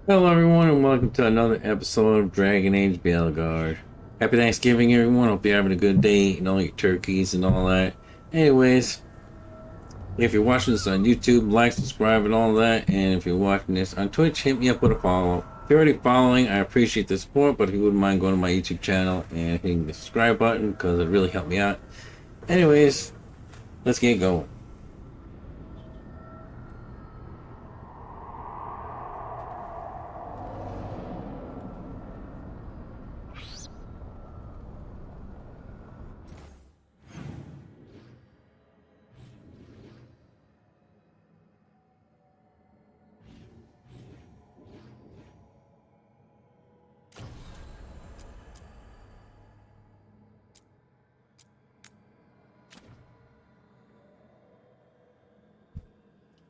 Hello, everyone, and welcome to another episode of Dragon Age Veilguard. Happy Thanksgiving, everyone. Hope you're having a good day, eating all your turkeys and all that. Anyways, if you're watching this on YouTube, like, subscribe, and all that. And if you're watching this on Twitch, hit me up with a follow. If you're already following, I appreciate the support, but if you wouldn't mind going to my YouTube channel and hitting the subscribe button, because it really helped me out. Anyways, let's get going.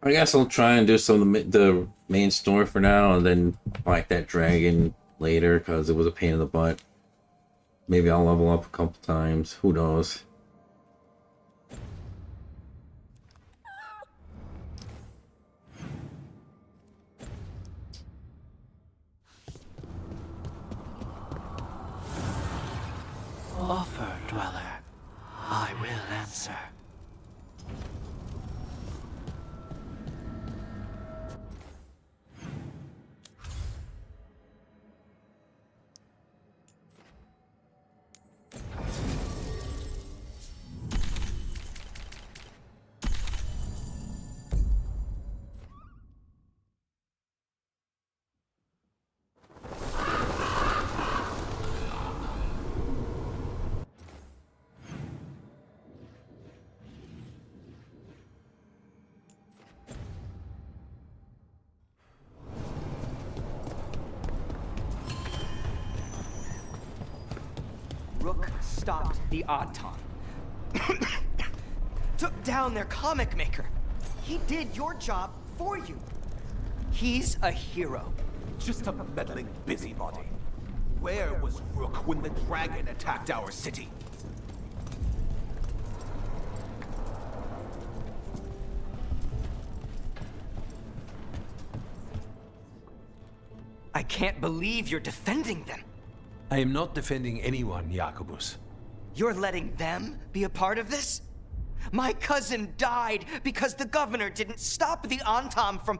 I guess I'll try and do some of the main story for now, and then fight that dragon later because it was a pain in the butt. Maybe I'll level up a couple times. Who knows? Offer, dweller. I will answer. Rook stopped the Auton. Took down their comic maker. He did your job for you. He's a hero. Just a meddling busybody. Where was Rook when the dragon attacked our city? I can't believe you're defending them. I am not defending anyone, Jacobus. You're letting them be a part of this? My cousin died because the governor didn't stop the Antam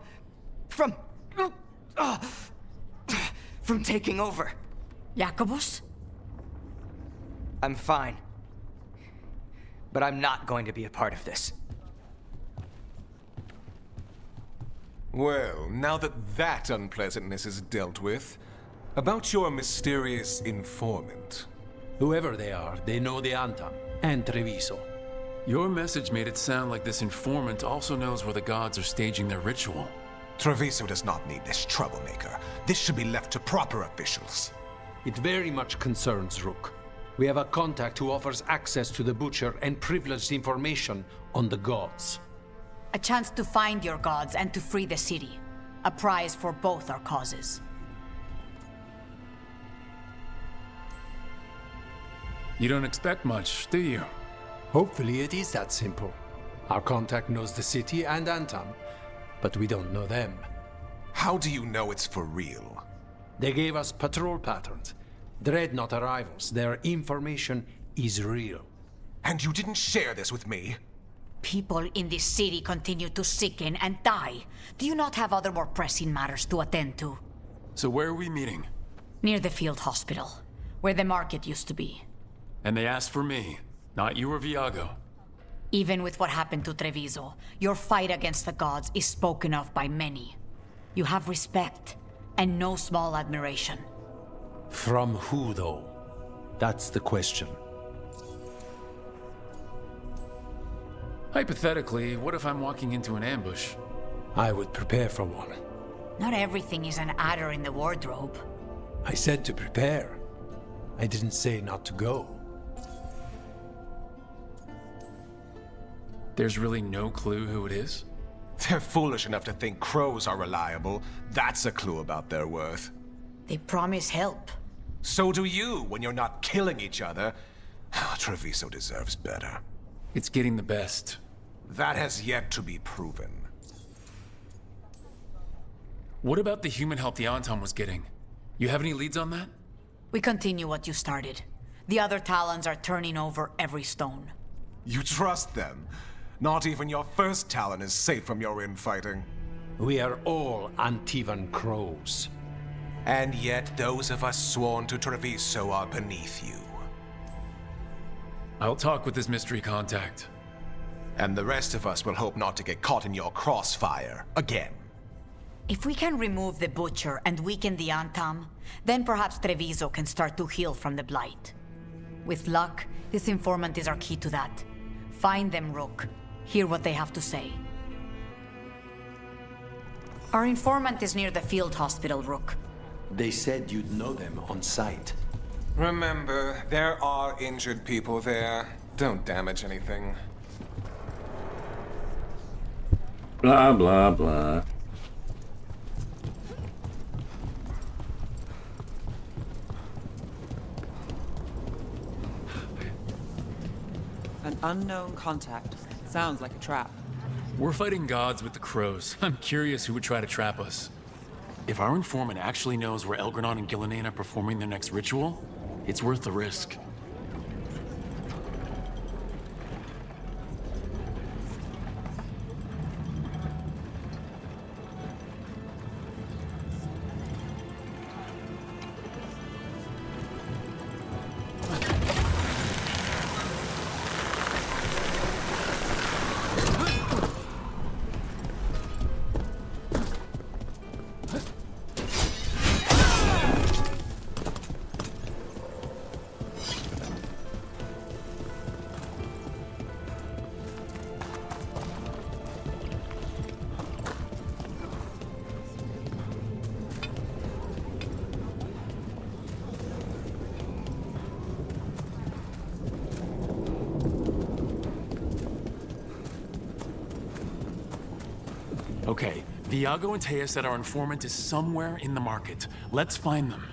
uh, from taking over. Jacobus? I'm fine. But I'm not going to be a part of this. Well, now that that unpleasantness is dealt with, about your mysterious informant. Whoever they are, they know the Antam and Treviso. Your message made it sound like this informant also knows where the gods are staging their ritual. Treviso does not need this troublemaker. This should be left to proper officials. It very much concerns Rook. We have a contact who offers access to the Butcher and privileged information on the gods. A chance to find your gods and to free the city. A prize for both our causes. You don't expect much, do you? Hopefully it is that simple. Our contact knows the city and Antam, but we don't know them. How do you know it's for real? They gave us patrol patterns. Dreadnought arrivals. Their information is real. And you didn't share this with me? People in this city continue to sicken and die. Do you not have other more pressing matters to attend to? So where are we meeting? Near the field hospital, where the market used to be. And they asked for me, not you or Viago. Even with what happened to Treviso, your fight against the gods is spoken of by many. You have respect, and no small admiration. From who, though? That's the question. Hypothetically, what if I'm walking into an ambush? I would prepare for one. Not everything is an adder in the wardrobe. I said to prepare. I didn't say not to go. There's really no clue who it is? They're foolish enough to think crows are reliable. That's a clue about their worth. They promise help. So do you when you're not killing each other. Treviso deserves better. It's getting the best. That has yet to be proven. What about the human help the Anton was getting? You have any leads on that? We continue what you started. The other Talons are turning over every stone. You trust them? Not even your first Talon is safe from your infighting. We are all Antivan crows. And yet those of us sworn to Treviso are beneath you. I'll talk with this mystery contact. And the rest of us will hope not to get caught in your crossfire again. If we can remove the Butcher and weaken the Antam, then perhaps Treviso can start to heal from the Blight. With luck, this informant is our key to that. Find them, Rook. Hear what they have to say. Our informant is near the field hospital, Rook. They said you'd know them on sight. Remember, there are injured people there. Don't damage anything. Blah, blah, blah. An unknown contact. Sounds like a trap. We're fighting gods with the crows. I'm curious who would try to trap us. If our informant actually knows where Elgranon and Gillinan are performing their next ritual, it's worth the risk. Okay, Viago and Taya said our informant is somewhere in the market. Let's find them.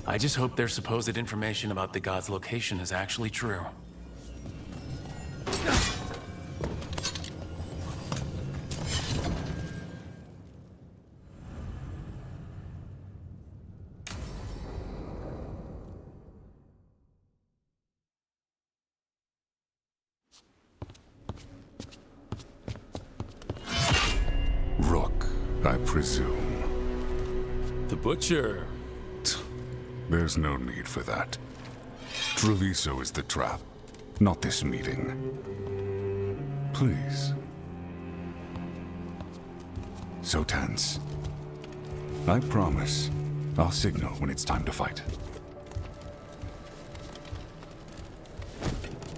I just hope their supposed information about the god's location is actually true. Rook, I presume. The Butcher. There's no need for that. Treviso is the trap, not this meeting. Please. So tense. I promise, I'll signal when it's time to fight.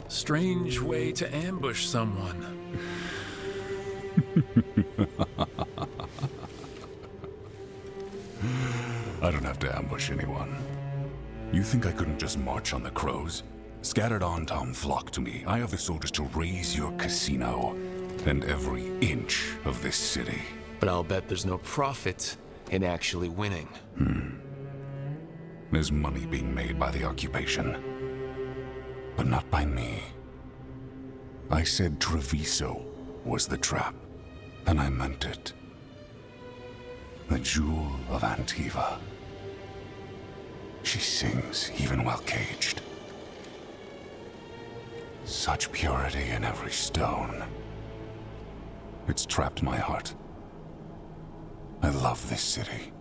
Strange way to ambush someone. I don't have to ambush anyone. You think I couldn't just march on the crows? Scattered on town flock to me. I have the soldiers to raise your casino and every inch of this city. But I'll bet there's no profit in actually winning. There's money being made by the occupation. But not by me. I said Treviso was the trap, and I meant it. The jewel of Antiva. She sings even while caged. Such purity in every stone. It's trapped my heart. I love this city.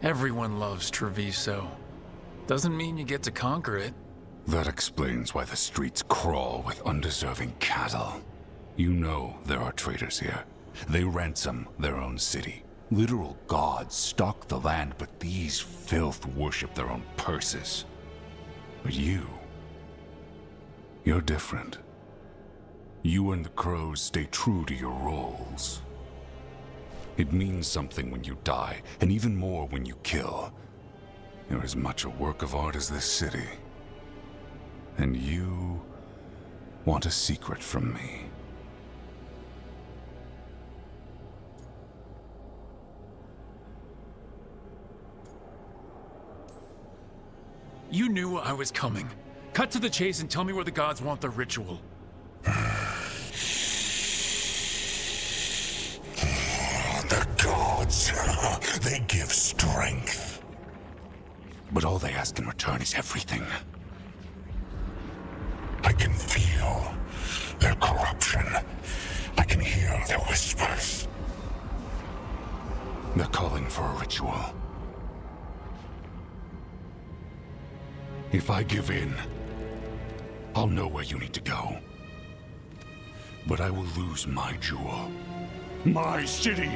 Everyone loves Treviso. Doesn't mean you get to conquer it. That explains why the streets crawl with undeserving cattle. You know there are traitors here. They ransom their own city. Literal gods stalk the land, but these filth worship their own purses. But you're different. You and the crows stay true to your roles. It means something when you die, and even more when you kill. You're as much a work of art as this city. And you want a secret from me. You knew I was coming. Cut to the chase and tell me where the gods want the ritual. gods, they give strength. But all they ask in return is everything. I can feel their corruption. I can hear their whispers. They're calling for a ritual. If I give in, I'll know where you need to go. But I will lose my jewel. My city!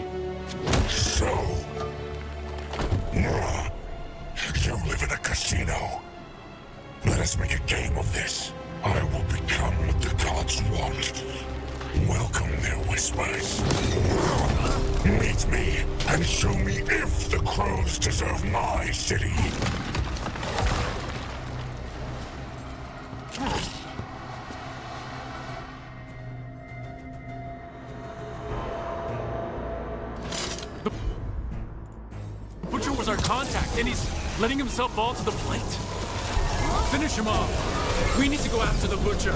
So... you live in a casino. Let us make a game of this. I will become what the gods want. Welcome their whispers. Meet me and show me if the crows deserve my city. Butcher was our contact, and he's letting himself fall to the plate. Finish him off. We need to go after the Butcher.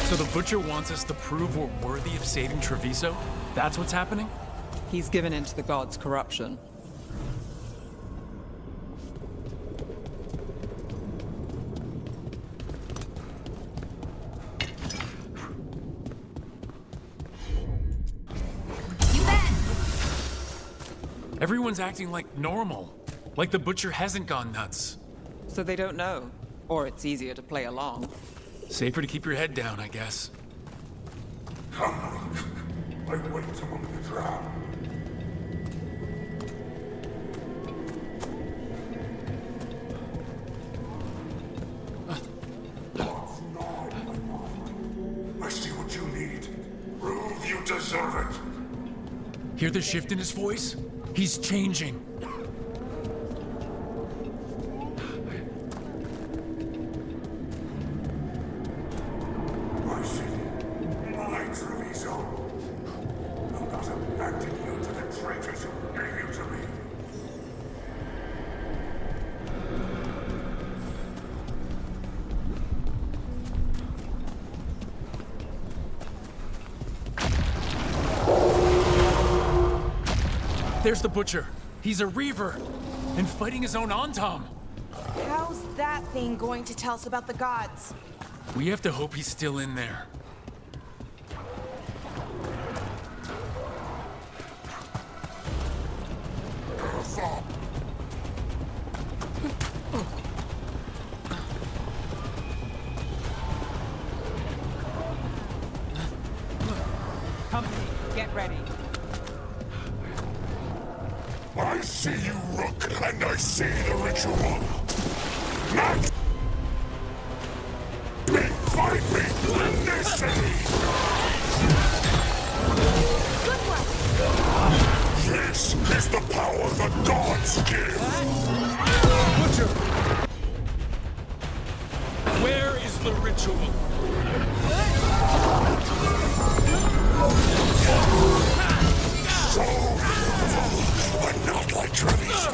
So the Butcher wants us to prove we're worthy of saving Treviso? That's what's happening? He's given in to the gods' corruption. Everyone's acting like normal. Like the Butcher hasn't gone nuts. So they don't know. Or it's easier to play along. Safer to keep your head down, I guess. Come, I wait among the drowned. I see what you need. Prove you deserve it. Hear the shift in his voice? He's changing. My city, my Treviso. I'm not abandon you to the traitors who gave you to me. There's the Butcher. He's a Reaver. And fighting his own Antom. How's that thing going to tell us about the gods? We have to hope he's still in there. Company, get ready. I see you, Rook, and I see the ritual. Not me, fight me in this city. This is the power the gods give. Butcher! Where is the ritual? So beautiful, but not like Treviso.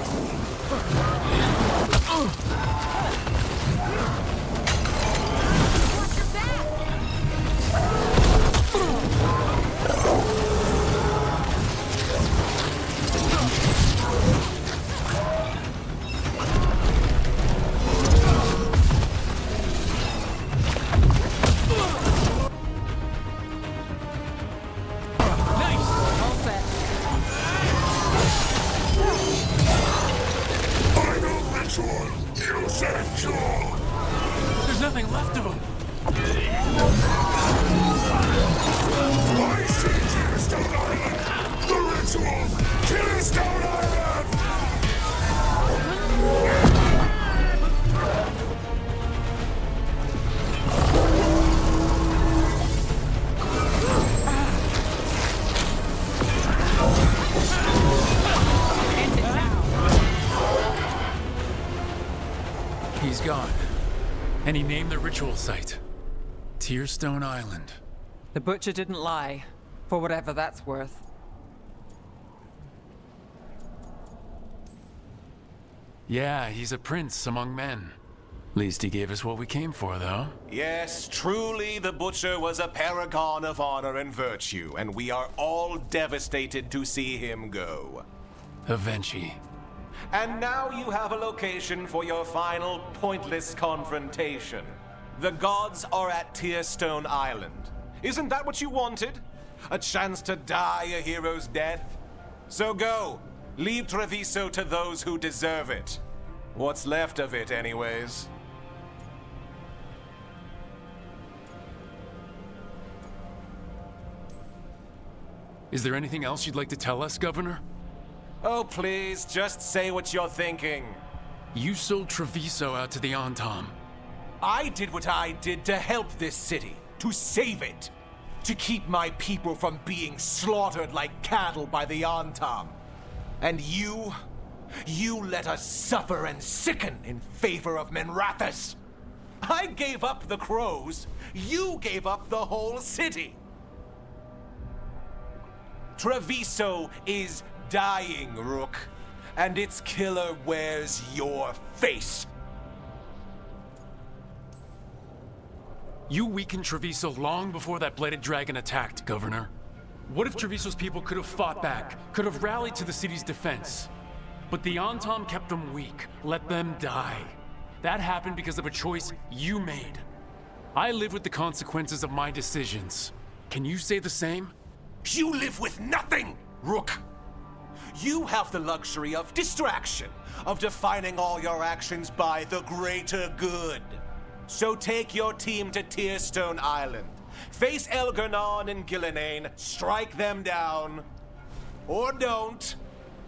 There's nothing left of him. I see Tearstone Island! The ritual! Tearstone Island! End it now. He's gone. And he named the ritual site Tearstone Island. The butcher didn't lie, for whatever that's worth. Yeah, he's a prince among men. Least he gave us what we came for, though. Yes, truly the Butcher was a paragon of honor and virtue, and we are all devastated to see him go. Avenchi. And now you have a location for your final pointless confrontation. The gods are at Tearstone Island. Isn't that what you wanted? A chance to die a hero's death? So go. Leave Treviso to those who deserve it. What's left of it, anyways. Is there anything else you'd like to tell us, Governor? Oh, please, just say what you're thinking. You sold Treviso out to the Antam. I did what I did to help this city, to save it, to keep my people from being slaughtered like cattle by the Antam. And you let us suffer and sicken in favor of Menrathis. I gave up the crows, you gave up the whole city. Treviso is dying, Rook, and its killer wears your face. You weakened Treviso long before that Bladed Dragon attacked, Governor. What if Treviso's people could have fought back, could have rallied to the city's defense? But the Antam kept them weak, let them die. That happened because of a choice you made. I live with the consequences of my decisions. Can you say the same? You live with nothing, Rook! You have the luxury of distraction, of defining all your actions by the greater good. So take your team to Tearstone Island. Face Elgernon and Gillenane, strike them down. Or don't.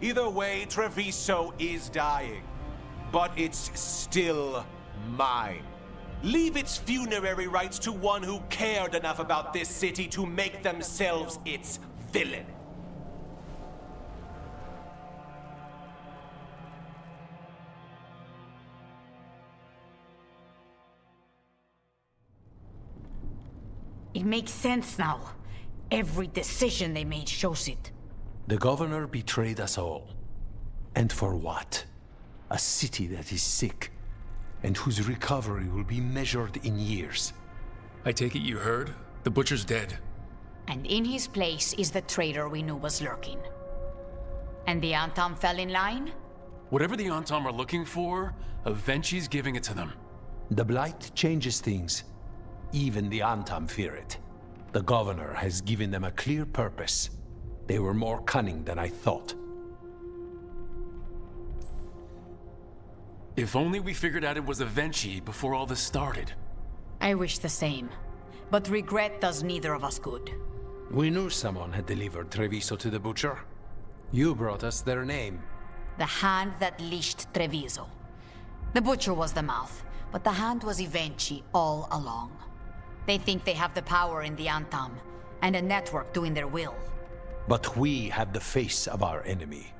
Either way, Treviso is dying. But it's still mine. Leave its funerary rites to one who cared enough about this city to make themselves its villain. It makes sense now. Every decision they made shows it. The governor betrayed us all. And for what? A city that is sick, and whose recovery will be measured in years. I take it you heard? The Butcher's dead. And in his place is the traitor we knew was lurking. And the Antam fell in line? Whatever the Antam are looking for, Avenchi's giving it to them. The Blight changes things. Even the Antam fear it. The governor has given them a clear purpose. They were more cunning than I thought. If only we figured out it was Avenchi before all this started. I wish the same. But regret does neither of us good. We knew someone had delivered Treviso to the Butcher. You brought us their name. The hand that leashed Treviso. The Butcher was the mouth, but the hand was Avenchi all along. They think they have the power in the Antam, and a network doing their will. But we have the face of our enemy.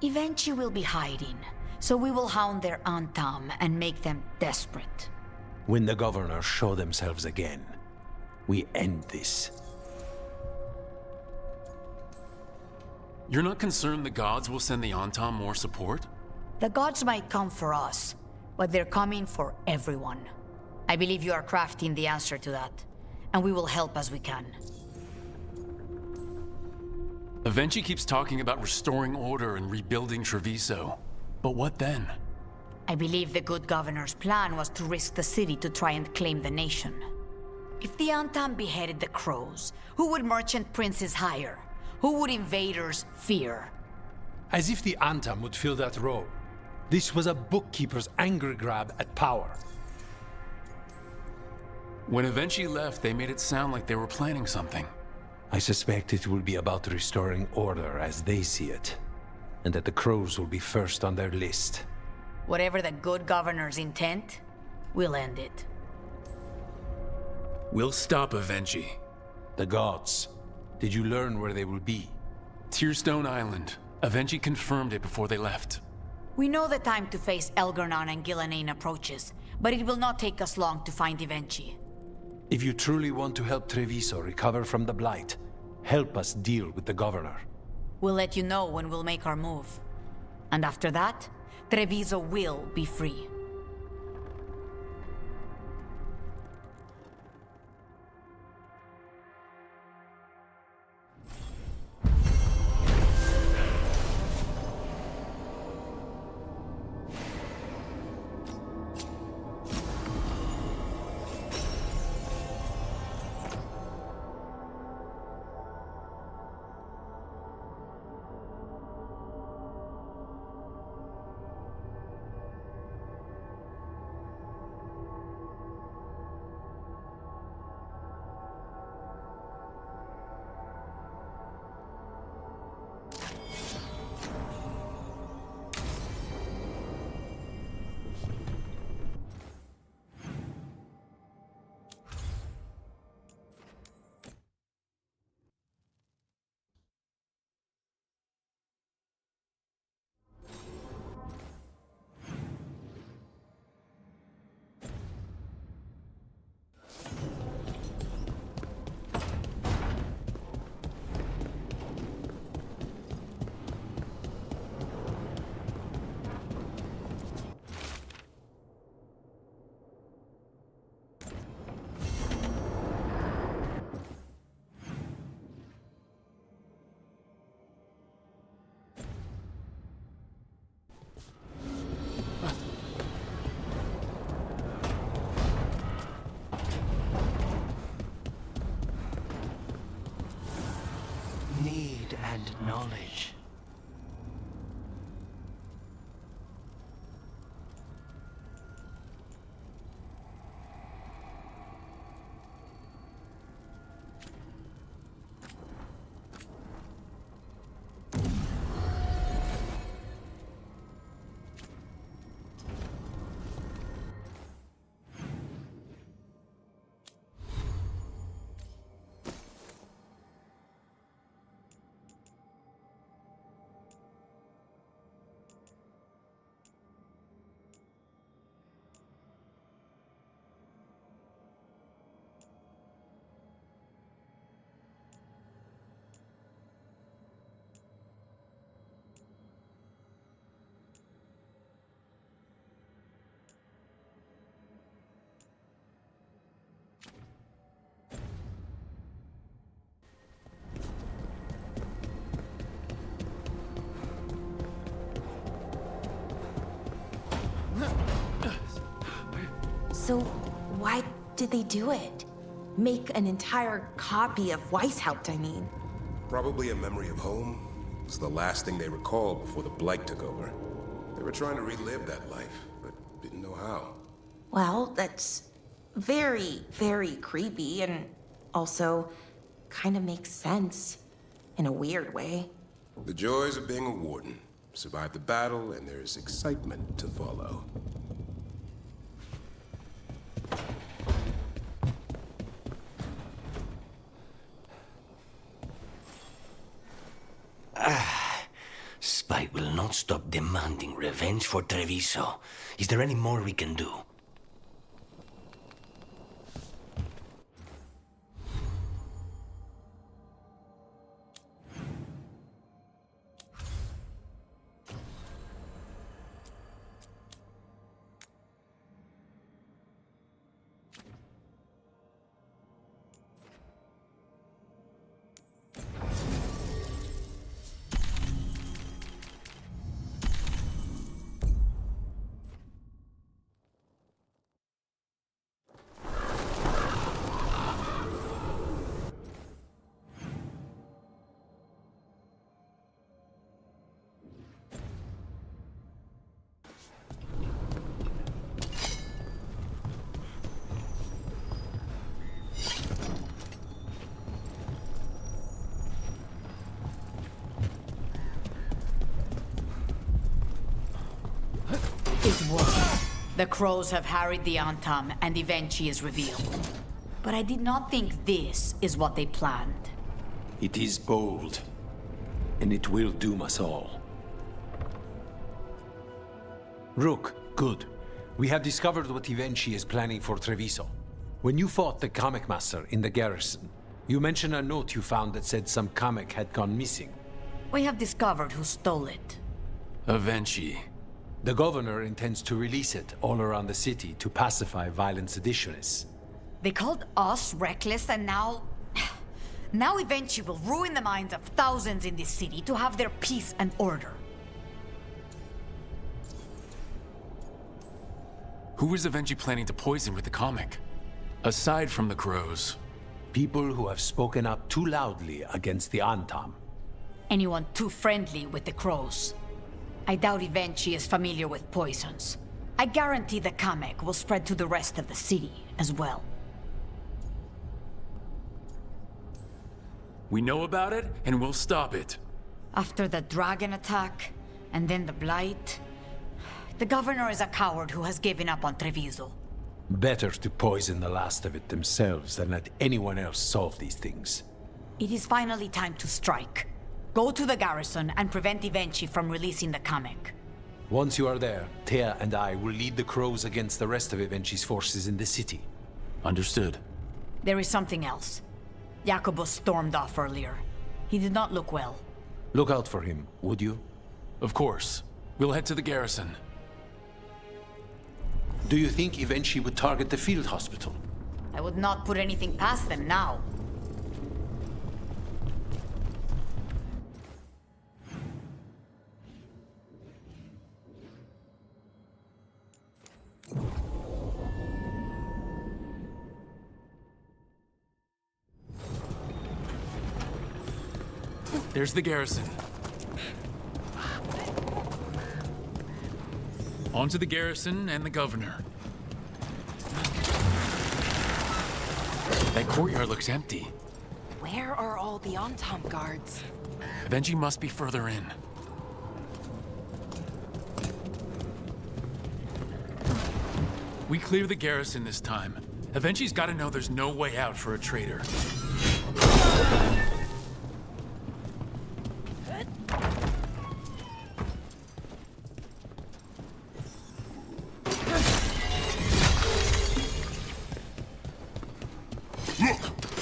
Avenchi will be hiding, so we will hound their Antam and make them desperate. When the governors show themselves again, we end this. You're not concerned the gods will send the Antam more support? The gods might come for us, but they're coming for everyone. I believe you are crafting the answer to that, and we will help as we can. Avenchi keeps talking about restoring order and rebuilding Treviso. But what then? I believe the good governor's plan was to risk the city to try and claim the nation. If the Antam beheaded the crows, who would merchant princes hire? Who would invaders fear? As if the Antam would fill that role. This was a bookkeeper's angry grab at power. When Avenchi left, they made it sound like they were planning something. I suspect it will be about restoring order as they see it, and that the crows will be first on their list. Whatever the good governor's intent, we'll end it. We'll stop Avenchi. The gods. Did you learn where they will be? Tearstone Island. Avenchi confirmed it before they left. We know the time to face Elgar'nan and Gillenane approaches, but it will not take us long to find Ivenchi. If you truly want to help Treviso recover from the Blight, help us deal with the Governor. We'll let you know when we'll make our move. And after that, Treviso will be free. Need and knowledge. So, why did they do it? Make an entire copy of Weishaupt, I mean. Probably a memory of home. It's the last thing they recalled before the Blight took over. They were trying to relive that life, but didn't know how. Well, that's very, very creepy and also kind of makes sense in a weird way. The joys of being a warden. Survive the battle, and there's excitement to follow. Spite will not stop demanding revenge for Treviso. Is there any more we can do? It worked. The crows have harried the Antam, and Ivenchi is revealed. But I did not think this is what they planned. It is bold, and it will doom us all. Rook, good. We have discovered what Ivenchi is planning for Treviso. When you fought the comic master in the garrison, you mentioned a note you found that said some comic had gone missing. We have discovered who stole it. Avenchi. The governor intends to release it all around the city to pacify violent seditionists. They called us reckless, and now... Now Avenchi will ruin the minds of thousands in this city to have their peace and order. Who is Avenchi planning to poison with the comic? Aside from the crows. People who have spoken up too loudly against the Antam. Anyone too friendly with the crows. I doubt Avenchi is familiar with poisons. I guarantee the comic will spread to the rest of the city as well. We know about it, and we'll stop it. After the dragon attack, and then the blight... The governor is a coward who has given up on Treviso. Better to poison the last of it themselves than let anyone else solve these things. It is finally time to strike. Go to the garrison and prevent Avenchi from releasing the comic. Once you are there, Thea and I will lead the crows against the rest of Avenchi's forces in the city. Understood. There is something else. Jacobus stormed off earlier. He did not look well. Look out for him, would you? Of course. We'll head to the garrison. Do you think Avenchi would target the field hospital? I would not put anything past them now. There's the garrison. On to the garrison and the governor. That courtyard looks empty. Where are all the Antam guards? Avenchi must be further in. We clear the garrison this time. Avenchi's gotta know there's no way out for a traitor.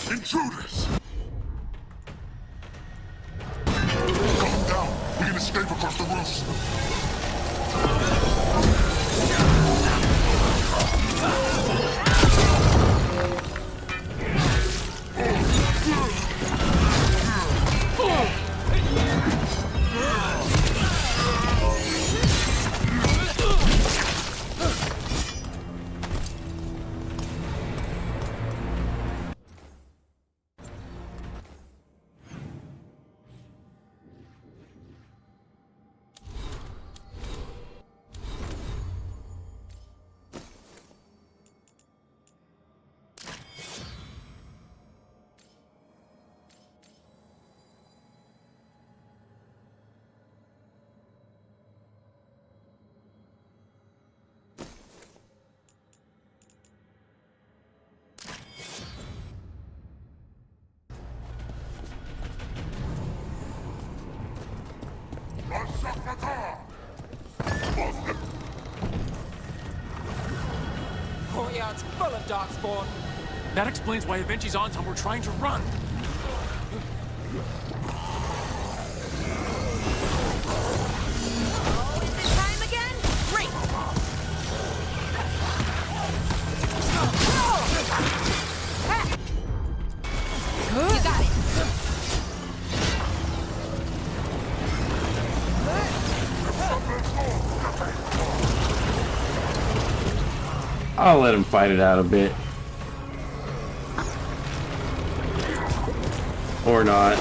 Intruders! Calm down. We can escape across the roofs. Courtyard's full of darkspawn. That explains why Avenchi's Antam were trying to run. Oh, is it time again? Great! You got it! I'll let him fight it out a bit. Or not.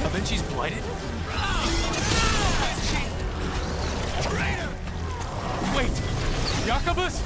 Avenchi's blighted? Wait! Jacobus?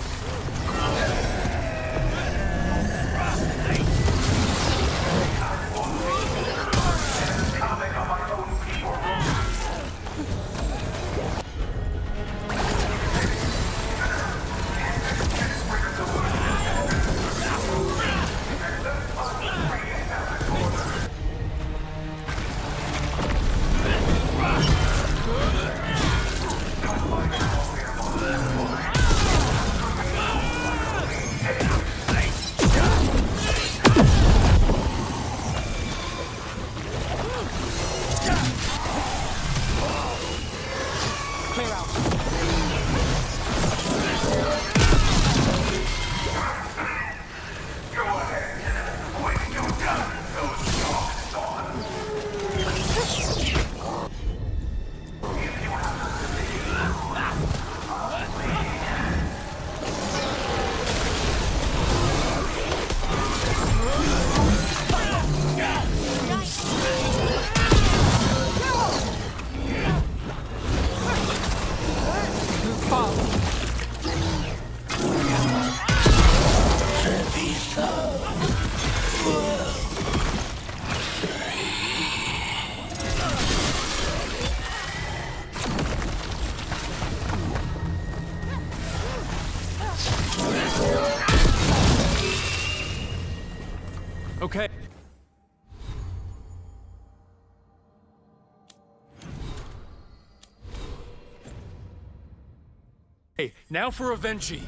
Hey, now for Avenchi.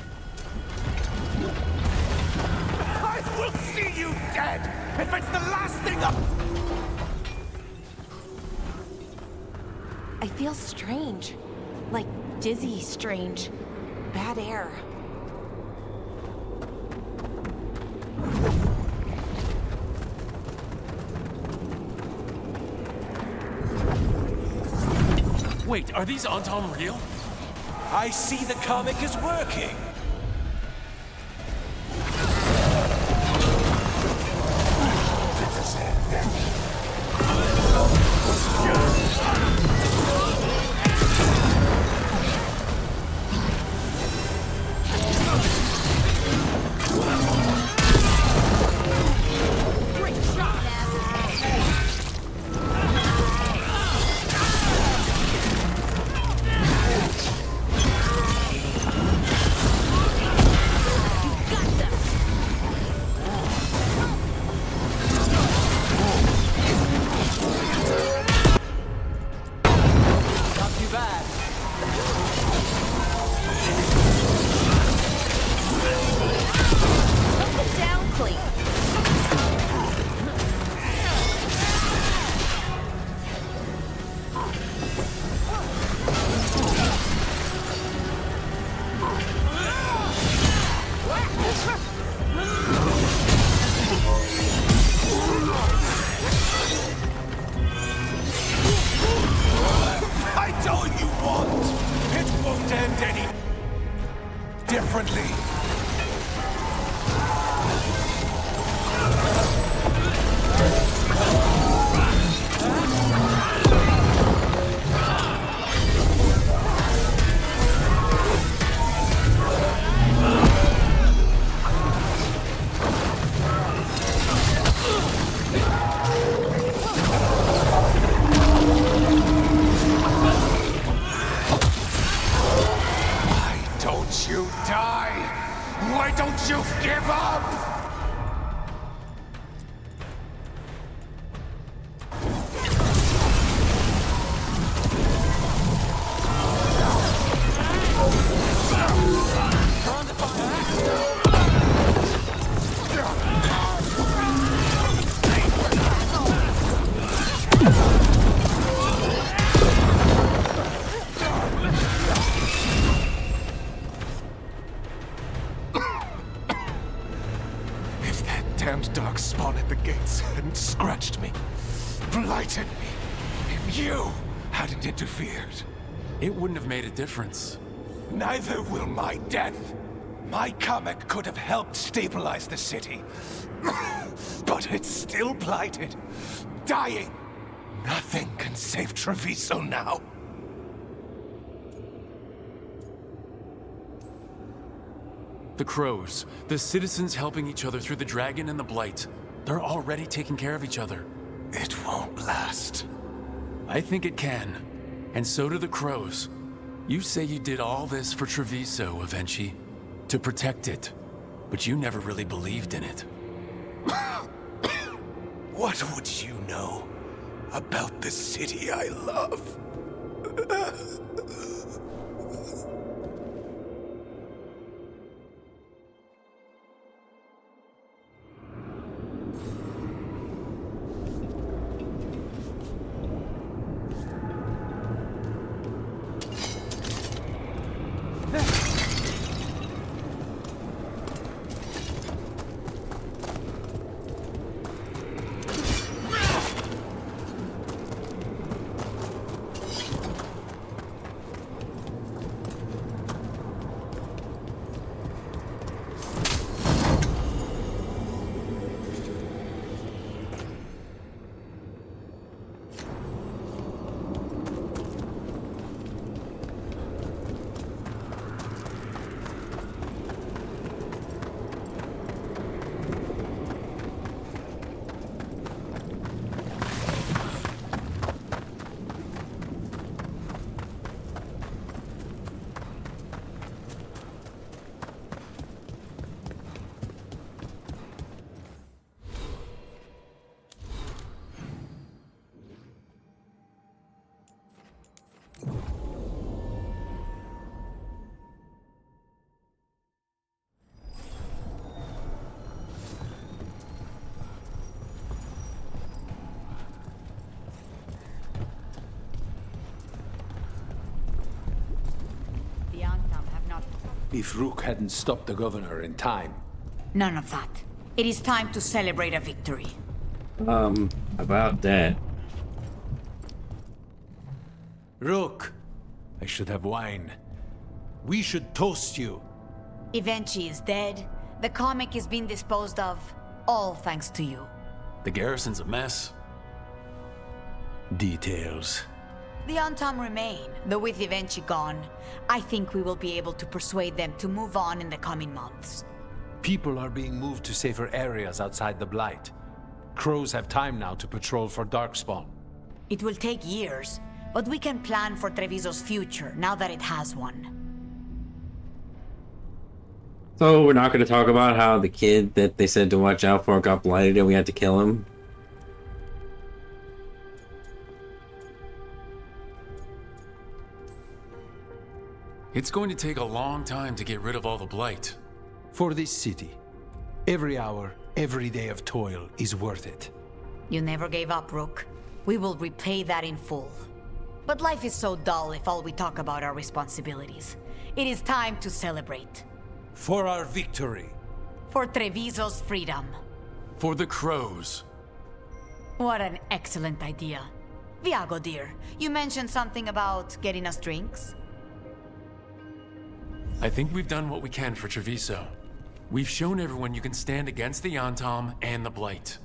I will see you dead if it's the last thing up. I feel strange. Like dizzy strange. Bad air. Wait, are these Antom real? I see the comic is working. Differently. Why don't you give up? Damned dark spawn at the gates hadn't scratched me, blighted me, if you hadn't interfered. It wouldn't have made a difference. Neither will my death. My comet could have helped stabilize the city. But it's still blighted, dying. Nothing can save Treviso now. The Crows, the citizens helping each other through the Dragon and the Blight. They're already taking care of each other. It won't last. I think it can. And so do the Crows. You say you did all this for Treviso, Avenchi. To protect it. But you never really believed in it. What would you know about the city I love? if Rook hadn't stopped the governor in time. None of that. It is time to celebrate a victory. About that. Rook, I should have wine. We should toast you. Evenchi is dead. The comic is being disposed of. All thanks to you. The garrison's a mess. Details. The Antam remain, though with Evenchi gone, I think we will be able to persuade them to move on in the coming months. People are being moved to safer areas outside the Blight. Crows have time now to patrol for Darkspawn. It will take years, but we can plan for Treviso's future now that it has one. So we're not going to talk about how the kid that they said to watch out for got blighted and we had to kill him? It's going to take a long time to get rid of all the blight. For this city, every hour, every day of toil is worth it. You never gave up, Rook. We will repay that in full. But life is so dull if all we talk about are responsibilities. It is time to celebrate. For our victory. For Treviso's freedom. For the crows. What an excellent idea. Viago, dear, you mentioned something about getting us drinks? I think we've done what we can for Treviso. We've shown everyone you can stand against the Antam and the Blight.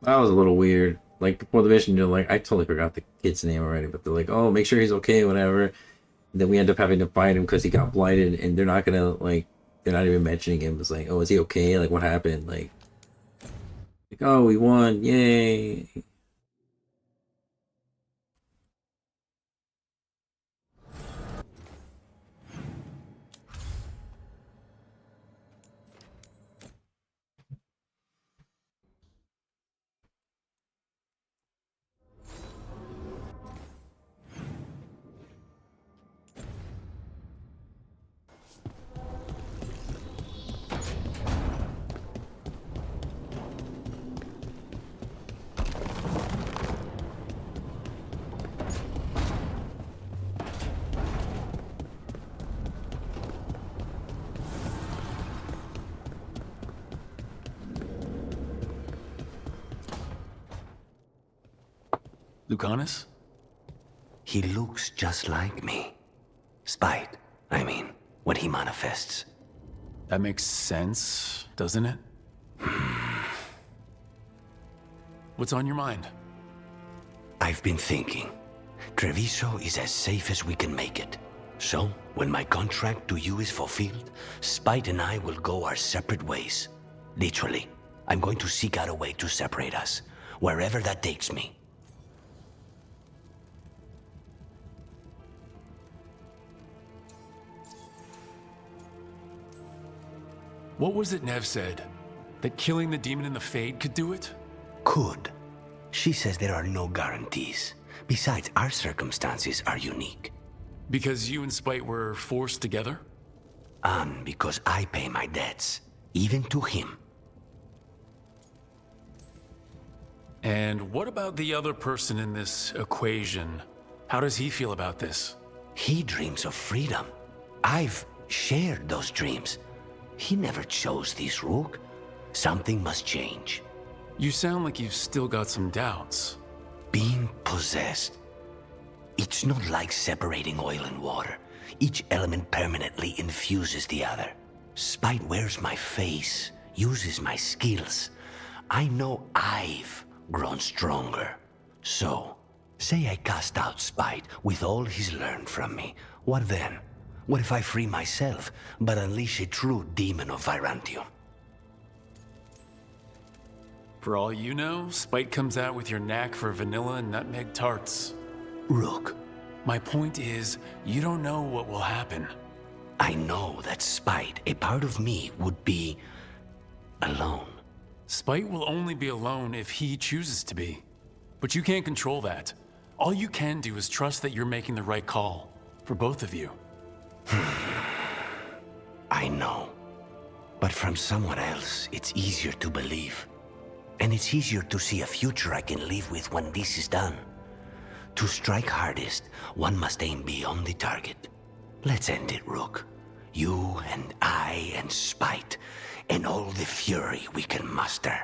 That was a little weird. Like, before the mission, they're like, I totally forgot the kid's name already, but they're like, oh, make sure he's okay, whatever. And then we end up having to fight him because he got blighted, and they're not gonna, like, they're not even mentioning him. It's like, oh, is he okay? Like, what happened? Like, oh, we won, yay. Lucanus? He looks just like me. Spite, I mean, when he manifests. That makes sense, doesn't it? What's on your mind? I've been thinking. Treviso is as safe as we can make it. So, when my contract to you is fulfilled, Spite and I will go our separate ways. Literally, I'm going to seek out a way to separate us, wherever that takes me. What was it Nev said? That killing the demon in the Fade could do it? Could. She says there are no guarantees. Besides, our circumstances are unique. Because you and Spite were forced together? And because I pay my debts, even to him. And what about the other person in this equation? How does he feel about this? He dreams of freedom. I've shared those dreams. He never chose this, Rook. Something must change. You sound like you've still got some doubts. Being possessed. It's not like separating oil and water. Each element permanently infuses the other. Spite wears my face, uses my skills. I know I've grown stronger. So, say I cast out Spite with all he's learned from me. What then? What if I free myself, but unleash a true demon of Virantium? For all you know, Spite comes out with your knack for vanilla and nutmeg tarts. Rook. My point is, you don't know what will happen. I know that Spite, a part of me, would be alone. Spite will only be alone if he chooses to be. But you can't control that. All you can do is trust that you're making the right call. For both of you. I know. But from someone else, it's easier to believe. And it's easier to see a future I can live with when this is done. To strike hardest, one must aim beyond the target. Let's end it, Rook. You and I and spite, and all the fury we can muster.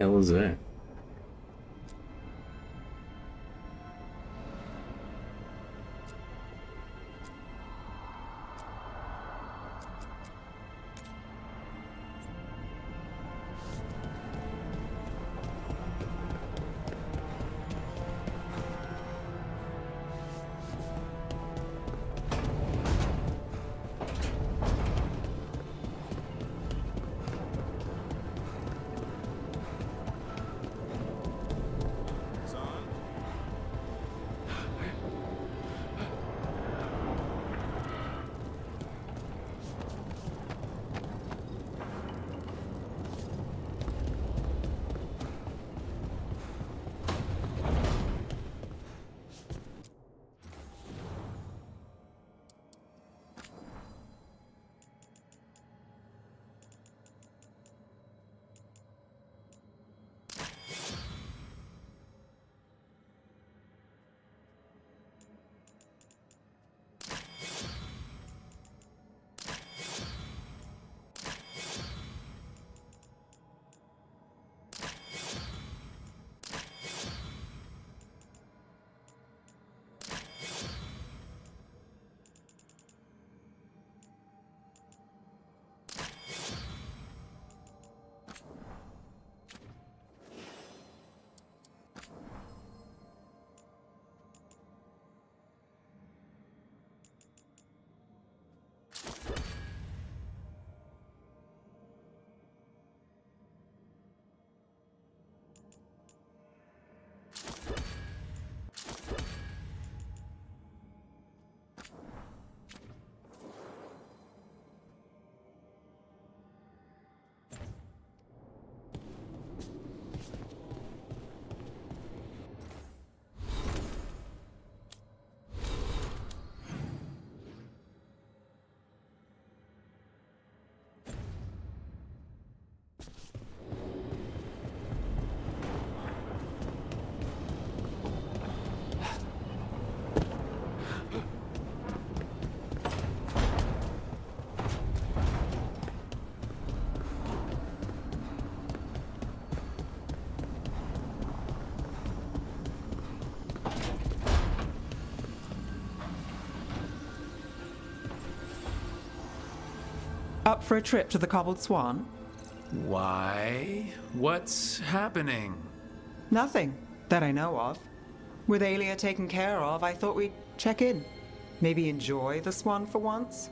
Hell is that? Up for a trip to the Cobbled Swan? Why? What's happening? Nothing that I know of. With Aelia taken care of, I thought we'd check in. Maybe enjoy the Swan for once?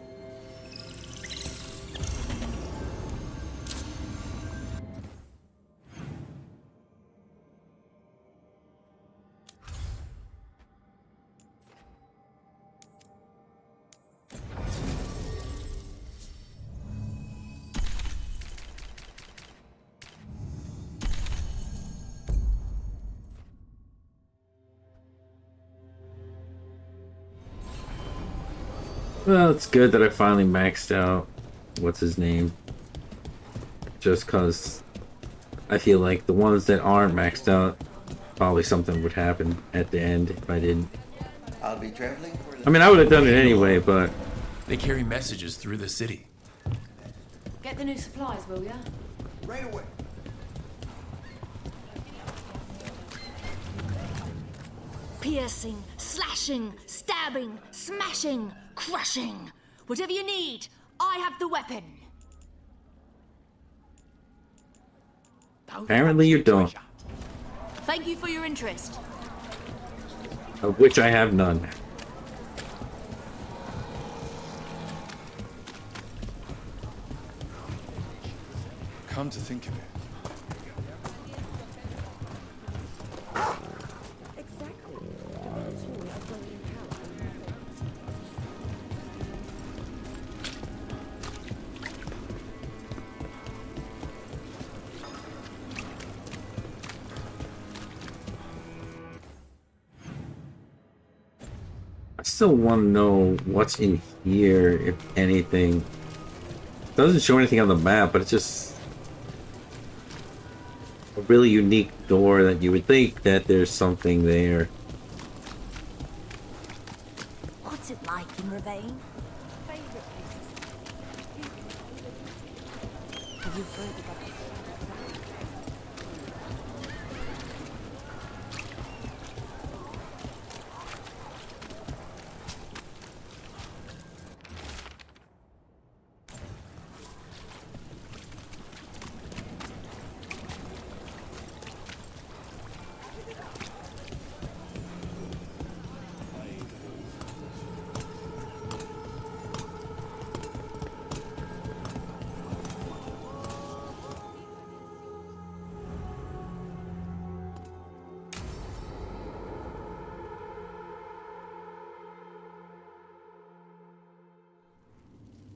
Well, it's good that I finally maxed out what's his name. Just cause I feel like the ones that aren't maxed out, probably something would happen at the end if I didn't. I'll be traveling for I mean, I would have done it anyway, but They carry messages through the city. Get the new supplies, will ya? right away. Piercing, slashing, stabbing, smashing, crushing. Whatever you need, I have the weapon. apparently you don't. Thank you for your interest. Of which I have none. Come to think of it. I still want to know what's in here, if anything. It doesn't show anything on the map, but it's just a really unique door that you would think that there's something there. What's it like in Ravane? Have you heard about it?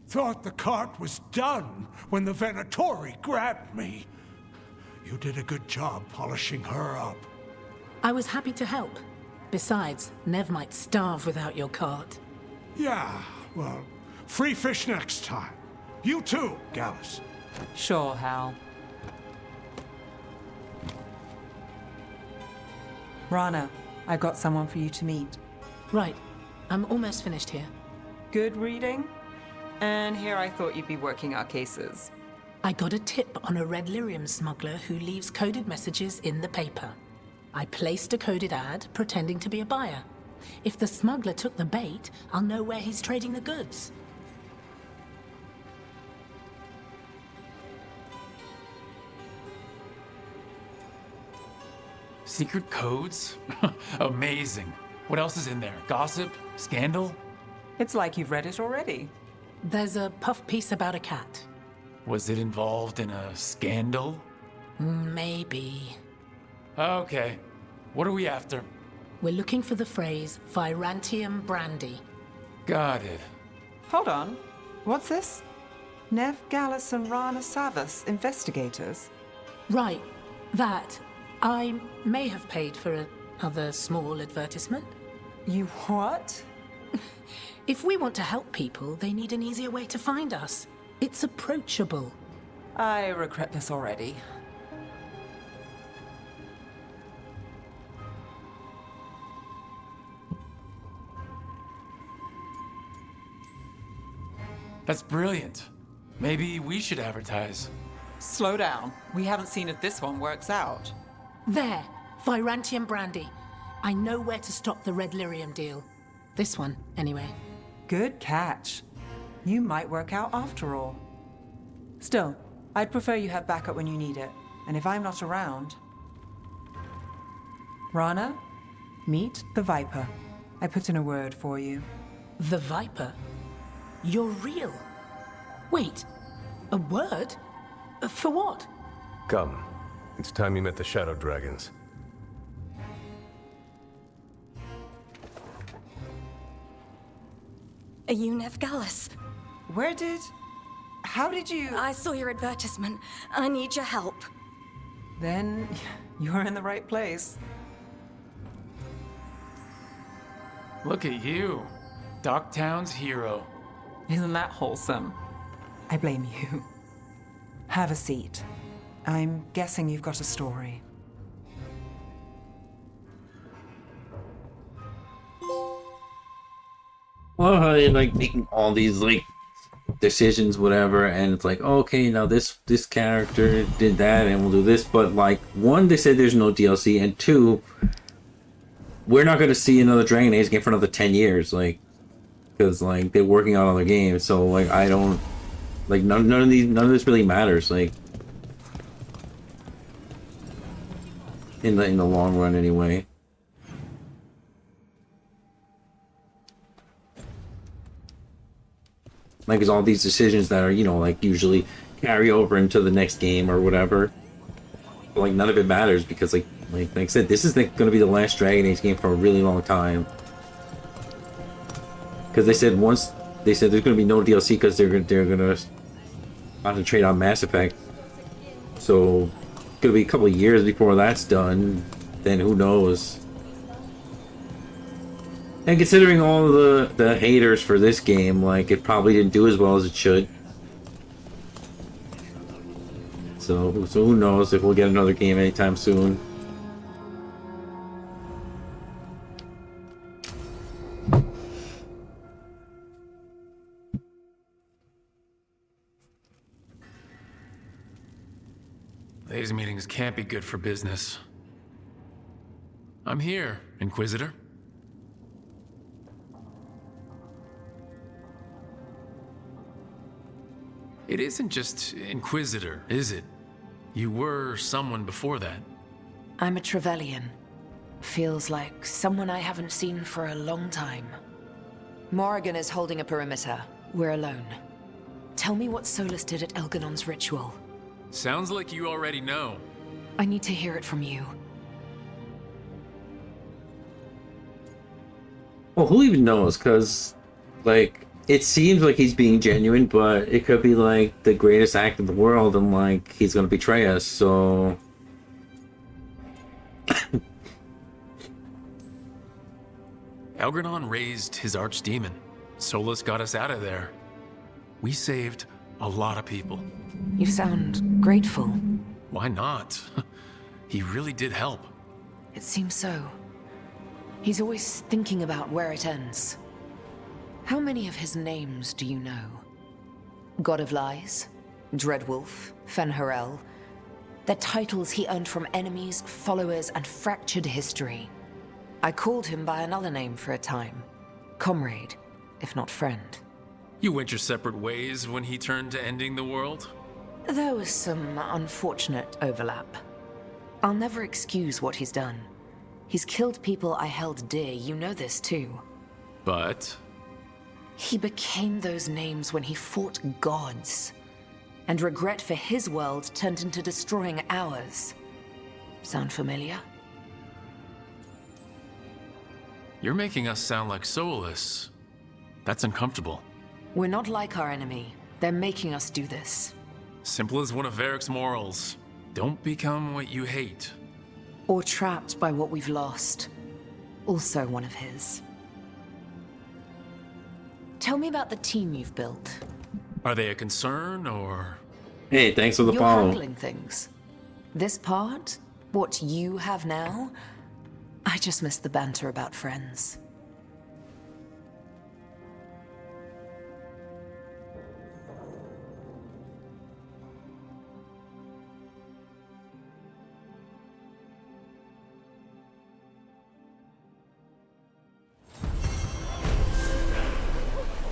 Thought the cart was done when the Venatori grabbed me. You did a good job polishing her up. I was happy to help. Besides, Nev might starve without your cart. Yeah, well, free fish next time. You too, Gallus. Sure, Hal. Rana, I've got someone for you to meet. Right. I'm almost finished here. Good reading? And here I thought you'd be working our cases. I got a tip on a red lyrium smuggler who leaves coded messages in the paper. I placed a coded ad pretending to be a buyer. If the smuggler took the bait, I'll know where he's trading the goods. Secret codes? Amazing. What else is in there? Gossip? Scandal? It's like you've read it already. There's a puff piece about a cat. Was it involved in a scandal? Maybe. Okay. What are we after? We're looking for the phrase Virantium brandy. Got it. Hold on. What's this? Nev, Gallus, and Rana Savas, investigators. Right. That. I may have paid for another small advertisement. You what? If we want to help people, they need an easier way to find us. It's approachable. I regret this already. That's brilliant. Maybe we should advertise. Slow down. We haven't seen if this one works out. There. Virantium brandy. I know where to stop the red lyrium deal. This one, anyway. Good catch. You might work out after all. Still, I'd prefer you have backup when you need it. And if I'm not around... Rana, meet the Viper. I put in a word for you. The Viper? You're real? Wait, a word? For what? Come. It's time you met the Shadow Dragons. Are you Nev Gallus? How did you... I saw your advertisement. I need your help. Then you're in the right place. Look at you. Docktown's hero. Isn't that wholesome? I blame you. Have a seat. I'm guessing you've got a story. Well, how they like making all these like decisions, whatever, and it's like, okay, now this character did that, and we'll do this. But like, one, they said there's no DLC, and two, we're not going to see another Dragon Age game for another 10 years, like, because like they're working on other games. So like, I don't like none of this really matters, like, in the long run, anyway. Like, it's all these decisions that are, you know, like, usually carry over into the next game or whatever. But, like, none of it matters because, like I said, this is going to be the last Dragon Age game for a really long time. Because they said there's going to be no DLC because they're going to concentrate on Mass Effect. So, it's going to be a couple of years before that's done. Then who knows? And considering all the haters for this game, like, it probably didn't do as well as it should. So who knows if we'll get another game anytime soon. These meetings can't be good for business. I'm here, Inquisitor. It isn't just Inquisitor, is it? You were someone before that. I'm a Trevelyan. Feels like someone I haven't seen for a long time. Morrigan is holding a perimeter. We're alone. Tell me what Solus did at Elganon's ritual. Sounds like you already know. I need to hear it from you. Well, who even knows? Because, like, it seems like he's being genuine, but it could be, like, the greatest act in the world, and, like, he's gonna betray us, so... Elganon raised his archdemon. Solus got us out of there. We saved a lot of people. You sound grateful. Why not? He really did help. It seems so. He's always thinking about where it ends. How many of his names do you know? God of Lies, Dreadwolf, Fen'Harel. They're titles he earned from enemies, followers, and fractured history. I called him by another name for a time. Comrade, if not friend. You went your separate ways when he turned to ending the world? There was some unfortunate overlap. I'll never excuse what he's done. He's killed people I held dear, you know this too. But... he became those names when he fought gods. And regret for his world turned into destroying ours. Sound familiar? You're making us sound like Solus. That's uncomfortable. We're not like our enemy. They're making us do this. Simple as one of Varric's morals. Don't become what you hate. Or trapped by what we've lost. Also one of his. Tell me about the team you've built. Are they a concern, or...? Hey, thanks for the You're follow. handling things. This part, what you have now, I just miss the banter about friends.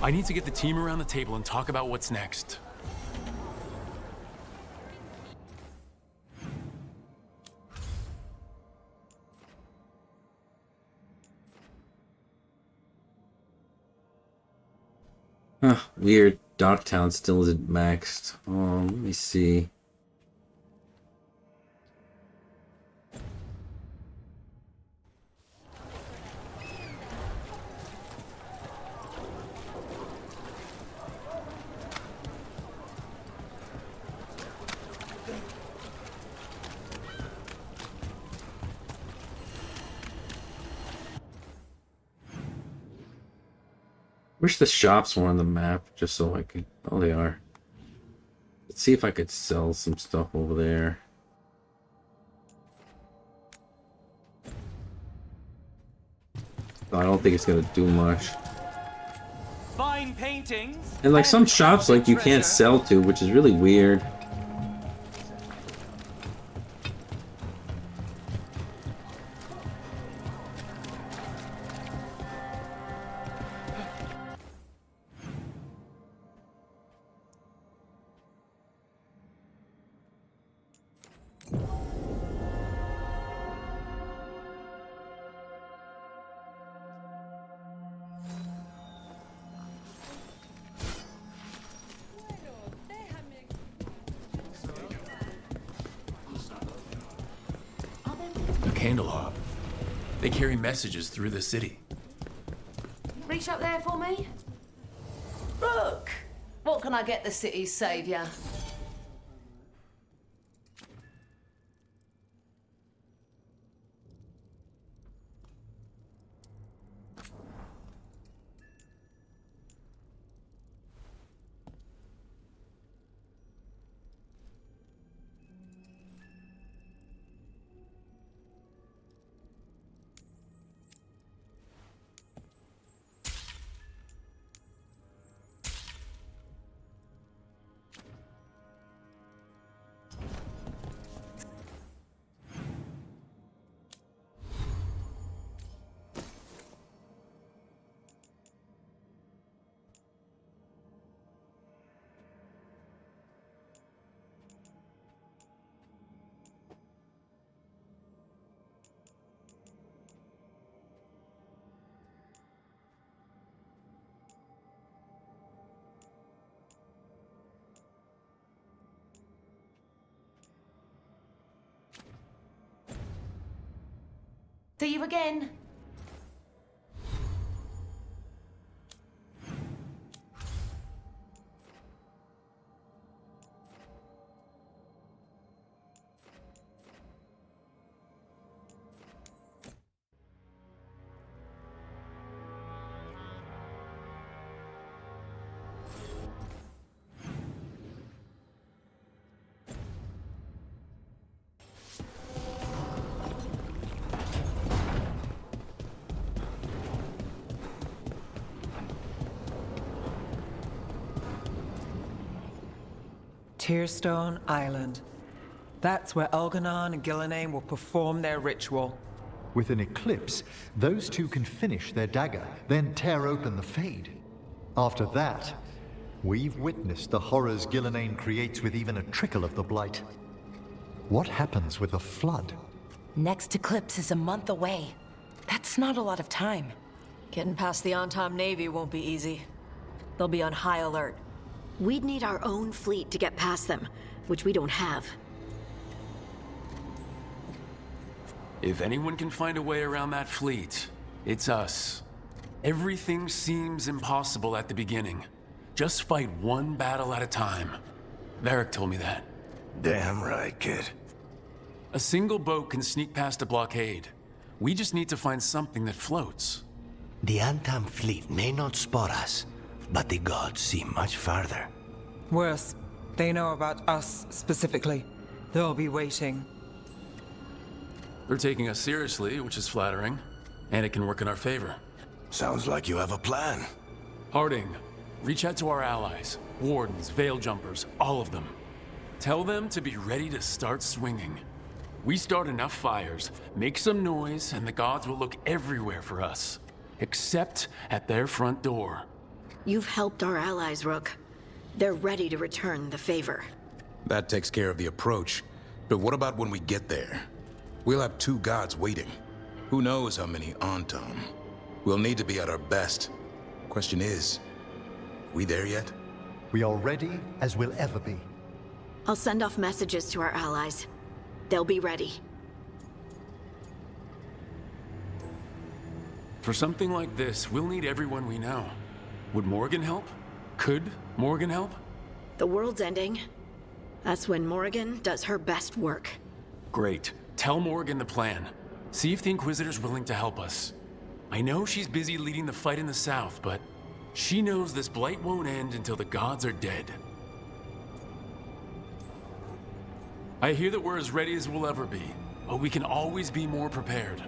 I need to get the team around the table and talk about what's next. Huh, weird. Darktown still isn't maxed. Let me see. Wish the shops were on the map, just so I could... Oh, they are. Let's see if I could sell some stuff over there. I don't think it's gonna do much. Fine paintings. And like some shops, like you can't sell to, which is really weird. Candelab. They carry messages through the city. Reach up there for me. Look! What can I get the city's saviour? See you again. Tearstone Island. That's where Elganon and Gillenane will perform their ritual. With an eclipse, those two can finish their dagger, then tear open the Fade. After that, we've witnessed the horrors Gillenane creates with even a trickle of the Blight. What happens with a flood? Next eclipse is a month away. That's not a lot of time. Getting past the Antom Navy won't be easy. They'll be on high alert. We'd need our own fleet to get past them, which we don't have. If anyone can find a way around that fleet, it's us. Everything seems impossible at the beginning. Just fight one battle at a time. Varric told me that. Damn right, kid. A single boat can sneak past a blockade. We just need to find something that floats. The Antam fleet may not spot us, but the gods see much farther. Worse, they know about us specifically. They'll be waiting. They're taking us seriously, which is flattering, and it can work in our favor. Sounds like you have a plan. Harding, reach out to our allies, wardens, veil jumpers, all of them. Tell them to be ready to start swinging. We start enough fires, make some noise, and the gods will look everywhere for us, except at their front door. You've helped our allies, Rook. They're ready to return the favor. That takes care of the approach. But what about when we get there? We'll have two gods waiting. Who knows how many Antom? We'll need to be at our best. Question is, we there yet? We are ready as we'll ever be. I'll send off messages to our allies. They'll be ready. For something like this, we'll need everyone we know. Would Morgan help? Could Morgan help? The world's ending. That's when Morgan does her best work. Great. Tell Morgan the plan. See if the Inquisitor's willing to help us. I know she's busy leading the fight in the south, but She knows this blight won't end until the gods are dead. I hear that we're as ready as we'll ever be, but we can always be more prepared.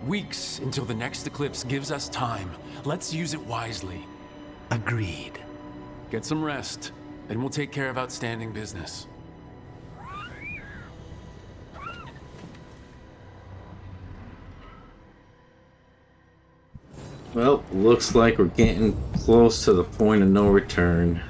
Weeks until the next eclipse gives us time. Let's use it wisely. Agreed. Get some rest, then we'll take care of outstanding business. Well, looks like we're getting close to the point of no return.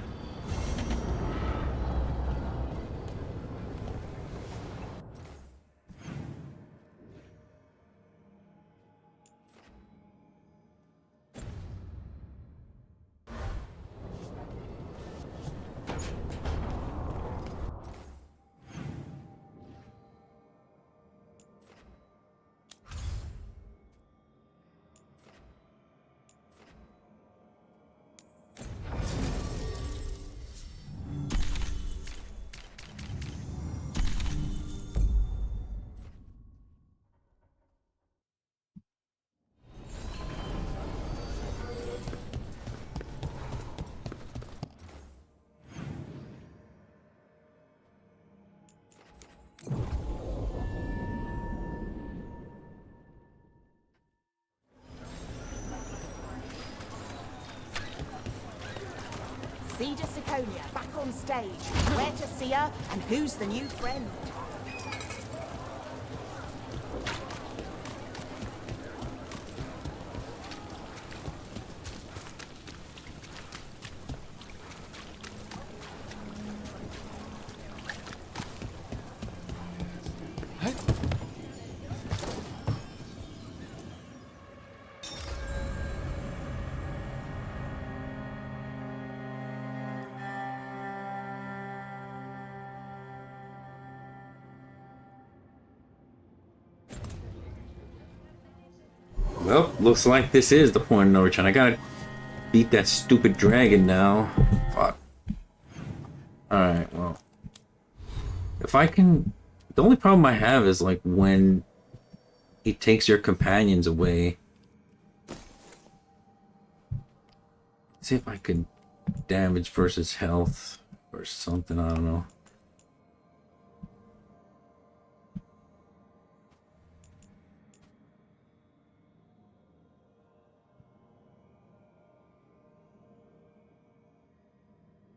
Cedar Siconia, back on stage. Where to see her, and who's the new friend? Well, looks like this is the point of no return. I gotta beat that stupid dragon now. Fuck. Alright, well. If I can... The only problem I have is, like, when he takes your companions away. See if I could damage versus health or something, I don't know.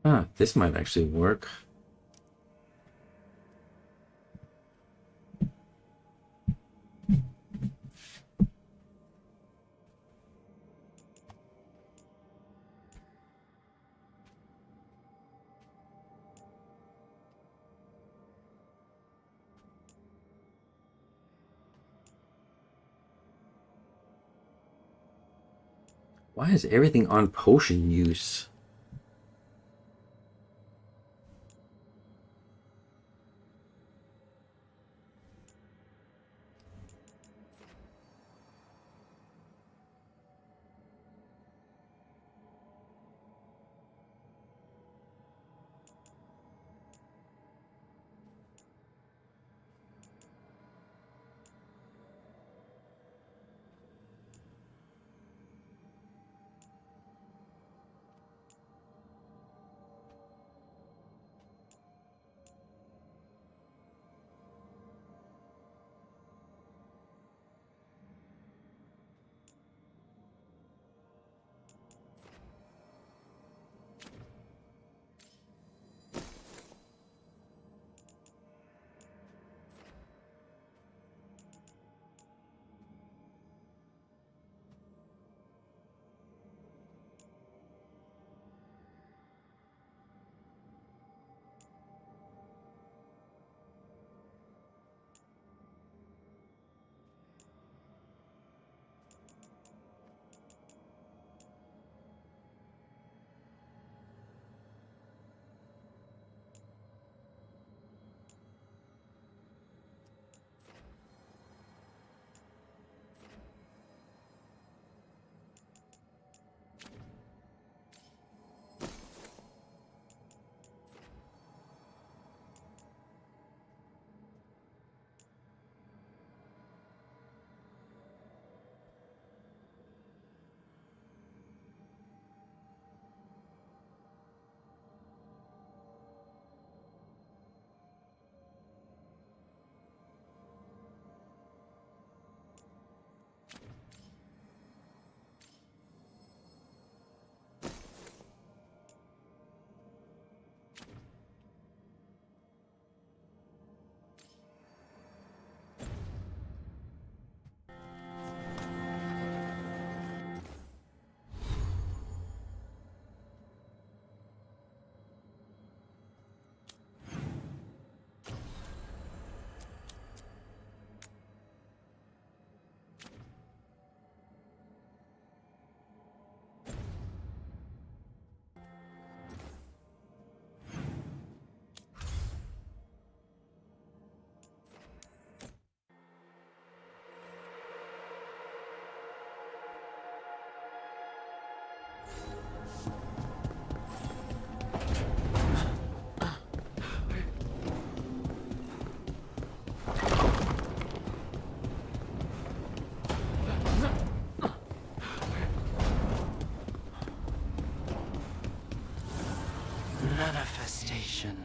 Ah, this might actually work. Why is everything on potion use? manifestation.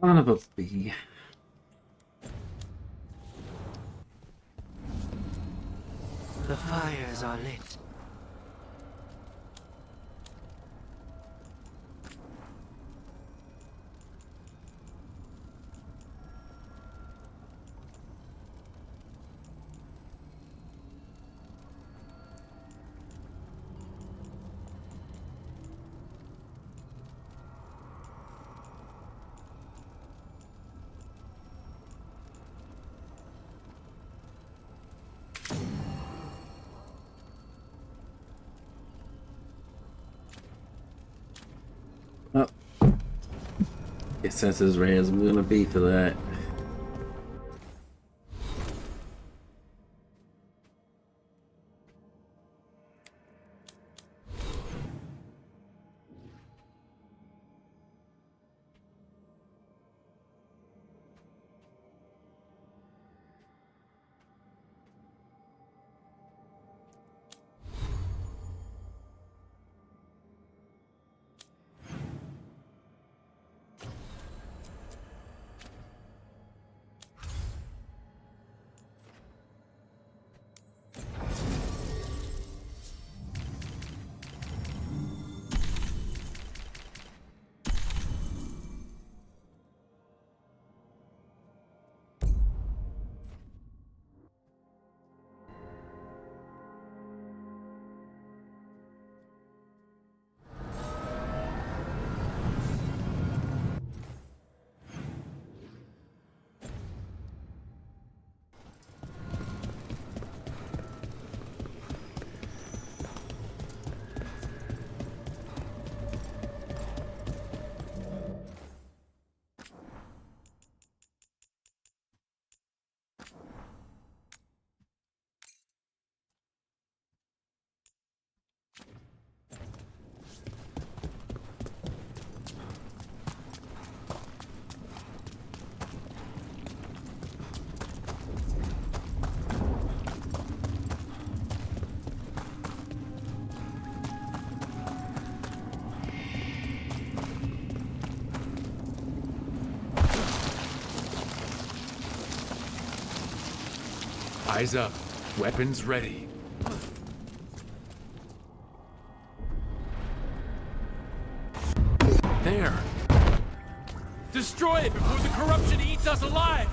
Son of a bee. The fires are lit. Oh. It says as ready as I'm gonna be for that. Eyes up. Weapons ready. There. Destroy it before the corruption eats us alive!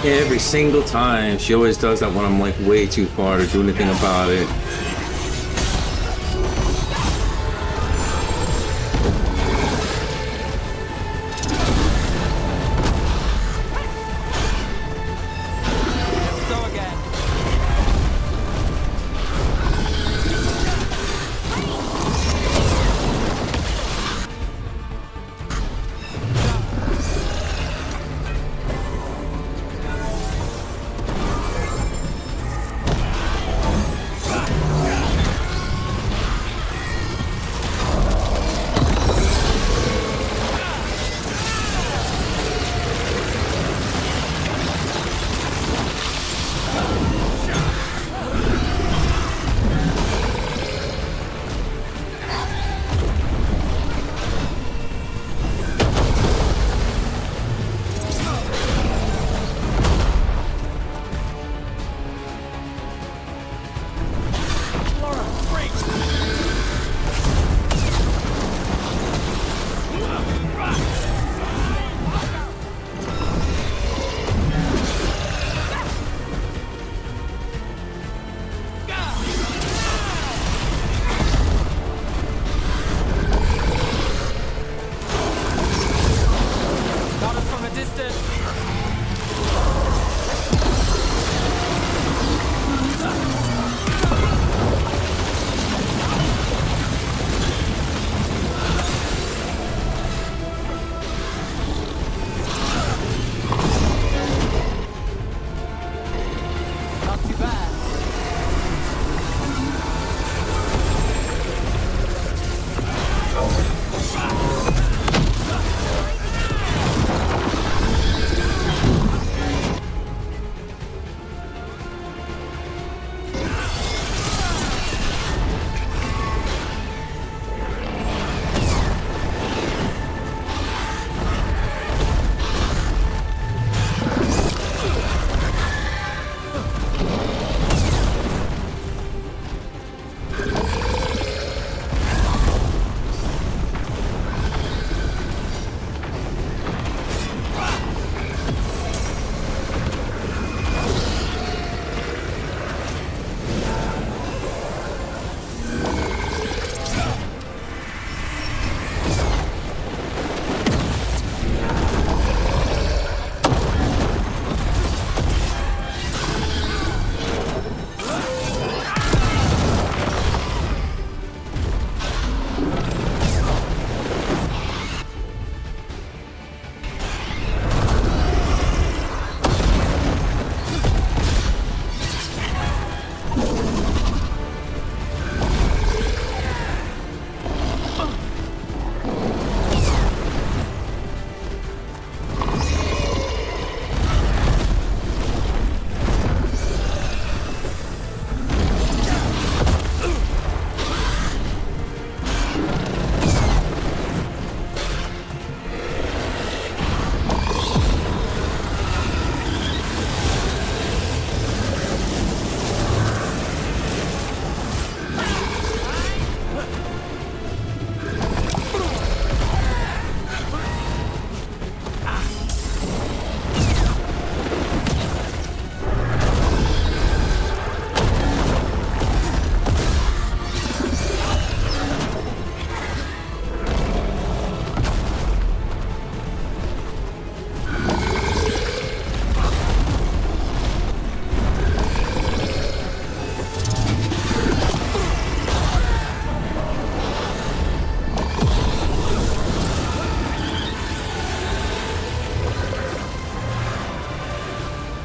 Every single time. She always does that when I'm like way too far to do anything about it.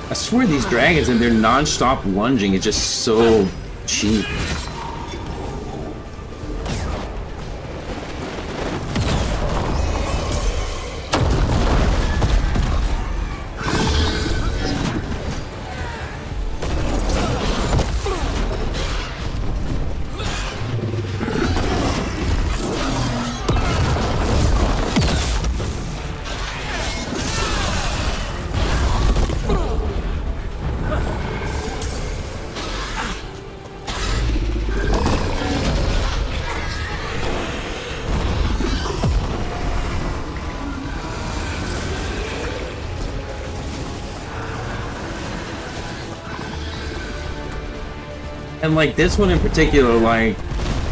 I swear these dragons and their non-stop lunging is just so cheap. And like this one in particular, like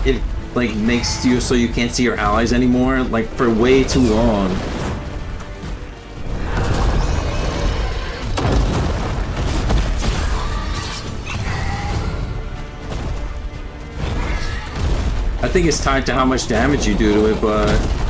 it like makes you so you can't see your allies anymore, like for way too long. I think it's tied to how much damage you do to it, but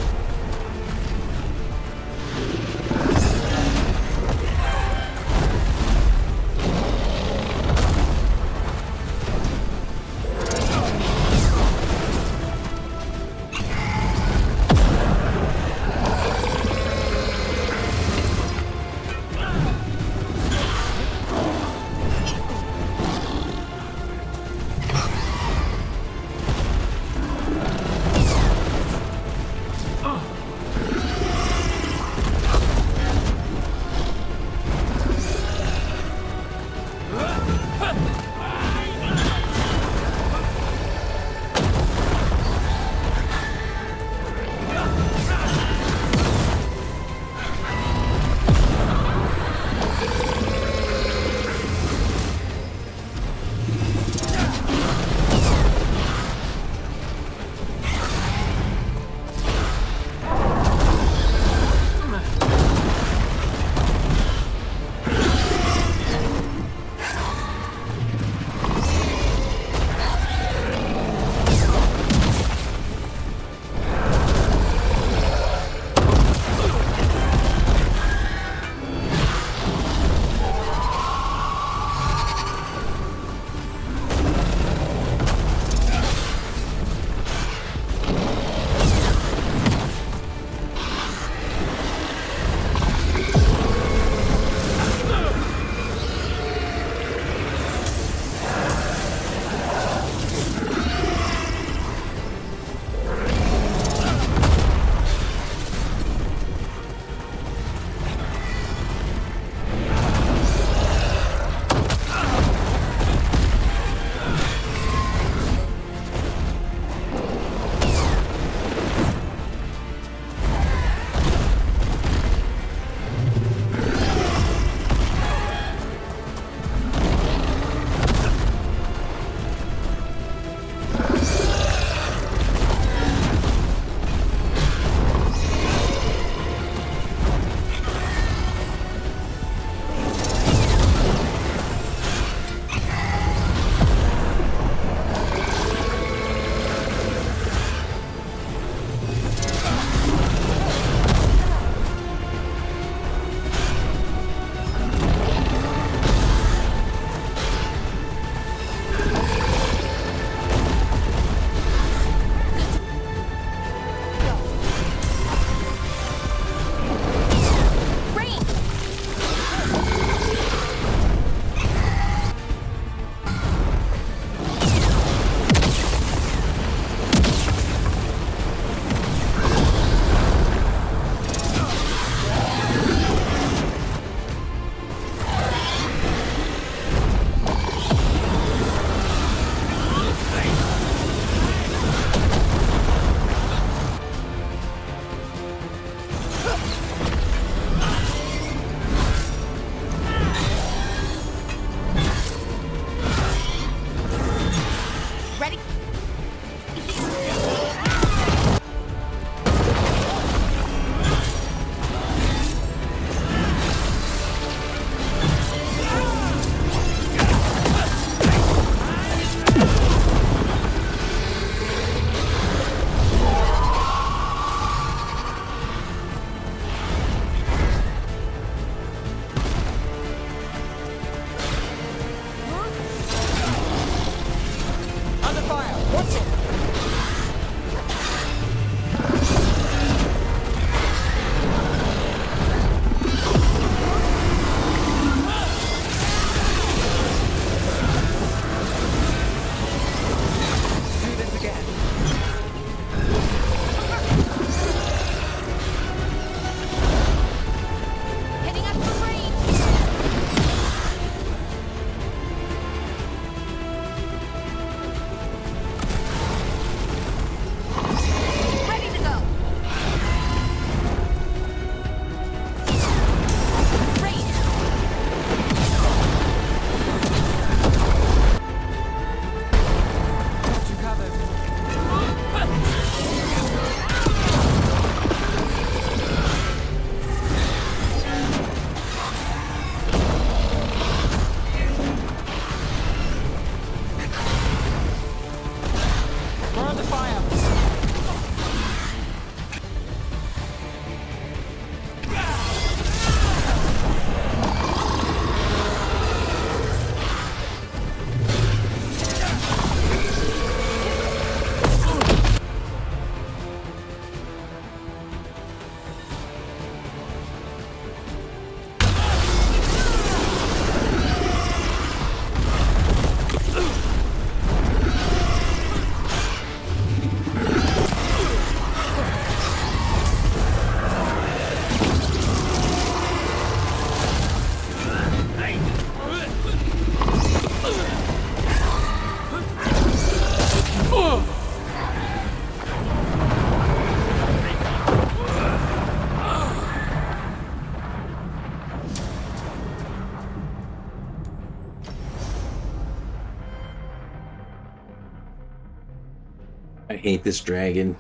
I hate this dragon.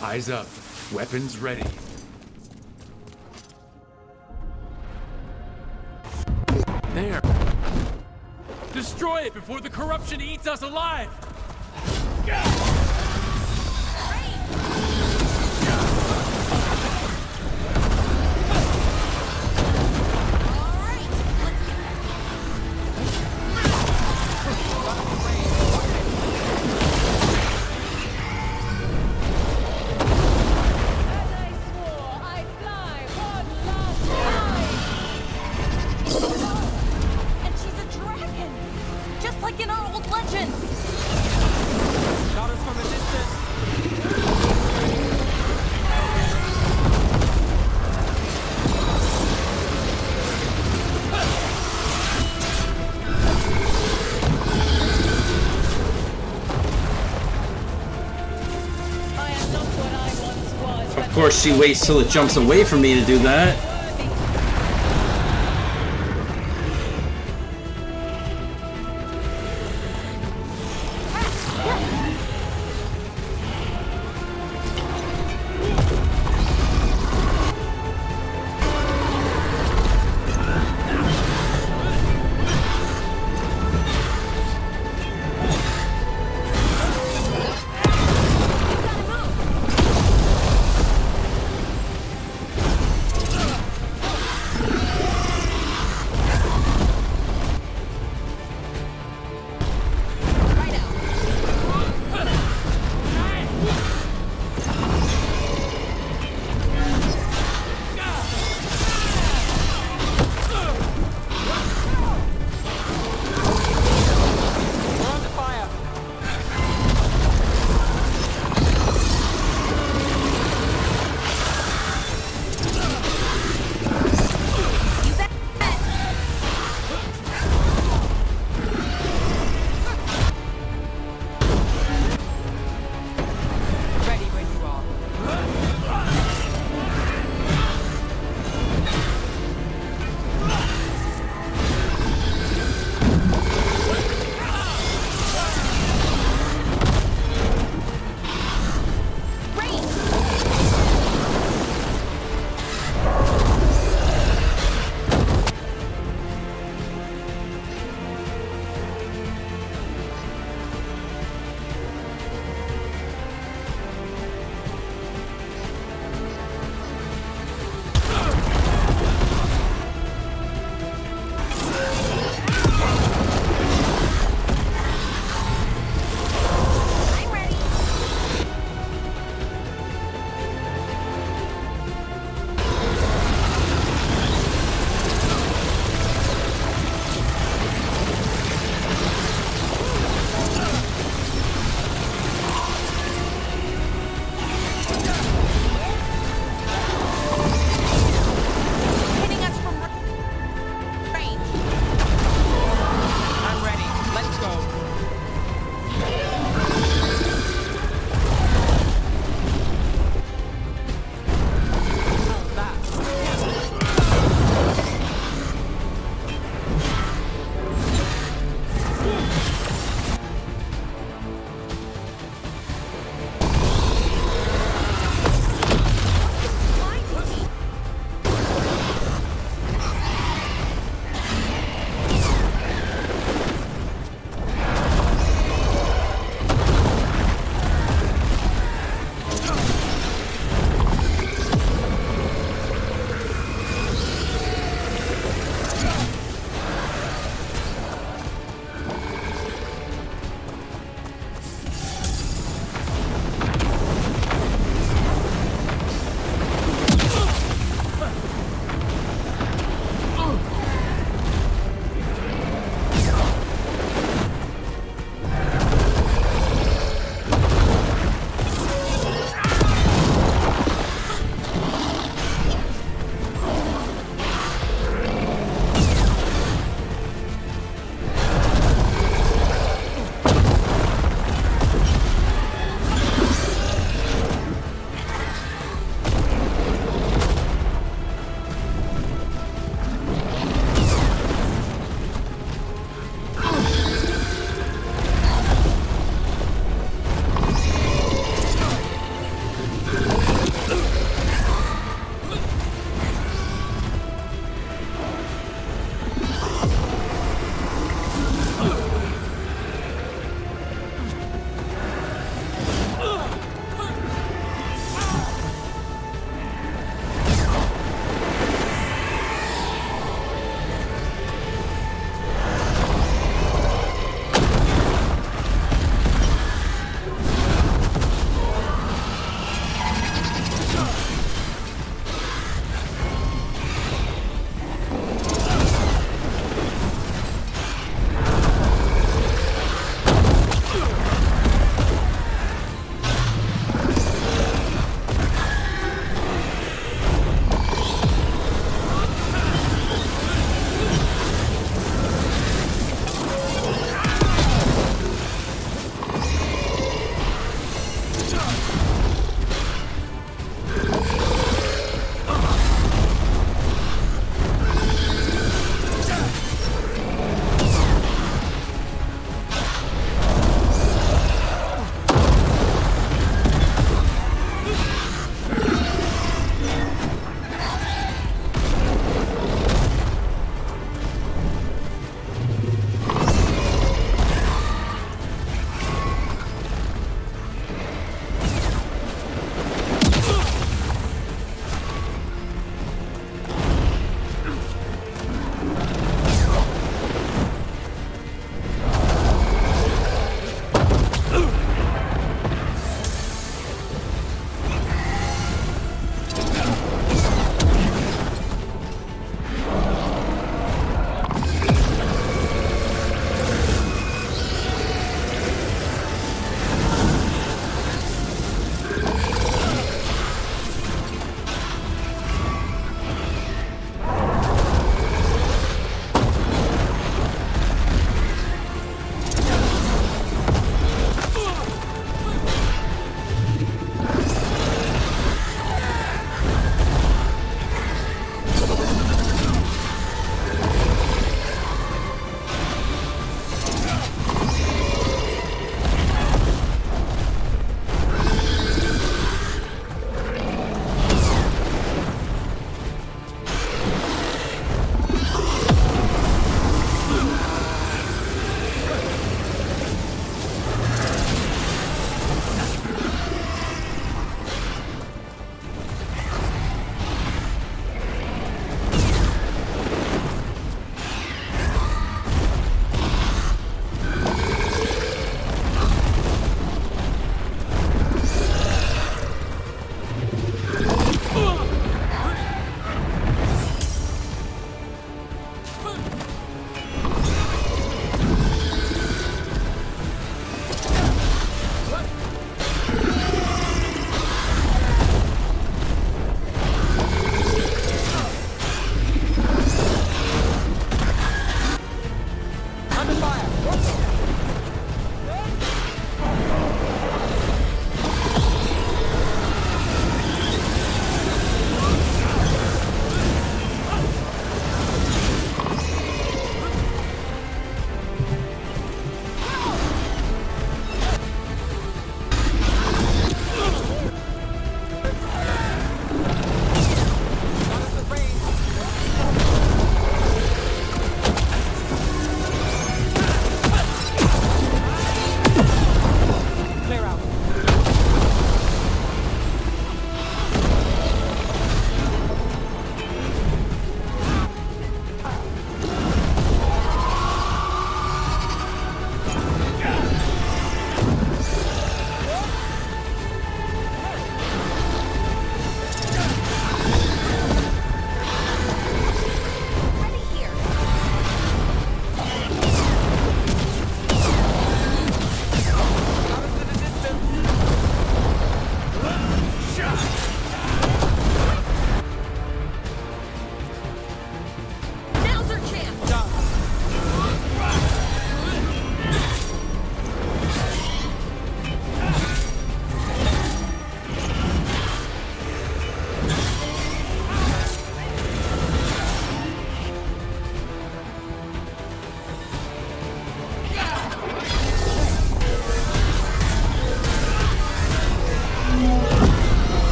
Eyes up. Weapons ready. There. Destroy it before the corruption eats us alive! Of course, she waits till it jumps away from me to do that.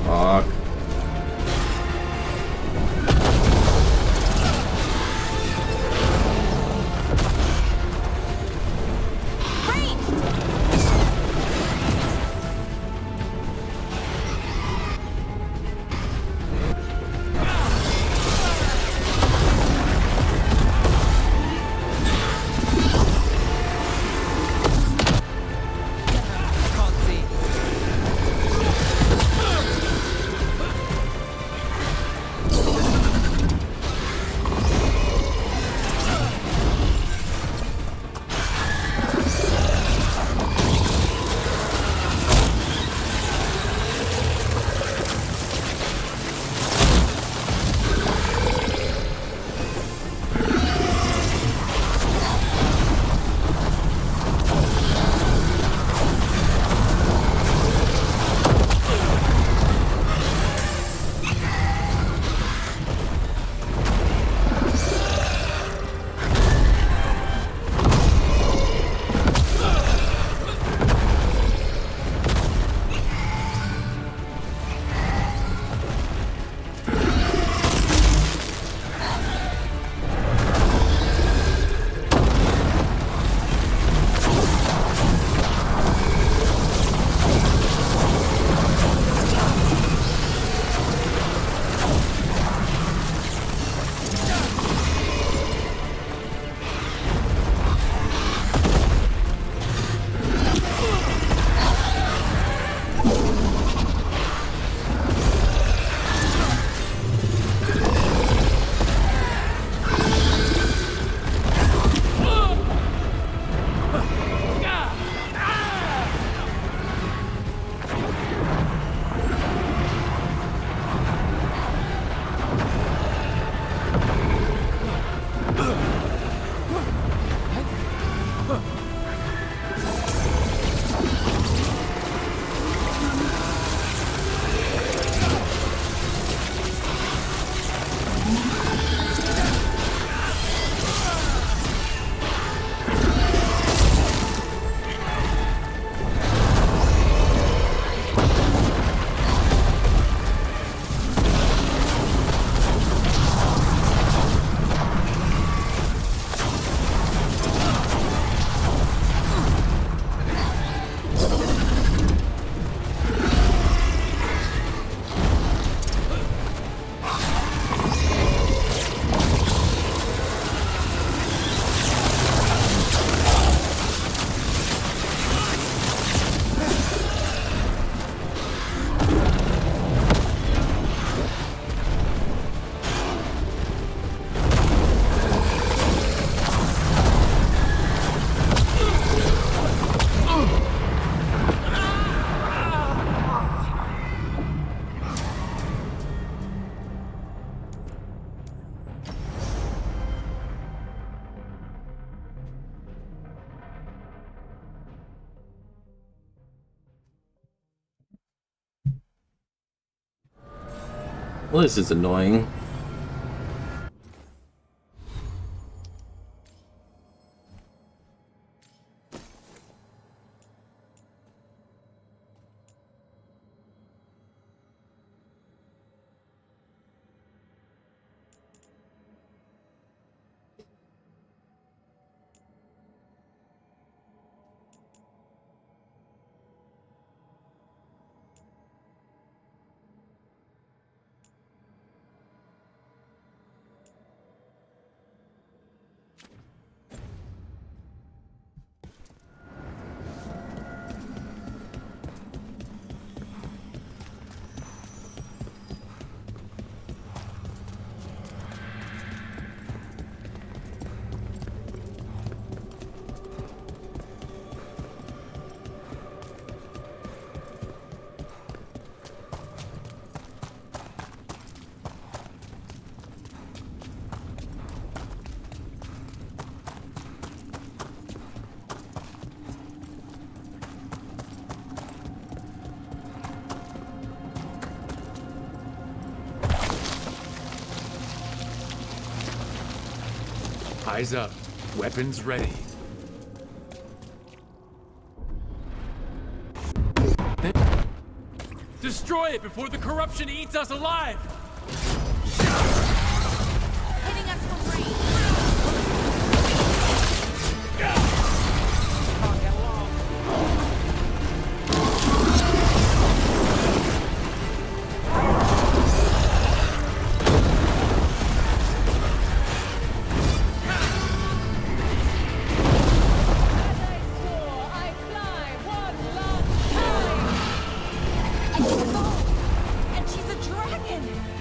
Fuck. Can't see. Well, this is annoying. Eyes up. Weapons ready. Destroy it before the corruption eats us alive! Hitting us from range. And she's a dragon!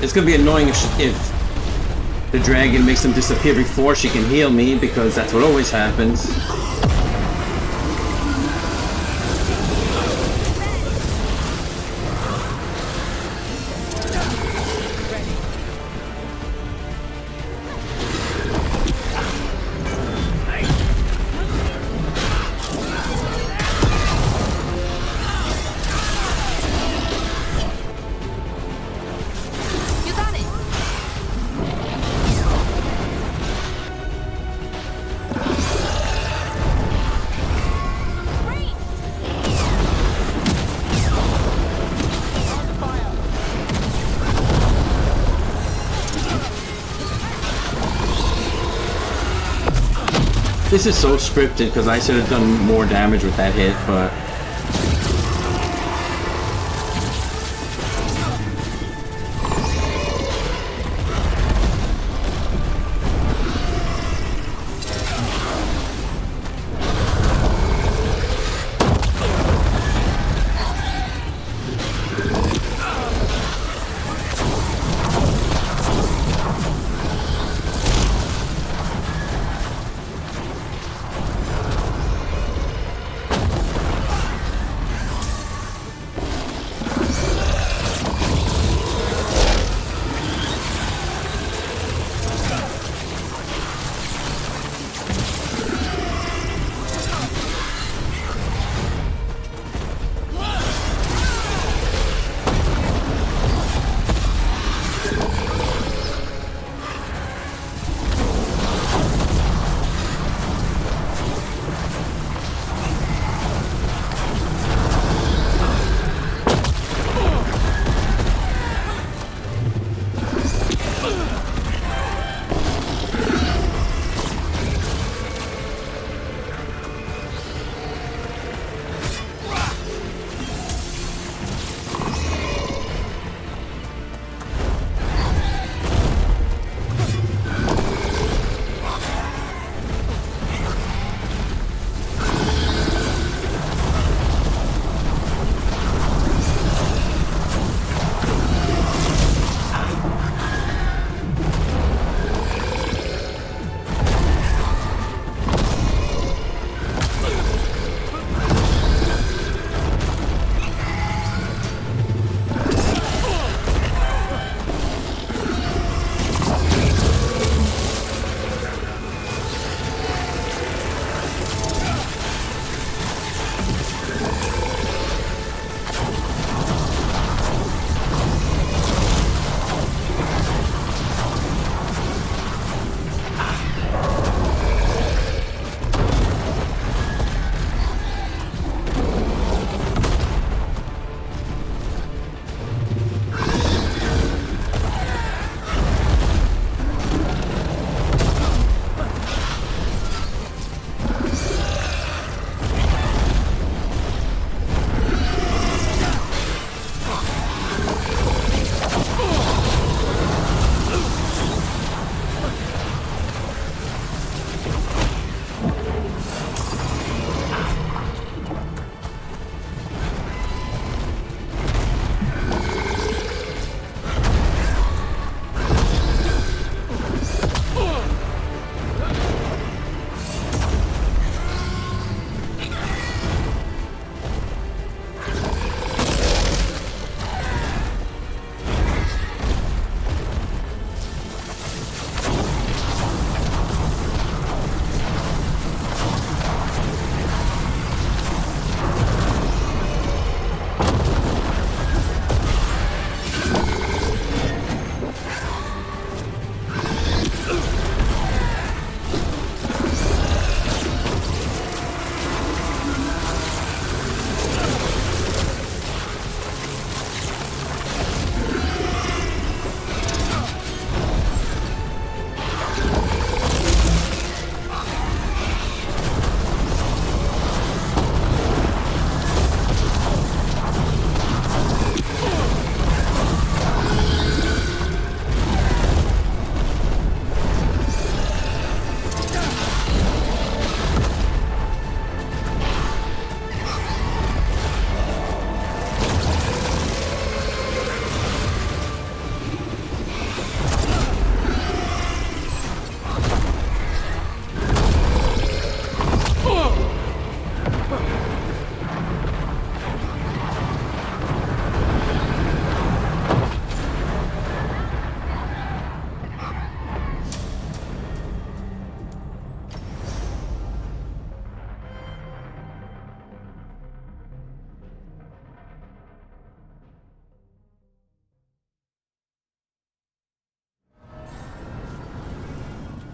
It's gonna be annoying if the dragon makes them disappear before she can heal me, because that's what always happens. This is so scripted because I should have done more damage with that hit, but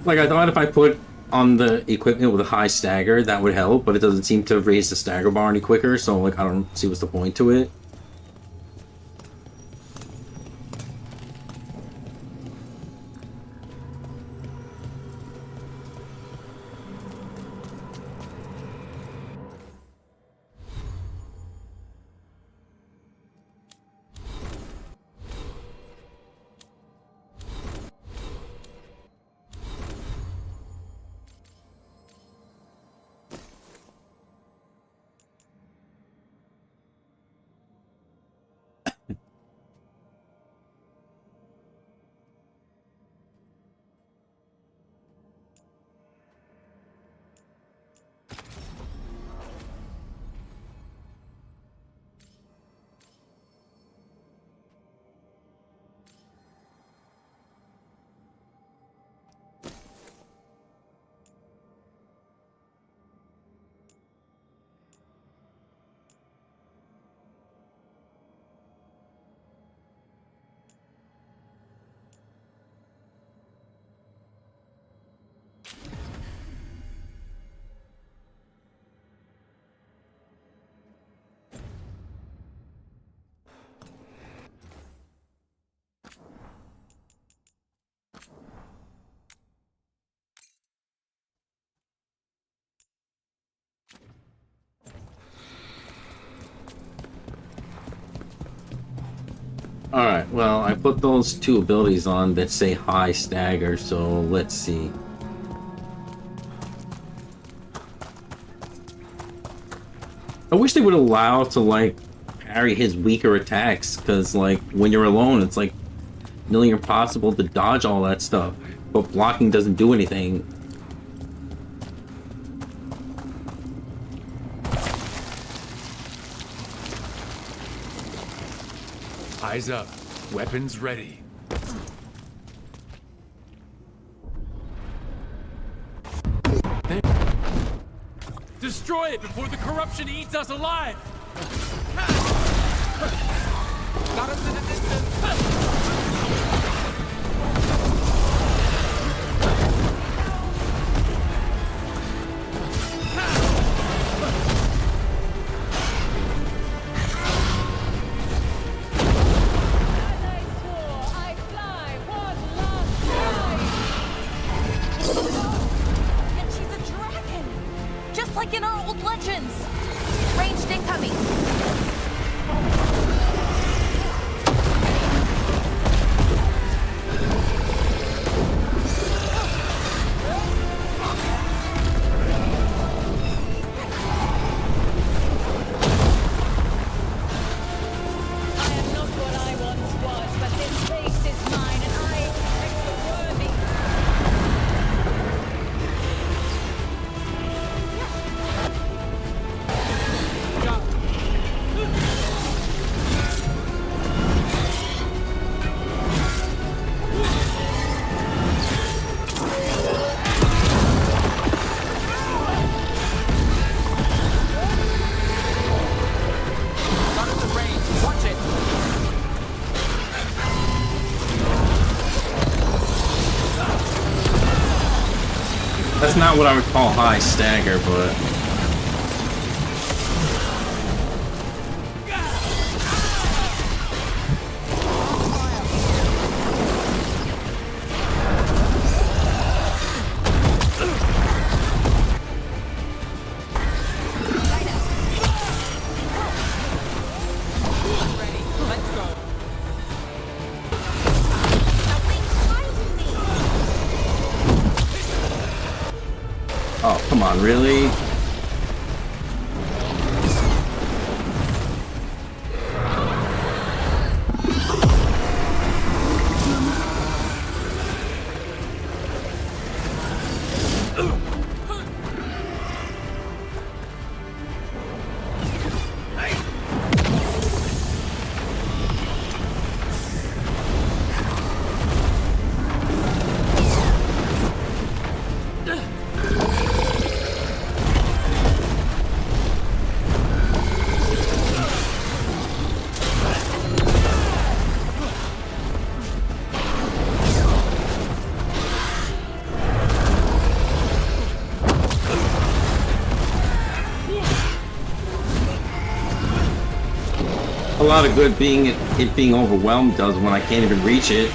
Like, I thought if I put on the equipment with a high stagger, that would help, but it doesn't seem to raise the stagger bar any quicker, so, like, I don't see what's the point to it. Alright, well, I put those two abilities on that say high stagger, so let's see. I wish they would allow to, like, parry his weaker attacks, because, like, when you're alone, it's, like, nearly impossible to dodge all that stuff, but blocking doesn't do anything. Eyes up. Weapons ready. Destroy it before the corruption eats us alive! Got us in the distance! Like in our old legends! Ranged incoming! That's not what I would call high stagger, but... Oh, come on, really? lot of good it being overwhelmed does when I can't even reach it.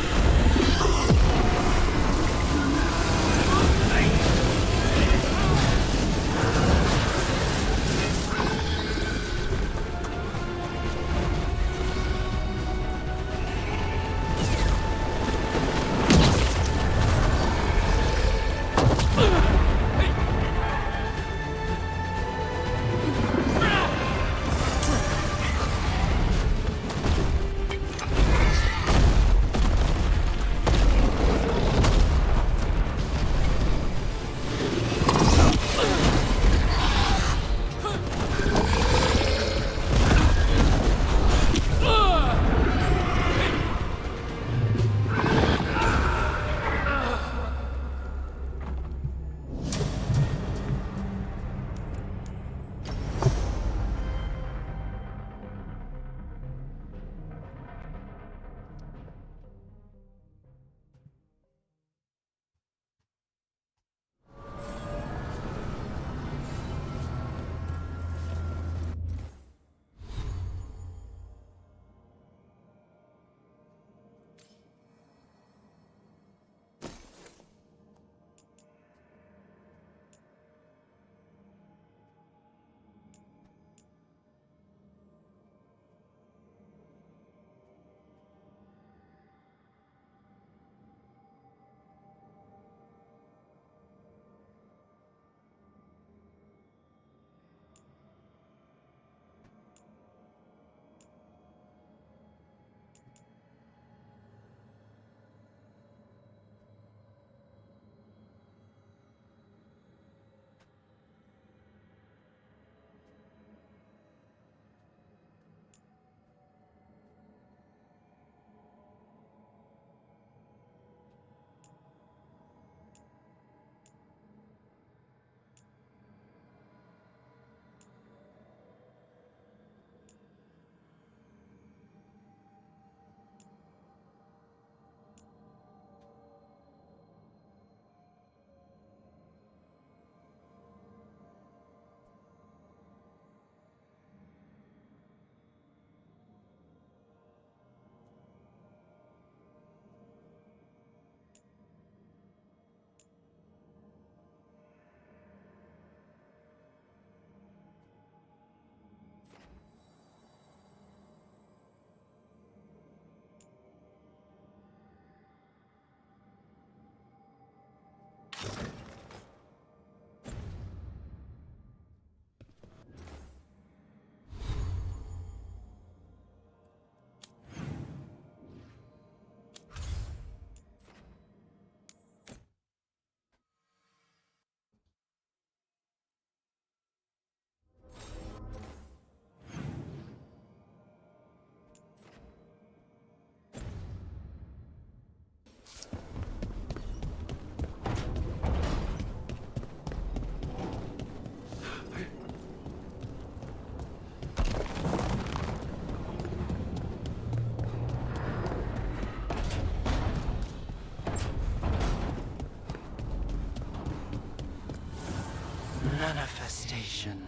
Manifestation.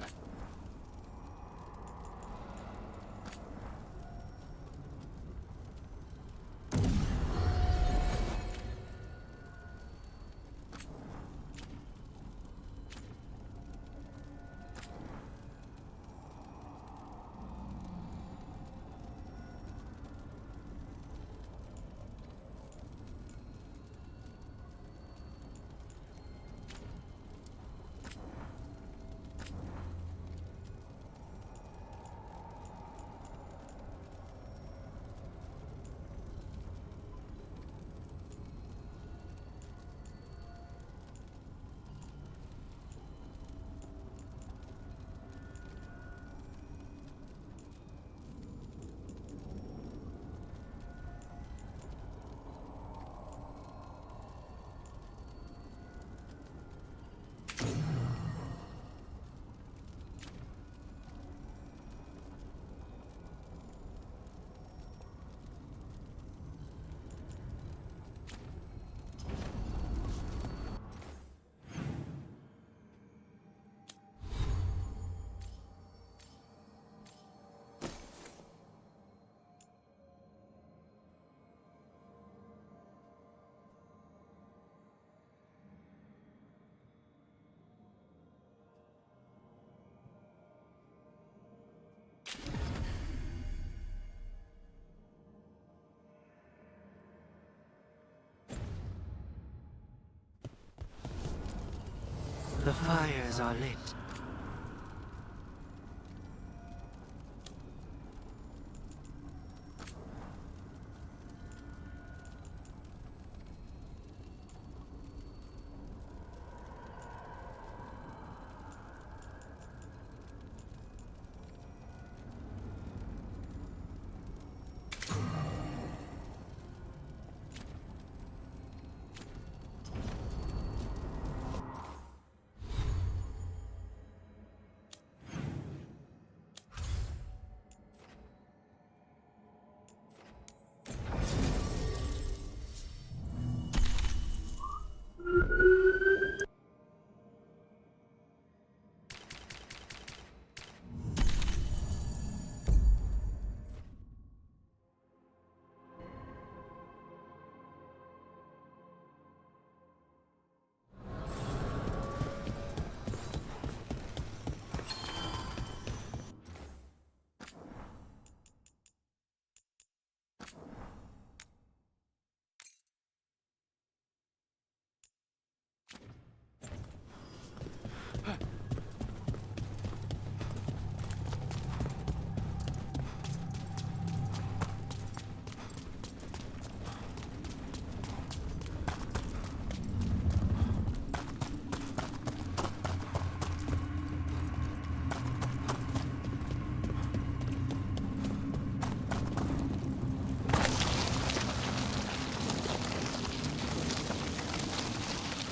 The fires are lit.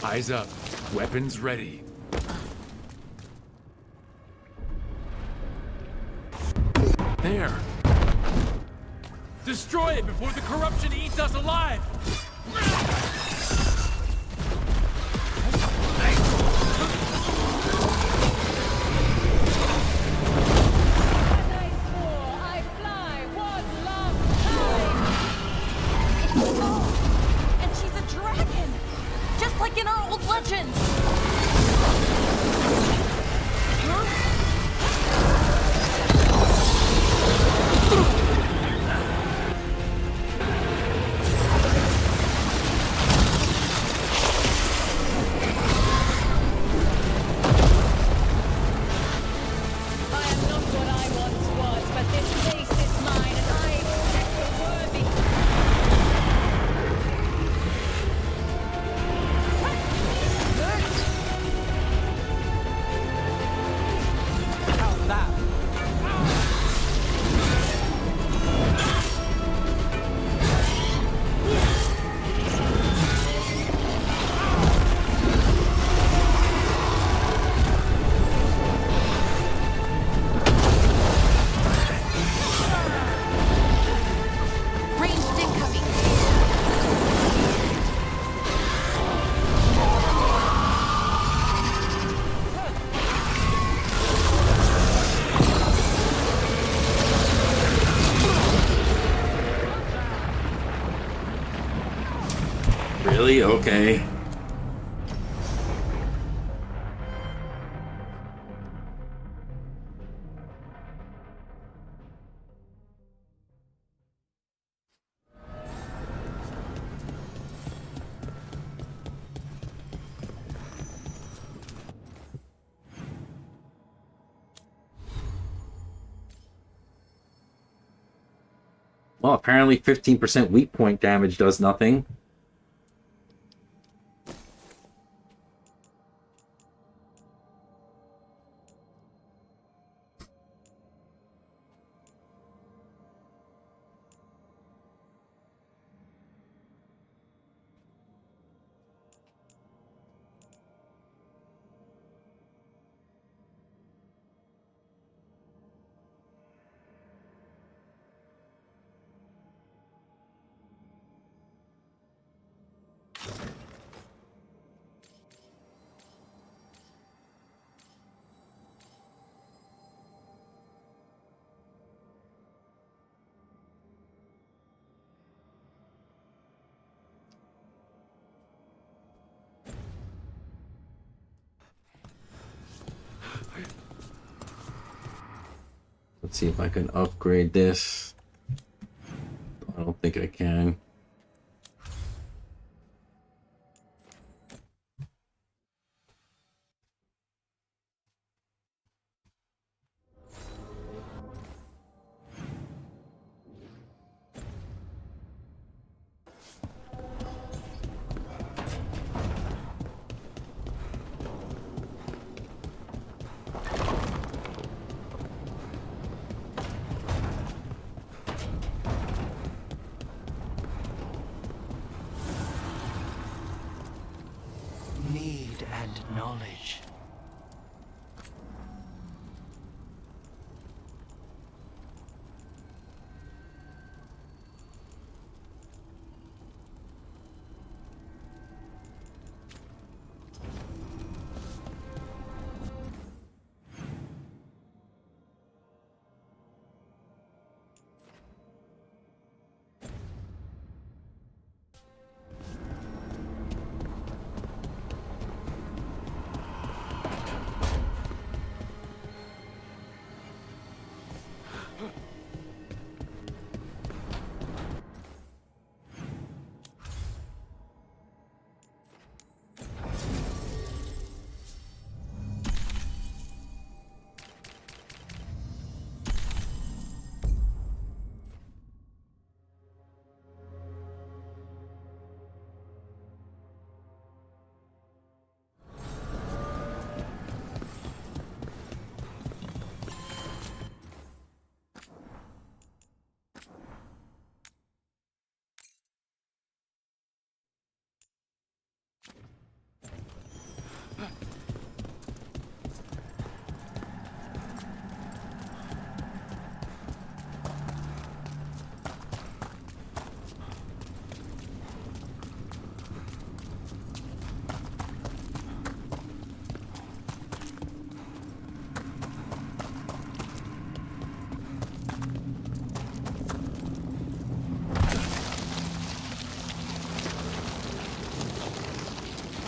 Eyes up. Weapons ready. There. Destroy it before the corruption eats us alive! And she's a dragon! Just like in our old legends! Really? Okay. Well, apparently 15% weak point damage does nothing. Let's see if I can upgrade this. I don't think I can. knowledge.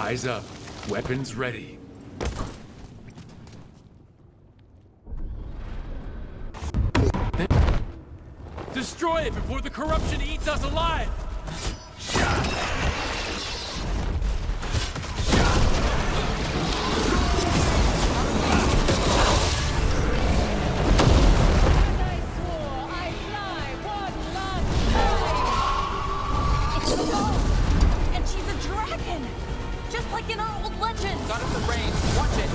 Eyes up. Weapons ready. Destroy it before the corruption eats us alive! And she's a dragon! Just like in our old legends! Got at the range. Watch it.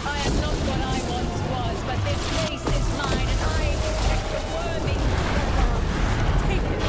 I am not what I once was, but this place is mine, and I expect the worthy. Take it.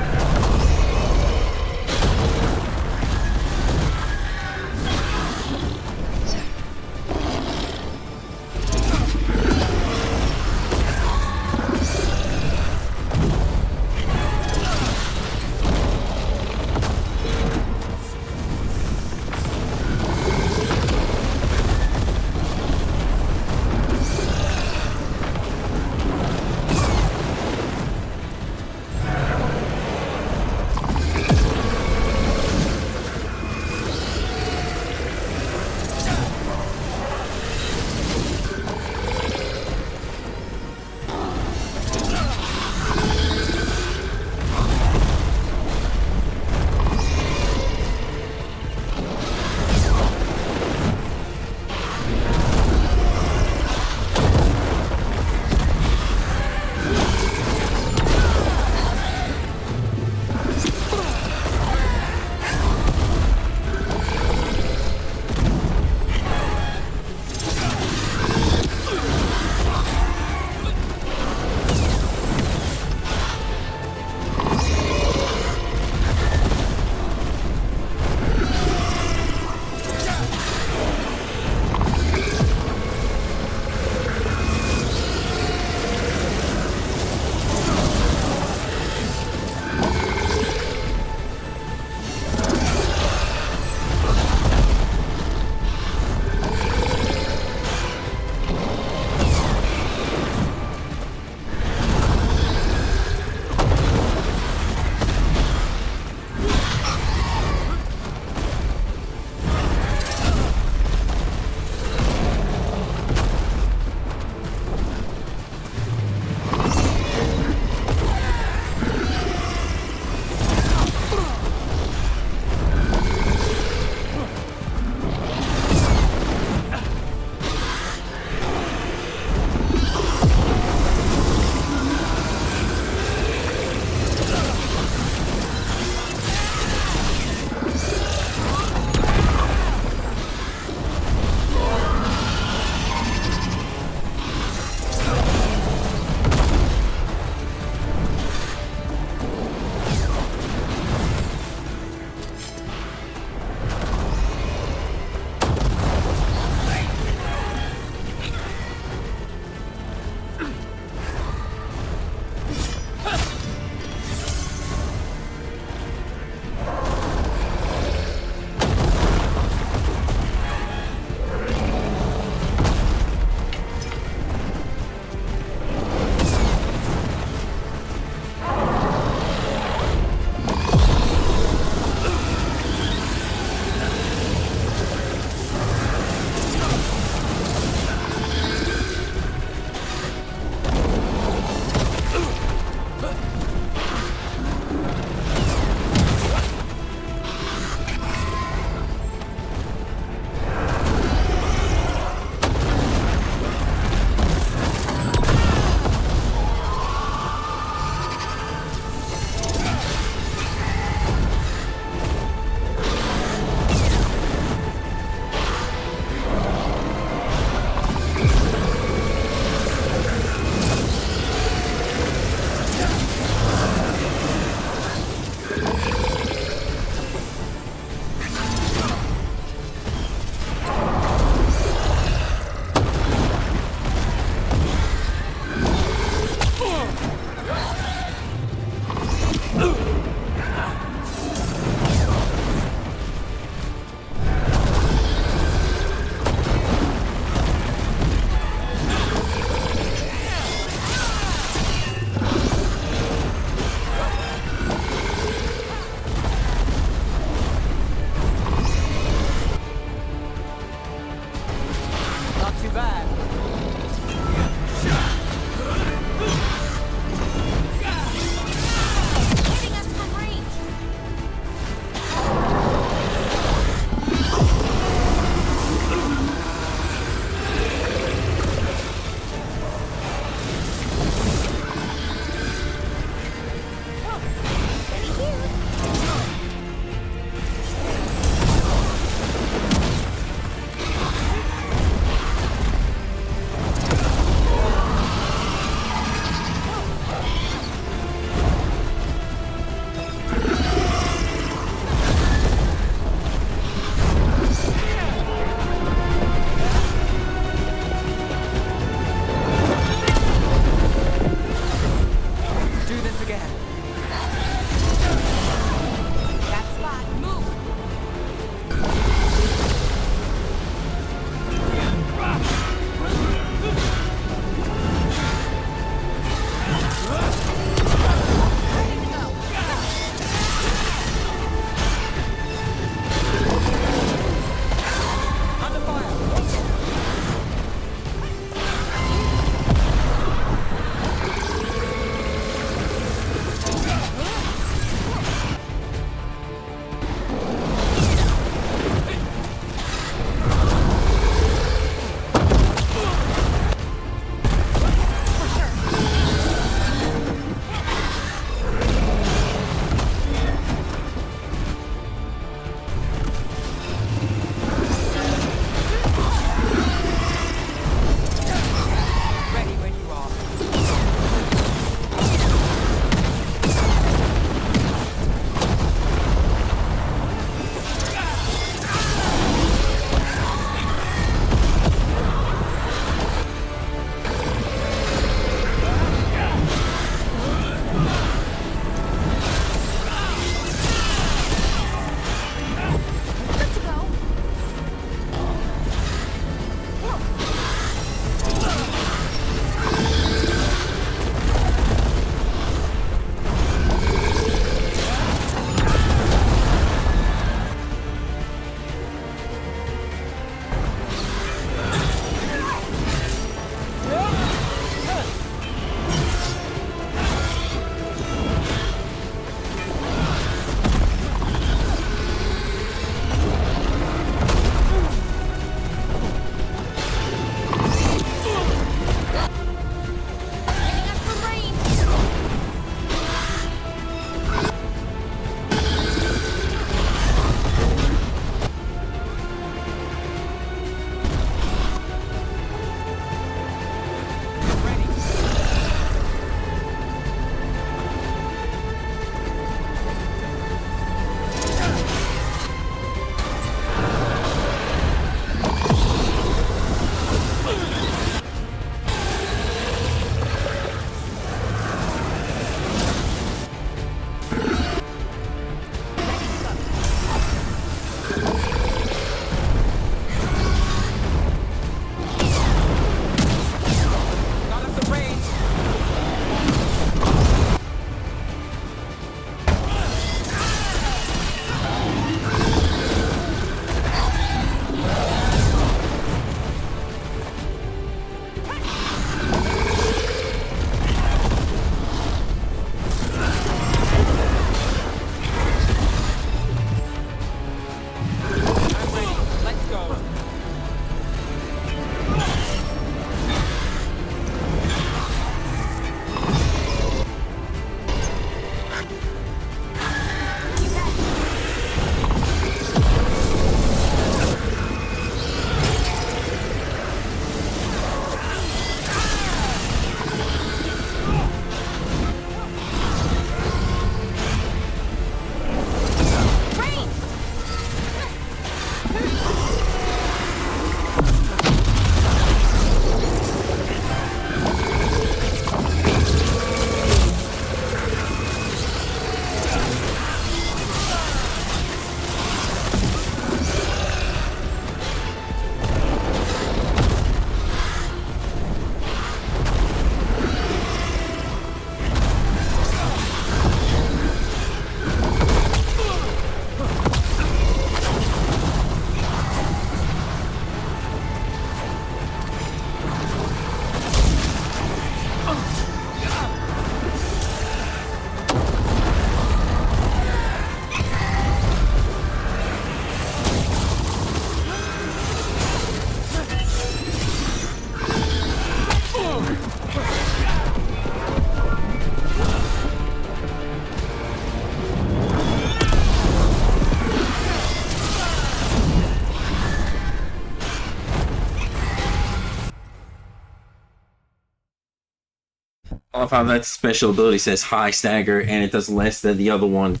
I love how that special ability says high stagger and it does less than the other one.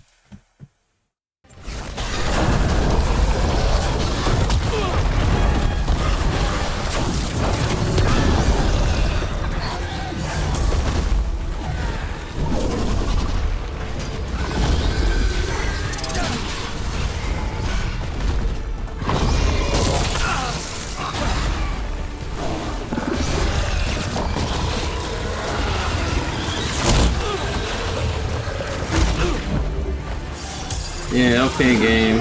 Yeah, okay, game.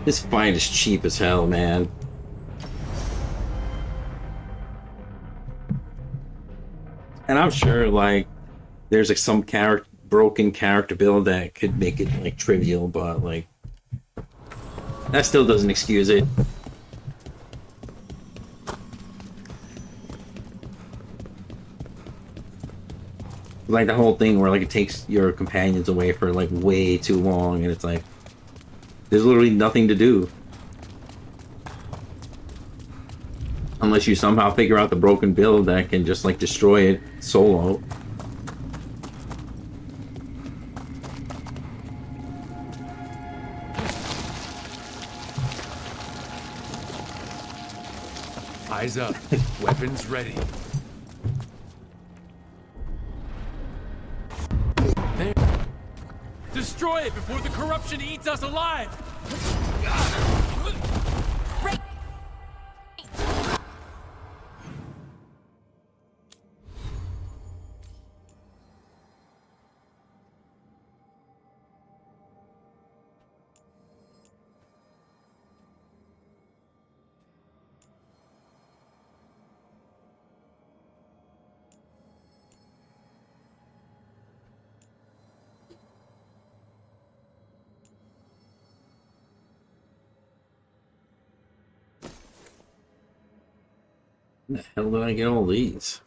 This fight is cheap as hell, man. And I'm sure, like, there's like some broken character build that could make it like trivial, but like, that still doesn't excuse it. Like the whole thing where like it takes your companions away for like way too long, and it's like there's literally nothing to do. Unless you somehow figure out the broken build that can just like destroy it solo. Eyes up. Weapons ready. There. Destroy it before the corruption eats us alive! Where the hell did I get all these?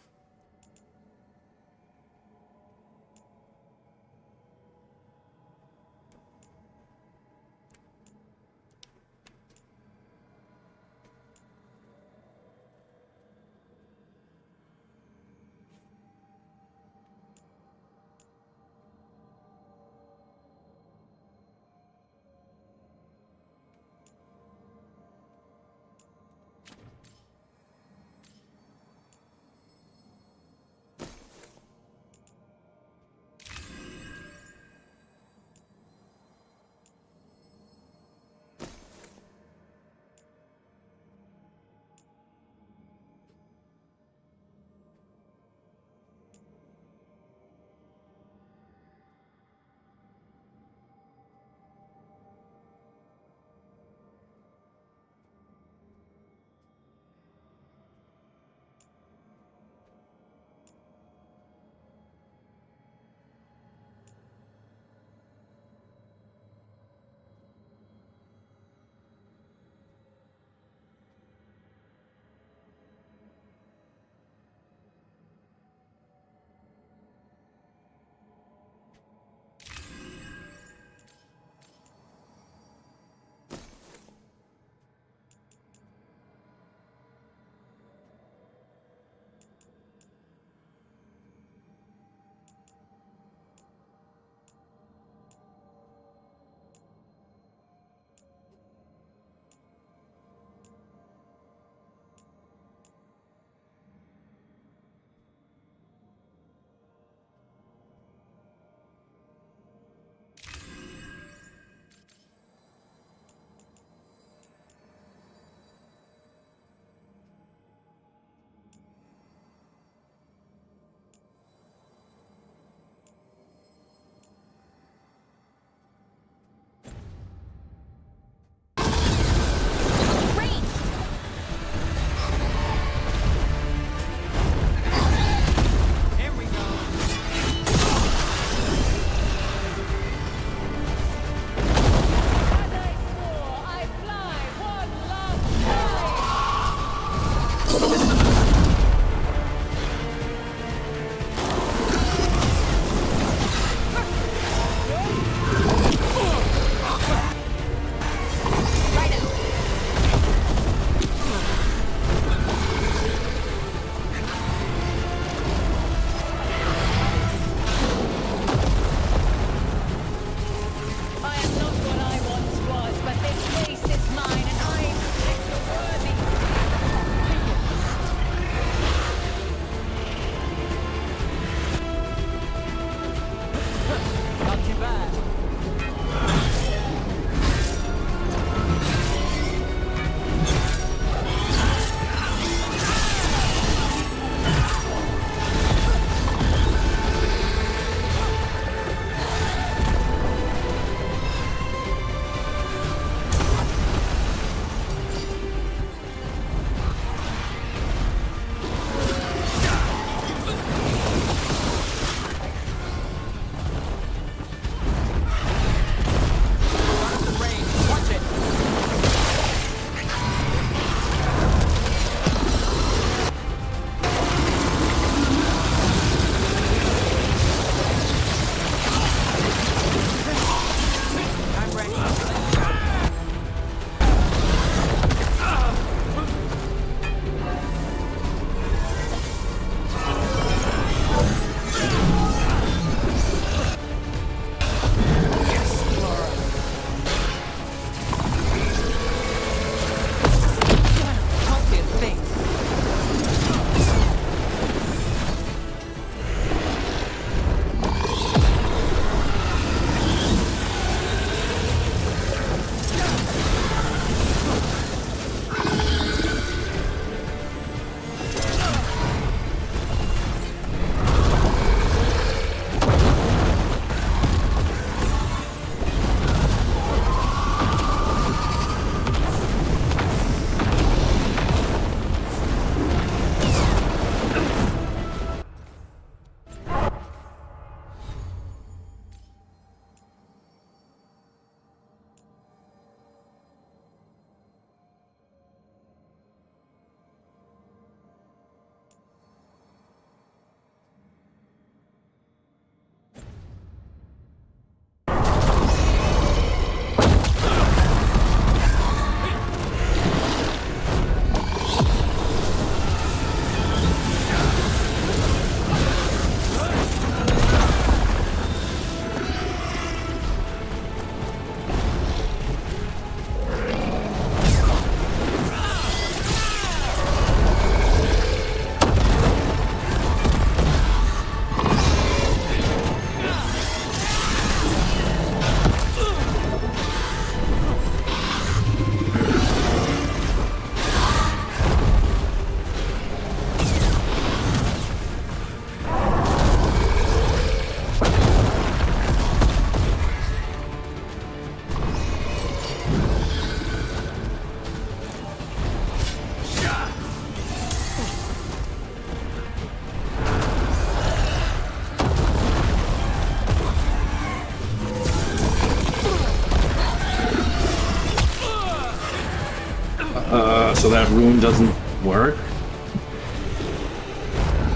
So that rune doesn't work?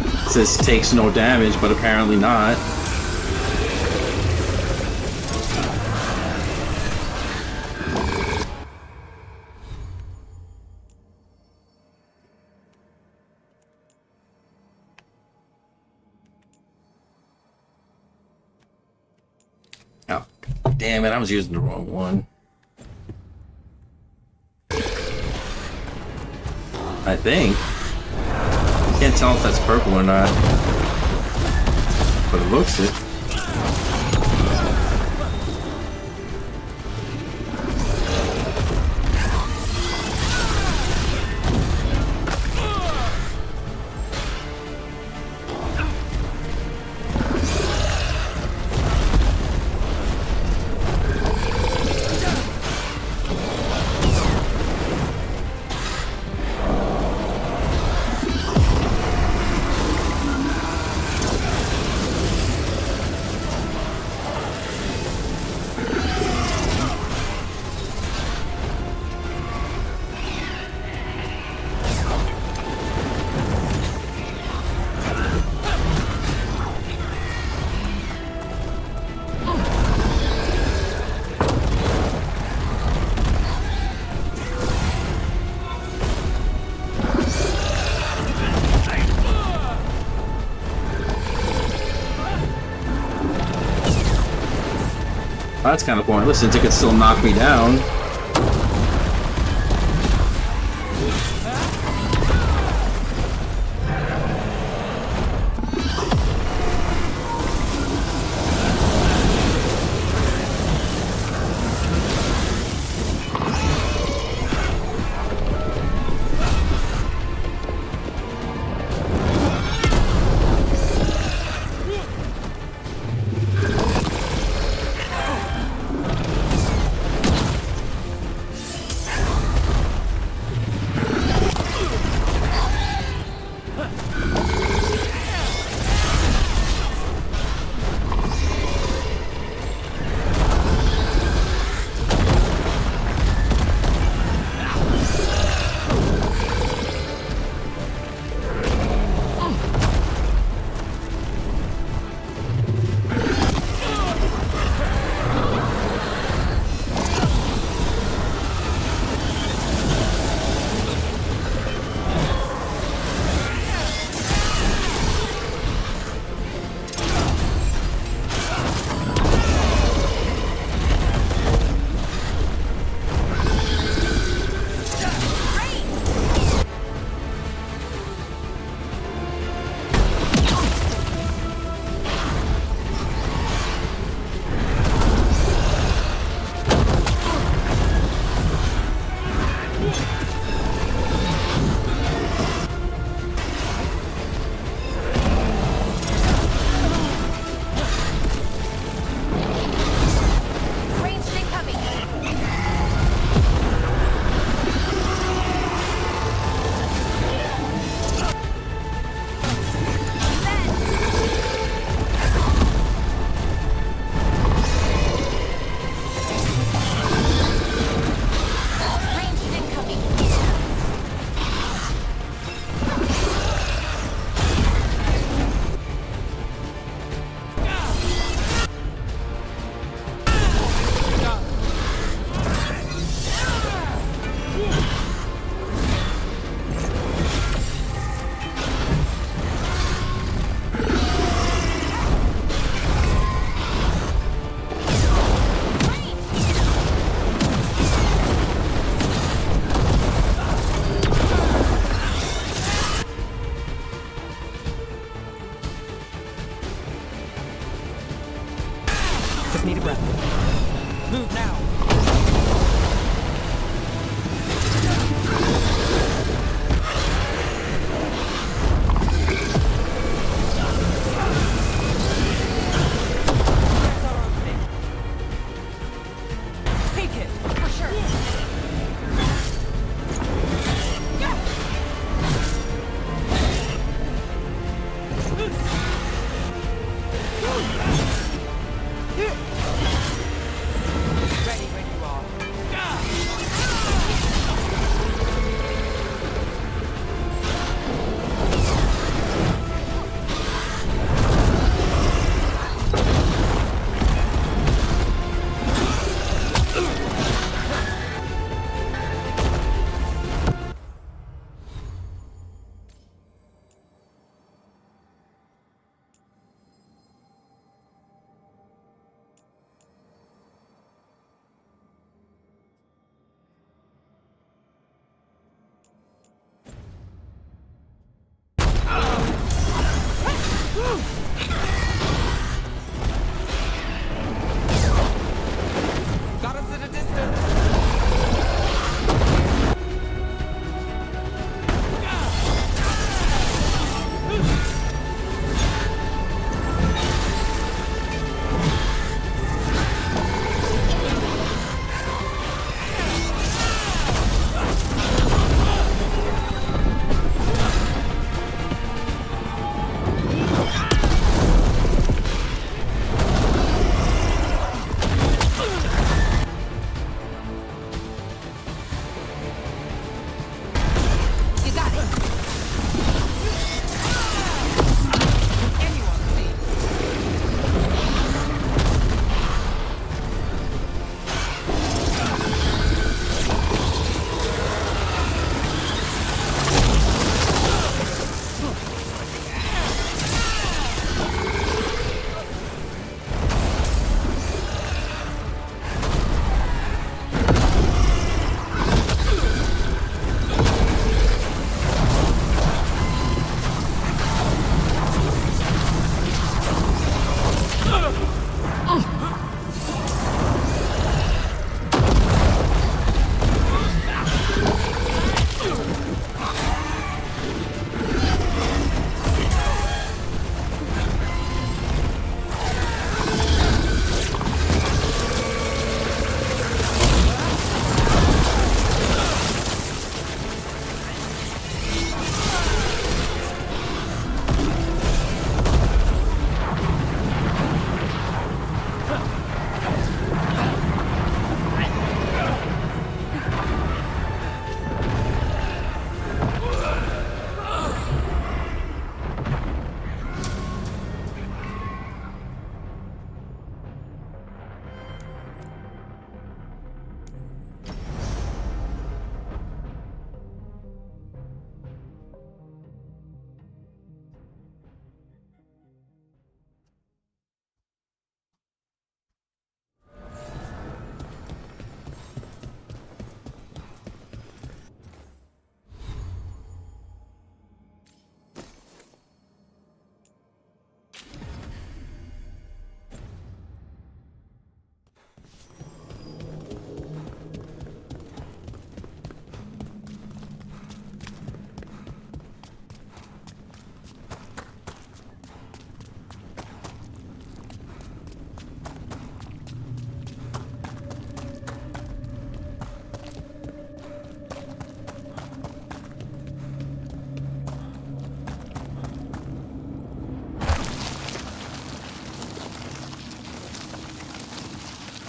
It says takes no damage, but apparently not. Oh, damn it, I was using the wrong one. I think. Can't tell if that's purple or not. But it looks it. That's kind of pointless since it could still knock me down. Just need a breath. Move now. Take it. For sure. Ready when you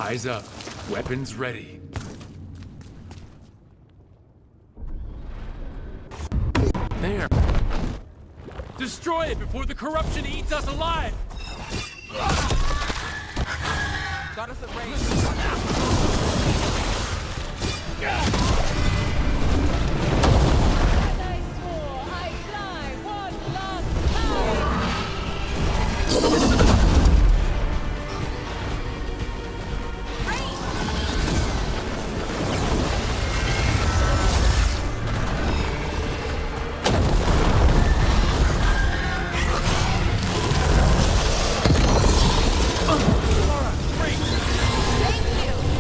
Eyes up. Weapons ready. There. Destroy it before the corruption eats us alive! Got us at range. As I swore, I fly one last time! Thank you!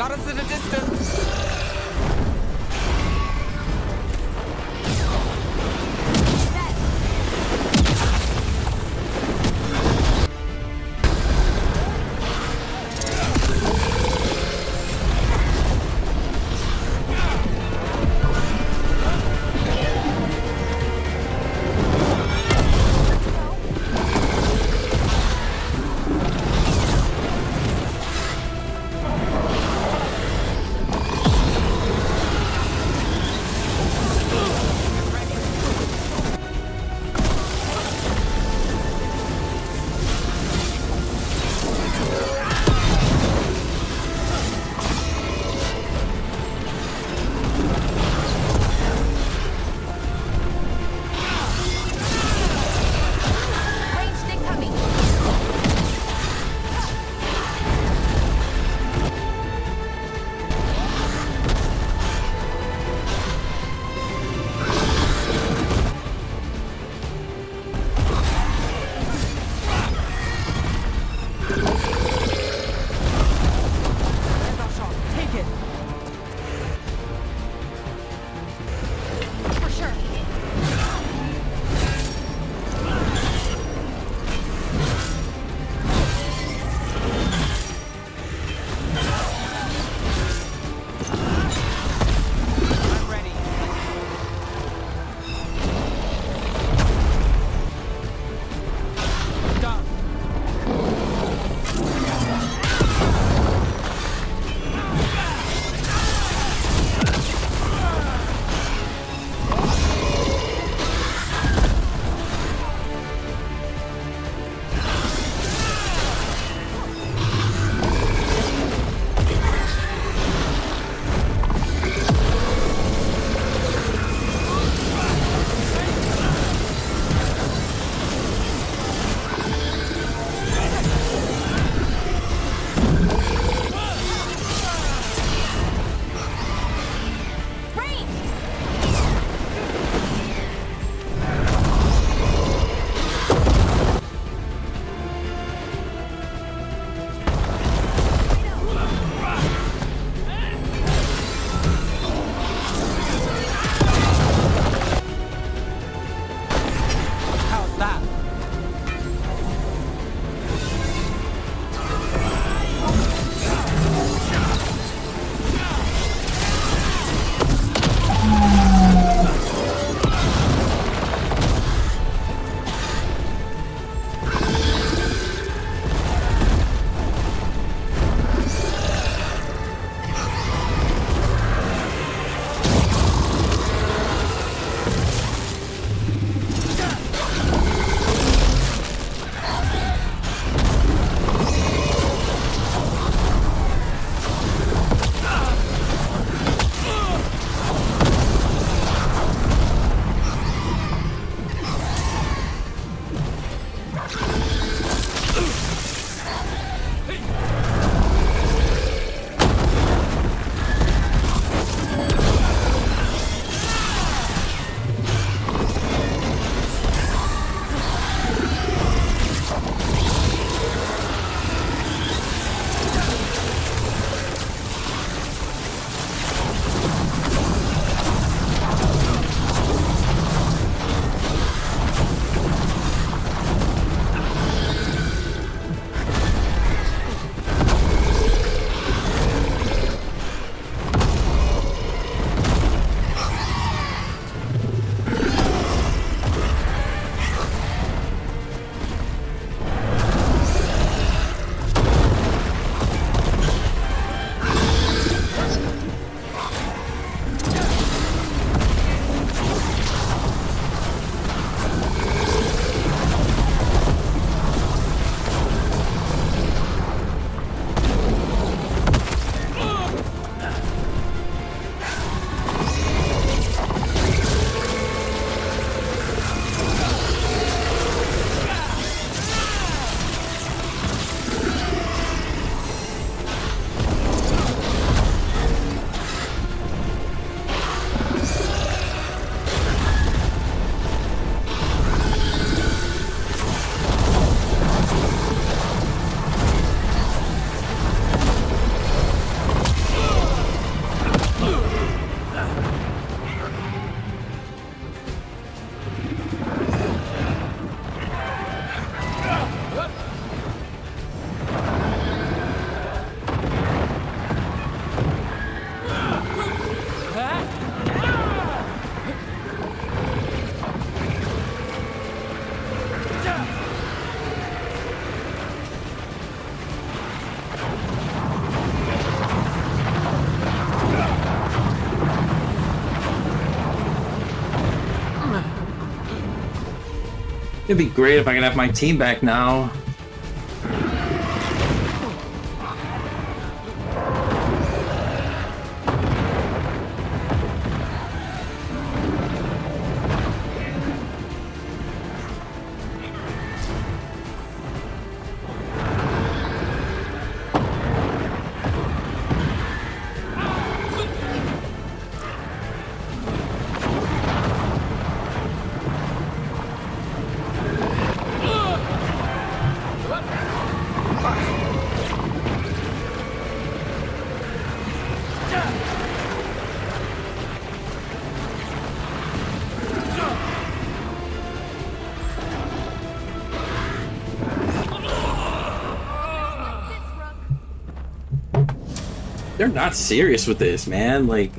Got us in a distance. It'd be great if I could have my team back now. They're not serious with this, man. Like,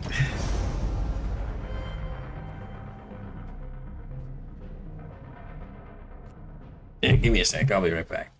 yeah, give me a sec. I'll be right back.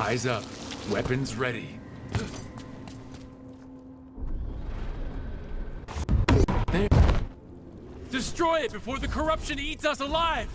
Eyes up. Weapons ready. There. Destroy it before the corruption eats us alive!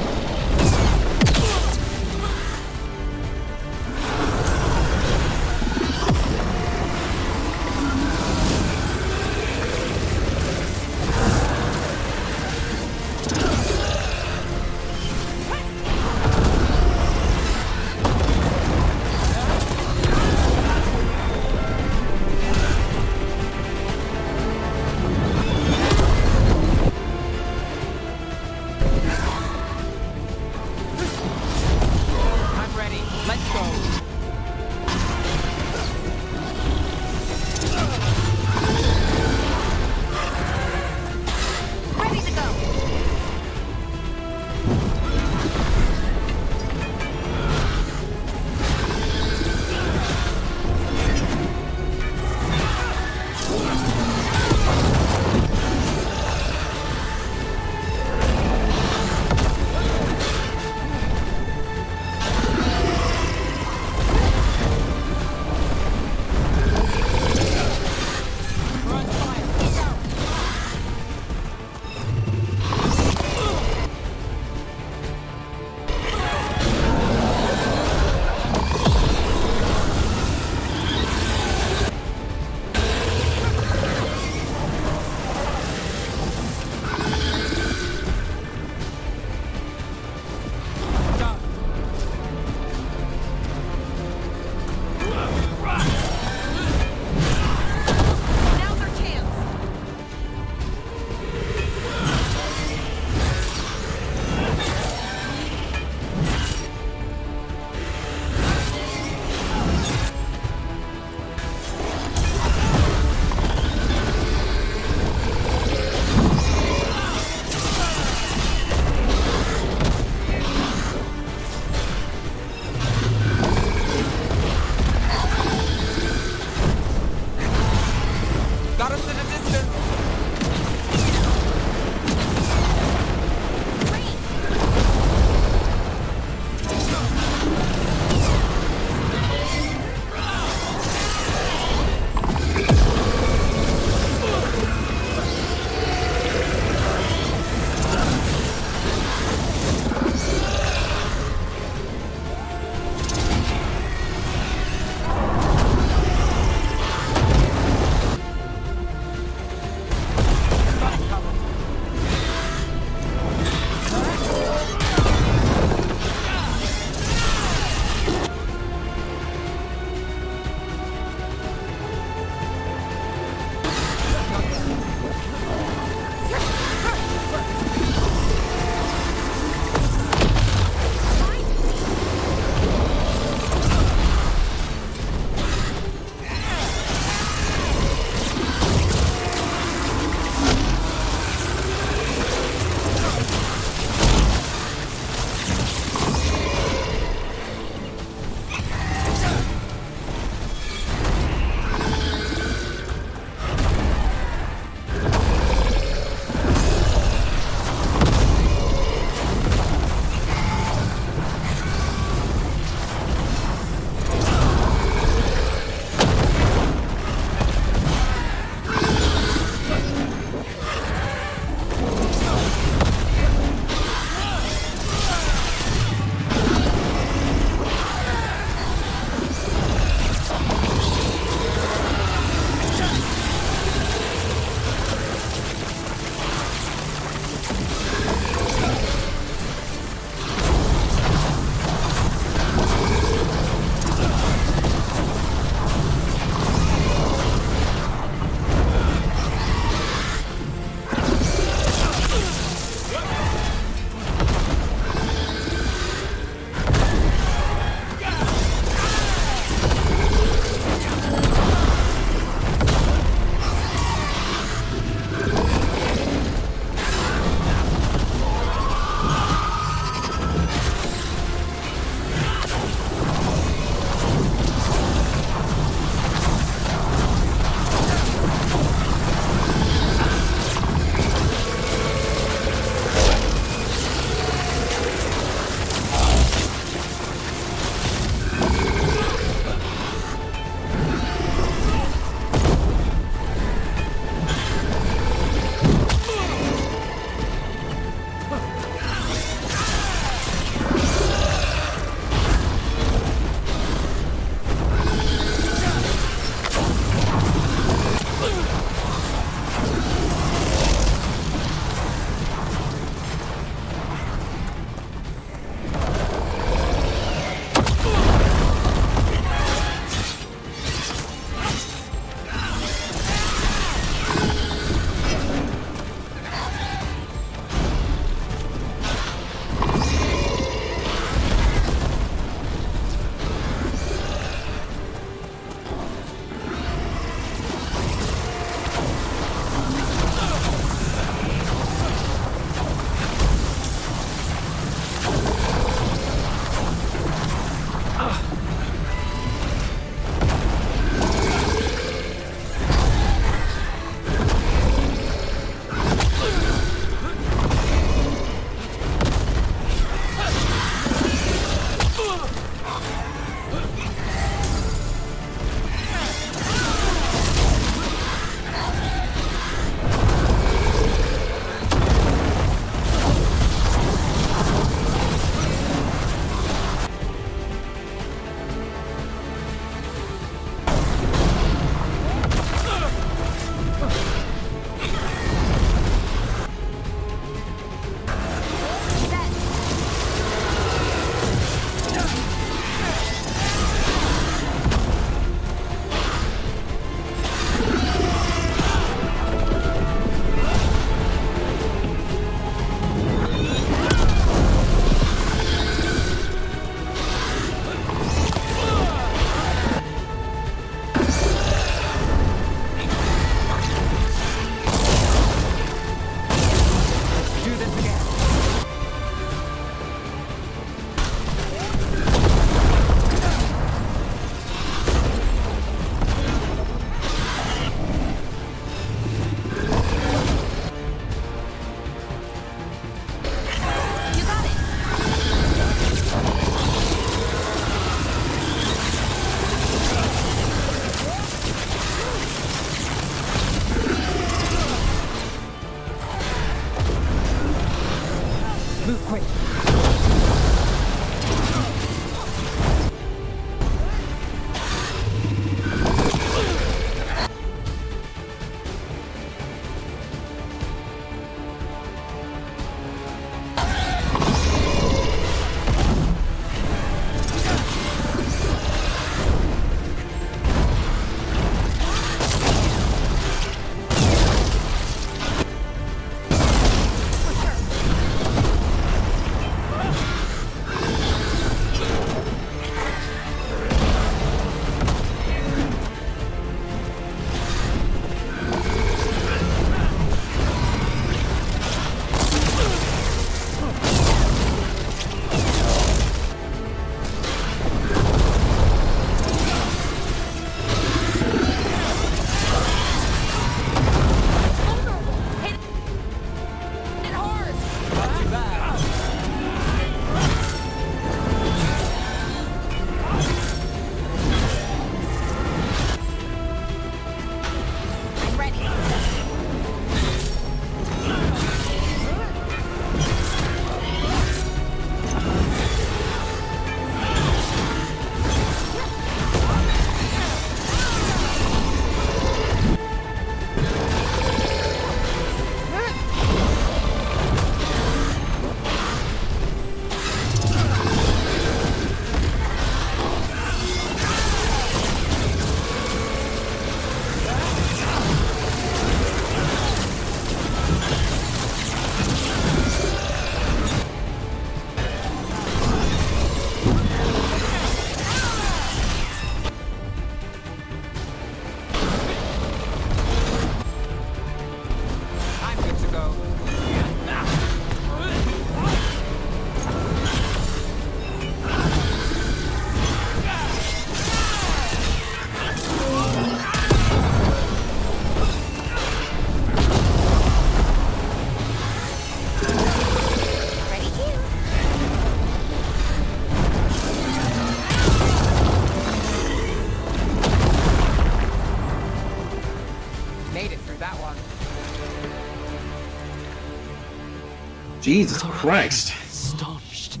Jesus Christ. Staunched.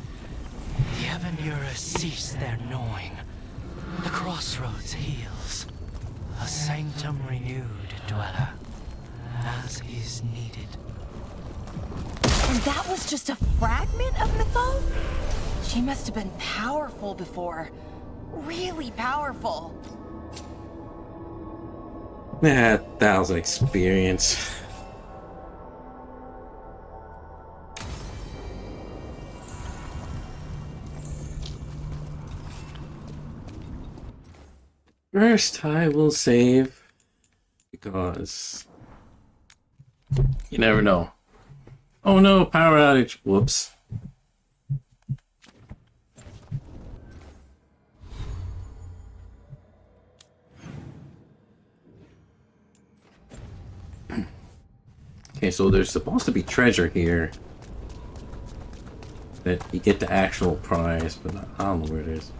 The Avenura cease their gnawing. The crossroads heals. A sanctum renewed, dweller, as is needed. And that was just a fragment of Mytho? She must have been powerful before. Really powerful. Yeah, 1,000 experience. First, I will save because you never know. Oh no, power outage. Whoops. Okay, so there's supposed to be treasure here that you get the actual prize, but I don't know where it is.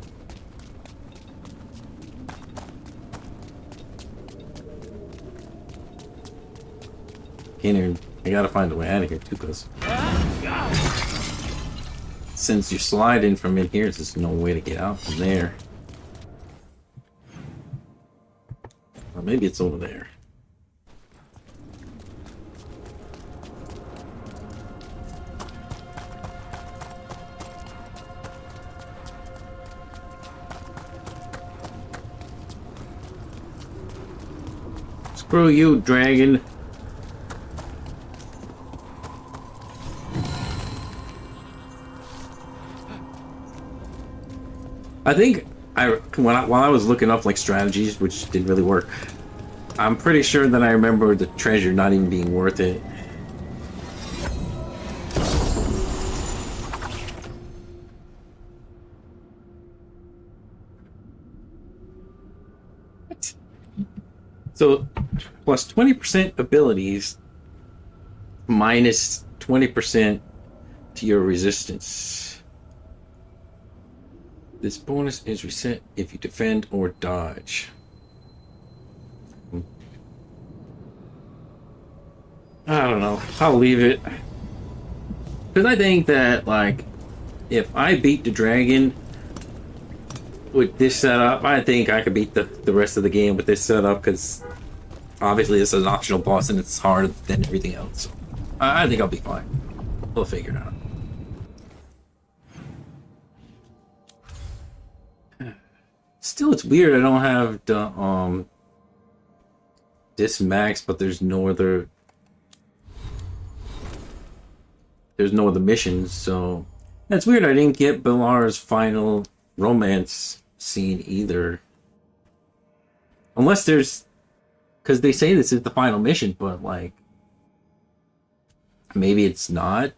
I gotta find a way out of here too, because since you slide in from in here, there's no way to get out from there. Or maybe it's over there. Screw you, dragon. I think while I was looking up like strategies, which didn't really work, I'm pretty sure that I remember the treasure not even being worth it. What? So, plus 20% abilities, minus 20% to your resistance. This bonus is reset if you defend or dodge. I don't know. I'll leave it. Because I think that, like, if I beat the dragon with this setup, I think I could beat the rest of the game with this setup, because obviously this is an optional boss and it's harder than everything else. So I think I'll be fine. We'll figure it out. Still, it's weird I don't have the this max, but there's no other missions, so that's weird. I didn't get Belar's final romance scene either. Unless there's, because they say this is the final mission, but like maybe it's not.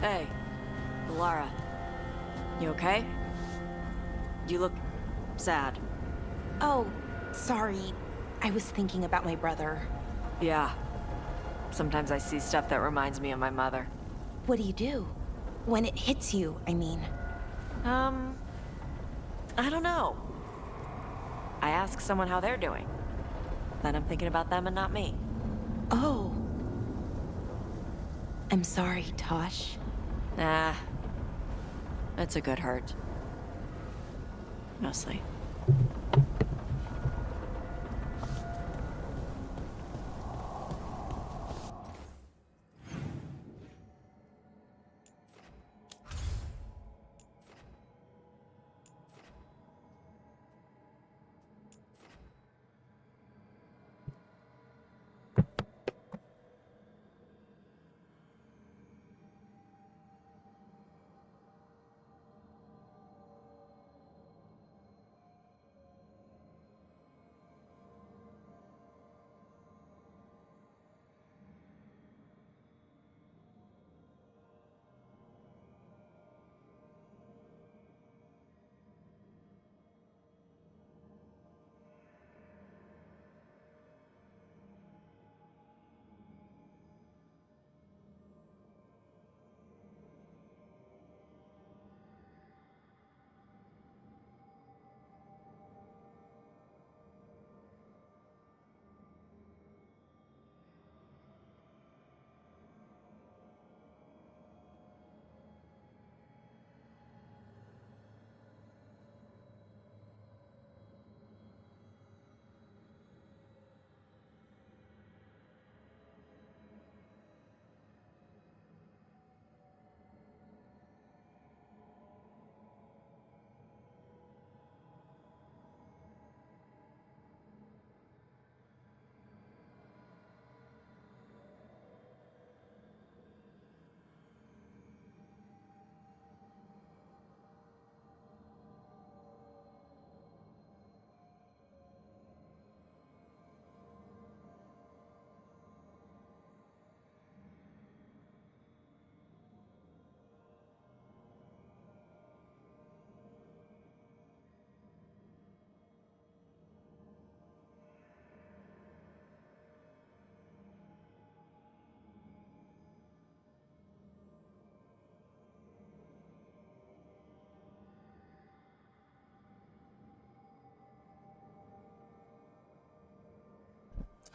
Hey, Lara. You okay? You look sad. Oh, sorry. I was thinking about my brother. Yeah. Sometimes I see stuff that reminds me of my mother. What do you do? When it hits you, I mean. I don't know. I ask someone how they're doing. Then I'm thinking about them and not me. Oh. I'm sorry, Tosh. Nah. It's a good hurt. Mostly.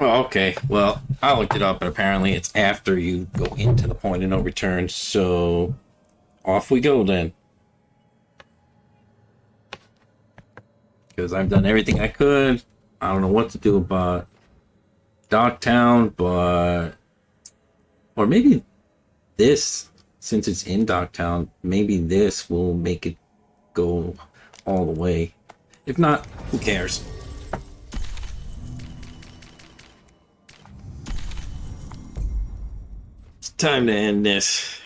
Oh, okay. Well, I looked it up, and apparently it's after you go into the point of no return. So off we go then. Because I've done everything I could. I don't know what to do about Dogtown, but or maybe this, since it's in Dogtown, maybe this will make it go all the way. If not, who cares? It's time to end this.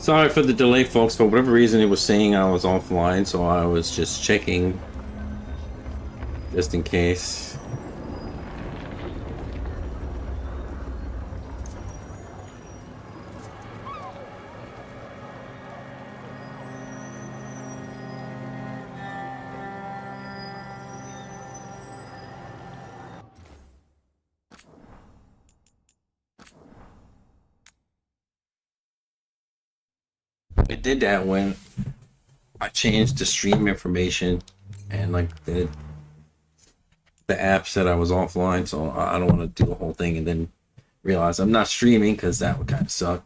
Sorry for the delay, folks. For whatever reason, it was saying I was offline, so I was just checking just in case. It did that when I changed the stream information, and like the app said I was offline, so I don't want to do the whole thing and then realize I'm not streaming, because that would kind of suck.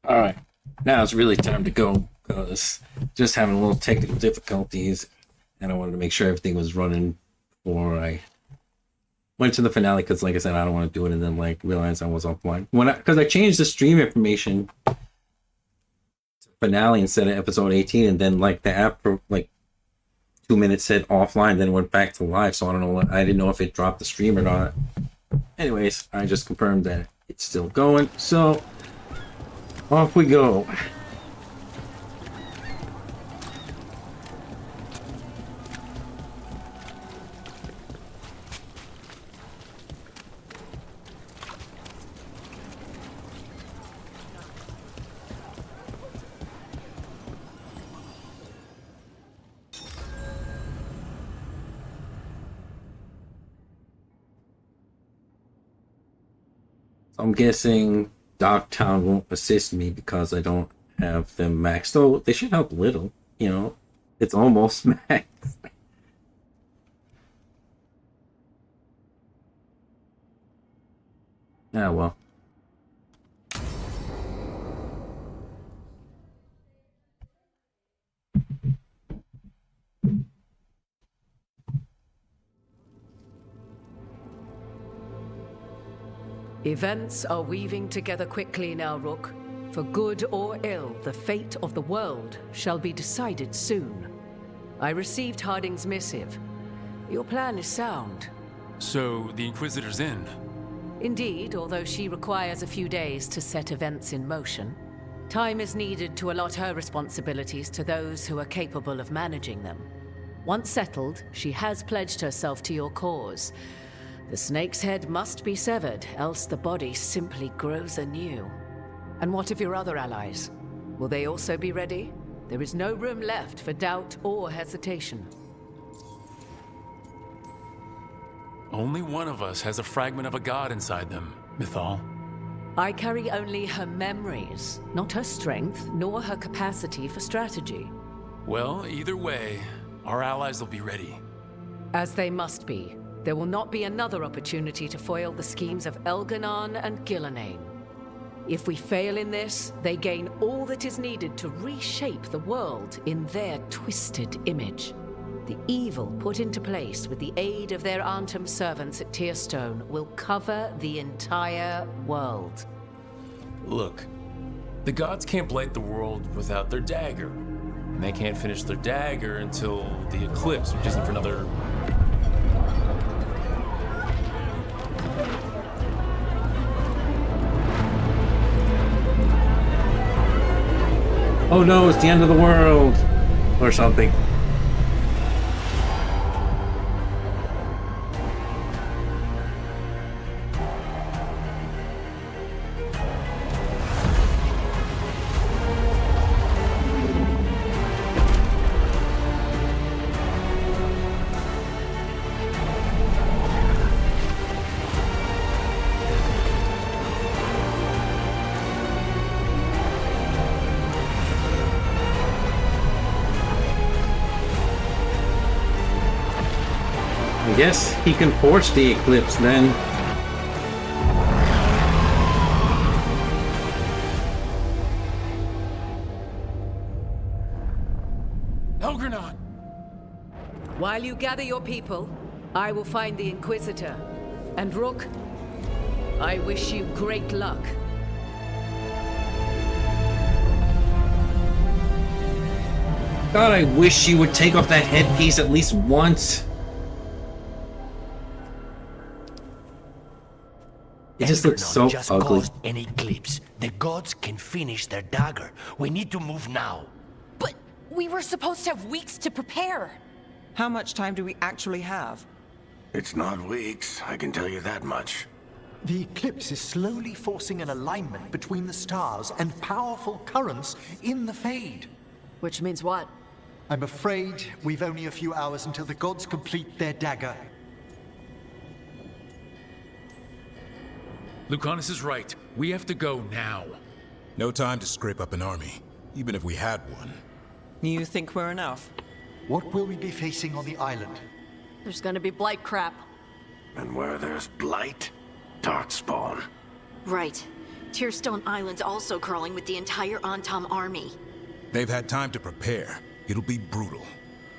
Alright, now it's really time to go, because just having a little technical difficulties, and I wanted to make sure everything was running before I went to the finale, because like I said, I don't want to do it and then like realize I was offline. Because I changed the stream information to finale instead of episode 18, and then like the app for like 2 minutes said offline, then it went back to live, so I don't know I didn't know if it dropped the stream or not. Anyways, I just confirmed that it's still going, so off we go. I'm guessing Dogtown won't assist me because I don't have them maxed. So they should help a little, you know. It's almost maxed. Ah, well. Events are weaving together quickly now, Rook. For good or ill, the fate of the world shall be decided soon. I received Harding's missive. Your plan is sound. So, the Inquisitor's in? Indeed, although she requires a few days to set events in motion. Time is needed to allot her responsibilities to those who are capable of managing them. Once settled, she has pledged herself to your cause. The snake's head must be severed, else the body simply grows anew. And what of your other allies? Will they also be ready? There is no room left for doubt or hesitation. Only one of us has a fragment of a god inside them, Mythal. I carry only her memories, not her strength, nor her capacity for strategy. Well, either way, our allies will be ready. As they must be. There will not be another opportunity to foil the schemes of Elganon and Gillenane. If we fail in this, they gain all that is needed to reshape the world in their twisted image. The evil put into place with the aid of their Arnhem servants at Tearstone will cover the entire world. Look, the gods can't blight the world without their dagger. And they can't finish their dagger until the eclipse, which isn't for another... Oh no, it's the end of the world! Or something. I guess he can force the eclipse then. Elganon! While you gather your people, I will find the Inquisitor. And Rook, I wish you great luck. God, I wish she would take off that headpiece at least once. It just looks so just ugly. Caused an eclipse. The gods can finish their dagger. We need to move now. But we were supposed to have weeks to prepare. How much time do we actually have? It's not weeks, I can tell you that much. The eclipse is slowly forcing an alignment between the stars and powerful currents in the Fade. Which means what? I'm afraid we've only a few hours until the gods complete their dagger. Lucanus is right. We have to go now. No time to scrape up an army, even if we had one. You think we're enough? What will we be facing on the island? There's gonna be blight crap. And where there's blight, darkspawn. Right. Tearstone Island's also crawling with the entire Antom army. They've had time to prepare. It'll be brutal.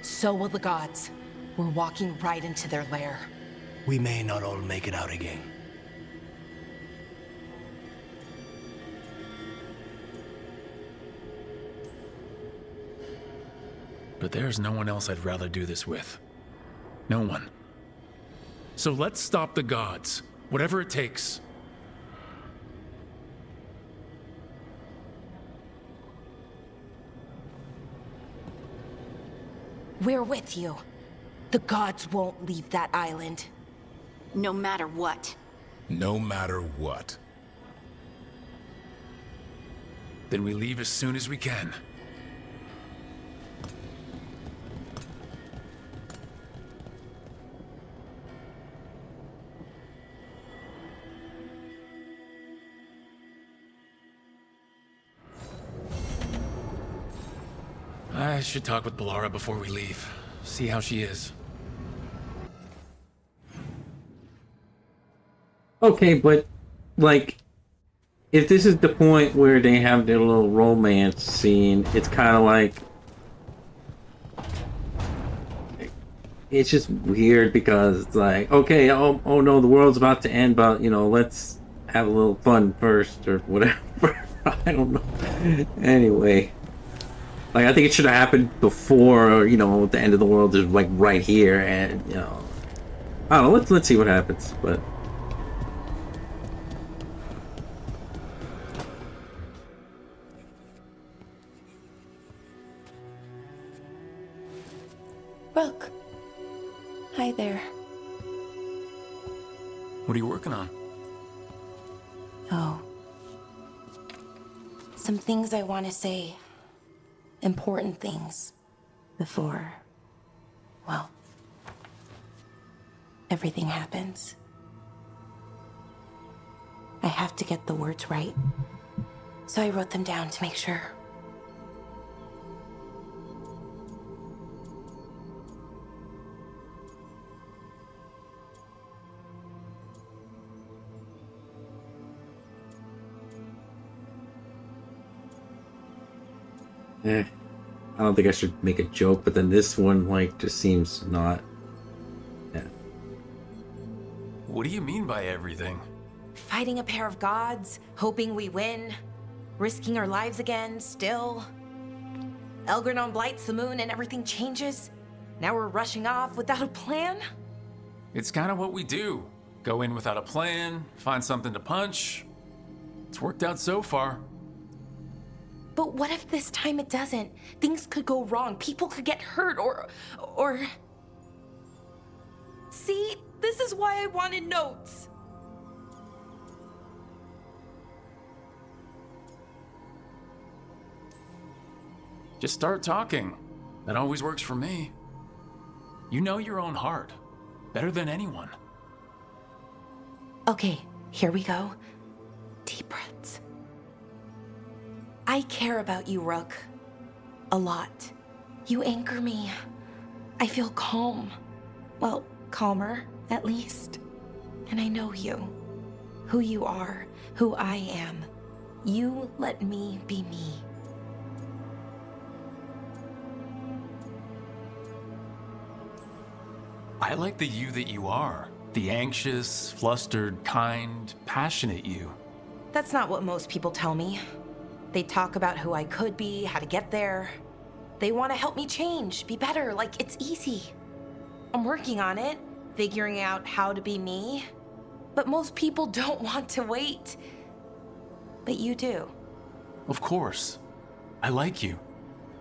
So will the gods. We're walking right into their lair. We may not all make it out again. But there's no one else I'd rather do this with. No one. So let's stop the gods, whatever it takes. We're with you. The gods won't leave that island. No matter what. No matter what. Then we leave as soon as we can. I should talk with Bellara before we leave. See how she is. Okay, but, like, if this is the point where they have their little romance scene, it's kind of like... It's just weird because it's like, okay, oh no, the world's about to end, but, you know, let's have a little fun first, or whatever. I don't know. Anyway. Like, I think it should have happened before, you know, the end of the world is, like, right here, and, you know... I don't know, let's see what happens, but... Rook. Hi there. What are you working on? Oh. Some things I want to say. Important things. Before... well... everything happens. I have to get the words right. So I wrote them down to make sure. I don't think I should make a joke, but then this one, like, just seems not... Yeah. What do you mean by everything? Fighting a pair of gods, hoping we win, risking our lives again, still. Elgranon blights the moon and everything changes. Now we're rushing off without a plan? It's kind of what we do. Go in without a plan, find something to punch. It's worked out so far. But what if this time it doesn't? Things could go wrong. People could get hurt or... See? This is why I wanted notes. Just start talking. That always works for me. You know your own heart. Better than anyone. Okay, here we go. Deep breaths. I care about you, Rook. A lot. You anchor me. I feel calm. Well, calmer, at least. And I know you. Who you are. Who I am. You let me be me. I like the you that you are. The anxious, flustered, kind, passionate you. That's not what most people tell me. They talk about who I could be, how to get there. They want to help me change, be better, like it's easy. I'm working on it, figuring out how to be me. But most people don't want to wait. But you do. Of course. I like you.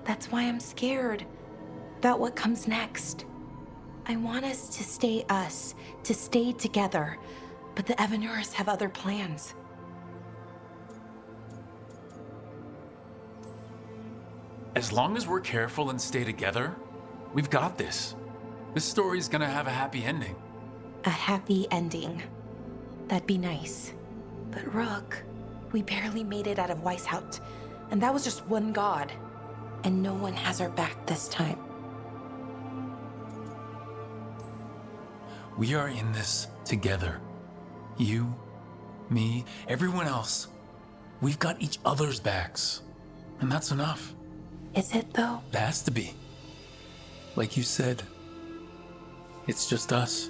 That's why I'm scared about what comes next. I want us to stay together. But the Evanurs have other plans. As long as we're careful and stay together, we've got this. This story's gonna have a happy ending. A happy ending. That'd be nice. But Rook, we barely made it out of Weishaupt, and that was just one god. And no one has our back this time. We are in this together. You, me, everyone else. We've got each other's backs. And that's enough. Is it, though? It has to be. Like you said, it's just us.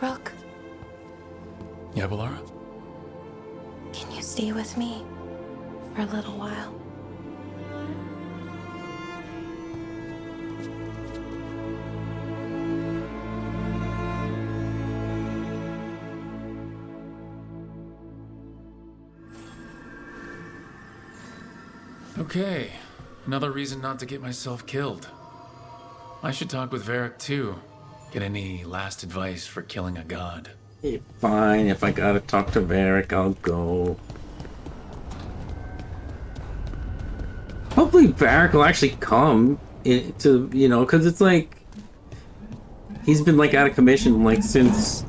Rook, Yeah, Balara? can you stay with me for a little while? Okay, another reason not to get myself killed. I should talk with Varric too. Get any last advice for killing a god. Fine, if I gotta talk to Varric, I'll go. Hopefully Varric will actually come to, you know, because it's like he's been like out of commission like since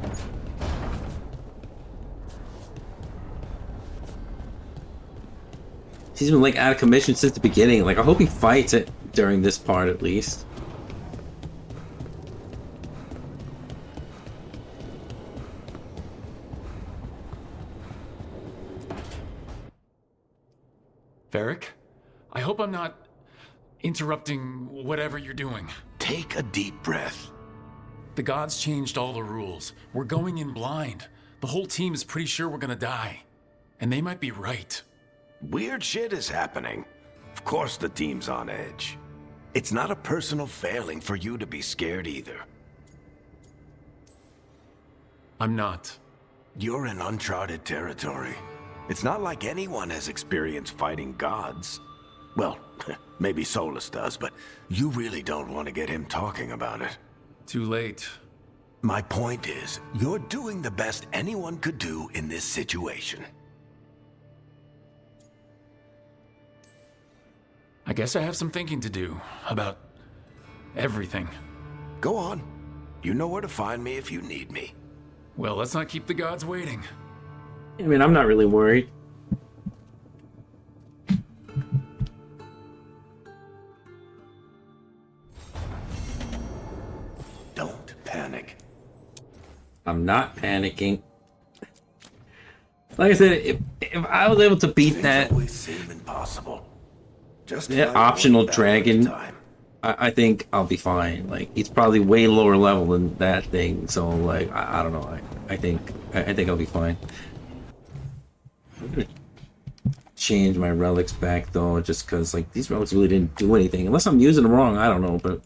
he's been like out of commission since the beginning. Like I hope he fights it during this part at least. Varric, I hope I'm not interrupting whatever you're doing. Take a deep breath. The gods changed all the rules. We're going in blind. The whole team is pretty sure we're gonna die. And they might be right. Weird shit is happening. Of course the team's on edge. It's not a personal failing for you to be scared either. I'm not. You're in uncharted territory. It's not like anyone has experience fighting gods. Well, maybe Solus does, but you really don't want to get him talking about it. Too late. My point is, you're doing the best anyone could do in this situation. I guess I have some thinking to do about everything. Go on. You know where to find me if you need me. Well, let's not keep the gods waiting. I mean, I'm not really worried. Don't panic. I'm not panicking. Like I said, if I was able to beat that always seem impossible. Just that optional dragon, I think I'll be fine. Like he's probably way lower level than that thing, so like I don't know. I think I'll be fine. I'm gonna change my relics back though, just because like these relics really didn't do anything. Unless I'm using them wrong, I don't know, but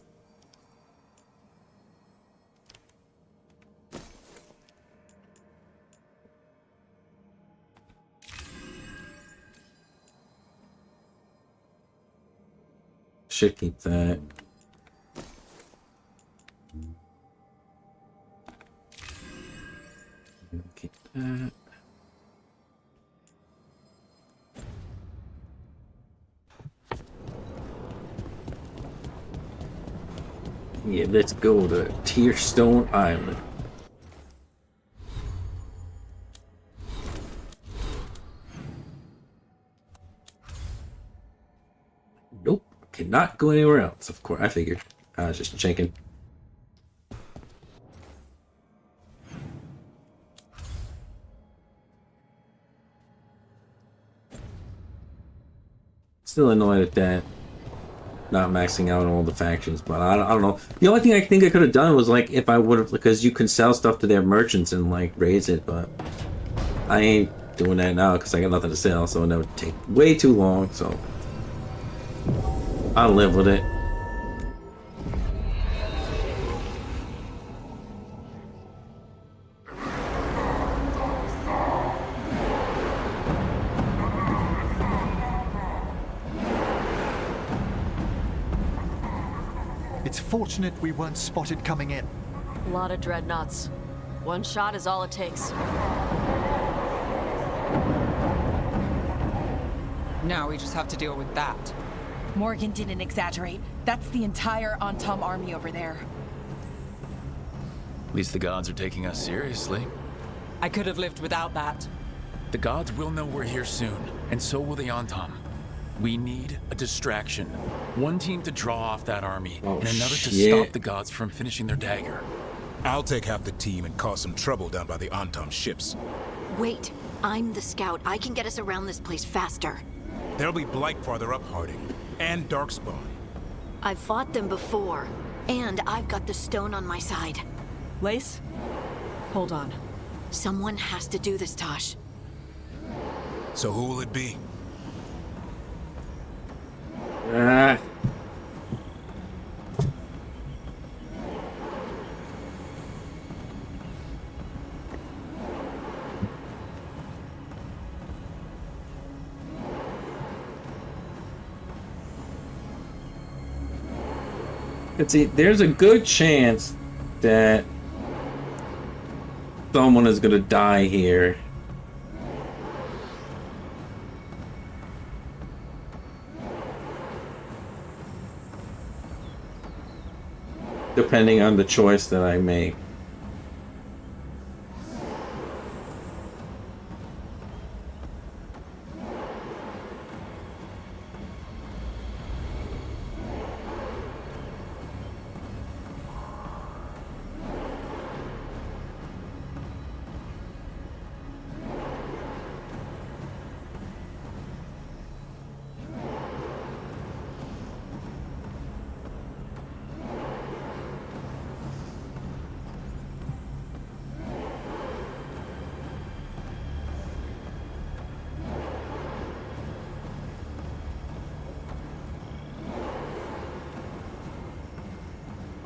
should keep that. Keep that. Yeah, let's go to Tearstone Island. Nope, cannot go anywhere else. Of course, I figured. I was just checking. Still annoyed at that. Not maxing out all the factions, but I don't know. The only thing I think I could have done was like if I would have, because you can sell stuff to their merchants and like raise it, but I ain't doing that now because I got nothing to sell, so it would take way too long. So I'll live with it. It's fortunate we weren't spotted coming in. A lot of dreadnoughts. One shot is all it takes. Now we just have to deal with that. Morgan didn't exaggerate. That's the entire Antom army over there. At least the gods are taking us seriously. I could have lived without that. The gods will know we're here soon, and so will the Antom. We need a distraction. One team to draw off that army, and another to stop the gods from finishing their dagger. I'll take half the team and cause some trouble down by the Antom ships. Wait, I'm the scout. I can get us around this place faster. There'll be Blight farther up, Harding. And Darkspawn. I've fought them before. And I've got the stone on my side. Lace? Hold on. Someone has to do this, Tosh. So who will it be? See, there's a good chance that someone is gonna die here. Depending on the choice that I make.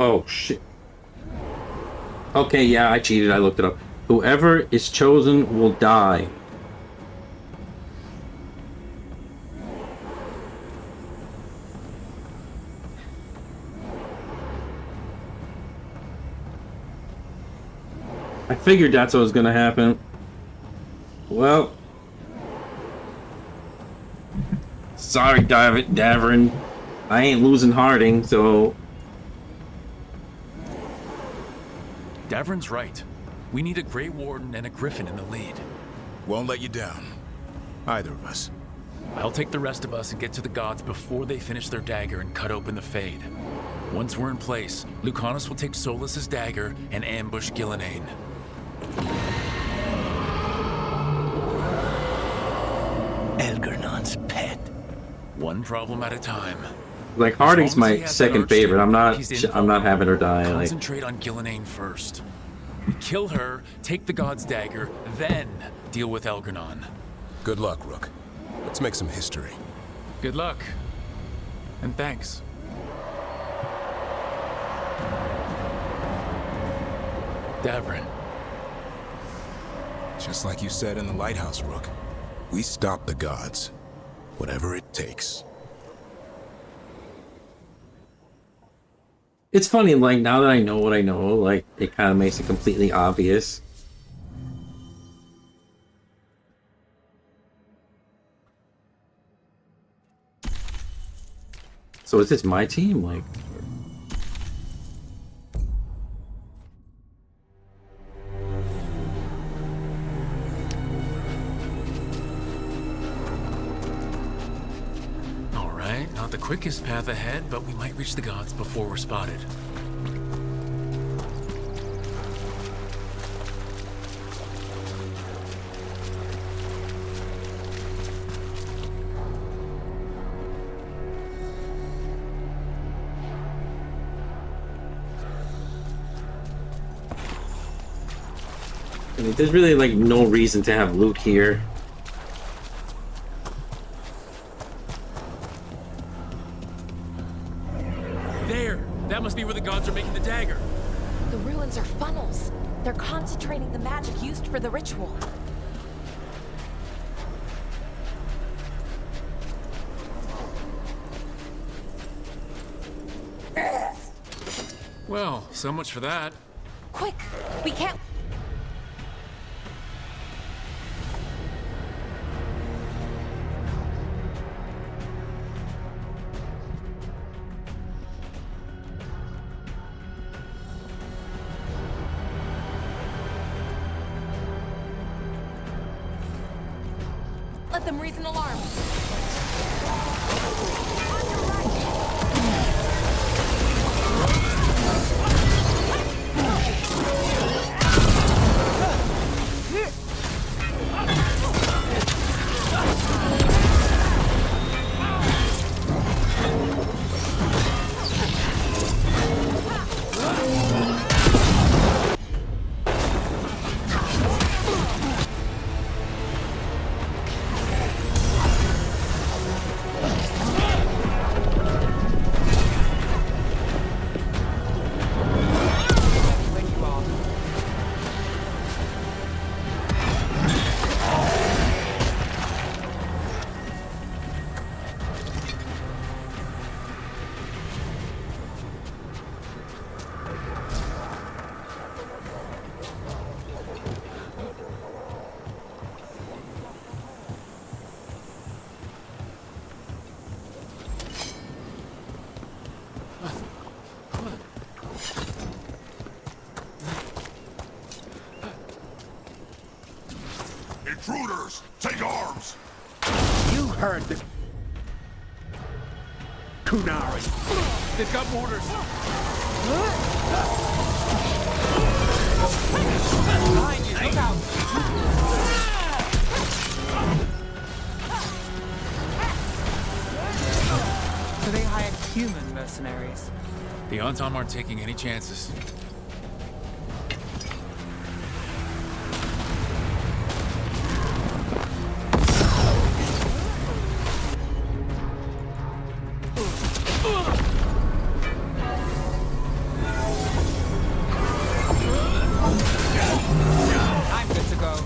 Oh shit. Okay, yeah, I cheated. I looked it up. Whoever is chosen will die. I figured that's what was gonna happen. Well, sorry, Davern. I ain't losing Harding, so. Davern's right. We need a Grey Warden and a Griffin in the lead. Won't let you down. Either of us. I'll take the rest of us and get to the gods before they finish their dagger and cut open the Fade. Once we're in place, Lucanus will take Solus's dagger and ambush Gillenane. Elgernon's pet. One problem at a time. Like Harding's my second favorite. I'm not having her die. Concentrate on Gillenane first. Kill her, take the god's dagger, then deal with Elgernon. Good luck, Rook. Let's make some history. Good luck. And thanks. Davrin. Just like you said in the lighthouse, Rook. We stop the gods. Whatever it takes. It's funny, like, now that I know what I know, like, it kind of makes it completely obvious. So is this my team? Like... Alright, not the quickest path ahead, but we might reach the gods before we're spotted. I mean, there's really, like, no reason to have loot here. There! That must be where the gods are making the dagger. The ruins are funnels. They're concentrating the magic used for the ritual. Well, so much for that. Quick! We can't... Let them raise an alarm. heard the Kunari. They've got mortars. Behind you, look out! So they hired human mercenaries. The Antom aren't taking any chances. I'm good to go.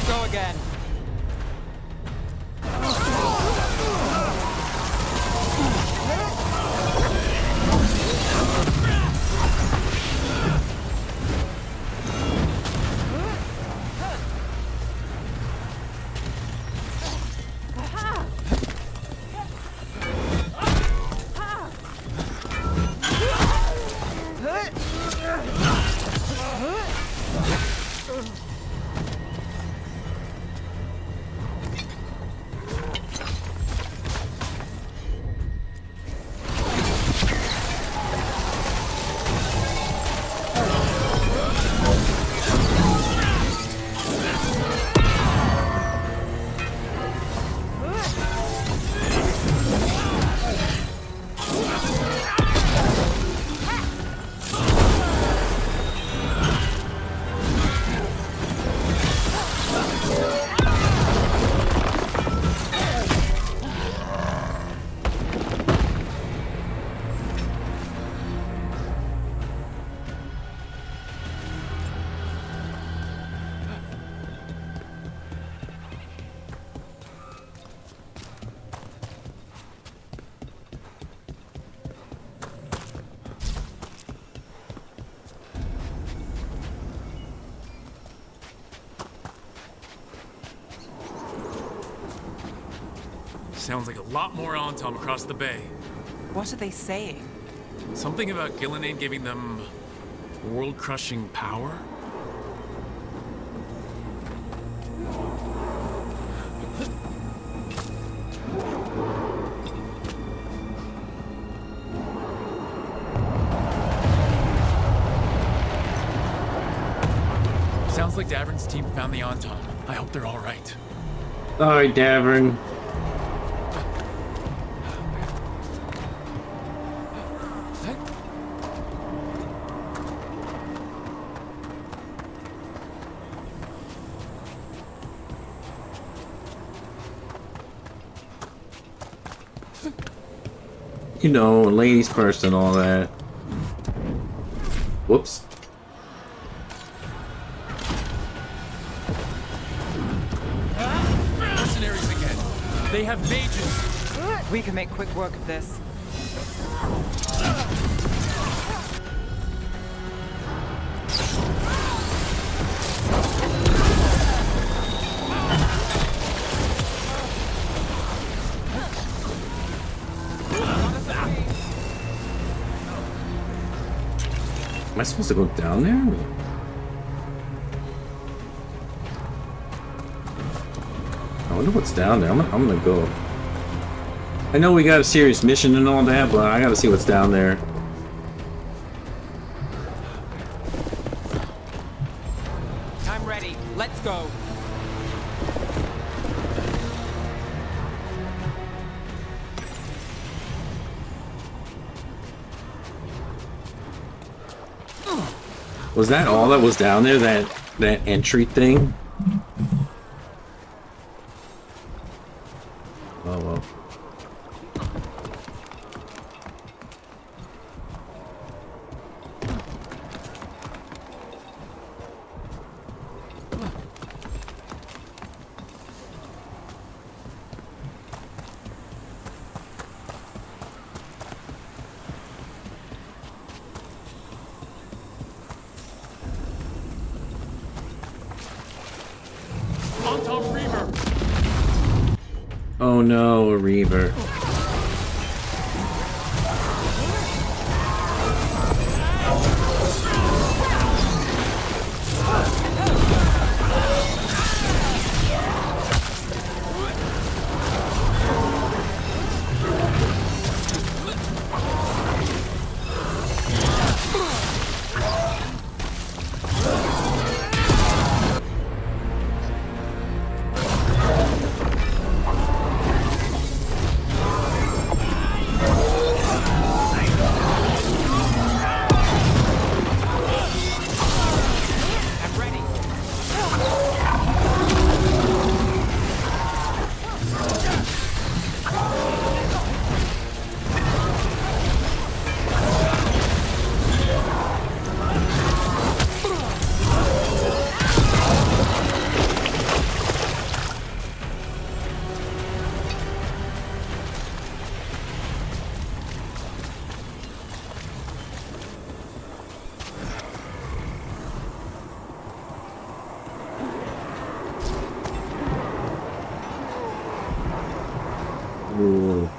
Go again. Sounds like a lot more Antom across the bay. What are they saying? Something about Gillenane giving them world-crushing power? Sounds like Davern's team found the Antom. I hope they're all right. Sorry, Davern. You know, ladies first and all that. Whoops. Mercenaries again. They have mages. We can make quick work of this. Am I supposed to go down there? I wonder what's down there. I'm gonna go. I know we got a serious mission and all that, but I gotta see what's down there. I'm ready. Let's go. Was that all that was down there? That entry thing? Oh well. Oh no, a Reaver. Ooh.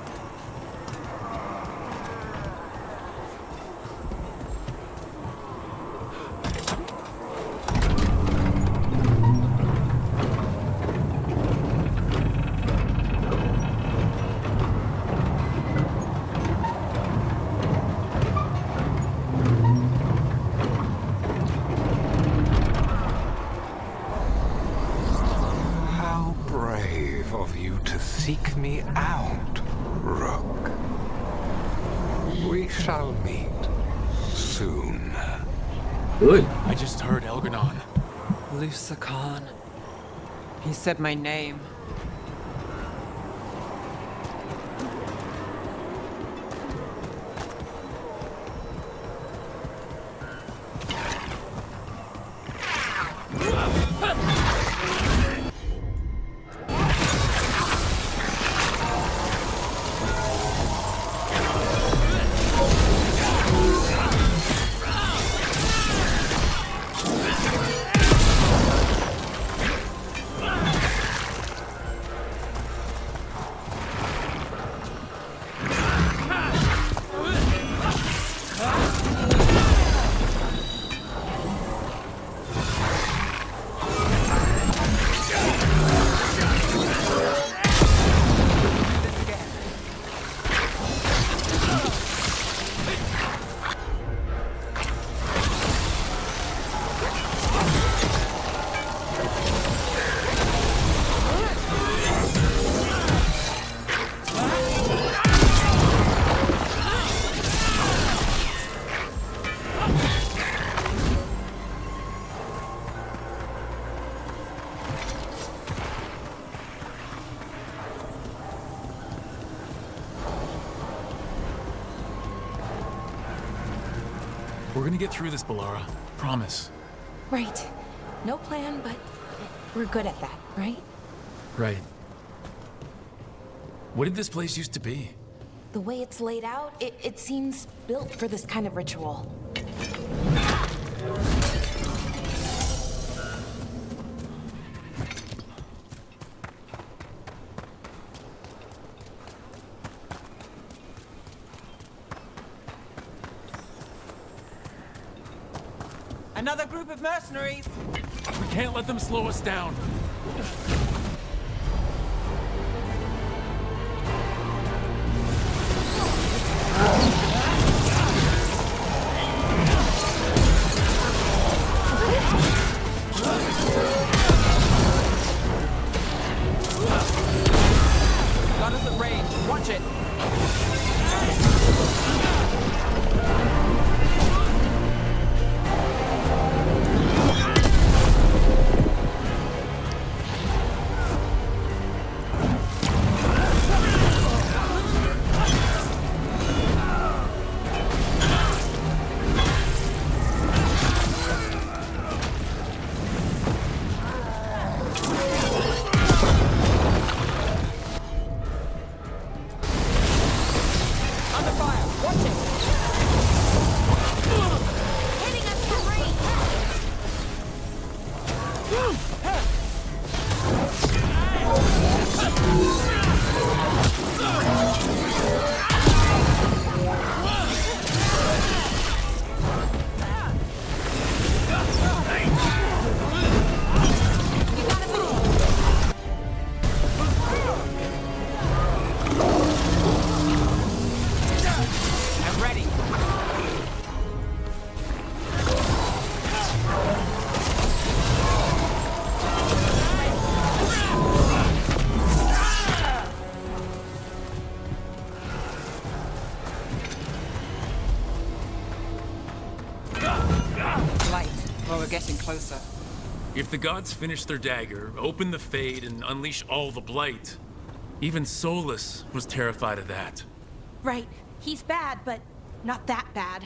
How brave of you to seek me out, Rook. We shall meet soon. Good. I just heard Elganon. Lucican. He said my name. We're gonna get through this, Balara. Promise. Right. No plan, but we're good at that, right? Right. What did this place used to be? The way it's laid out, it seems built for this kind of ritual. Another group of mercenaries! We can't let them slow us down. Got us at range. Watch it. Getting closer. If the gods finish their dagger, open the Fade, and unleash all the blight, even Solus was terrified of that. Right. He's bad, but not that bad.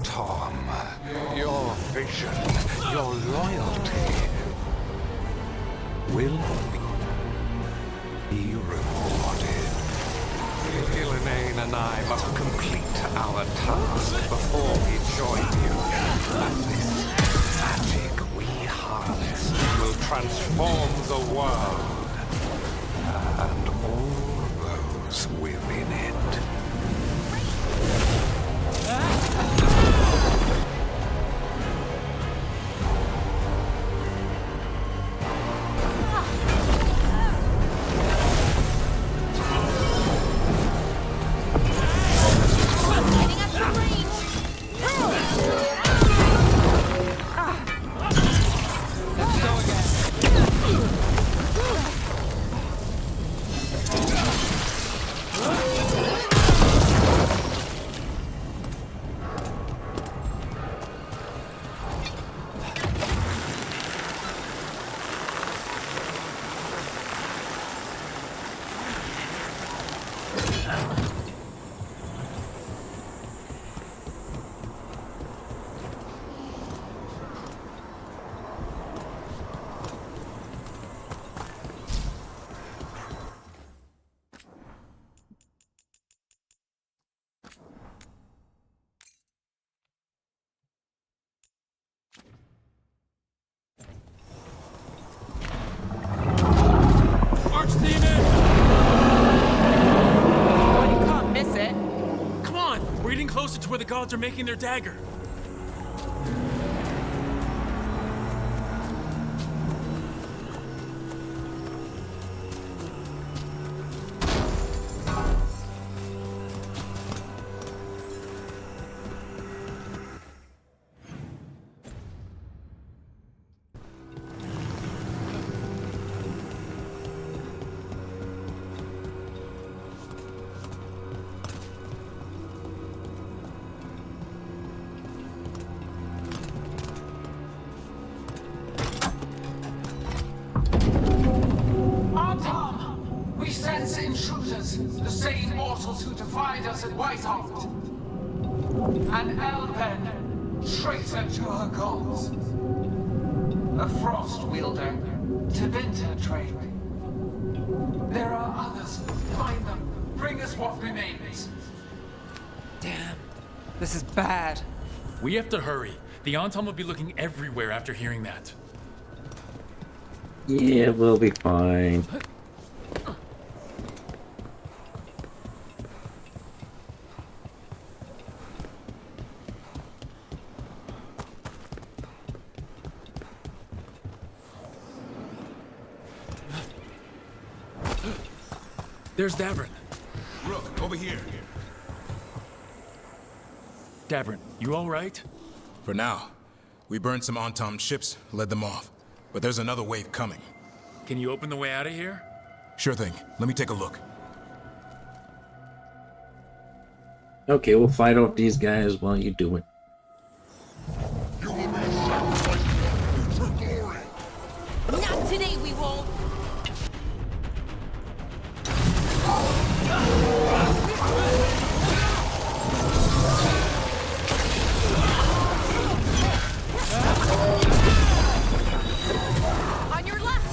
Tom, your vision, your loyalty will be rewarded. Ghilanane and I must complete our task before we join you. And this magic we harness will transform the world and all those within it. Closer to where the gods are making their dagger. same shooters, the same mortals who defied us at Whitehall. An Elven, traitor to her gods. A Frost wielder, Tevinter trained. There are others. Find them. Bring us what remains. Damn. This is bad. We have to hurry. The Anton will be looking everywhere after hearing that. Yeah, we'll be fine. There's Davrin. Rook, over here. Davrin, you all right? For now. We burned some Antom ships, led them off. But there's another wave coming. Can you open the way out of here? Sure thing. Let me take a look. Okay, we'll fight off these guys while you do it. Not today, we won't. On your left!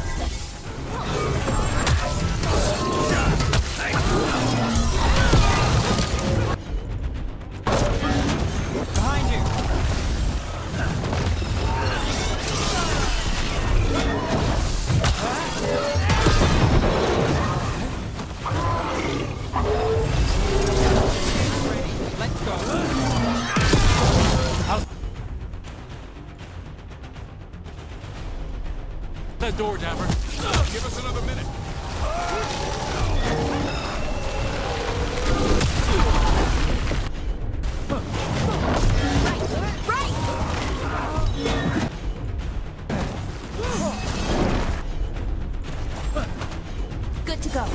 Behind you! Let's go. That door, Davrin. Give us another minute. Good to go.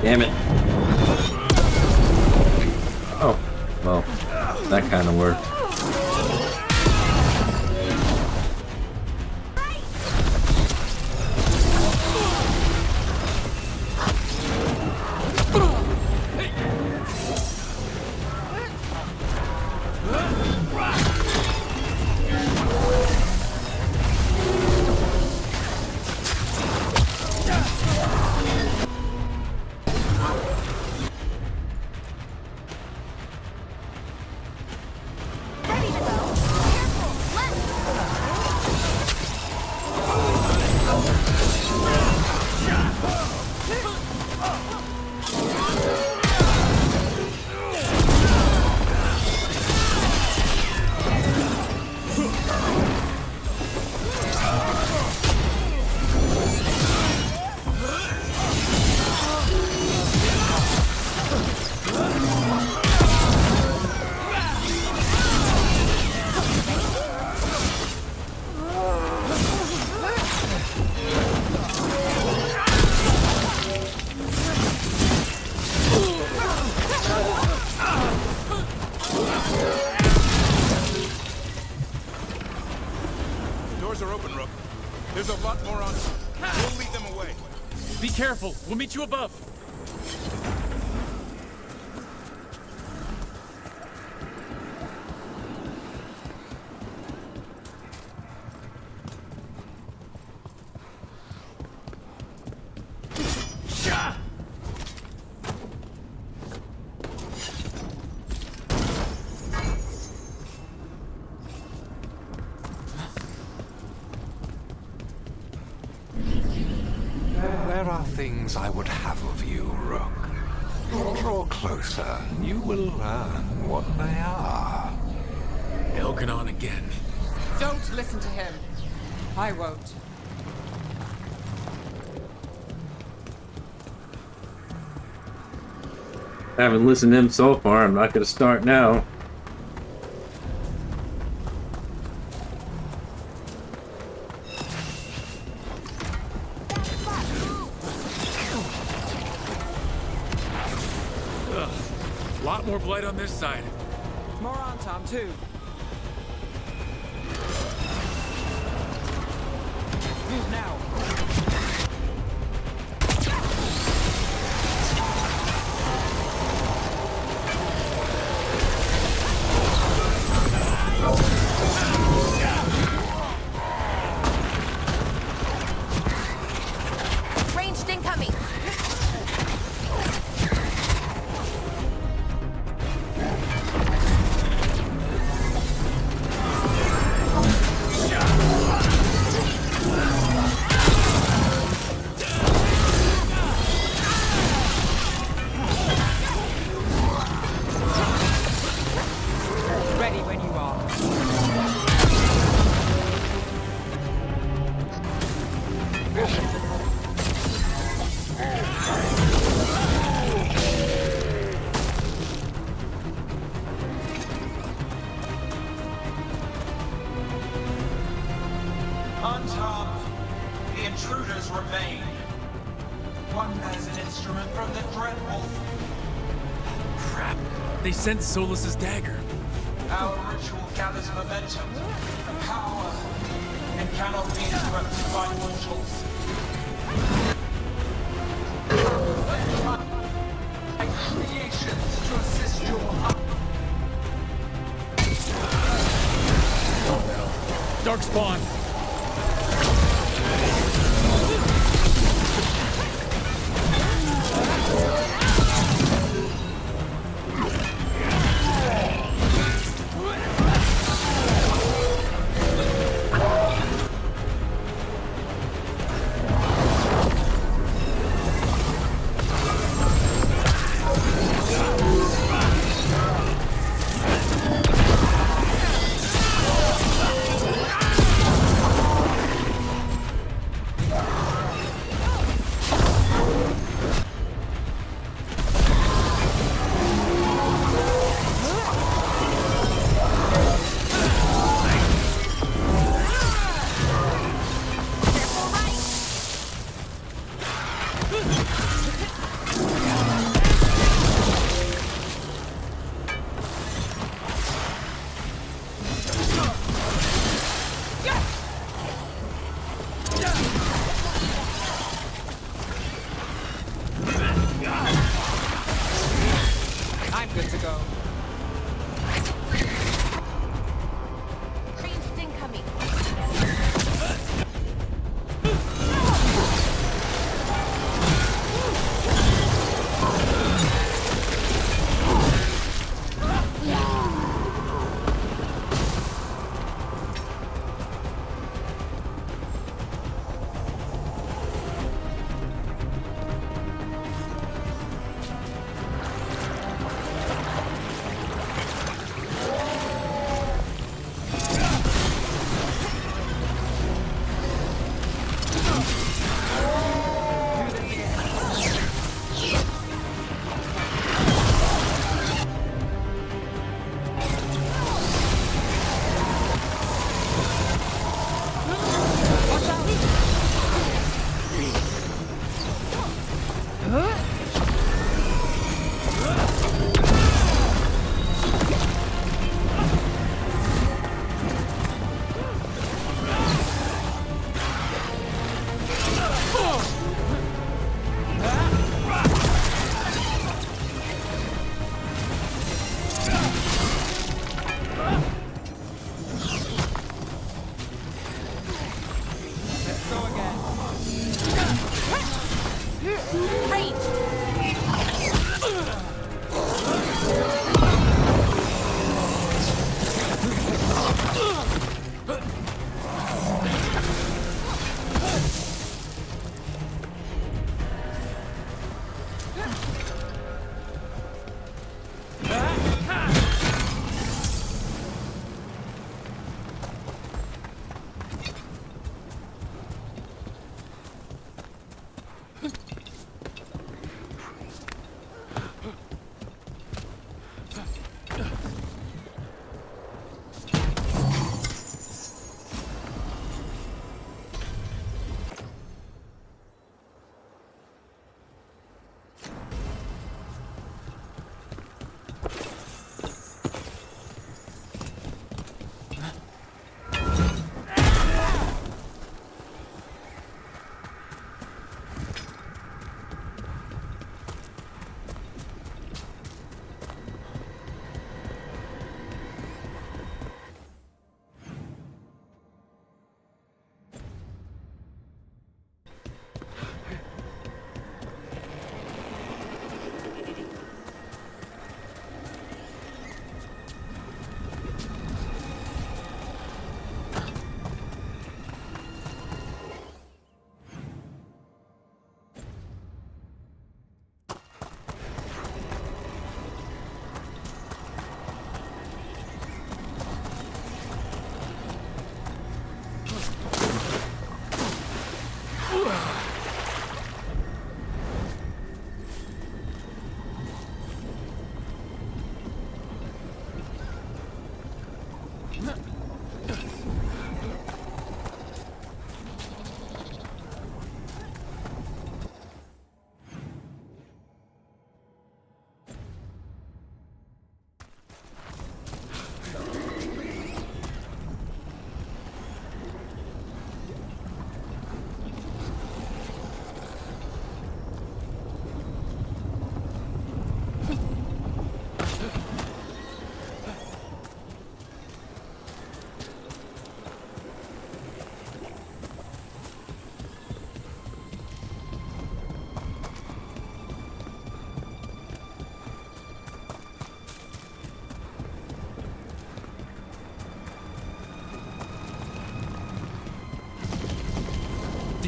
Damn it. Oh, well, that kind of worked. Doors are open, Rook. There's a lot more on. We'll lead them away. Be careful. We'll meet you above. There are things I would have of you, Rook. Draw closer. You will learn what they are. Elkanon again. Don't listen to him. I won't. I haven't listened to him so far. I'm not going to start now. Lot more blight on this side. More on Tom, too. intruders remain. One bears an instrument from the Dread Wolf. Crap. They sent Solus's dagger. Our ritual gathers momentum, power, and cannot be interrupted by mortals. My creations to assist your Darkspawn! I'm good to go. Ranged incoming.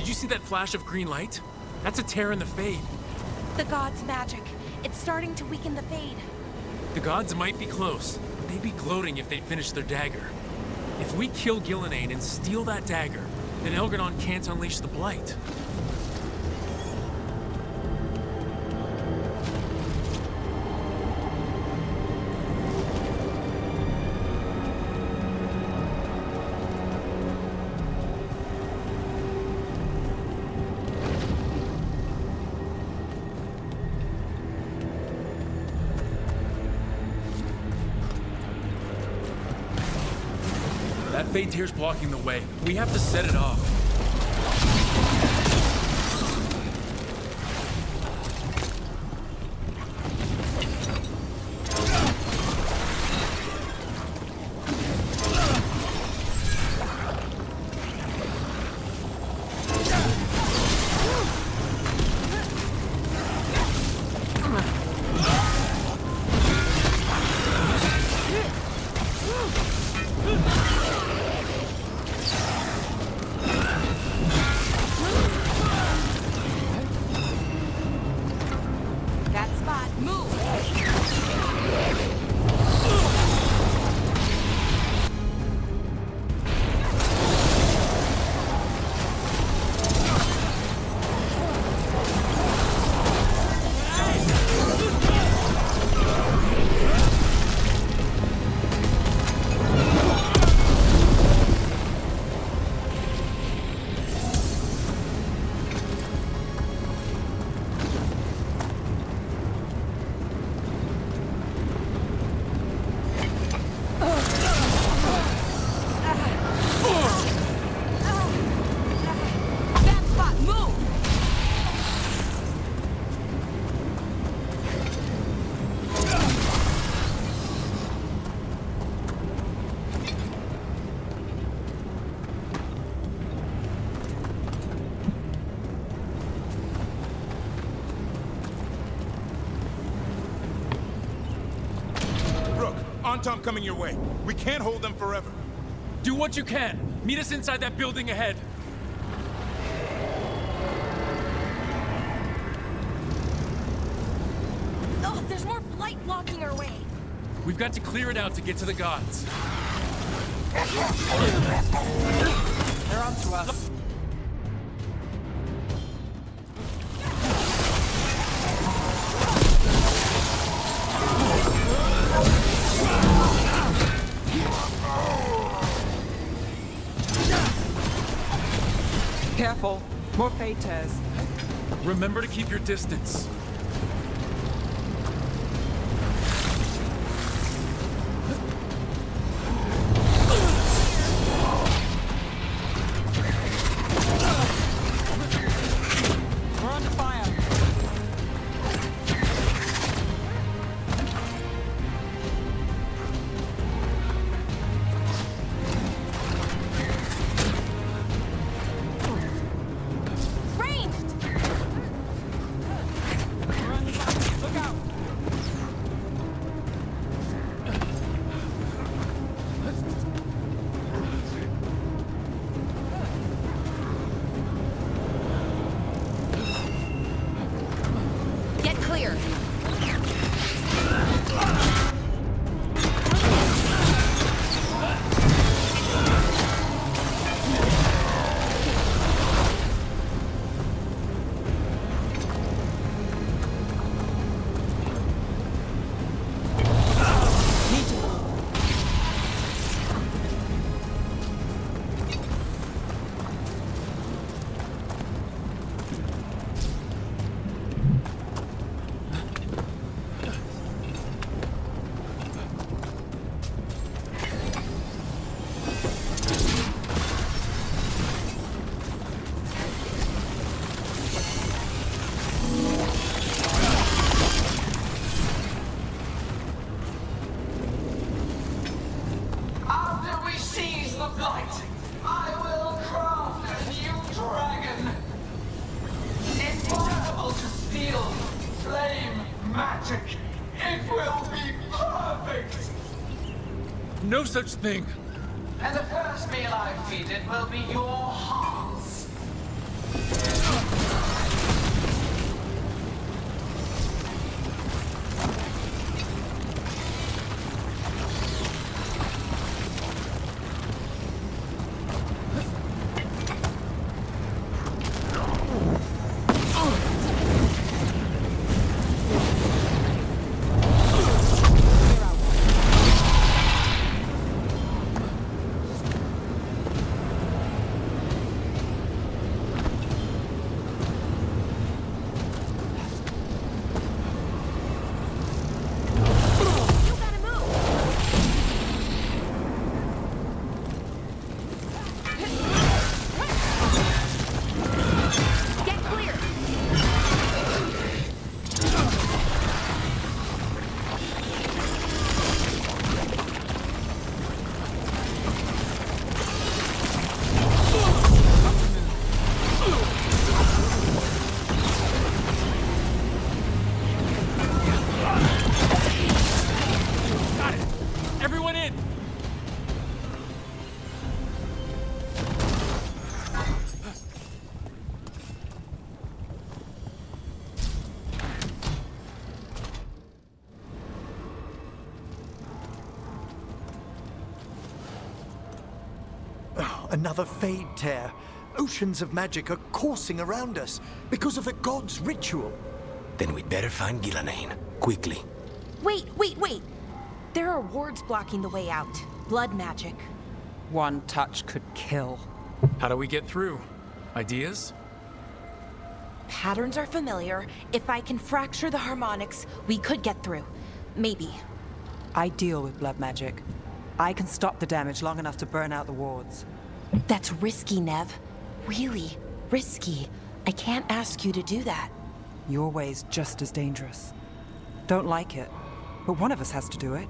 Did you see that flash of green light? That's a tear in the Fade. The god's magic. It's starting to weaken the Fade. The gods might be close, but they'd be gloating if they'd finished their dagger. If we kill Gillenane and steal that dagger, then Elgar'non can't unleash the Blight. That Fade Tear's blocking the way. We have to set it off. Tom coming your way. We can't hold them forever. Do what you can. Meet us inside that building ahead. Oh, there's more blight blocking our way. We've got to clear it out to get to the gods. They're onto us. Careful. More Fade Tears. Remember to keep your distance. We're under fire. No such thing. And the first meal I feed it will be your hearts. Another Fade tear. Oceans of magic are coursing around us because of the god's ritual. Then we'd better find Gillenane. Quickly. Wait. There are wards blocking the way out. Blood magic. One touch could kill. How do we get through? Ideas? Patterns are familiar. If I can fracture the harmonics, we could get through. Maybe. I deal with blood magic. I can stop the damage long enough to burn out the wards. That's risky, Nev. Really risky. I can't ask you to do that. Your way's just as dangerous. Don't like it, but one of us has to do it.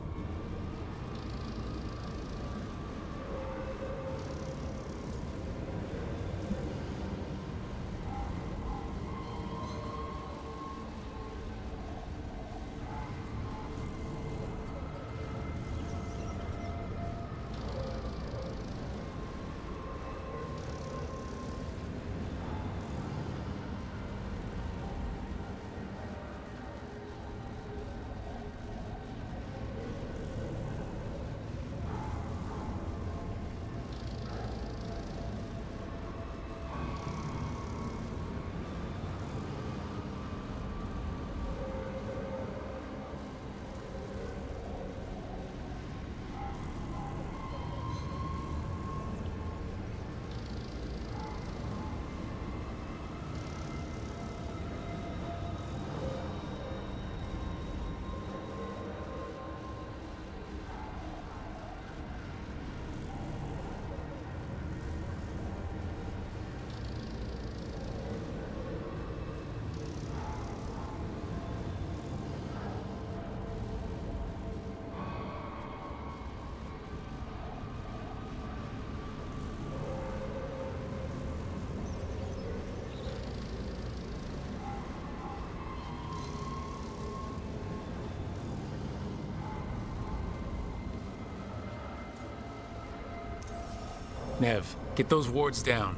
Nev, get those wards down.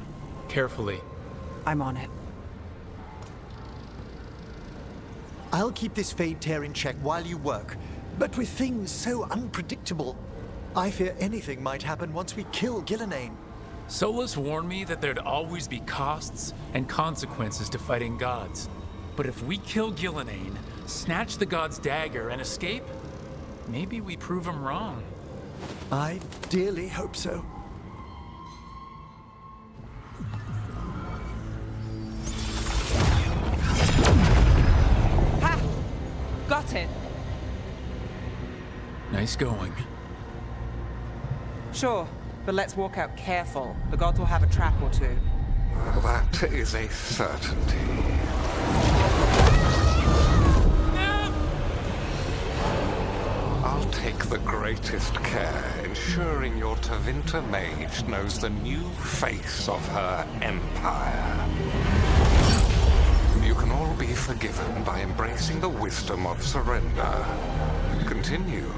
Carefully. I'm on it. I'll keep this Fade tear in check while you work, but with things so unpredictable, I fear anything might happen once we kill Gillenane. Solus warned me that there'd always be costs and consequences to fighting gods. But if we kill Gillenane, snatch the god's dagger, and escape, maybe we prove him wrong. I dearly hope so. Got it. Nice going. Sure, but let's walk out careful. The gods will have a trap or two. That is a certainty. I'll take the greatest care, ensuring your Tevinter mage knows the new face of her empire. You can all be forgiven by embracing the wisdom of surrender. Continue,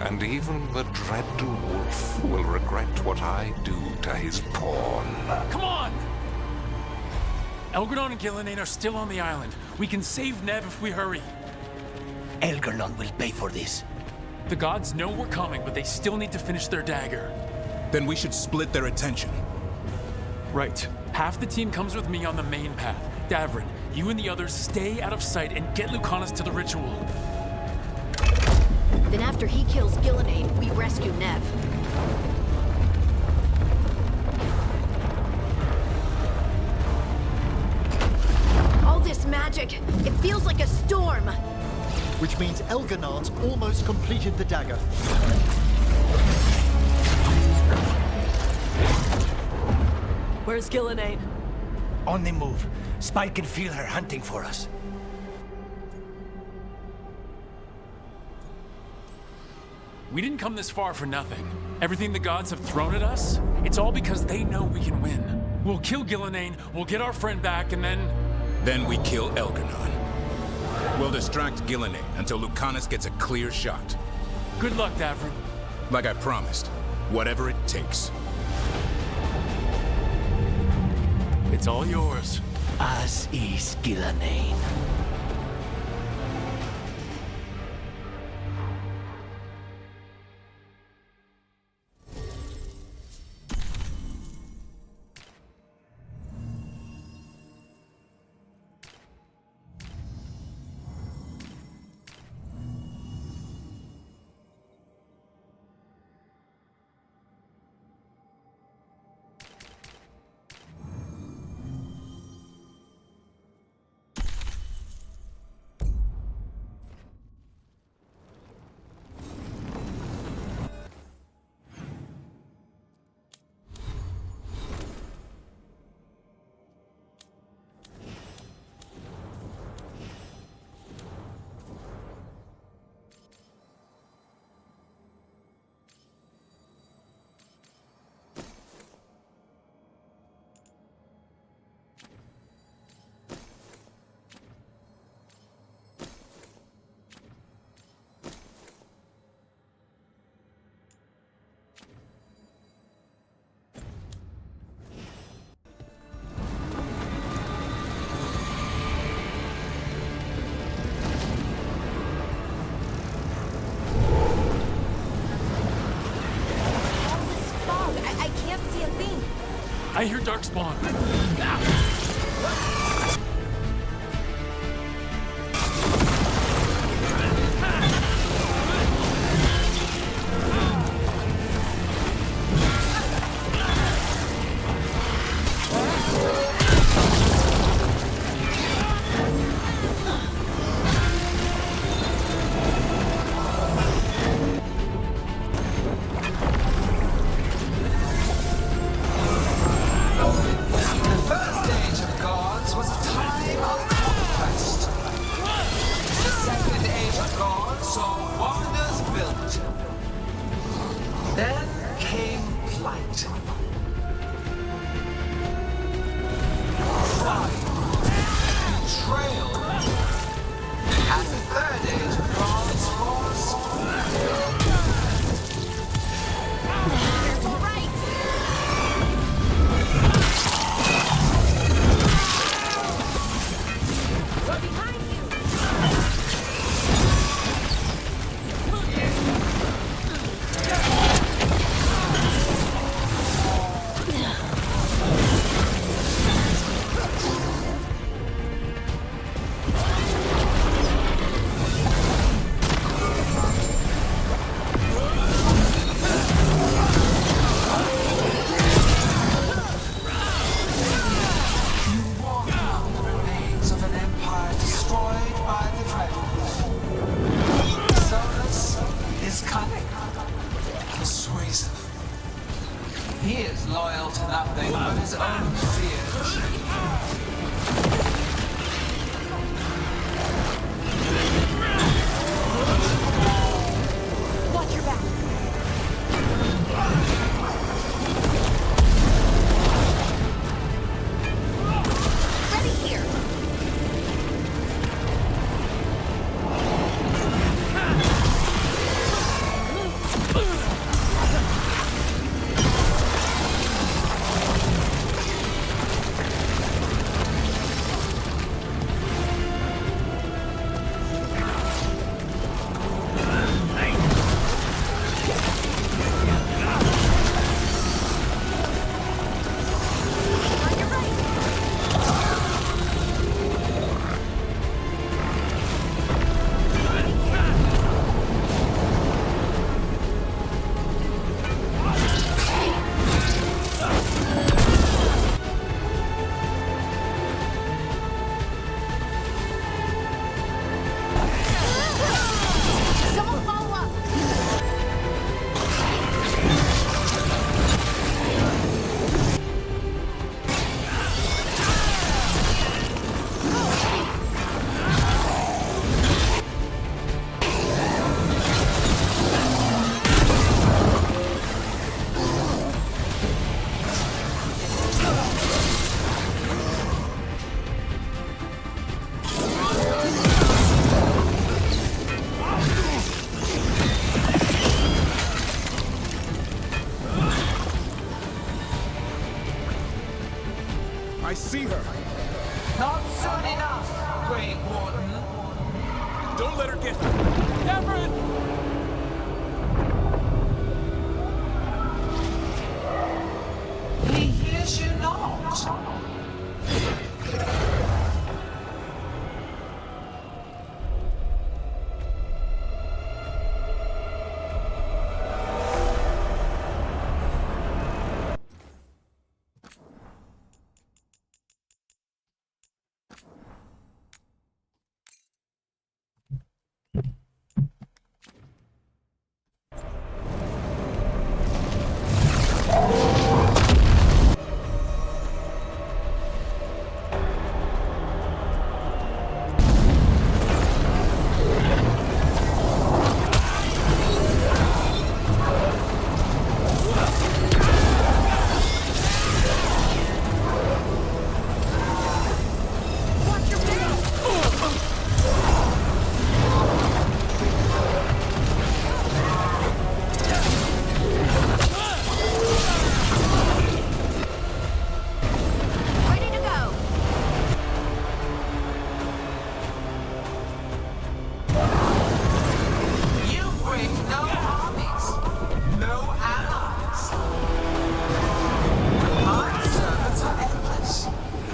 and even the dread wolf will regret what I do to his pawn. Come on! Elgradon and Gillenane are still on the island. We can save Nev if we hurry. Elgradon will pay for this. The gods know we're coming, but they still need to finish their dagger. Then we should split their attention. Right. Half the team comes with me on the main path. Davrin, you and the others stay out of sight and get Lucanus to the ritual. Then after he kills Gillenane, we rescue Nev. All this magic, it feels like a storm. Which means Elganard's almost completed the dagger. Where's Gillenane? On the move. Spike can feel her hunting for us. We didn't come this far for nothing. Everything the gods have thrown at us, it's all because they know we can win. We'll kill Gillenane, we'll get our friend back, and then... Then we kill Elganon. We'll distract Gillenane until Lucanus gets a clear shot. Good luck, Davrin. Like I promised, whatever it takes. It's all yours. As is Gillenane. I hear Darkspawn. He is loyal to nothing but his own fears. Watch your back. Ready here. I see her. Not soon enough, Great Warden. Don't let her get... Everett! He hears you not.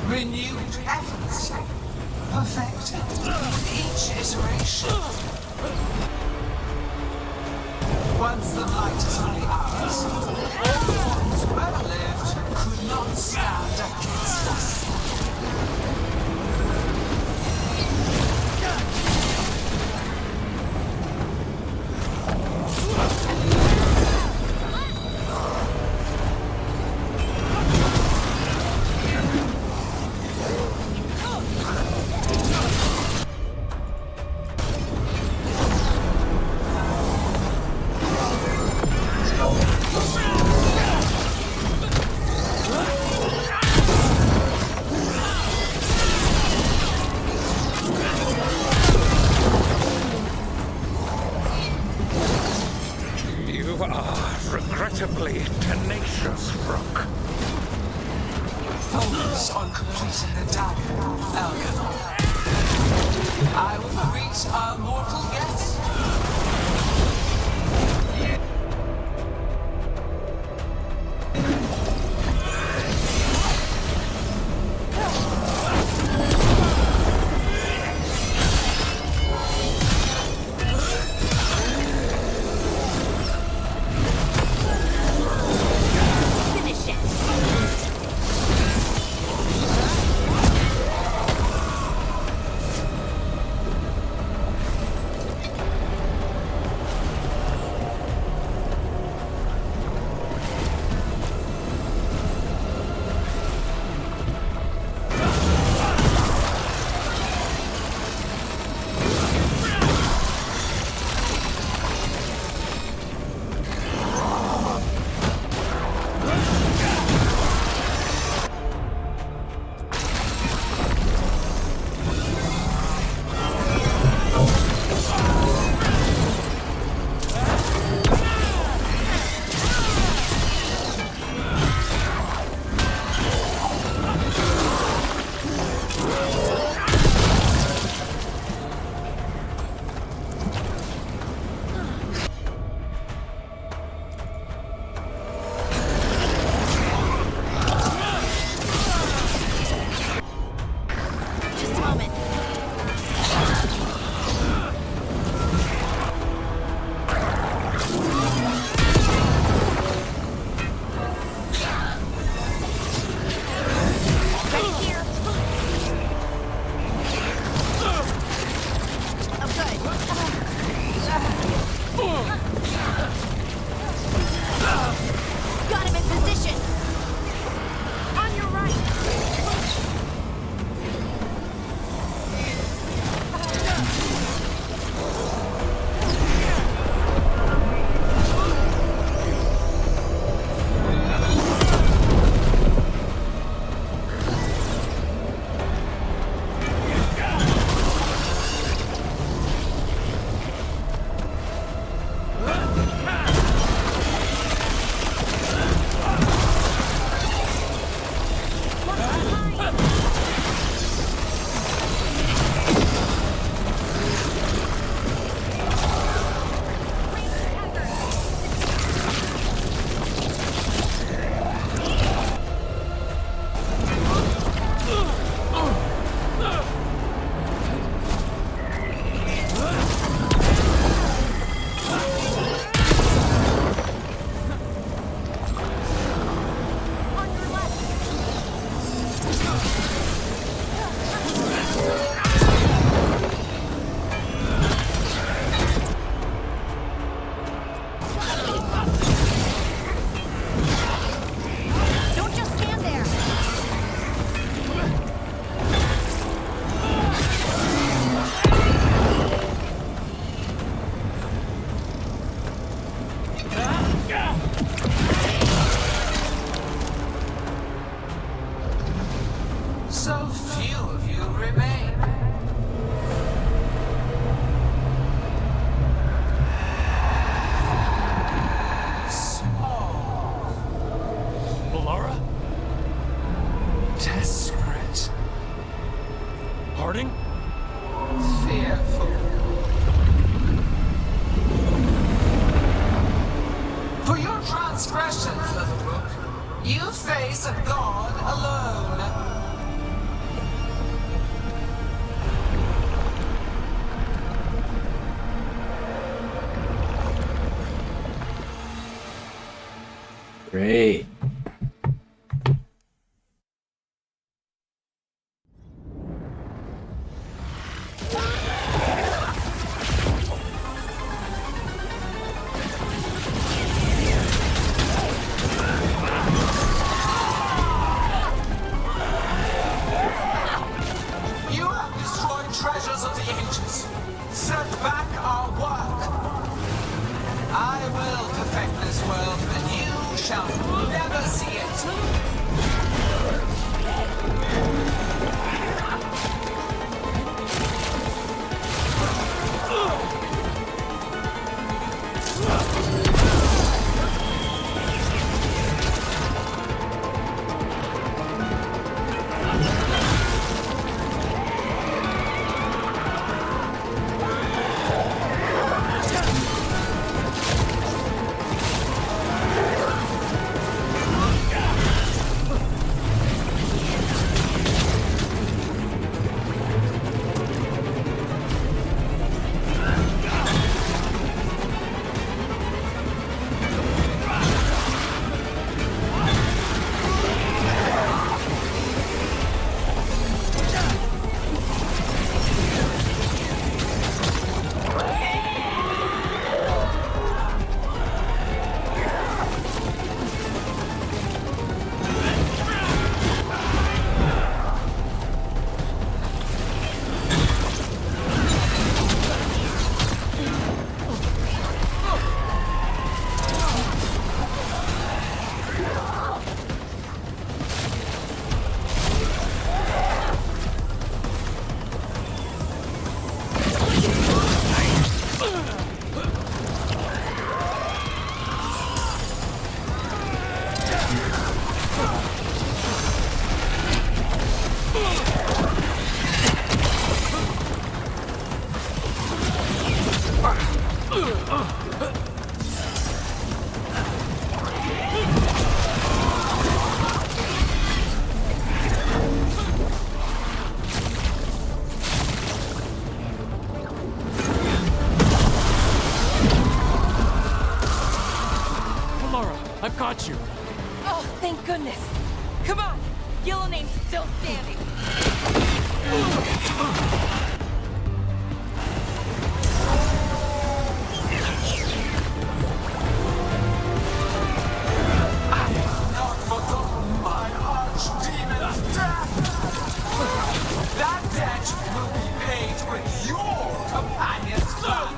Renewed efforts, perfected with each iteration. Once the light is fully ours, all ones who ever lived could not stand against us. Regrettably tenacious, Rook. Focus on completing the dagger, Elgan. I will greet our mortal guest. So few of you remain. Small. Laura? Desperate. Harding? Fearful. For your transgressions, little rook, you face a god alone. Great. You have destroyed treasures of the ancients. Set back our work. I will perfect this world, and you shall never see it. Laura, I've got you. Oh, thank goodness. Come on. Gillanane's still standing. Not forgotten my archdemon's death. That debt will be paid with your companion's blood.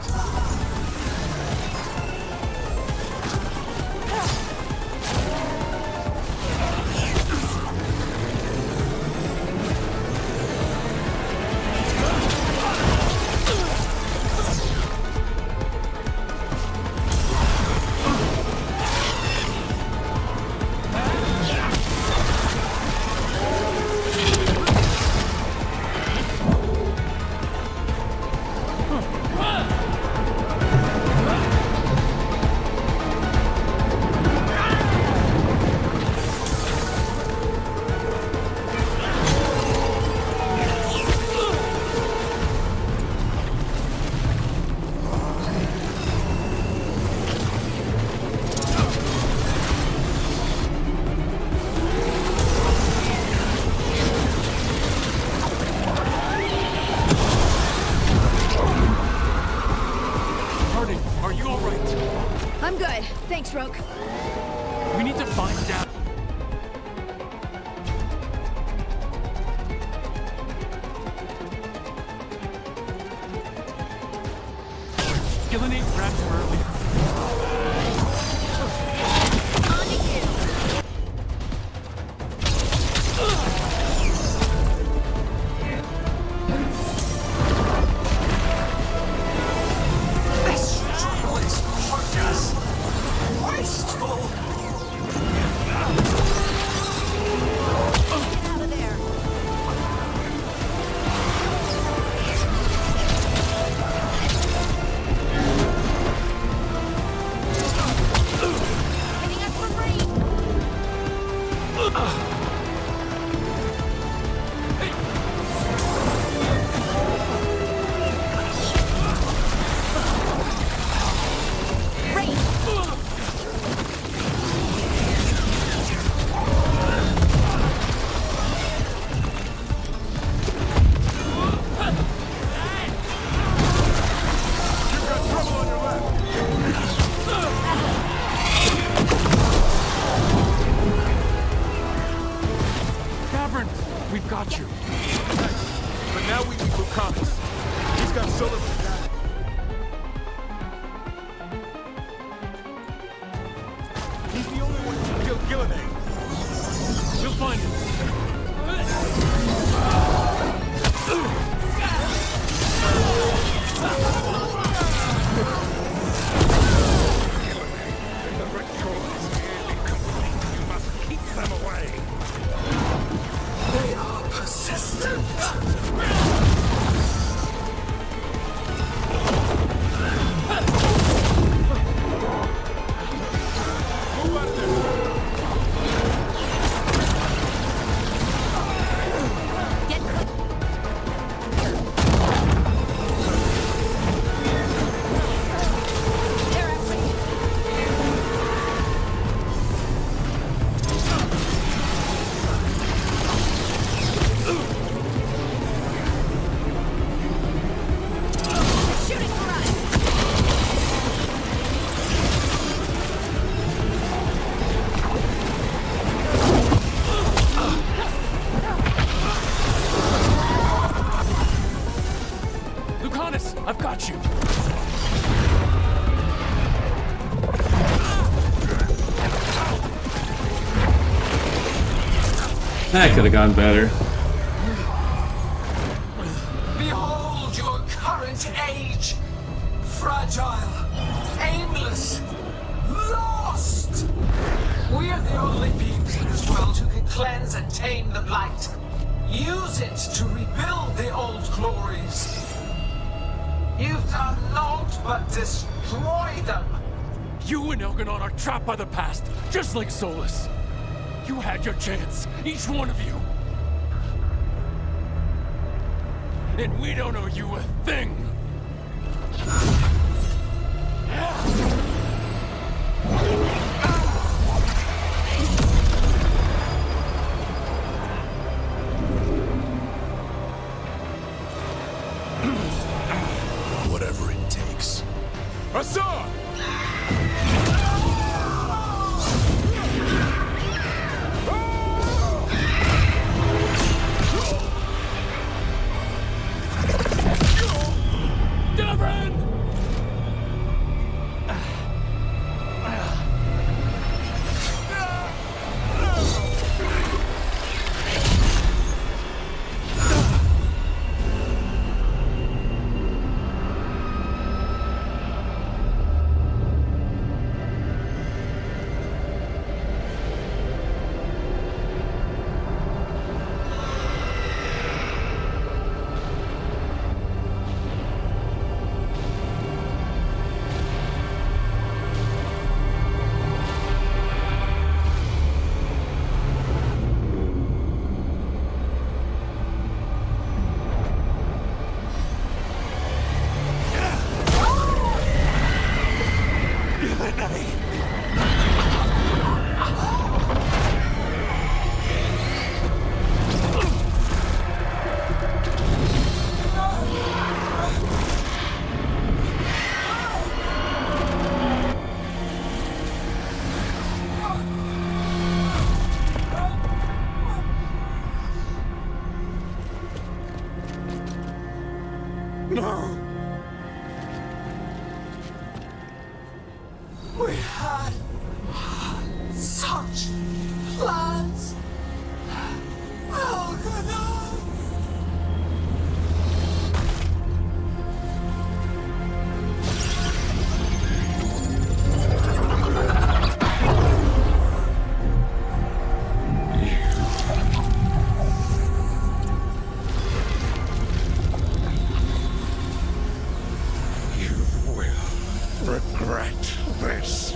Harding, are you alright? I'm good. Thanks, Roke. We need to find out. Gillenade grabbed him earlier. Govern, we've got you. But now we need Lucanus. He's got Sullivan's data. He's the only one who can kill Gillenay. We'll find him. The ritual is nearly complete. You must keep them away. They are persistent. I've got you. That could have gone better. Behold your current age. Fragile, aimless, lost. We are the only beings in this world who can cleanse and tame the blight. Use it to rebuild the old glories. You've done naught but destroy them. You and Elganon are trapped by the past, just like Solus. You had your chance, each one of you. And we don't owe you a thing. Whatever it takes. Assad! No. We had such plans. Elganon. Regret this.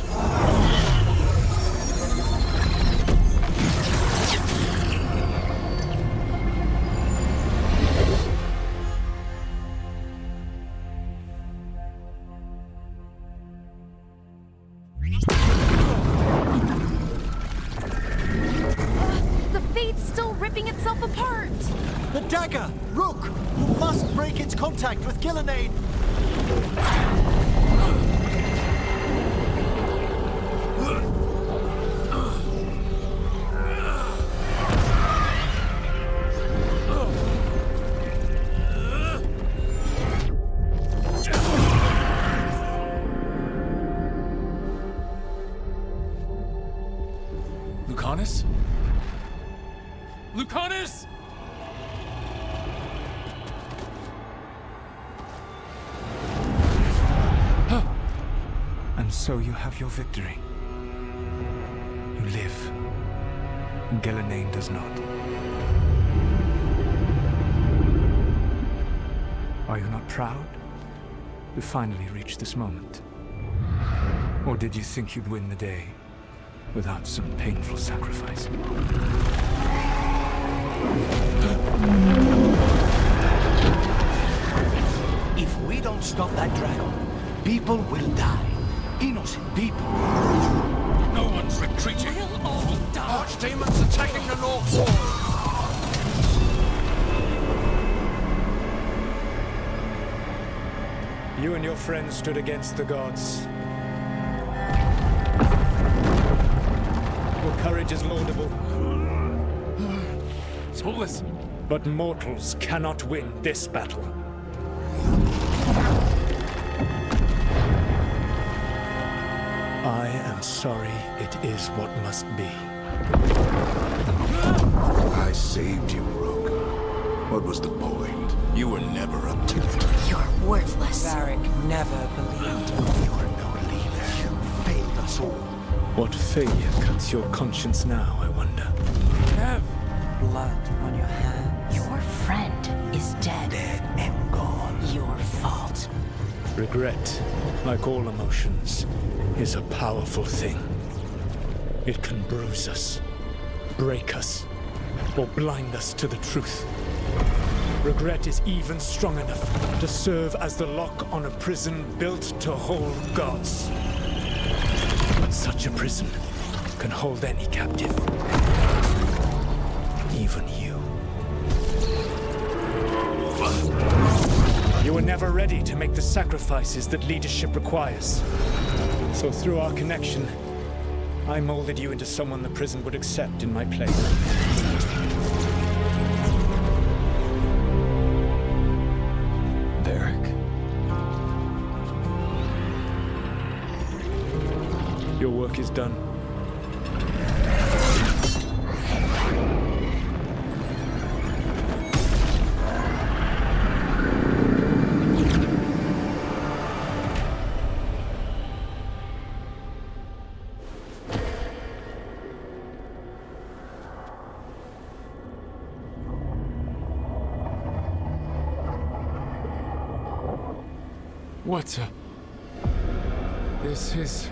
The Fate's still ripping itself apart. The dagger! Rook! You must break its contact with Gillenane! this? And so you have your victory. You live. Ghilanane does not. Are you not proud to finally reach this moment? Or did you think you'd win the day without some painful sacrifice? If we don't stop that dragon, people will die. Innocent people. No one's retreating. We'll all die. Archdemons attacking the North Wall. You and your friends stood against the gods. Your courage is laudable. Solus. But mortals cannot win this battle. I am sorry it is what must be. I saved you, Rogue. What was the point? You were never up to it. You're worthless. Varric never believed. You are no leader. You failed us all. What failure cuts your conscience now, I wonder? Kev. Blood on your hands. Your friend is dead. Dead and gone. Your fault. Regret, like all emotions, is a powerful thing. It can bruise us, break us, or blind us to the truth. Regret is even strong enough to serve as the lock on a prison built to hold gods. But such a prison can hold any captive. Even you. You were never ready to make the sacrifices that leadership requires. So through our connection, I molded you into someone the prison would accept in my place. Derek? Your work is done. What? This is...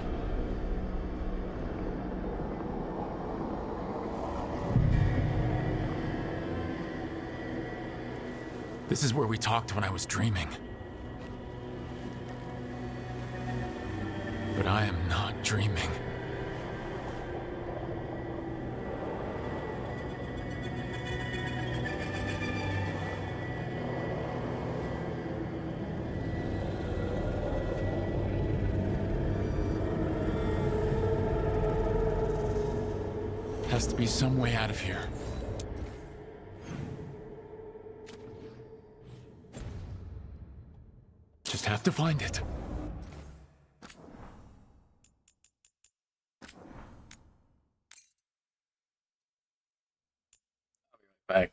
This is where we talked when I was dreaming. But I am not dreaming. Has to be some way out of here. Just have to find it. Back.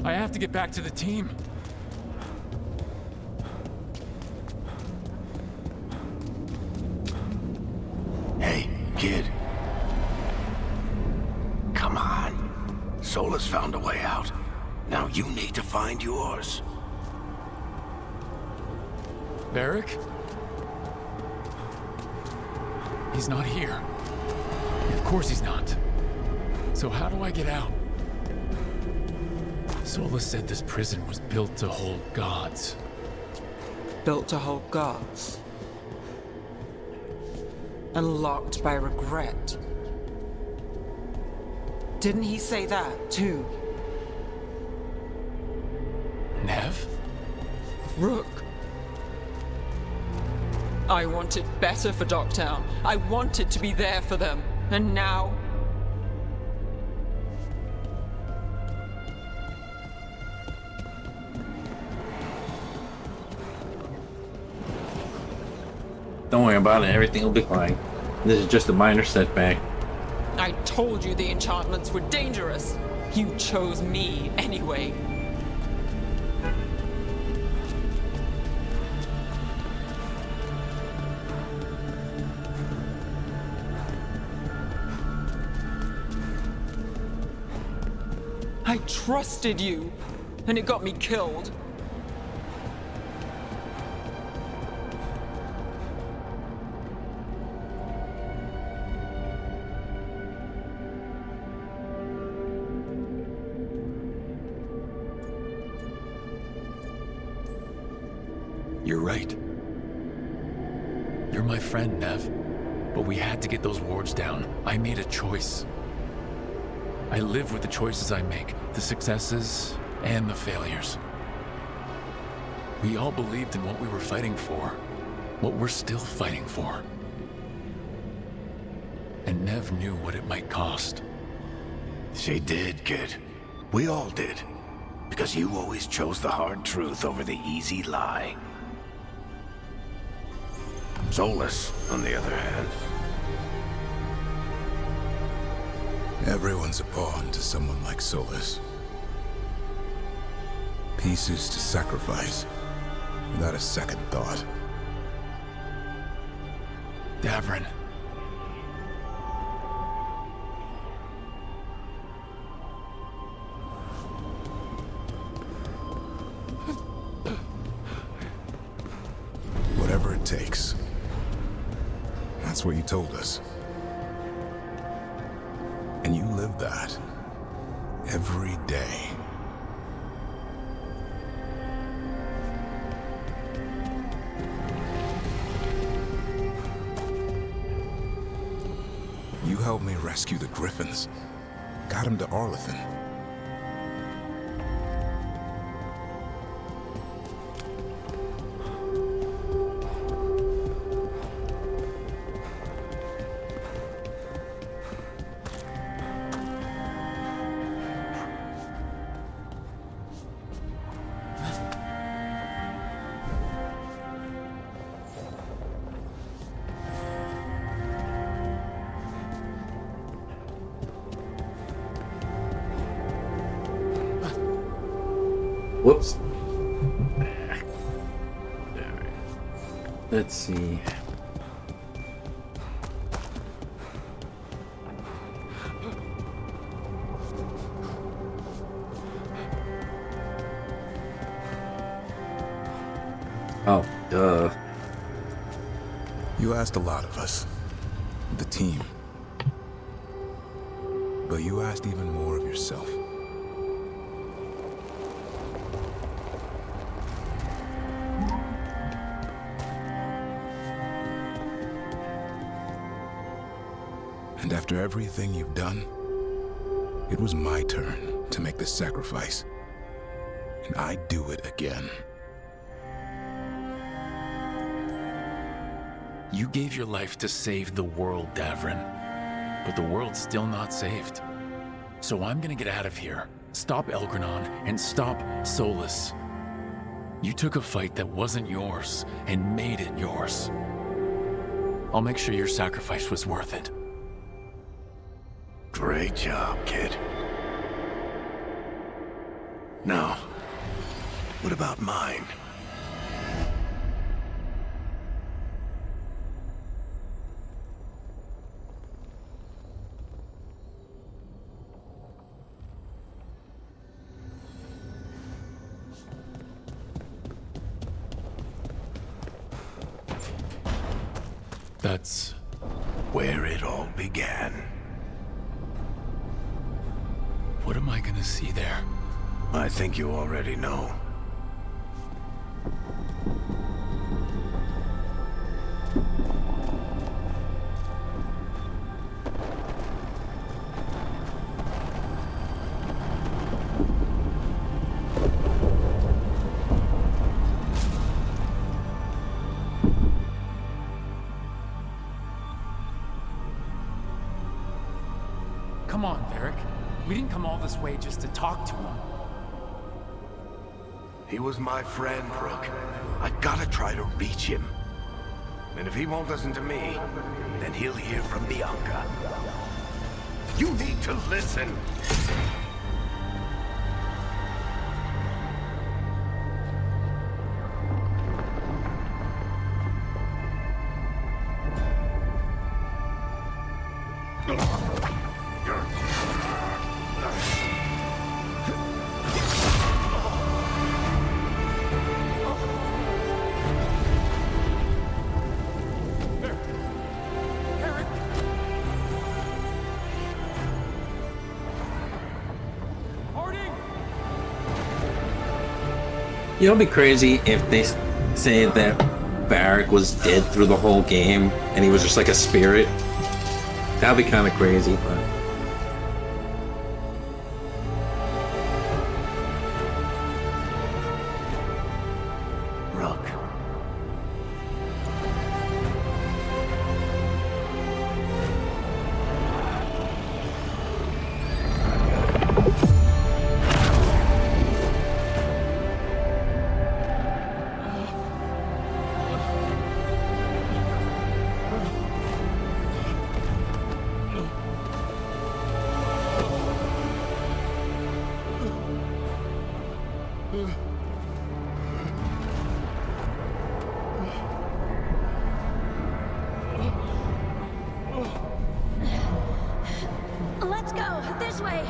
I have to get back to the team. Hey, kid. Come on. Solus found a way out. Now you need to find yours. Varric? He's not here. Of course he's not. So how do I get out? Solus said this prison was built to hold gods. Built to hold gods. And locked by regret. Didn't he say that, too? Nev? Rook. I wanted better for Dogtown. I wanted to be there for them. And now... Don't worry about it, everything will be fine. This is just a minor setback. I told you the enchantments were dangerous. You chose me anyway. I trusted you, and it got me killed. You're right. You're my friend, Nev. But we had to get those wards down. I made a choice. I live with the choices I make, the successes and the failures. We all believed in what we were fighting for, what we're still fighting for. And Nev knew what it might cost. She did, kid. We all did. Because you always chose the hard truth over the easy lie. Solus, on the other hand. Everyone's a pawn to someone like Solus. Pieces to sacrifice, without a second thought. Davrin. Whatever it takes. That's what you told us. And you live that. Every day. You helped me rescue the Griffins. Got him to Arlethan. Whoops. Let's see. Oh, duh. You asked a lot of us. The team. But you asked even more of yourself. And after everything you've done, it was my turn to make the sacrifice. And I'd do it again. You gave your life to save the world, Davrin. But the world's still not saved. So I'm gonna get out of here, stop Elgranon, and stop Solus. You took a fight that wasn't yours, and made it yours. I'll make sure your sacrifice was worth it. Great job, kid. No. What about mine? That's where it all began. What am I gonna see there? I think you already know. Come on, Varric. We didn't come all this way just to talk to him. He was my friend, Rook. I gotta try to reach him. And if he won't listen to me, then he'll hear from Bianca. You need to listen! You know, it'd be crazy if they say that Varric was dead through the whole game and he was just like a spirit. That'd be kind of crazy, but... Rook. Let's go this way.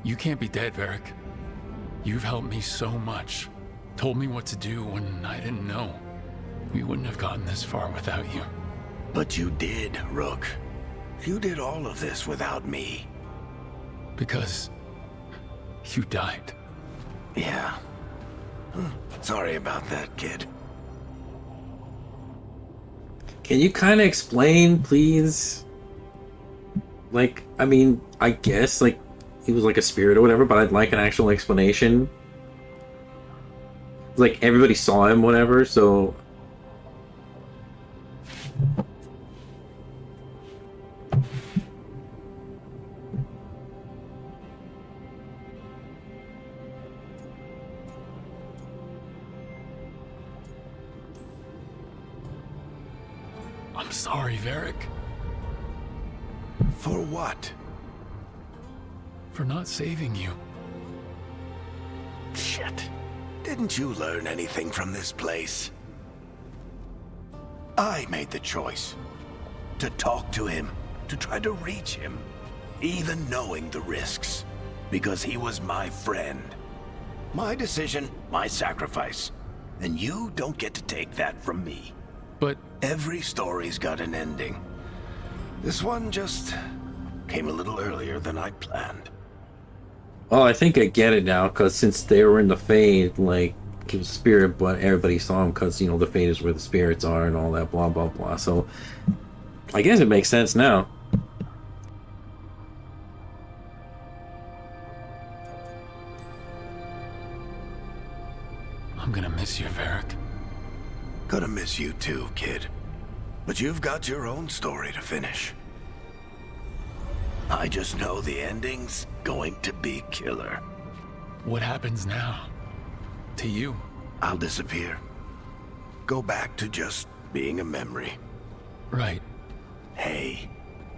You can't be dead, Varric. You've helped me so much. Told me what to do when I didn't know. We wouldn't have gotten this far without you. But you did, Rook. You did all of this without me. Because you died. Yeah. Sorry about that, kid. Can you kind of explain, please? Like, I mean, I guess, like, he was like a spirit or whatever, but I'd like an actual explanation. Like, everybody saw him, whatever, so... I'm sorry, Varric. For what? For not saving you. Shit. Didn't you learn anything from this place? I made the choice. To talk to him. To try to reach him. Even knowing the risks. Because he was my friend. My decision, my sacrifice. And you don't get to take that from me. But... every story's got an ending. This one just came a little earlier than I planned. Oh, I think I get it now, because since they were in the Fade, like, he was a spirit, but everybody saw him because, you know, the Fade is where the spirits are and all that, blah, blah, blah. So, I guess it makes sense now. I'm gonna miss you, Varric. Gonna miss you too, kid. But you've got your own story to finish. I just know the ending's going to be killer. What happens now? To you? I'll disappear. Go back to just being a memory. Right. Hey,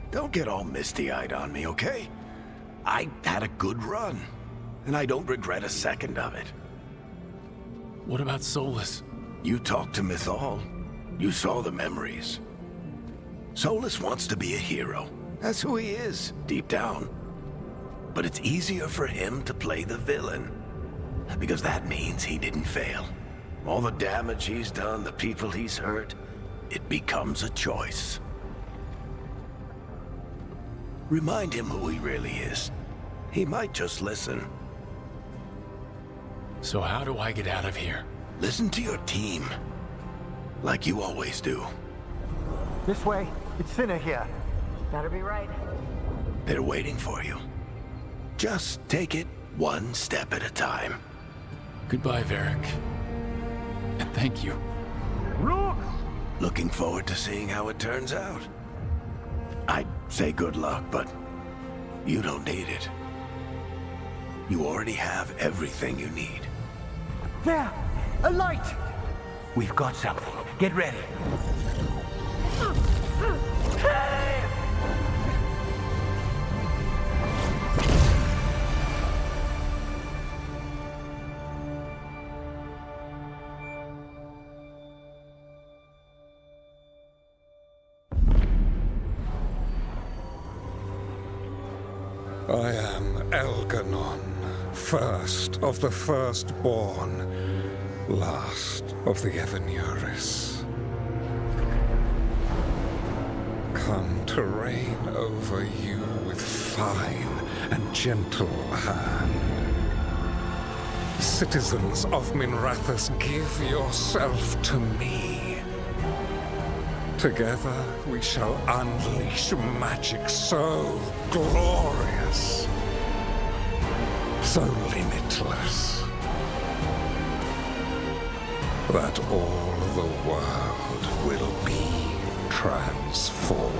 don't get all misty-eyed on me, okay? I had a good run, and I don't regret a second of it. What about Solus? You talked to Mythal. You saw the memories. Solus wants to be a hero. That's who he is, deep down. But it's easier for him to play the villain, because that means he didn't fail. All the damage he's done, the people he's hurt, it becomes a choice. Remind him who he really is. He might just listen. So how do I get out of here? Listen to your team, like you always do. This way. It's thinner here. Better be right. They're waiting for you. Just take it one step at a time. Goodbye, Varric. And thank you. Look! Looking forward to seeing how it turns out. I'd say good luck, but you don't need it. You already have everything you need. There! A light! We've got something. Get ready. I am Elganon, first of the firstborn, last of the Evenuris. Come to reign over you with fine and gentle hand. Citizens of Minrathous, give yourself to me. Together we shall unleash magic so glorious, so limitless, that all the world will be transformed.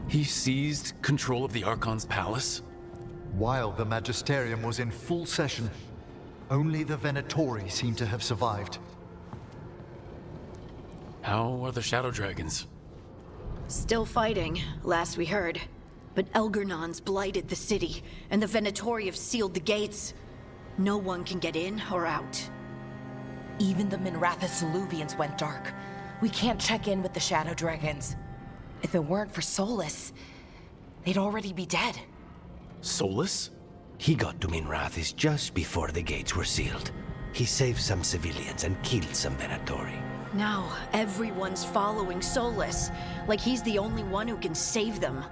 He seized control of the Archon's palace? While the Magisterium was in full session, only the Venatori seem to have survived. How are the Shadow Dragons? Still fighting, last we heard. But Elgernon's blighted the city, and the Venatori have sealed the gates. No one can get in or out. Even the Minrathous Illuvians went dark. We can't check in with the Shadow Dragons. If it weren't for Solus, they'd already be dead. Solus? He got to Minrathous just before the gates were sealed. He saved some civilians and killed some Venatori. Now, everyone's following Solus, like he's the only one who can save them.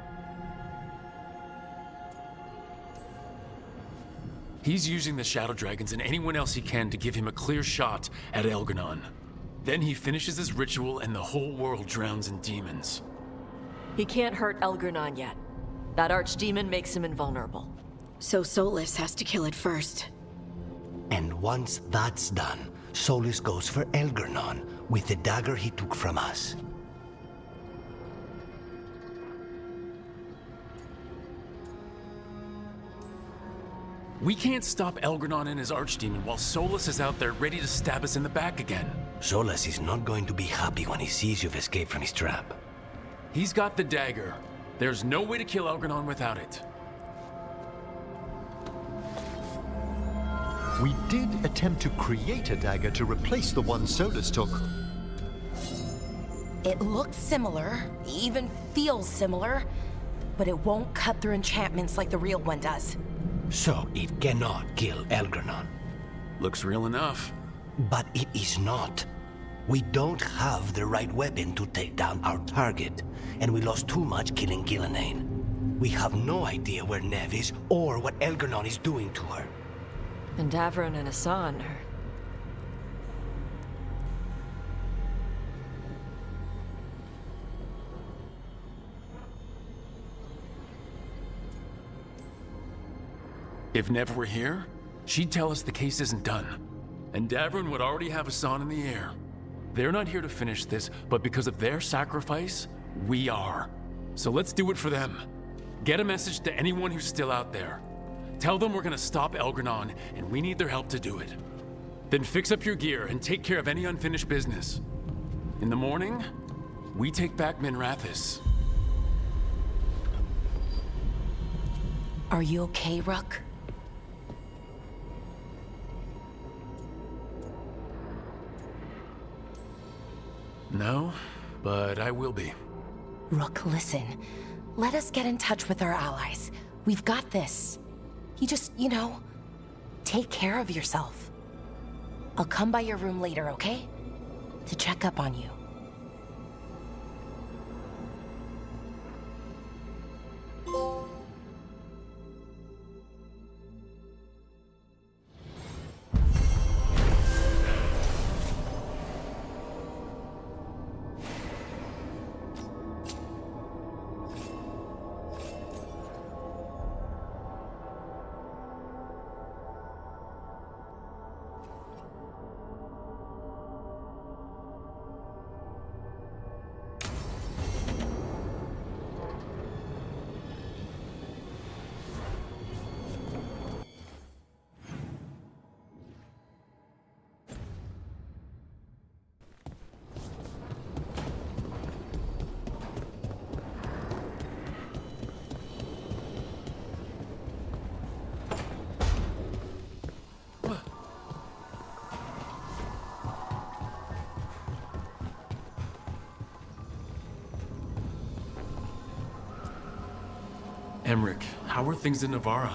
He's using the Shadow Dragons and anyone else he can to give him a clear shot at Elganon. Then he finishes his ritual and the whole world drowns in demons. He can't hurt Elganon yet. That archdemon makes him invulnerable. So Solus has to kill it first. And once that's done, Solus goes for Elganon with the dagger he took from us. We can't stop Elganon and his archdemon while Solus is out there ready to stab us in the back again. Solus is not going to be happy when he sees you've escaped from his trap. He's got the dagger. There's no way to kill Elganon without it. We did attempt to create a dagger to replace the one Solus took. It looks similar, even feels similar, but it won't cut through enchantments like the real one does. So it cannot kill Elganon. Looks real enough. But it is not. We don't have the right weapon to take down our target, and we lost too much killing Gillenane. We have no idea where Nev is or what Elgernon is doing to her. And Davron and Hassan are... If Nev were here, she'd tell us the case isn't done. And Davron would already have Hassan in the air. They're not here to finish this, but because of their sacrifice, we are. So let's do it for them. Get a message to anyone who's still out there. Tell them we're gonna stop Elgernon, and we need their help to do it. Then fix up your gear and take care of any unfinished business. In the morning, we take back Minrathis. Are you okay, Rook? No, but I will be. Rook, listen. Let us get in touch with our allies. We've got this. You just, take care of yourself. I'll come by your room later, okay? To check up on you. Emmerich, how are things in Navarra?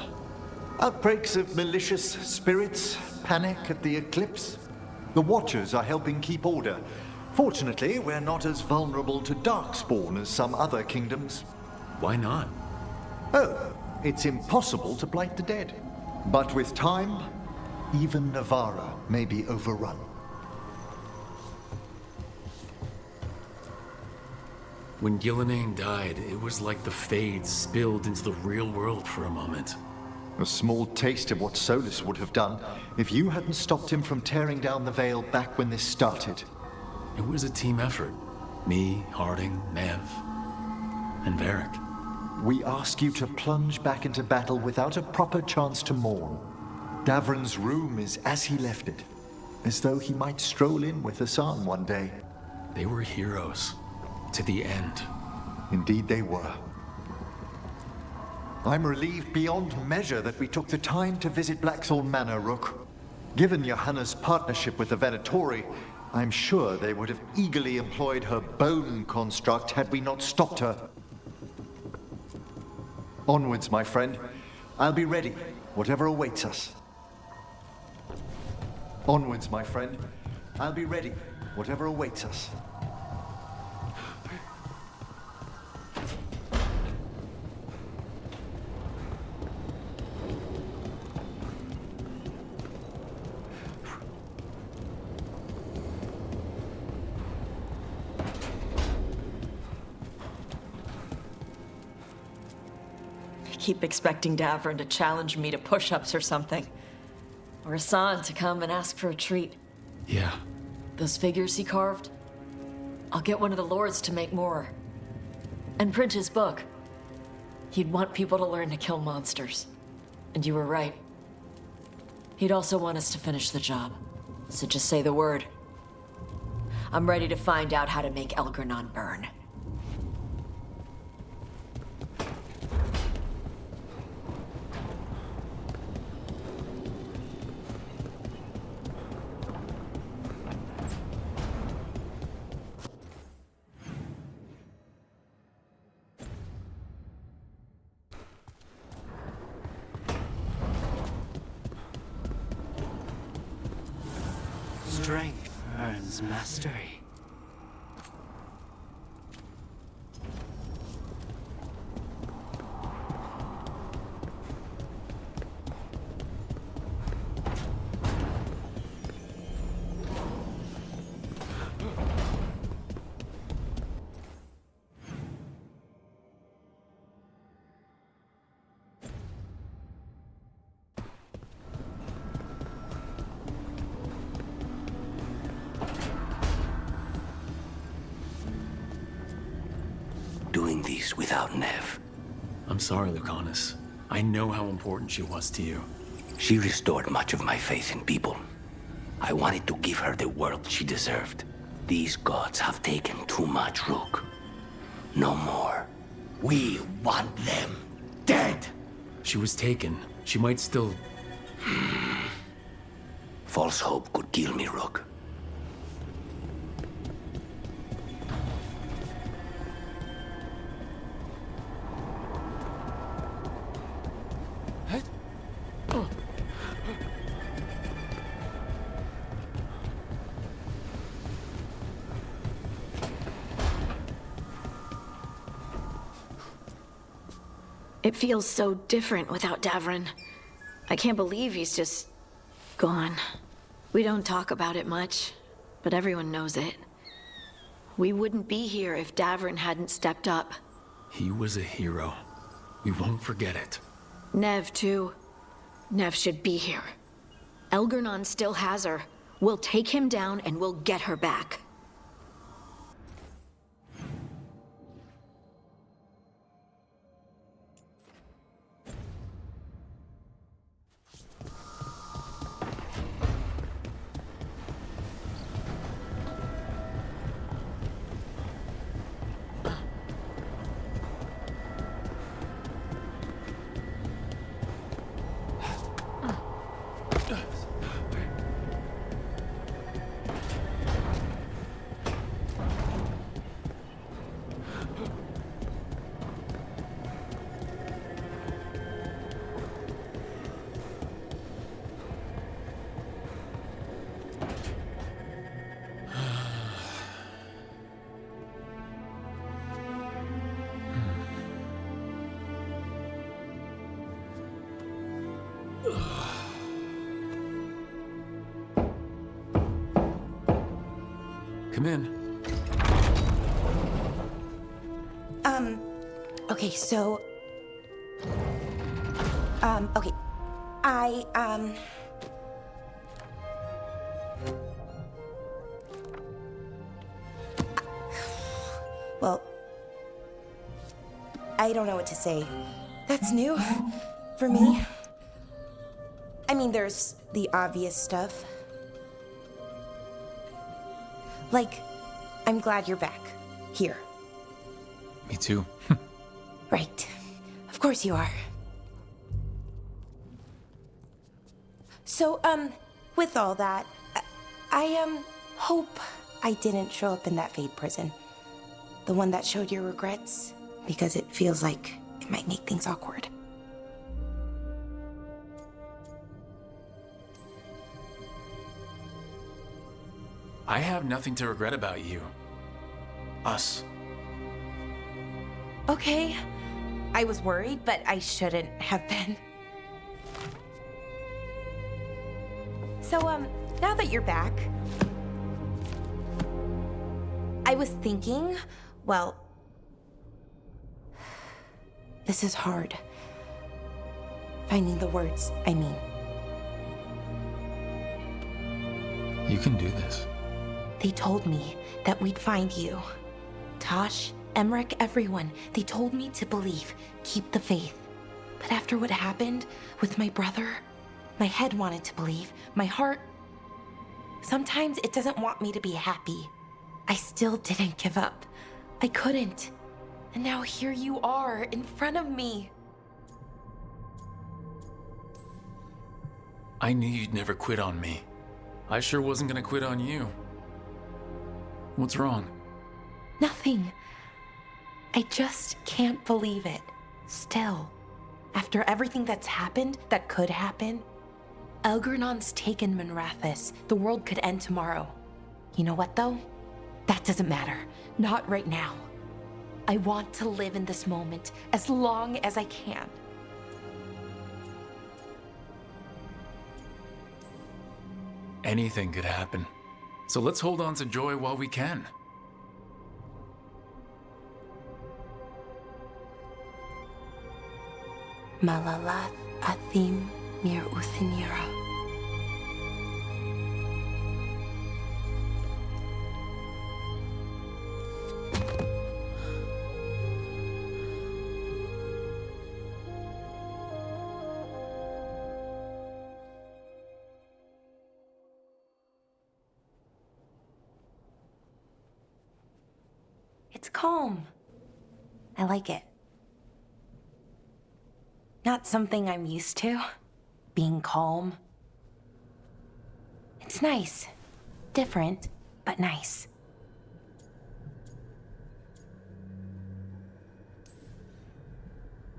Outbreaks of malicious spirits, panic at the eclipse. The Watchers are helping keep order. Fortunately, we're not as vulnerable to Darkspawn as some other kingdoms. Why not? Oh, it's impossible to blight the dead. But with time, even Navarra may be overrun. When Gillenane died, it was like the Fades spilled into the real world for a moment. A small taste of what Solus would have done if you hadn't stopped him from tearing down the Veil back when this started. It was a team effort. Me, Harding, Nev, and Varric. We ask you to plunge back into battle without a proper chance to mourn. Davron's room is as he left it, as though he might stroll in with Hassan one day. They were heroes. To the end. Indeed they were. I'm relieved beyond measure that we took the time to visit Blackthorn Manor, Rook. Given Johanna's partnership with the Venatori, I'm sure they would have eagerly employed her bone construct had we not stopped her. Onwards, my friend. I'll be ready, whatever awaits us. Onwards, my friend. I'll be ready, whatever awaits us. I keep expecting Davron to challenge me to push-ups or something. Or Hassan to come and ask for a treat. Yeah. Those figures he carved? I'll get one of the lords to make more. And print his book. He'd want people to learn to kill monsters. And you were right. He'd also want us to finish the job. So just say the word. I'm ready to find out how to make Elgernon burn. Strength earns mastery. Doing these without Nev. I'm sorry, Lucanus. I know how important she was to you. She restored much of my faith in people. I wanted to give her the world she deserved. These gods have taken too much, Rook. No more. We want them dead! She was taken. She might still... False hope could kill me, Rook. It feels so different without Davrin. I can't believe he's just gone. We don't talk about it much, but everyone knows it. We wouldn't be here if Davrin hadn't stepped up. He was a hero. We won't forget it. Nev, too. Nev should be here. Elgernon still has her. We'll take him down and we'll get her back. Come in. Okay, so... okay. Well... I don't know what to say. That's new for me. I mean, there's the obvious stuff. Like, I'm glad you're back. Here. Me too. Right. Of course you are. So, with all that, I hope I didn't show up in that Fade prison. The one that showed your regrets, because it feels like it might make things awkward. I have nothing to regret about you. Us. Okay. I was worried, but I shouldn't have been. So, now that you're back, I was thinking, well, this is hard. Finding the words, I mean. You can do this. They told me that we'd find you. Tosh, Emmerich, everyone. They told me to believe, keep the faith. But after what happened with my brother, my head wanted to believe. My heart, sometimes it doesn't want me to be happy. I still didn't give up. I couldn't. And now here you are, in front of me. I knew you'd never quit on me. I sure wasn't gonna quit on you. What's wrong? Nothing. I just can't believe it. Still. After everything that's happened, that could happen, Elgernon's taken Minrathous. The world could end tomorrow. You know what, though? That doesn't matter. Not right now. I want to live in this moment as long as I can. Anything could happen. So let's hold on to joy while we can. Malalath Athim Mir Uthinira. It's calm. I like it. Not something I'm used to, being calm. It's nice. Different, but nice.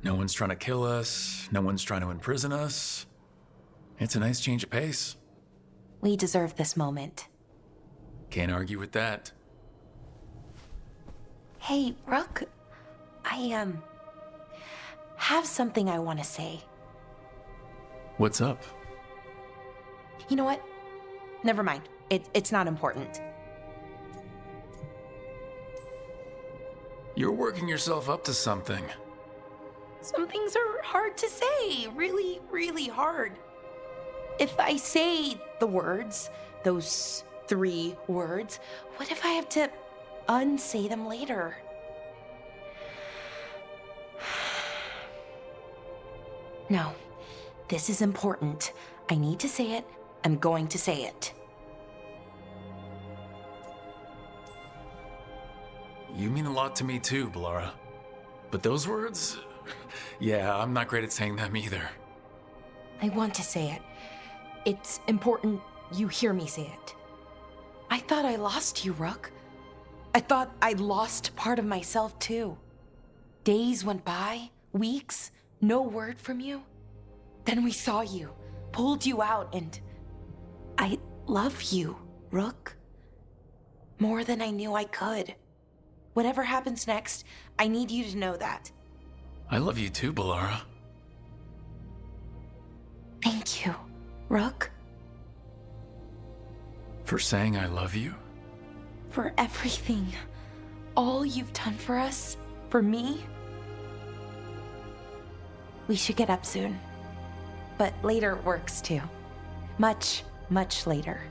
No one's trying to kill us. No one's trying to imprison us. It's a nice change of pace. We deserve this moment. Can't argue with that. Hey, Rook. I, have something I want to say. What's up? You know what? Never mind. It's not important. You're working yourself up to something. Some things are hard to say. Really, really hard. If I say the words, those 3 words, what if I have to unsay them later? No, this is important. I need to say it. I'm going to say it. You mean a lot to me too, B'Elara. But those words? Yeah, I'm not great at saying them either. I want to say it. It's important you hear me say it. I thought I lost you, Rook. I thought I lost part of myself too. Days went by, weeks, no word from you. Then we saw you, pulled you out, and I love you, Rook. More than I knew I could. Whatever happens next, I need you to know that. I love you too, B'Elara. Thank you, Rook. For saying I love you? For everything. All you've done for us, for me. We should get up soon. But later works too. Much, much later.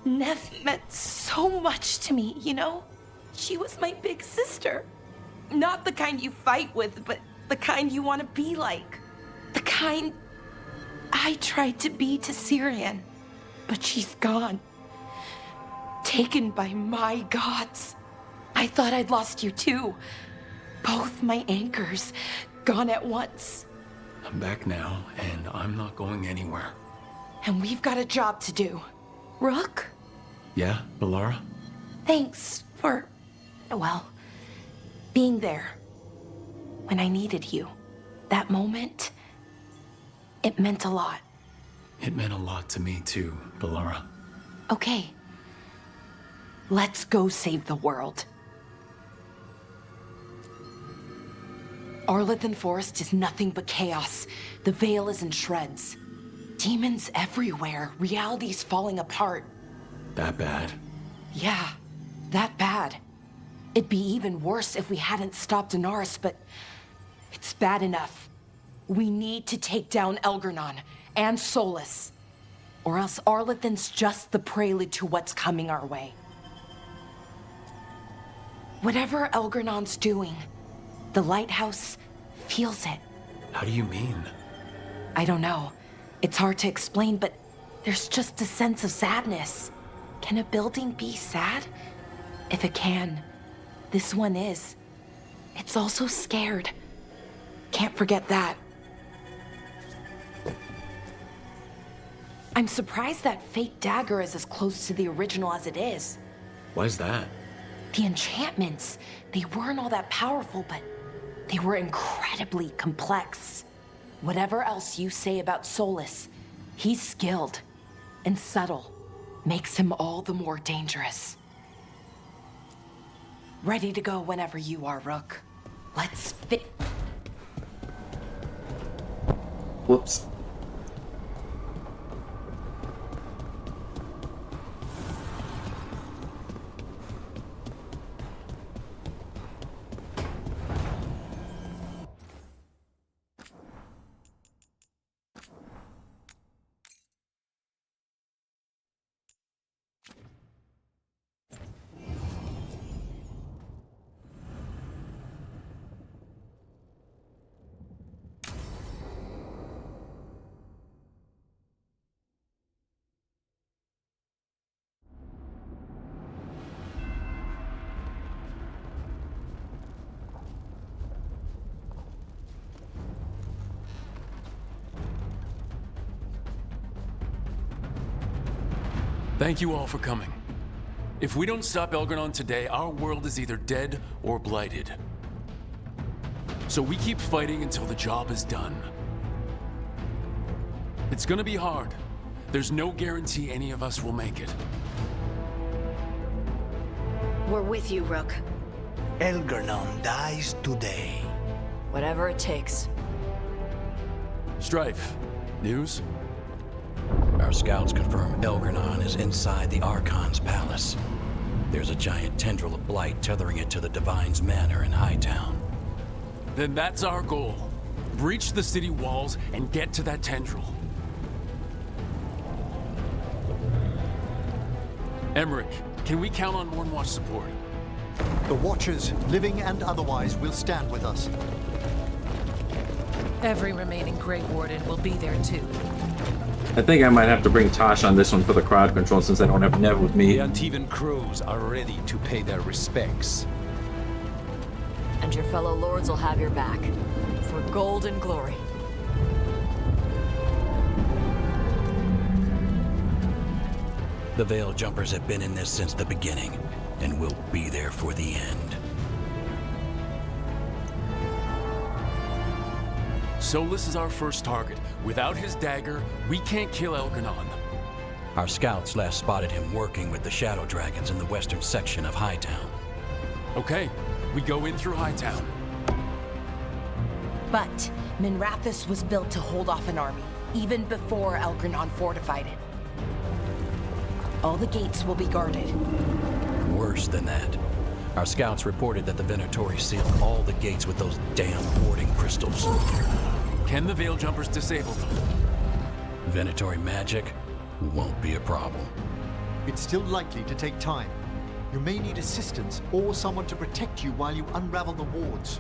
Nev meant so much to me, you know? She was my big sister. Not the kind you fight with, but the kind you want to be like. The kind I tried to be to Syrian, but she's gone. Taken by my gods. I thought I'd lost you too. Both my anchors gone at once. I'm back now, and I'm not going anywhere. And we've got a job to do. Rook? Yeah, B'Elara? Thanks for, well, being there when I needed you. That moment, it meant a lot. It meant a lot to me too, B'Elara. Okay. Let's go save the world. Arlathan Forest is nothing but chaos. The Veil is in shreds. Demons everywhere. Reality's falling apart. That bad? Yeah, that bad. It'd be even worse if we hadn't stopped Inaris, but it's bad enough. We need to take down Elgernон, and Solus. Or else Arlathan's just the prelude to what's coming our way. Whatever Elgernon's doing, the lighthouse feels it. How do you mean? I don't know. It's hard to explain, but there's just a sense of sadness. Can a building be sad? If it can, this one is. It's also scared. Can't forget that. I'm surprised that fake dagger is as close to the original as it is. Why's that? The enchantments, they weren't all that powerful, but they were incredibly complex. Whatever else you say about Solus, he's skilled and subtle. Makes him all the more dangerous. Ready to go whenever you are, Rook. Let's fit. Whoops. Thank you all for coming. If we don't stop Elgernon today, our world is either dead or blighted. So we keep fighting until the job is done. It's gonna be hard. There's no guarantee any of us will make it. We're with you, Rook. Elgernon dies today. Whatever it takes. Strife, news? Our scouts confirm Elgernon is inside the Archon's palace. There's a giant tendril of blight tethering it to the Divine's manor in Hightown. Then that's our goal. Breach the city walls and get to that tendril. Emmerich, can we count on Mournwatch support? The Watchers, living and otherwise, will stand with us. Every remaining Grey Warden will be there too. I think I might have to bring Tosh on this one for the crowd control since I don't have Nev with me. The Antivan crews are ready to pay their respects. And your fellow lords will have your back. For gold and glory. The Veil Jumpers have been in this since the beginning, and will be there for the end. Solus is our first target. Without his dagger, we can't kill Elgernon. Our scouts last spotted him working with the Shadow Dragons in the western section of Hightown. Okay, we go in through Hightown. But Minrathous was built to hold off an army, even before Elgernon fortified it. All the gates will be guarded. Worse than that. Our scouts reported that the Venatori sealed all the gates with those damn warding crystals. Can the Veil Jumpers disable them? Venatori magic won't be a problem. It's still likely to take time. You may need assistance or someone to protect you while you unravel the wards.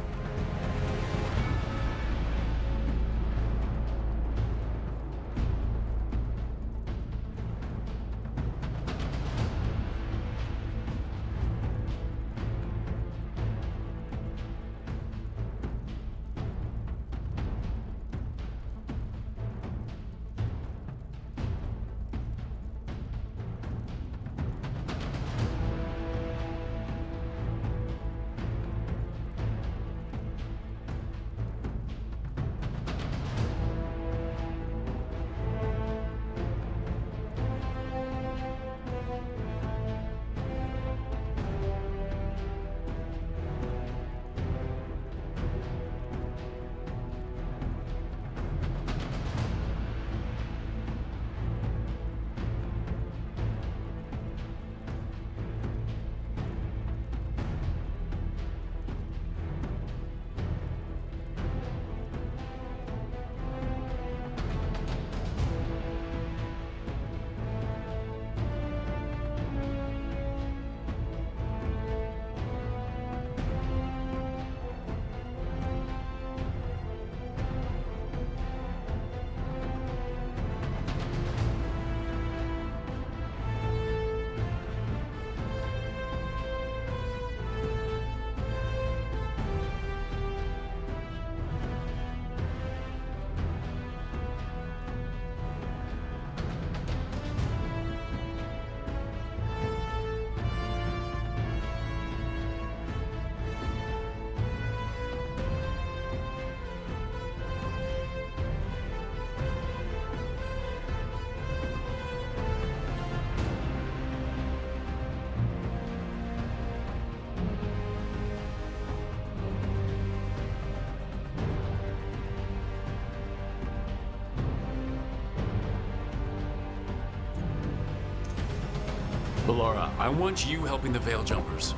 Laura, I want you helping the Veil Jumpers.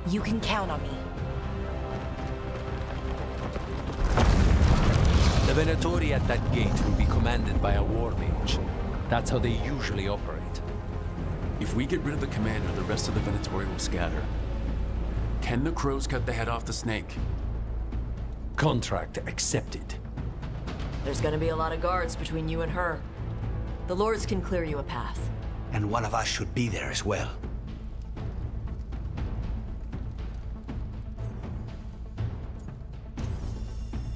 You can count on me. The Venatori at that gate will be commanded by a war mage. That's how they usually operate. If we get rid of the commander, the rest of the Venatori will scatter. Can the crows cut the head off the snake? Contract accepted. There's gonna be a lot of guards between you and her. The Lords can clear you a path. And one of us should be there as well.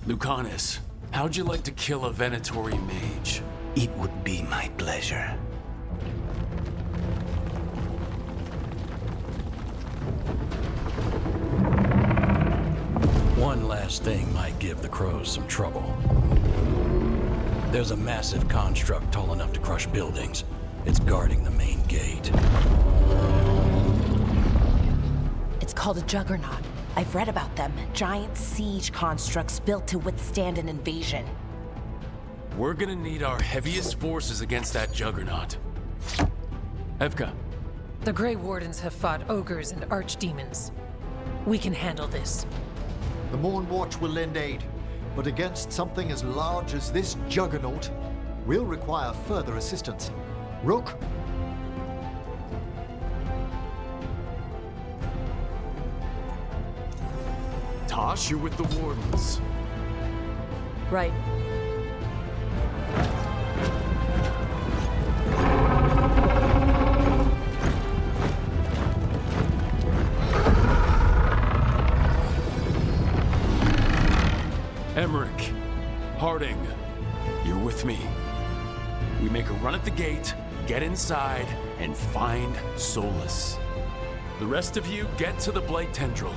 Lucanus, how'd you like to kill a Venatori mage? It would be my pleasure. One last thing might give the crows some trouble. There's a massive construct tall enough to crush buildings. It's guarding the main gate. It's called a juggernaut. I've read about them. Giant siege constructs built to withstand an invasion. We're gonna need our heaviest forces against that juggernaut. Evka. The Grey Wardens have fought ogres and archdemons. We can handle this. The Morn Watch will lend aid, but against something as large as this juggernaut, we'll require further assistance. Rook? Tosh, you're with the Wardens. Right. Emmerich, Harding, you're with me. We make a run at the gate, get inside, and find Solus. The rest of you get to the Blight Tendril.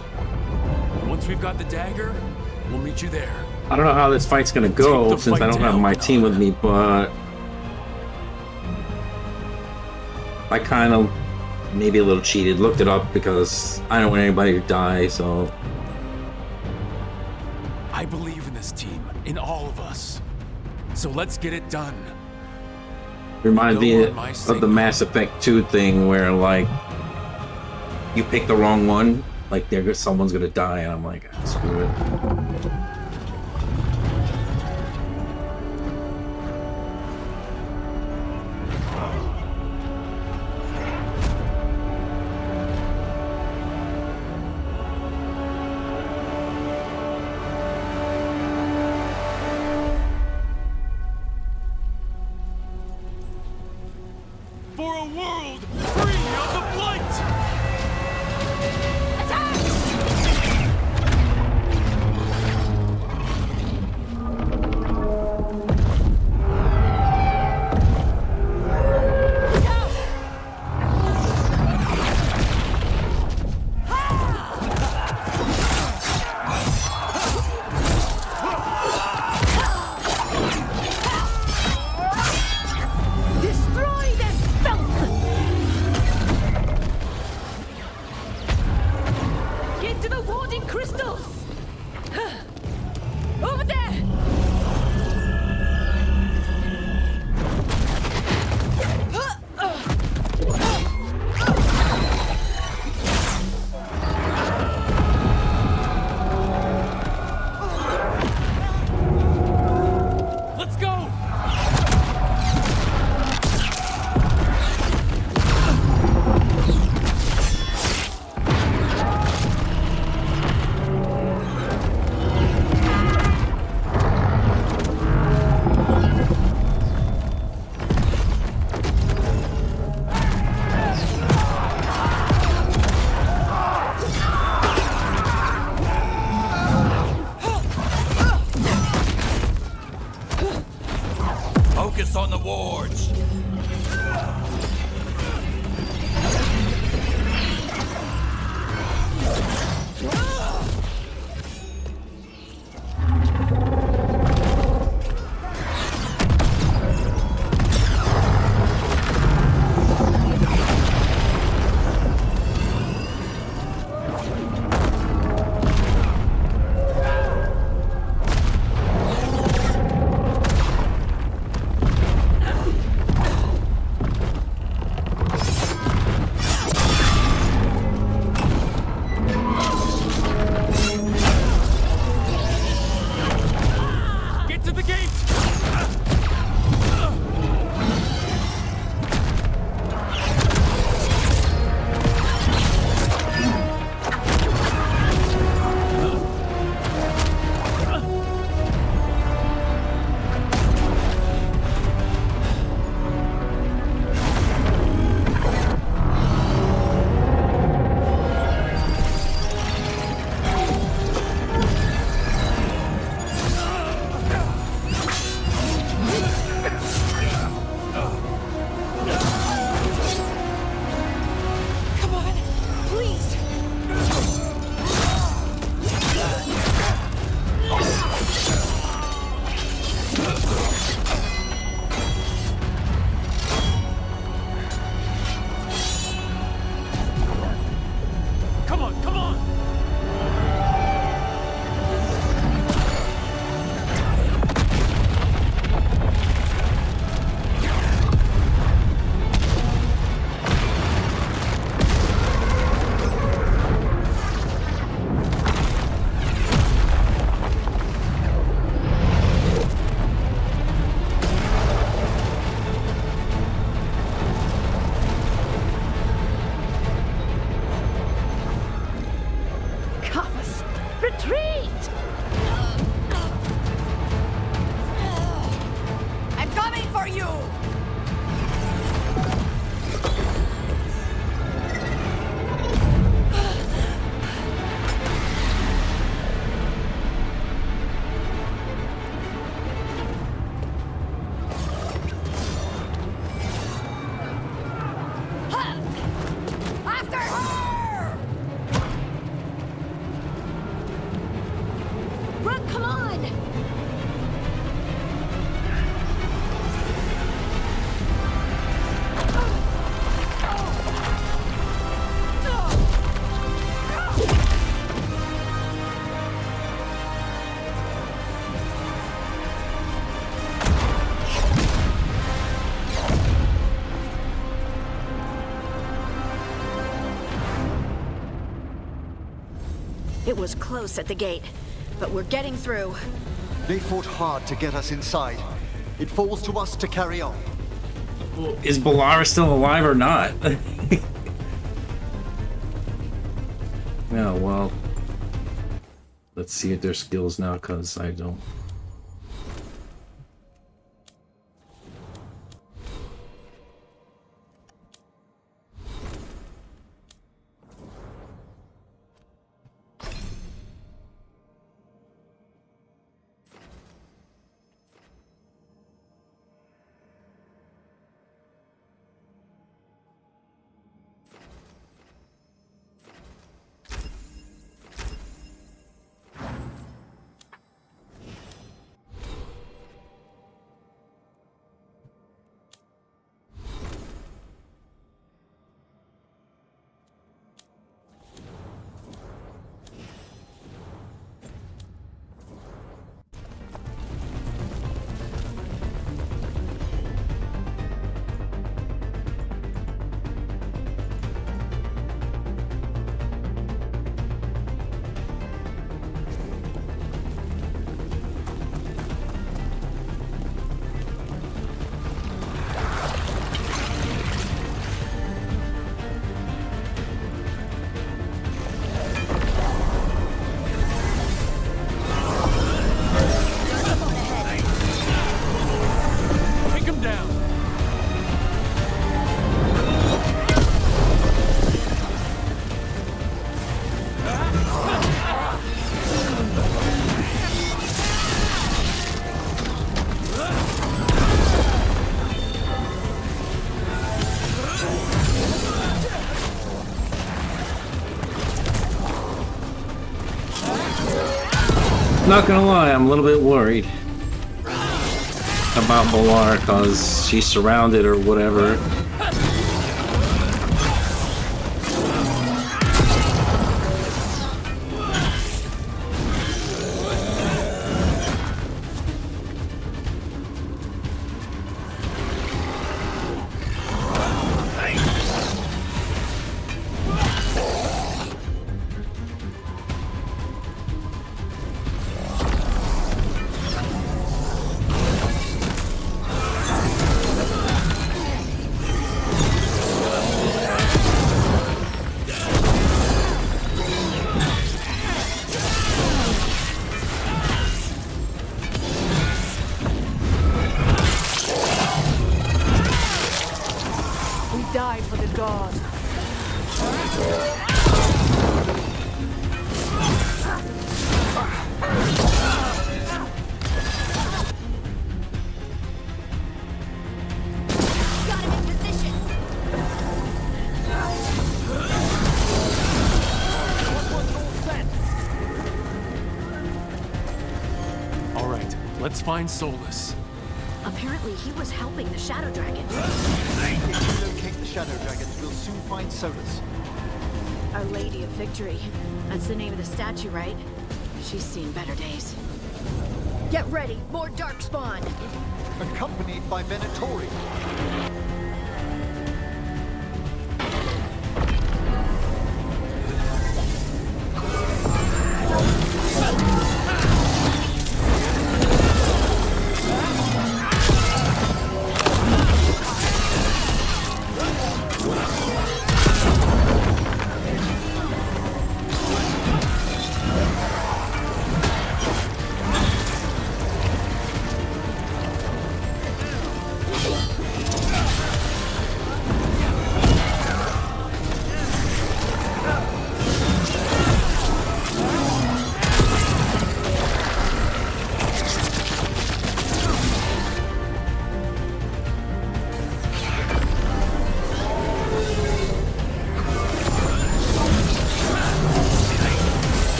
Once we've got the dagger, we'll meet you there. I don't know how this fight's gonna go since I don't have my team with me, but I kind of maybe a little cheated. Looked it up because I don't want anybody to die, so I believe in this team, in all of us. So let's get it done. reminds me of the Mass Effect 2 thing where like you pick the wrong one, like someone's gonna die, and I'm like, ah, screw it. For a world free of the Blight! Destroy this filth! Get to the warding crystals! Over there! Let's go! Focus on the wards. It was close at the gate, but we're getting through. They fought hard to get us inside. It falls to us to carry on. Well, is Balara still alive or not? Yeah, well, let's see if their skills now, because I don't. Not gonna lie, I'm a little bit worried about Balara because she's surrounded or whatever. Die for the god. Got him in position. All right, let's find Solus. Apparently he was helping the Shadow Dragon. If we locate the Shadow Dragons, we'll soon find Solus. Our Lady of Victory. That's the name of the statue, right? She's seen better days. Get ready, more Darkspawn! Accompanied by Venatori.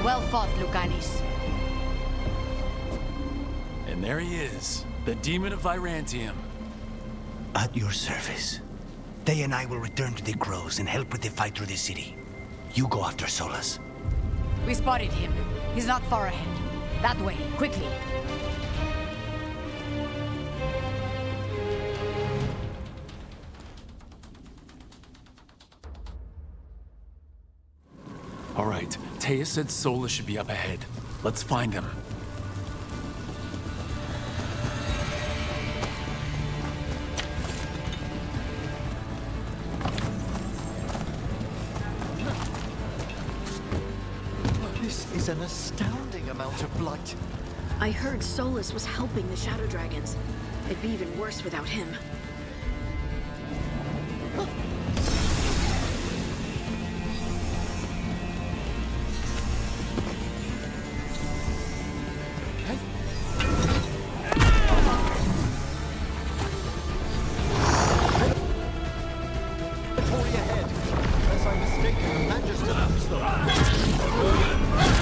Well fought, Lucanis. And there he is, the Demon of Virantium. At your service. They and I will return to the Crows and help with the fight through the city. You go after Solus. We spotted him. He's not far ahead. That way, quickly. All right, Taya said Solus should be up ahead. Let's find him. This is an astounding amount of blight. I heard Solus was helping the Shadow Dragons. It'd be even worse without him.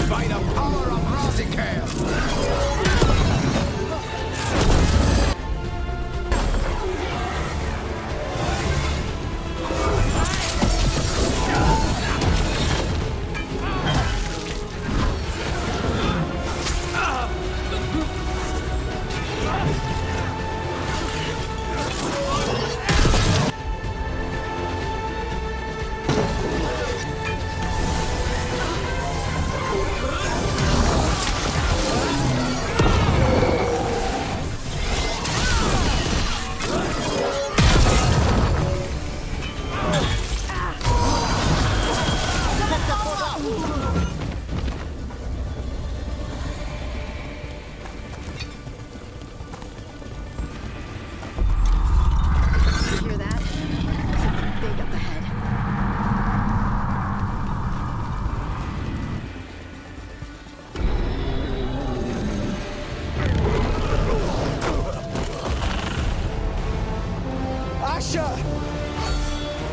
By the power of Rosicare!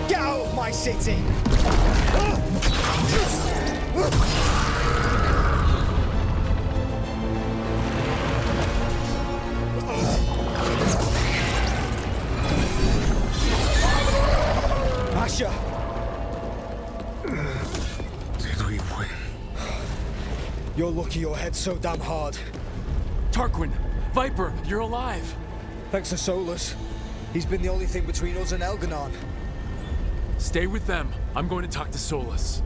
Get out of my city! Asher! Did we win? You're lucky your head's so damn hard. Tarquin! Viper, you're alive! Thanks to Solus. He's been the only thing between us and Elganon. Stay with them. I'm going to talk to Solus.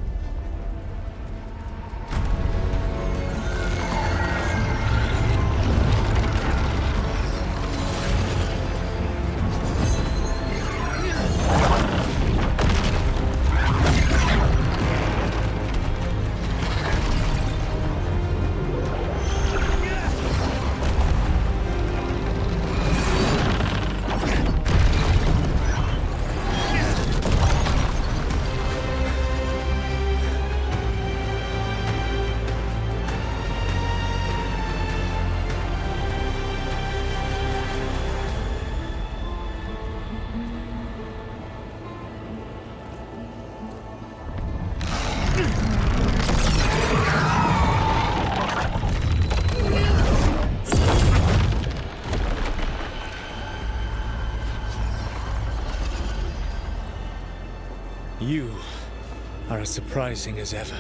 You are as surprising as ever.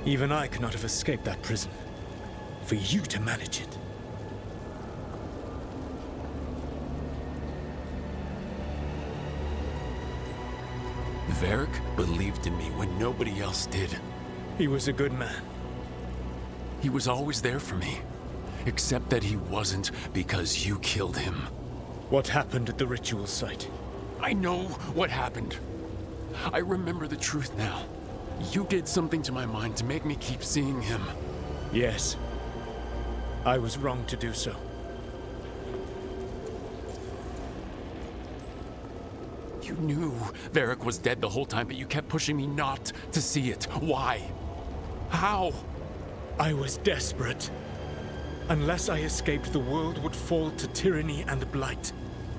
Even I could not have escaped that prison. For you to manage it. Varric believed in me when nobody else did. He was a good man. He was always there for me. Except that he wasn't because you killed him. What happened at the ritual site? I know what happened. I remember the truth now. You did something to my mind to make me keep seeing him. Yes. I was wrong to do so. You knew Varric was dead the whole time, but you kept pushing me not to see it. Why? How? I was desperate. Unless I escaped, the world would fall to tyranny and the Blight.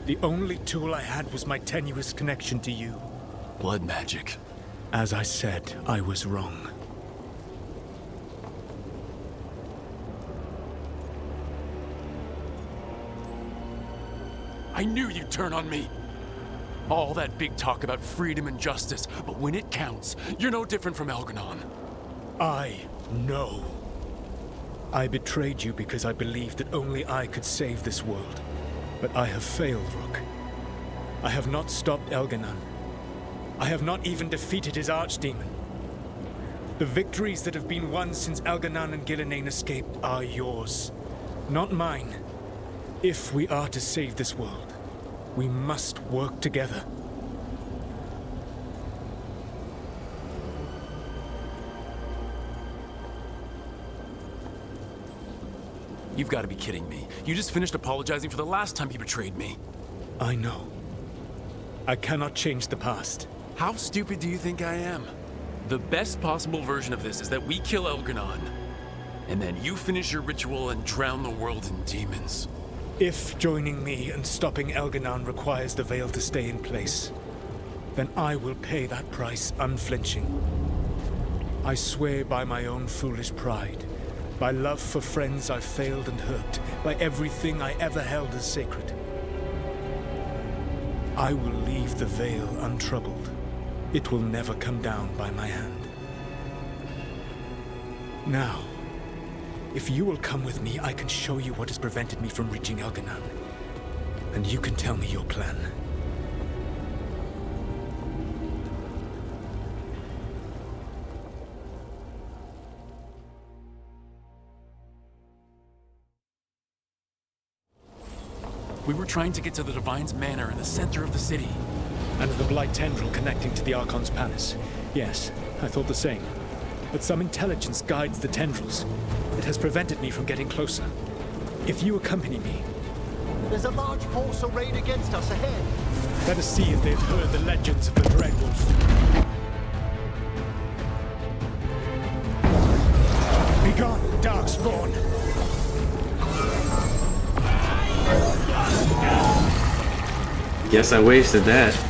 The only tool I had was my tenuous connection to you. Blood magic. As I said, I was wrong. I knew you'd turn on me. All that big talk about freedom and justice, but when it counts, you're no different from Elganon. I know. I betrayed you because I believed that only I could save this world. But I have failed, Rook. I have not stopped Elganon. I have not even defeated his archdemon. The victories that have been won since Elganon and Gillenane escaped are yours, not mine. If we are to save this world, we must work together. You've got to be kidding me. You just finished apologizing for the last time you betrayed me. I know. I cannot change the past. How stupid do you think I am? The best possible version of this is that we kill Elganon, and then you finish your ritual and drown the world in demons. If joining me and stopping Elganon requires the Veil to stay in place, then I will pay that price unflinching. I swear by my own foolish pride, by love for friends I've failed and hurt, by everything I ever held as sacred. I will leave the Veil untroubled. It will never come down by my hand. Now, if you will come with me, I can show you what has prevented me from reaching Elganon. And you can tell me your plan. We were trying to get to the Divine's Manor in the center of the city. And the Blight tendril connecting to the Archon's Palace. Yes, I thought the same. But some intelligence guides the tendrils. It has prevented me from getting closer. If you accompany me... There's a large force arrayed against us ahead. Let us see if they've heard the legends of the Dreadwolf. Begone, Darkspawn! Guess I wasted that.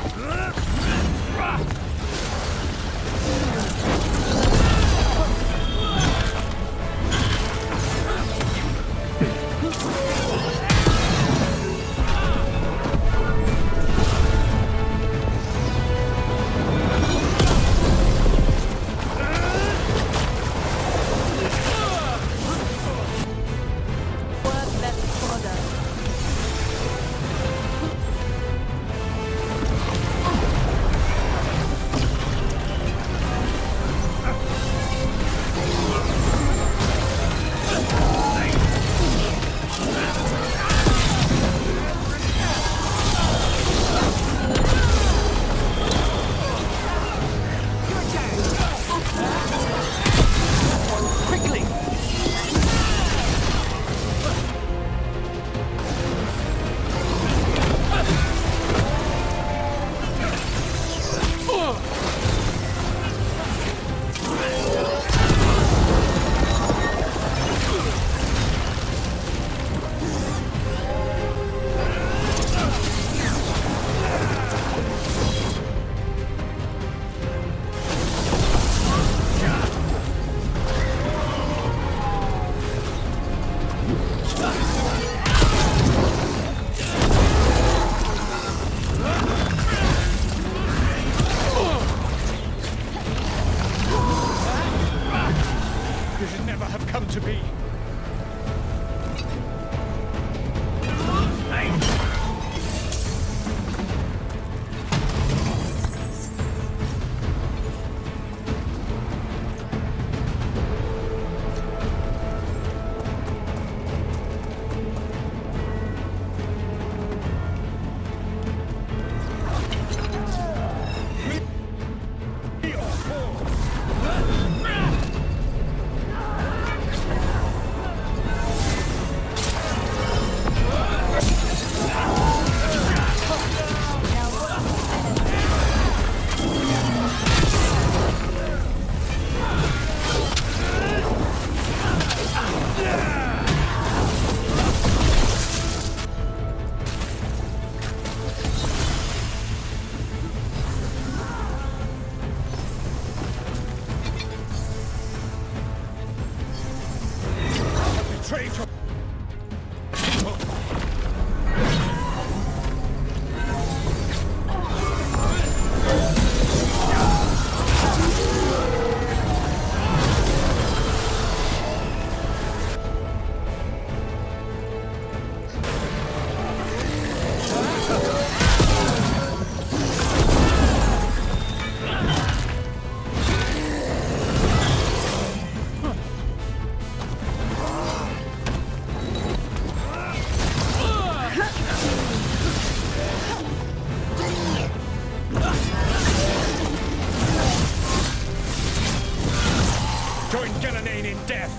death.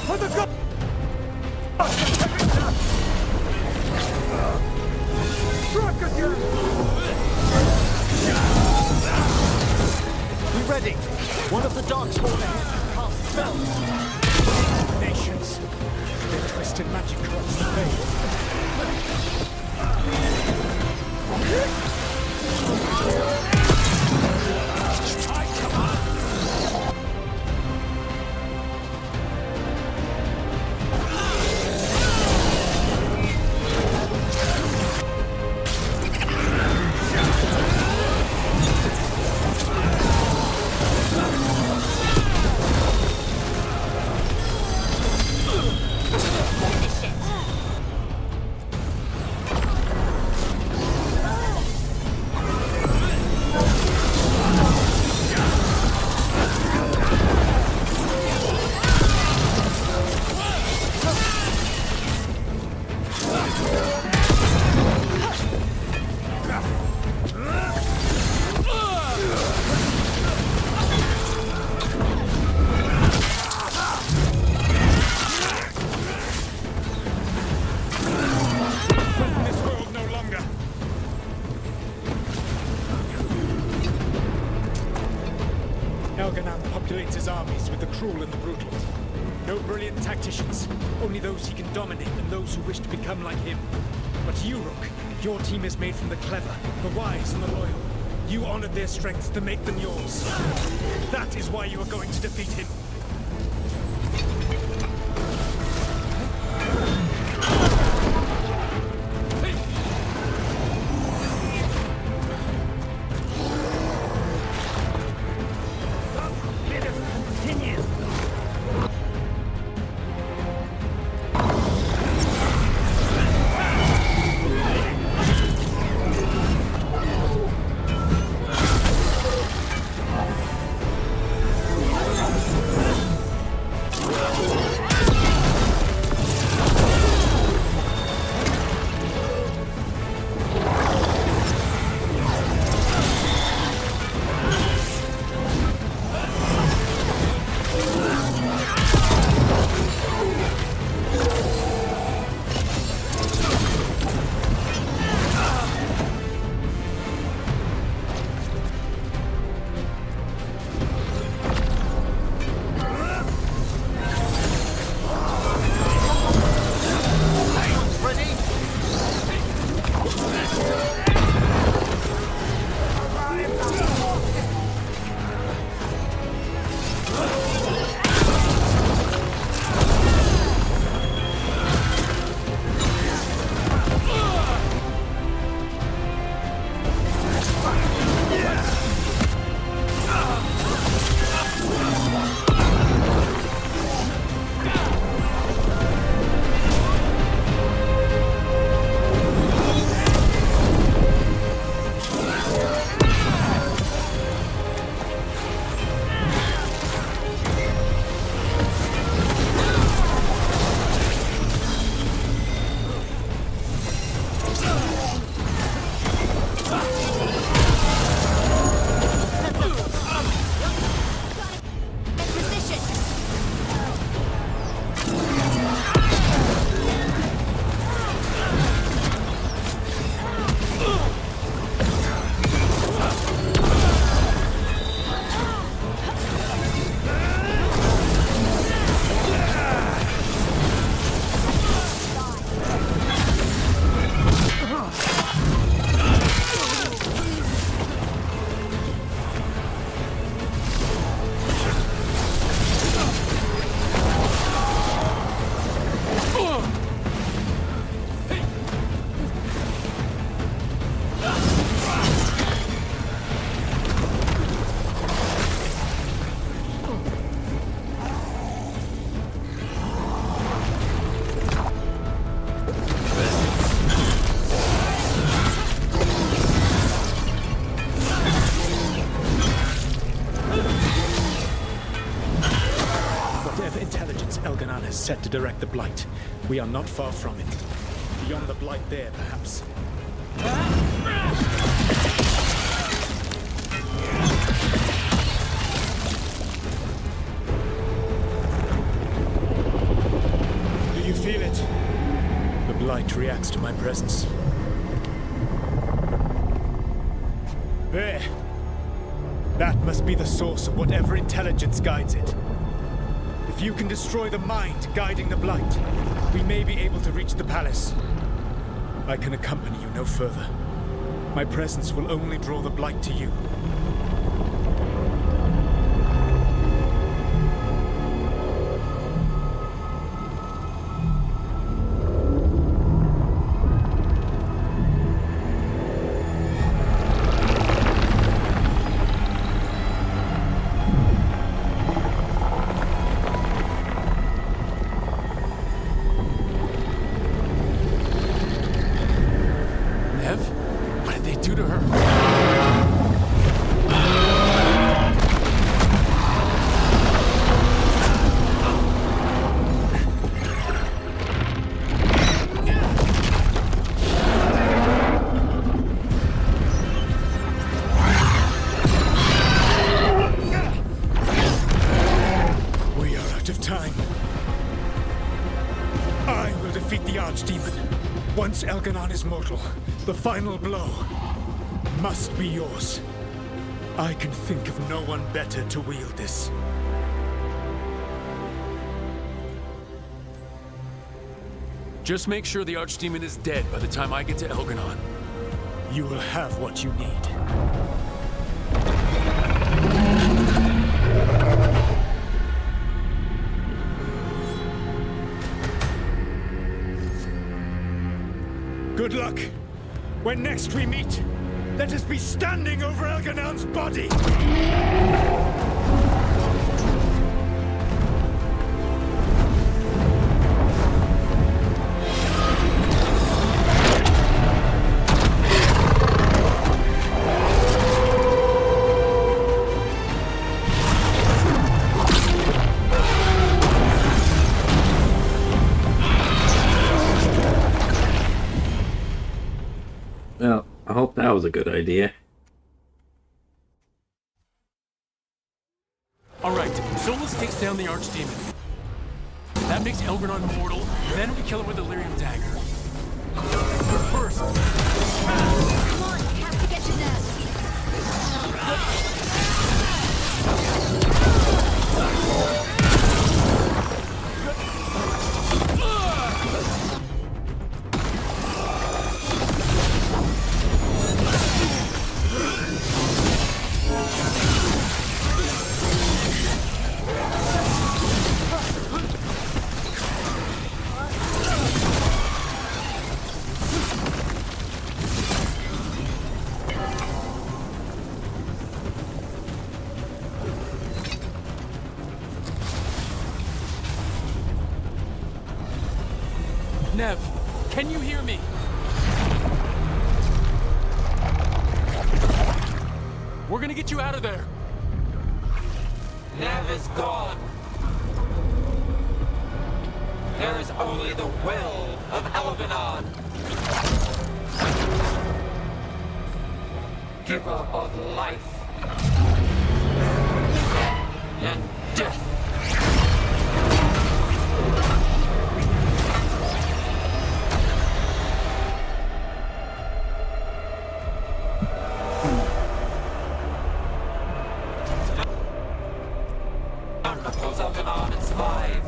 For the god! Struck again! We ready? One of the Darkspawn ahead can cast spells. Nations. Their twisted magic corrupts the faith. Populates his armies with the cruel and the brutal. No brilliant tacticians, only those he can dominate and those who wish to become like him. But you, Rook, your team is made from the clever, the wise, and the loyal. You honored their strengths to make them yours. That is why you are going to defeat him. Set to direct the Blight. We are not far from it. Beyond the Blight there, perhaps. presence. There. That must be the source of whatever intelligence guides it. If you can destroy the mind guiding the Blight, we may be able to reach the palace. I can accompany you no further. My presence will only draw the Blight to you. Once Elganon is mortal, the final blow must be yours. I can think of no one better to wield this. Just make sure the Archdemon is dead by the time I get to Elganon. You will have what you need. Good luck. When next we meet, let us be standing over Elganon's body! Well, I hope that was a good idea. Alright, Solus takes down the Archdemon. That makes Elganon mortal, then we kill him with the Lyrium Dagger. But first... Come on, we have to get to them. Nev, can you hear me? We're gonna get you out of there. Nev is gone. There is only the will of Elganon. Giver of life and death. Elganon and survive.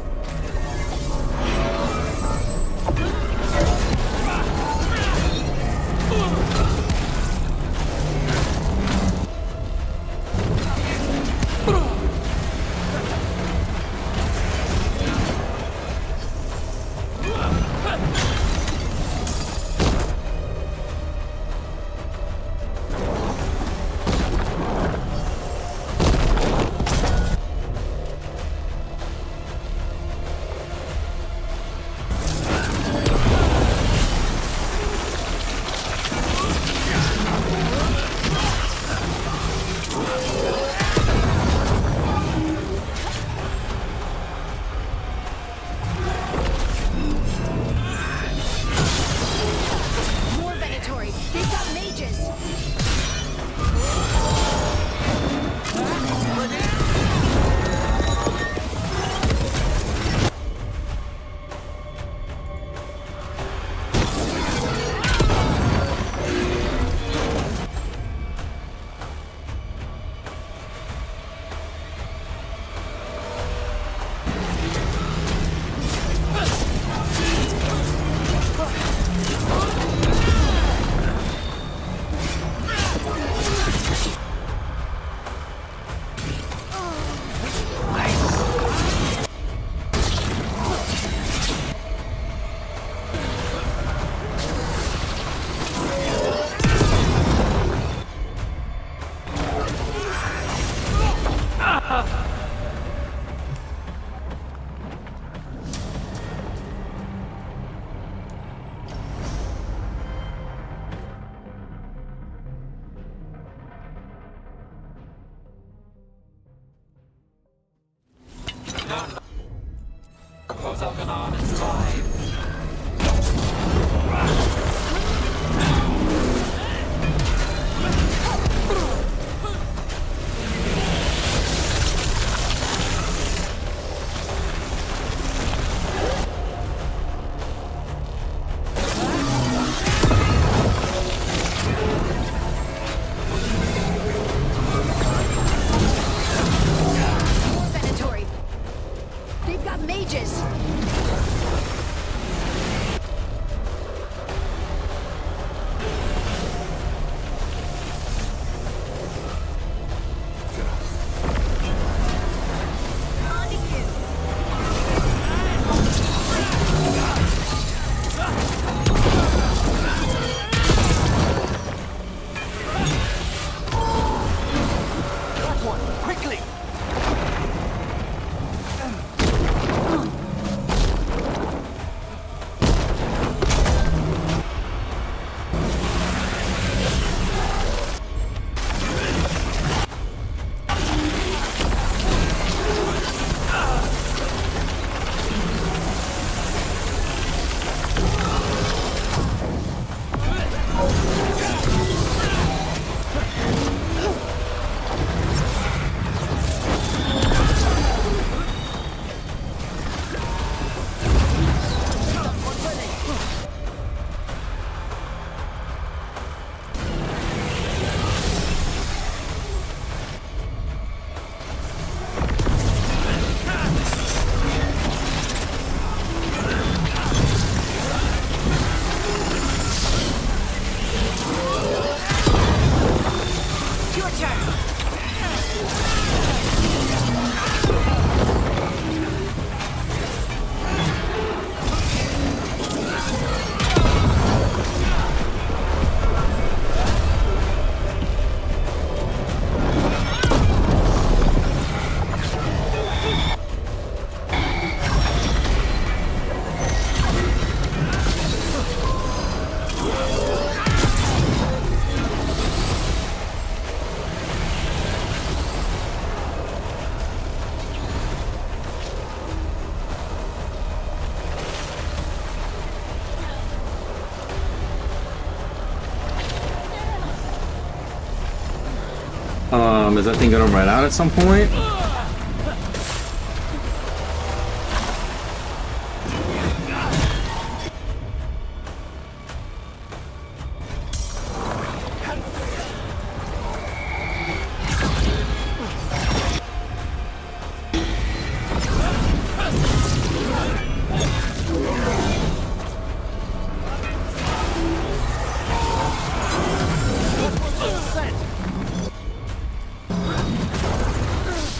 Is that thing gonna run out at some point?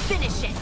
Finish it.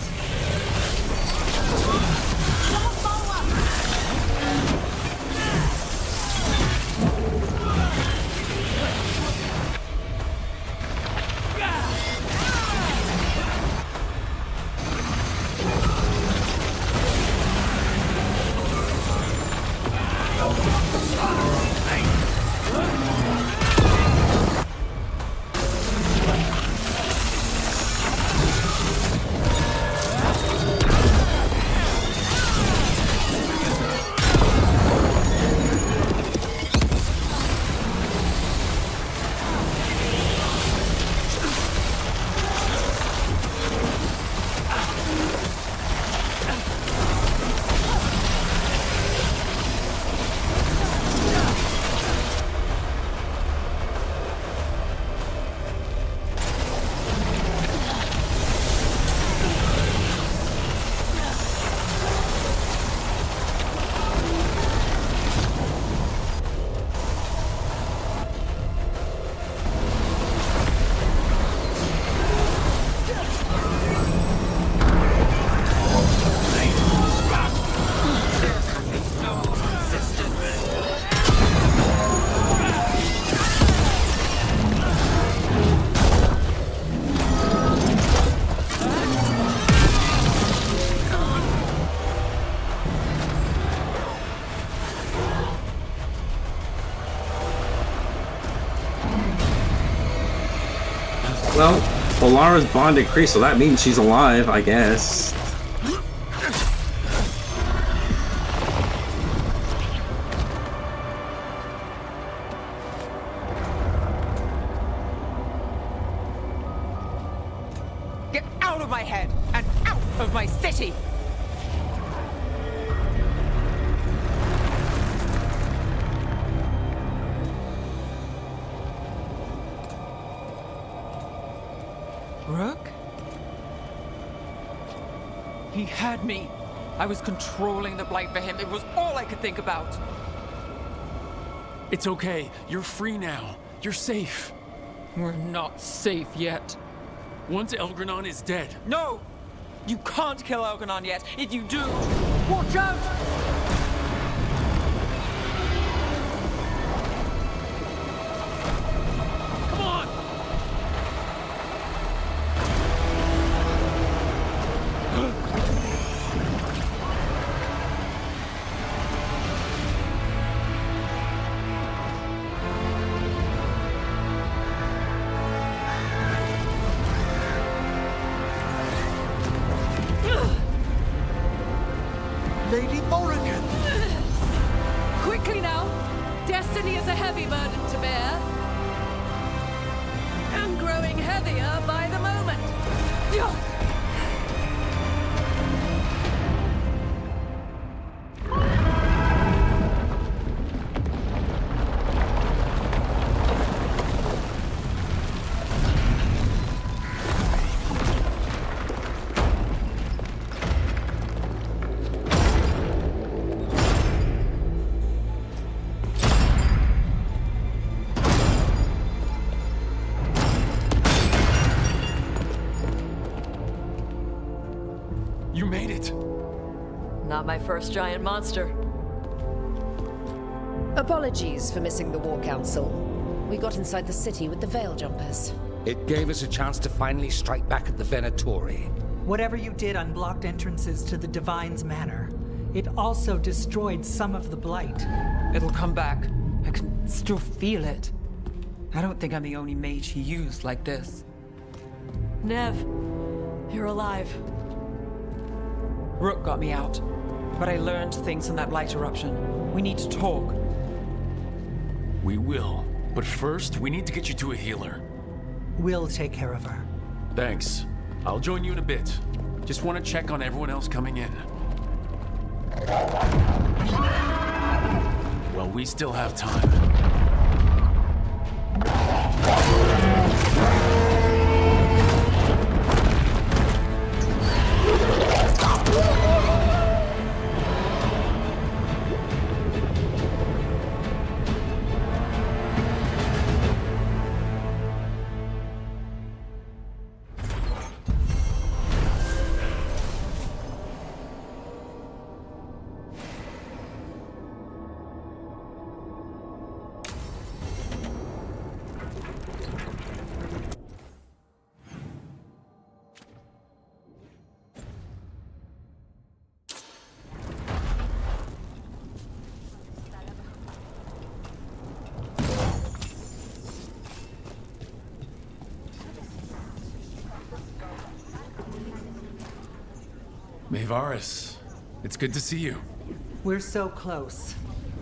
Well, Polara's bond increased, so that means she's alive, I guess. Get out of my head and out of my city! Rook? He had me. I was controlling the blight for him. It was all I could think about. It's okay. You're free now. You're safe. We're not safe yet. Once Elgranon is dead. No! You can't kill Elgranon yet. If you do, watch out! Come on! Lady Morrigan! Quickly now! Destiny is a heavy burden to bear. And growing heavier by the moment. You made it. Not my first giant monster. Apologies for missing the War Council. We got inside the city with the Veil Jumpers. It gave us a chance to finally strike back at the Venatori. Whatever you did unblocked entrances to the Divine's Manor. It also destroyed some of the Blight. It'll come back. I can still feel it. I don't think I'm the only mage he used like this. Nev, you're alive. Rook got me out, but I learned things from that Blight eruption. We need to talk. We will. But first, we need to get you to a healer. We'll take care of her. Thanks. I'll join you in a bit. Just want to check on everyone else coming in. Well, we still have time. Maevaris, it's good to see you. We're so close.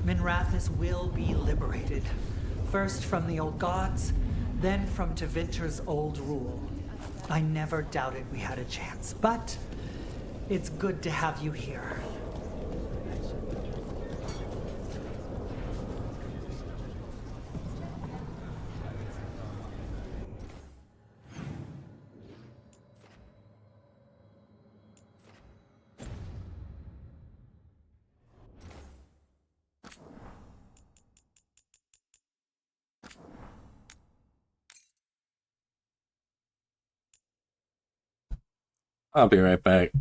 Minrathis will be liberated. First from the old gods, then from Tevinter's old rule. I never doubted we had a chance, but it's good to have you here. I'll be right back.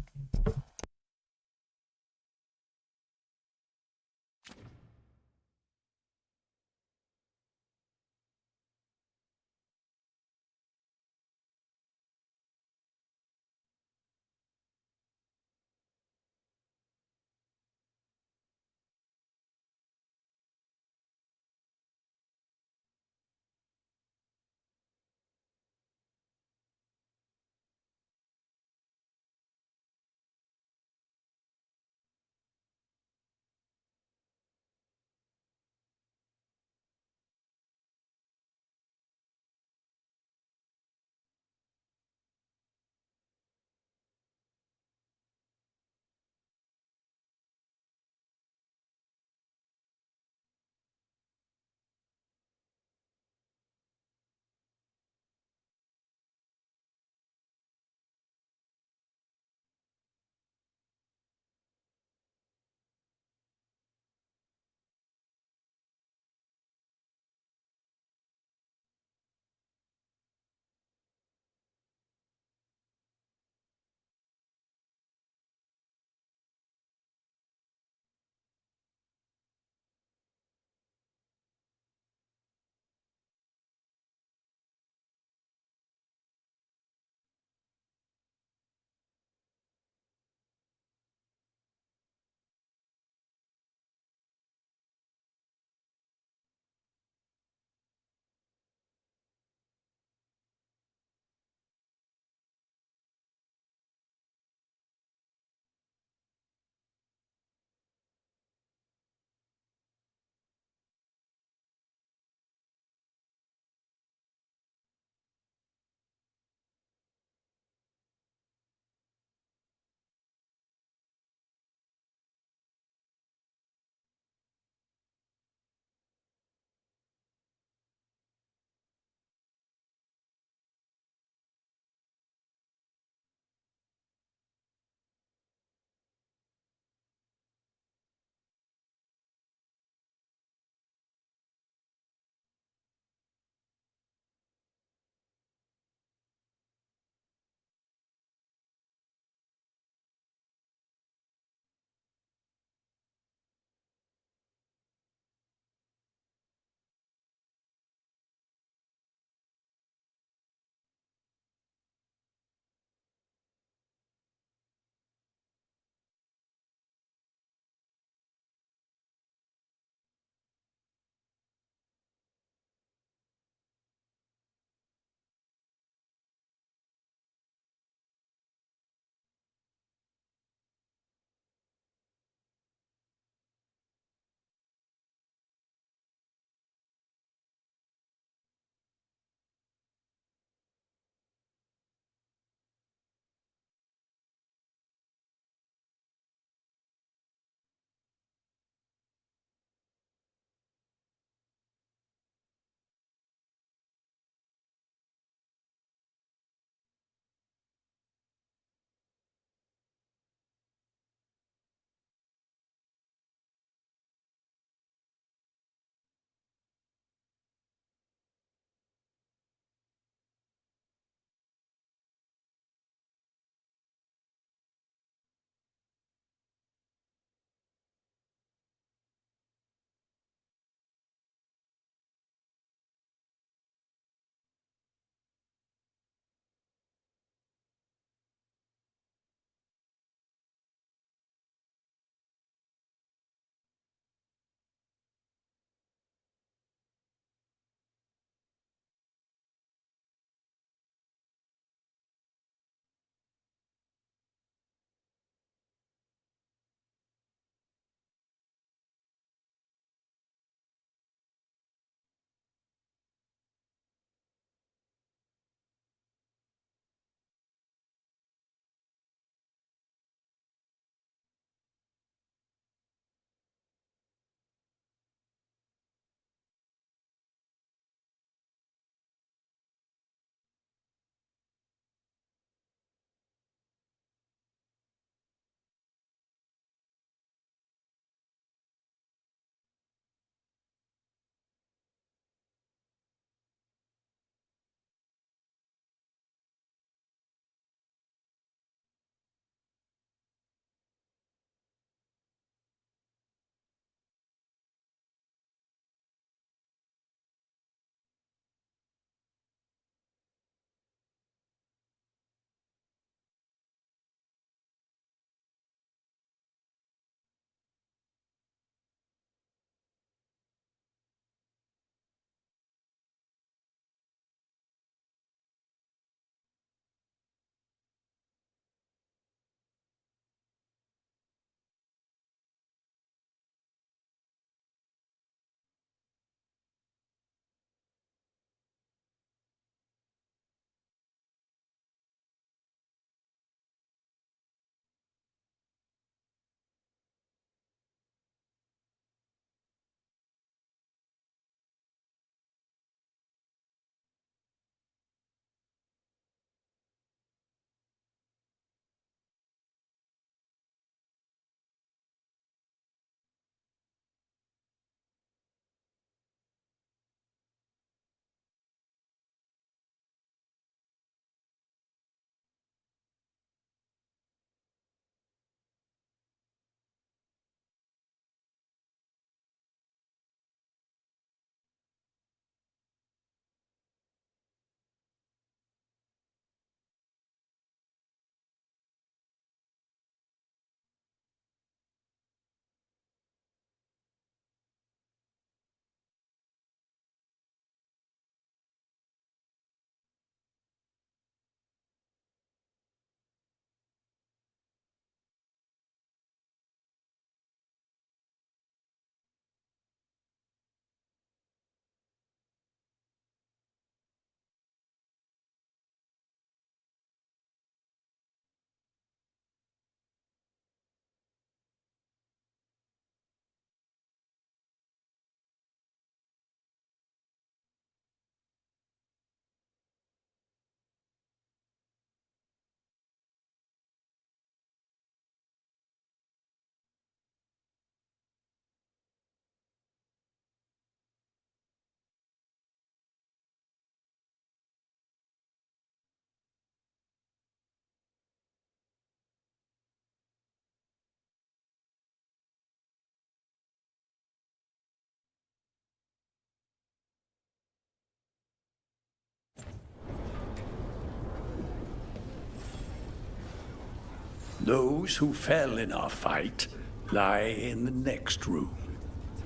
Those who fell in our fight lie in the next room.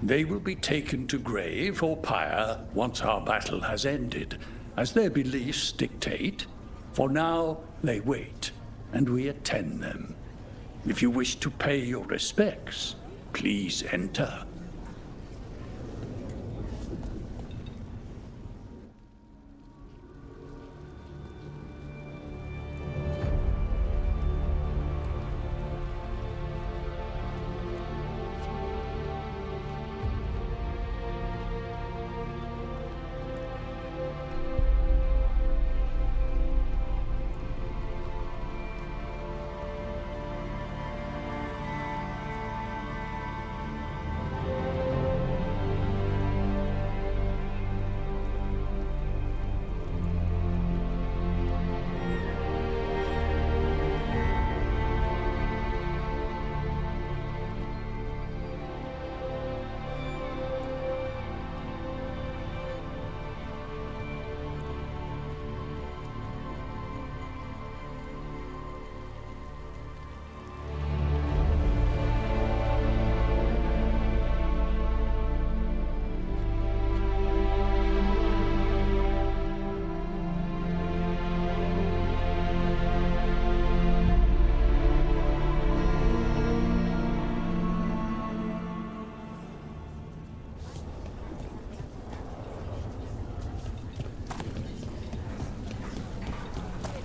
They will be taken to grave or pyre once our battle has ended, as their beliefs dictate. For now, they wait, and we attend them. If you wish to pay your respects, please enter.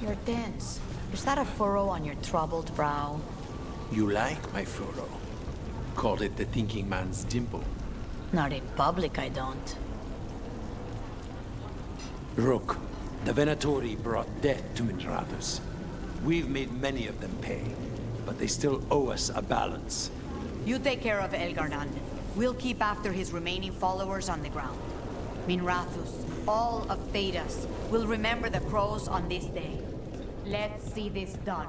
You're dense. Is that a furrow on your troubled brow? You like my furrow? Call it the thinking man's dimple. Not in public, I don't. Rook, the Venatori brought debt to Minrathus. We've made many of them pay, but they still owe us a balance. You take care of Elgarnan. We'll keep after his remaining followers on the ground. Minrathus, all of Thedas, will remember the crows on this day. Let's see this done.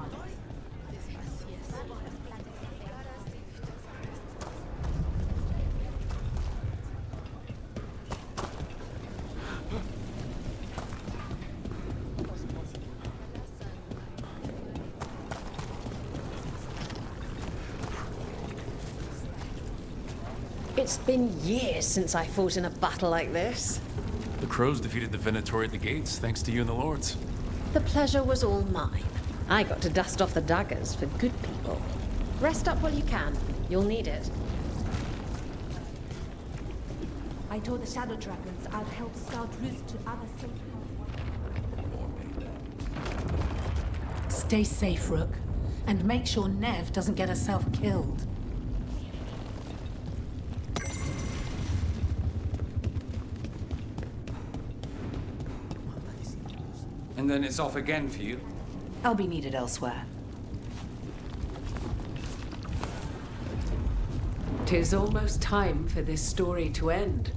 It's been years since I fought in a battle like this. The crows defeated the Venatori at the gates, thanks to you and the lords. The pleasure was all mine. I got to dust off the daggers for good people. Rest up while you can. You'll need it. I told the Shadow Dragons I'd help scout routes to other safe houses. Stay safe, Rook. And make sure Nev doesn't get herself killed. And then it's off again for you? I'll be needed elsewhere. 'Tis almost time for this story to end.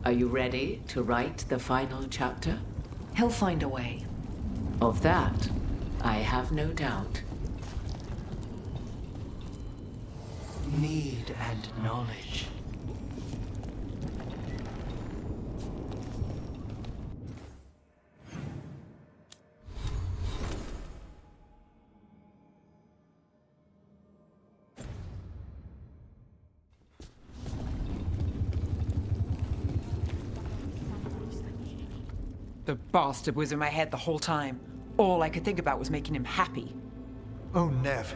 Are you ready to write the final chapter? He'll find a way. Of that, I have no doubt. Need and knowledge. The bastard was in my head the whole time. All I could think about was making him happy. Oh, Nev.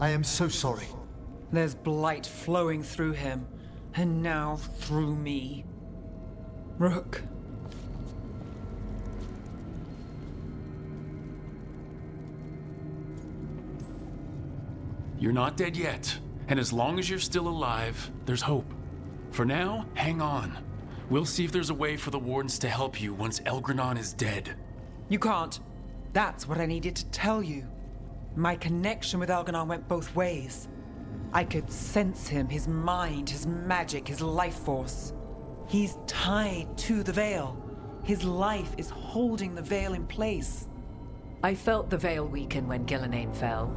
I am so sorry. There's blight flowing through him, and now through me. Rook. You're not dead yet, and as long as you're still alive, there's hope. For now, hang on. We'll see if there's a way for the Wardens to help you once Elgranon is dead. You can't. That's what I needed to tell you. My connection with Elganon went both ways. I could sense him, his mind, his magic, his life force. He's tied to the Veil. His life is holding the Veil in place. I felt the Veil weaken when Gillenane fell.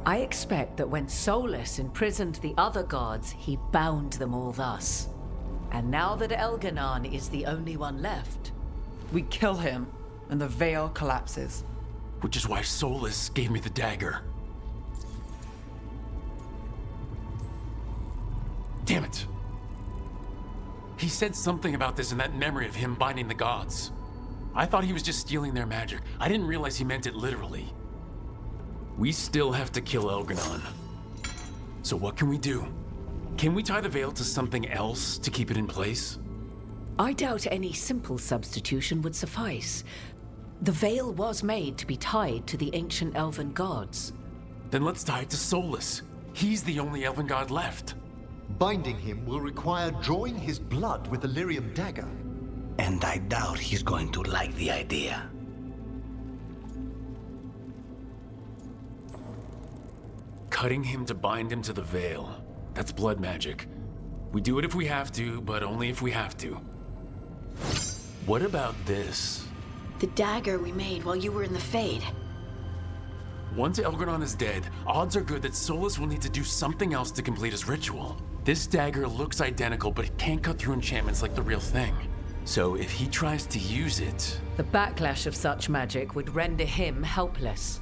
I expect that when Solus imprisoned the other gods, he bound them all thus. And now that Elganon is the only one left... We kill him, and the Veil collapses. Which is why Solus gave me the dagger. Damn it. He said something about this in that memory of him binding the gods. I thought he was just stealing their magic. I didn't realize he meant it literally. We still have to kill Elganon. So what can we do? Can we tie the veil to something else to keep it in place? I doubt any simple substitution would suffice. The veil was made to be tied to the ancient elven gods. Then let's tie it to Solus. He's the only elven god left. Binding him will require drawing his blood with the lyrium dagger. And I doubt he's going to like the idea. Cutting him to bind him to the veil. That's blood magic. We do it if we have to, but only if we have to. What about this? The dagger we made while you were in the Fade. Once Elganon is dead, odds are good that Solus will need to do something else to complete his ritual. This dagger looks identical, but it can't cut through enchantments like the real thing. So if he tries to use it... The backlash of such magic would render him helpless.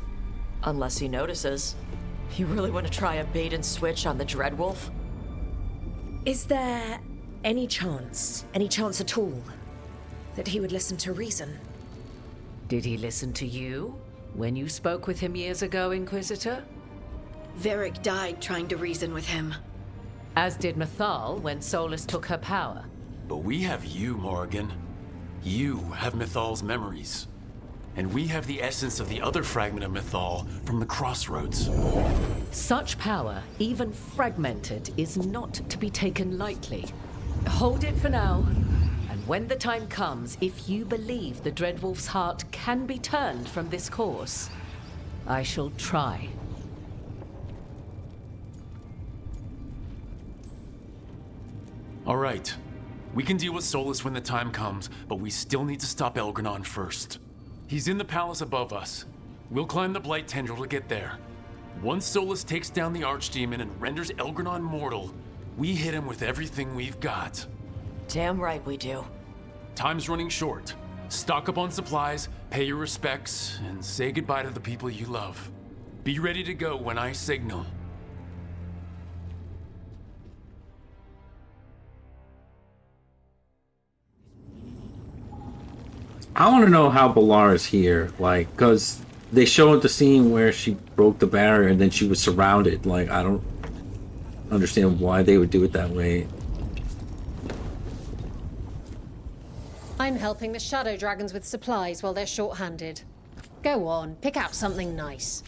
Unless he notices. You really want to try a bait and switch on the Dreadwolf? Is there any chance at all, that he would listen to reason? Did he listen to you when you spoke with him years ago, Inquisitor? Varric died trying to reason with him. As did Mythal when Solus took her power. But we have you, Morrigan. You have Mythal's memories. And we have the essence of the other fragment of Mythal from the Crossroads. Such power, even fragmented, is not to be taken lightly. Hold it for now. And when the time comes, if you believe the Dreadwolf's heart can be turned from this course, I shall try. All right. We can deal with Solus when the time comes, but we still need to stop Elganon first. He's in the palace above us. We'll climb the Blight Tendril to get there. Once Solus takes down the Archdemon and renders Elganon mortal, we hit him with everything we've got. Damn right we do. Time's running short. Stock up on supplies, pay your respects, and say goodbye to the people you love. Be ready to go when I signal. I want to know how Balar is here, like, because they showed the scene where she broke the barrier and then she was surrounded. Like, I don't understand why they would do it that way. I'm helping the Shadow Dragons with supplies while they're short-handed. Go on, pick out something nice.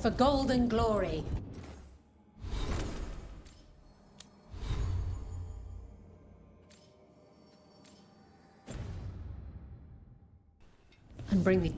For golden glory. And bring the...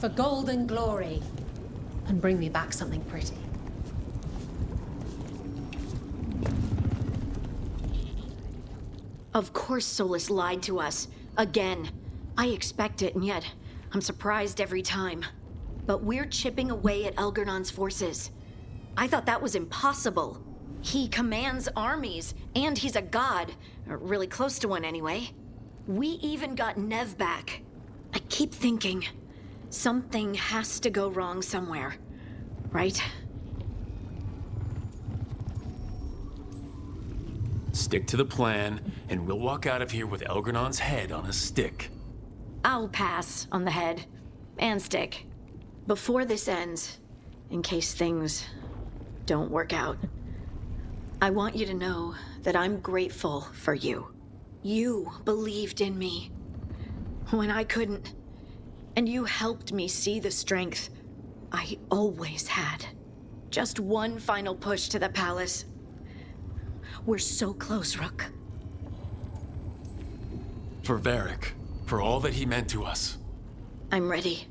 For gold and glory. And bring me back something pretty. Of course Solus lied to us. Again. I expect it, and yet I'm surprised every time. But we're chipping away at Elgernon's forces. I thought that was impossible. He commands armies, and he's a god. Or really close to one, anyway. We even got Nev back. I keep thinking, something has to go wrong somewhere. Right? Stick to the plan, and we'll walk out of here with Elgernon's head on a stick. I'll pass on the head. And stick. Before this ends, in case things don't work out, I want you to know that I'm grateful for you. You believed in me when I couldn't, and you helped me see the strength I always had. Just one final push to the palace. We're so close, Rook. For Varric, for all that he meant to us. I'm ready.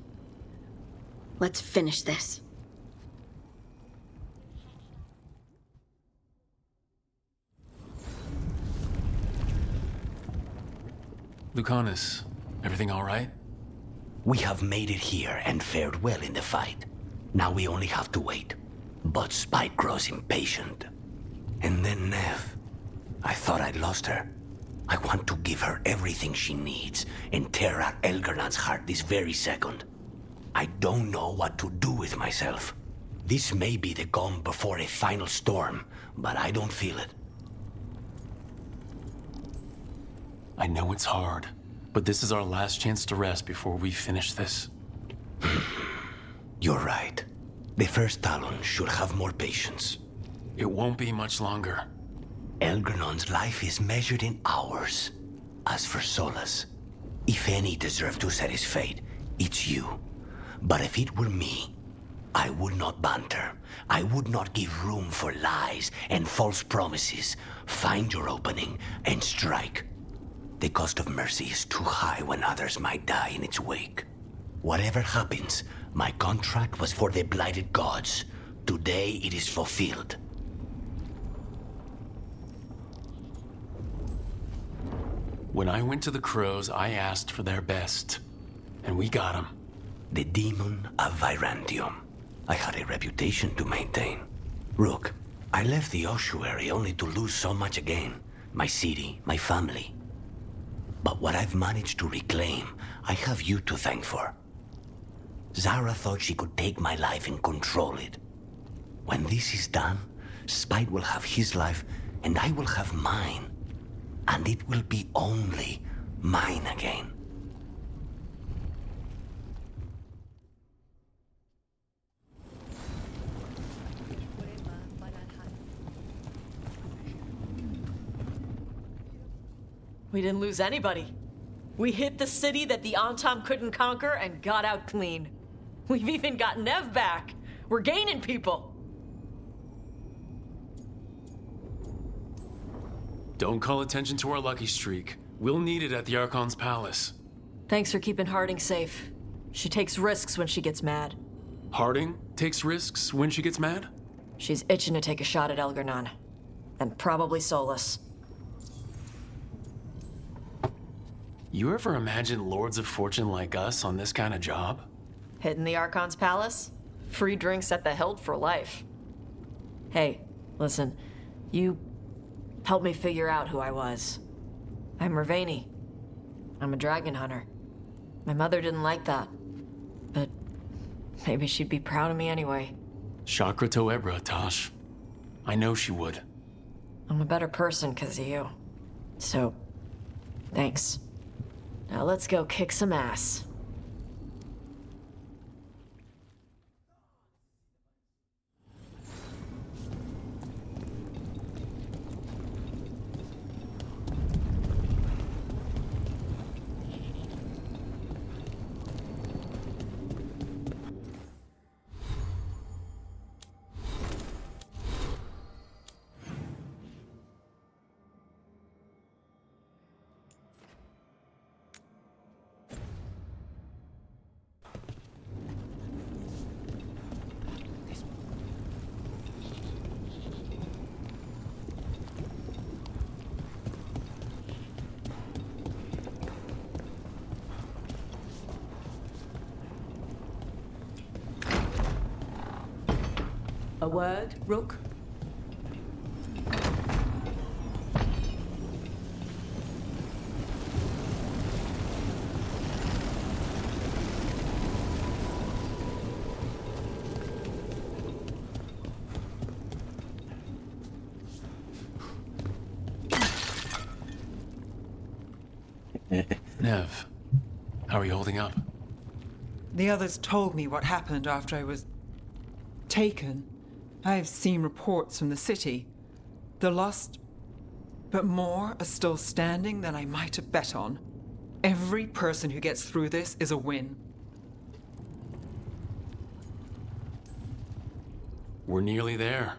Let's finish this. Lucanus, everything all right? We have made it here and fared well in the fight. Now we only have to wait. But Spike grows impatient. And then Nev. I thought I'd lost her. I want to give her everything she needs and tear out Elgernon's heart this very second. I don't know what to do with myself. This may be the calm before a final storm, but I don't feel it. I know it's hard, but this is our last chance to rest before we finish this. You're right. The first Talon should have more patience. It won't be much longer. Elgernon's life is measured in hours. As for Solus, if any deserve to set his fate, it's you. But if it were me, I would not banter. I would not give room for lies and false promises. Find your opening and strike. The cost of mercy is too high when others might die in its wake. Whatever happens, my contract was for the blighted gods. Today it is fulfilled. When I went to the Crows, I asked for their best. And we got them. The demon of Virantium. I had a reputation to maintain. Rook, I left the ossuary only to lose so much again. My city, my family. But what I've managed to reclaim, I have you to thank for. Zara thought she could take my life and control it. When this is done, Spite will have his life, and I will have mine. And it will be only mine again. We didn't lose anybody. We hit the city that the Antom couldn't conquer and got out clean. We've even got Nev back. We're gaining people. Don't call attention to our lucky streak. We'll need it at the Archon's palace. Thanks for keeping Harding safe. She takes risks when she gets mad. Harding takes risks when she gets mad? She's itching to take a shot at Elgernon. And probably Solus. You ever imagine Lords of Fortune like us on this kind of job? Hitting the Archon's palace? Free drinks at the Hilt for life. Hey, listen. You helped me figure out who I was. I'm Mervani. I'm a dragon hunter. My mother didn't like that. But maybe she'd be proud of me anyway. Chakra to Ebra, Tosh. I know she would. I'm a better person because of you. So, thanks. Now let's go kick some ass. A word, Rook? Nev, how are you holding up? The others told me what happened after I was taken. I've seen reports from the city. The lost, but more are still standing than I might have bet on. Every person who gets through this is a win. We're nearly there.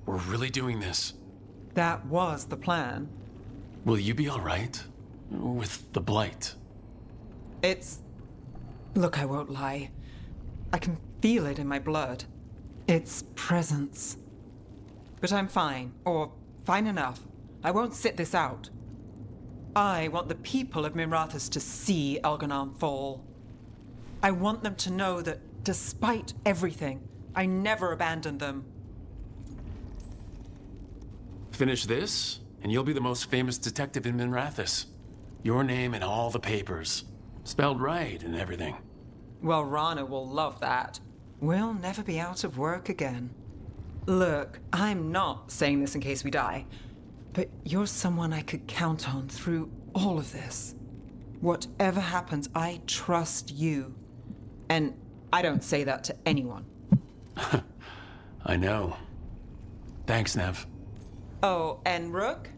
We're really doing this. That was the plan. Will you be all right? With the blight? Look, I won't lie. I can feel it in my blood. Its presence. But I'm fine, or fine enough. I won't sit this out. I want the people of Minrathous to see Elganon fall. I want them to know that, despite everything, I never abandoned them. Finish this, and you'll be the most famous detective in Minrathous. Your name in all the papers. Spelled right and everything. Well, Rana will love that. We'll never be out of work again. Look, I'm not saying this in case we die, but you're someone I could count on through all of this. Whatever happens, I trust you. And I don't say that to anyone. I know. Thanks, Nev. Oh, and Rook?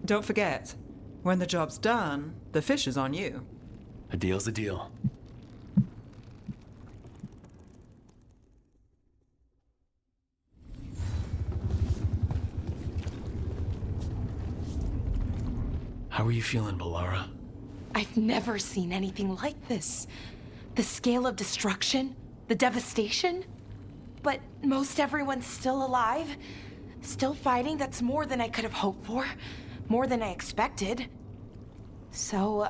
Don't forget, when the job's done, the fish is on you. A deal's a deal. How are you feeling, Balara? I've never seen anything like this. The scale of destruction, the devastation. But most everyone's still alive, still fighting. That's more than I could have hoped for, more than I expected. So,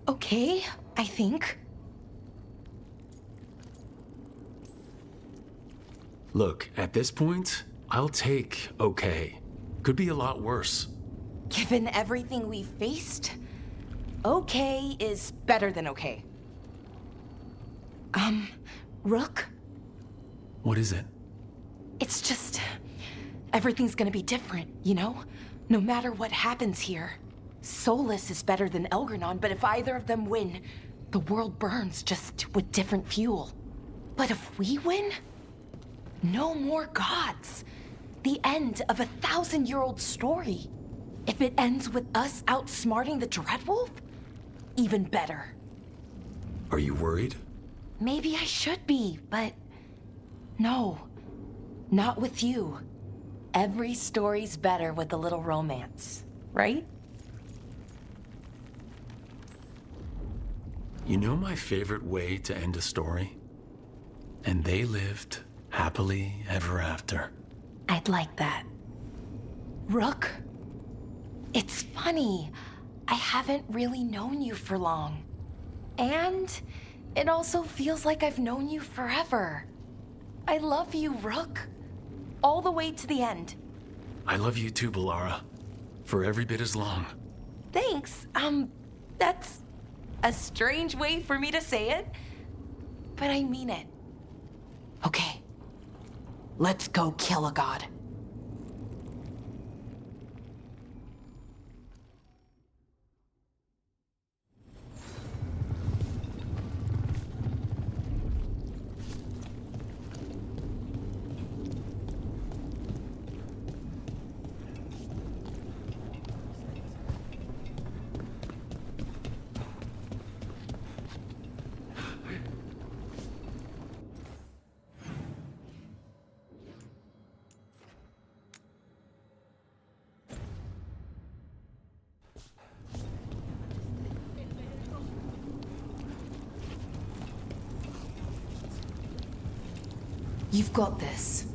okay, I think. Look, at this point, I'll take okay. Could be a lot worse. Given everything we've faced, okay is better than okay. Rook? What is it? It's just... everything's gonna be different, you know? No matter what happens here. Solus is better than Elgarnon, but if either of them win, the world burns just with different fuel. But if we win, no more gods. The end of a 1,000-year-old story. If it ends with us outsmarting the Dreadwolf, even better. Are you worried? Maybe I should be, but no, not with you. Every story's better with a little romance, right? You know my favorite way to end a story? And they lived happily ever after. I'd like that. Rook? It's funny. I haven't really known you for long. And it also feels like I've known you forever. I love you, Rook. All the way to the end. I love you too, Balara. For every bit as long. Thanks. That's a strange way for me to say it, but I mean it. Okay. Let's go kill a god. You've got this.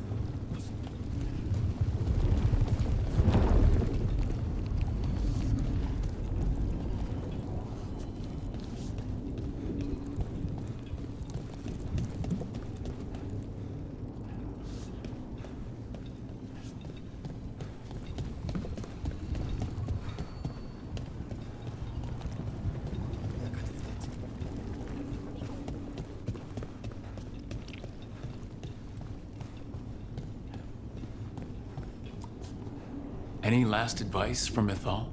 Any last advice from Ithal?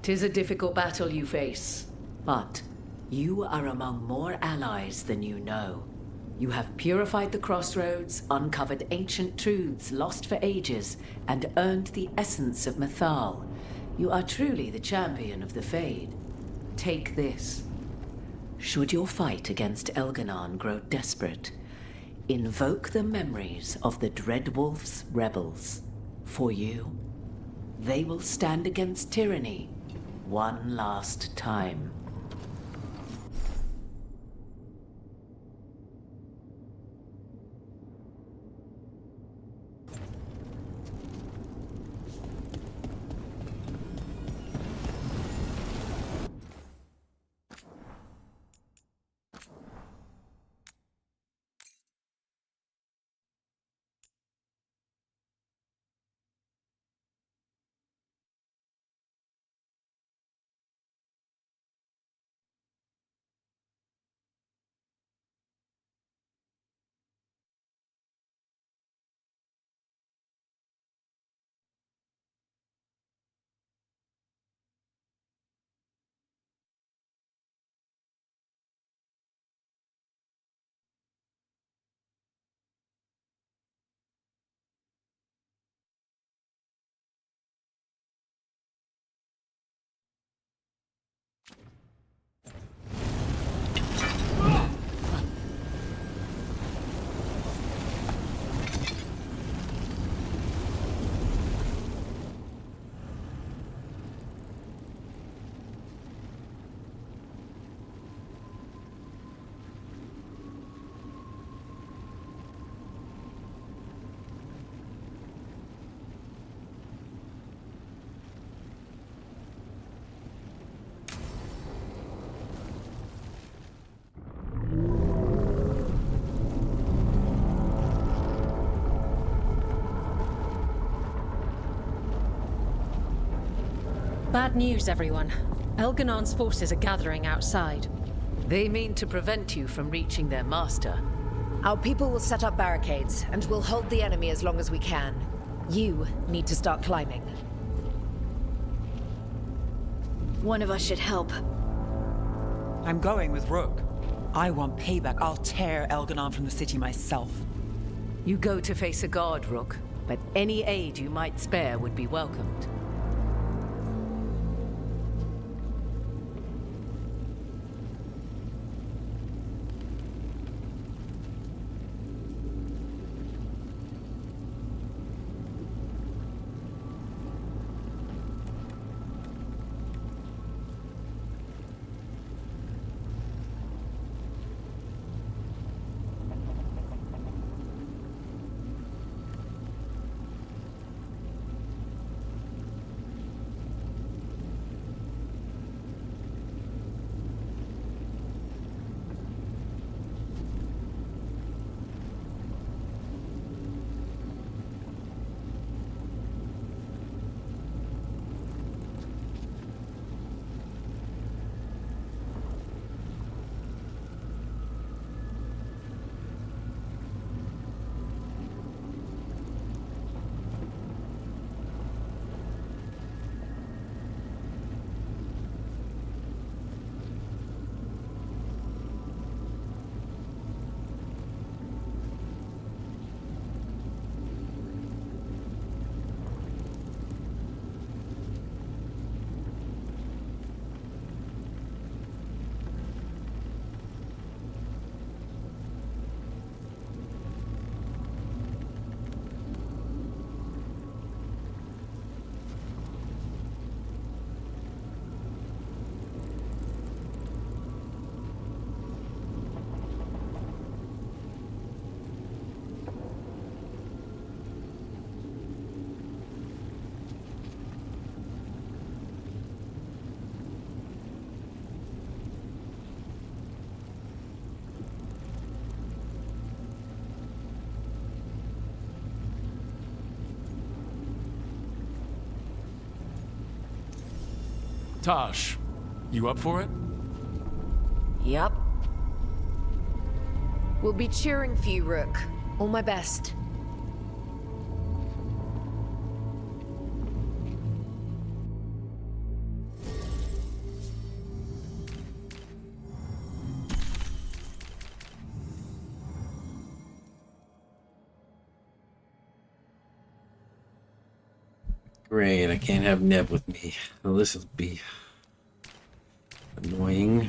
'Tis a difficult battle you face, but you are among more allies than you know. You have purified the crossroads, uncovered ancient truths lost for ages, and earned the essence of Mythal. You are truly the champion of the Fade. Take this. Should your fight against Elganon grow desperate, invoke the memories of the Dreadwolf's rebels. For you, they will stand against tyranny one last time. Bad news, everyone. Elganon's forces are gathering outside. They mean to prevent you from reaching their master. Our people will set up barricades, and we'll hold the enemy as long as we can. You need to start climbing. One of us should help. I'm going with Rook. I want payback. I'll tear Elganon from the city myself. You go to face a guard, Rook, but any aid you might spare would be welcomed. Tosh, you up for it? Yup. We'll be cheering for you, Rook. All my best. Great, I can't have Neb with me. Well, this will be annoying.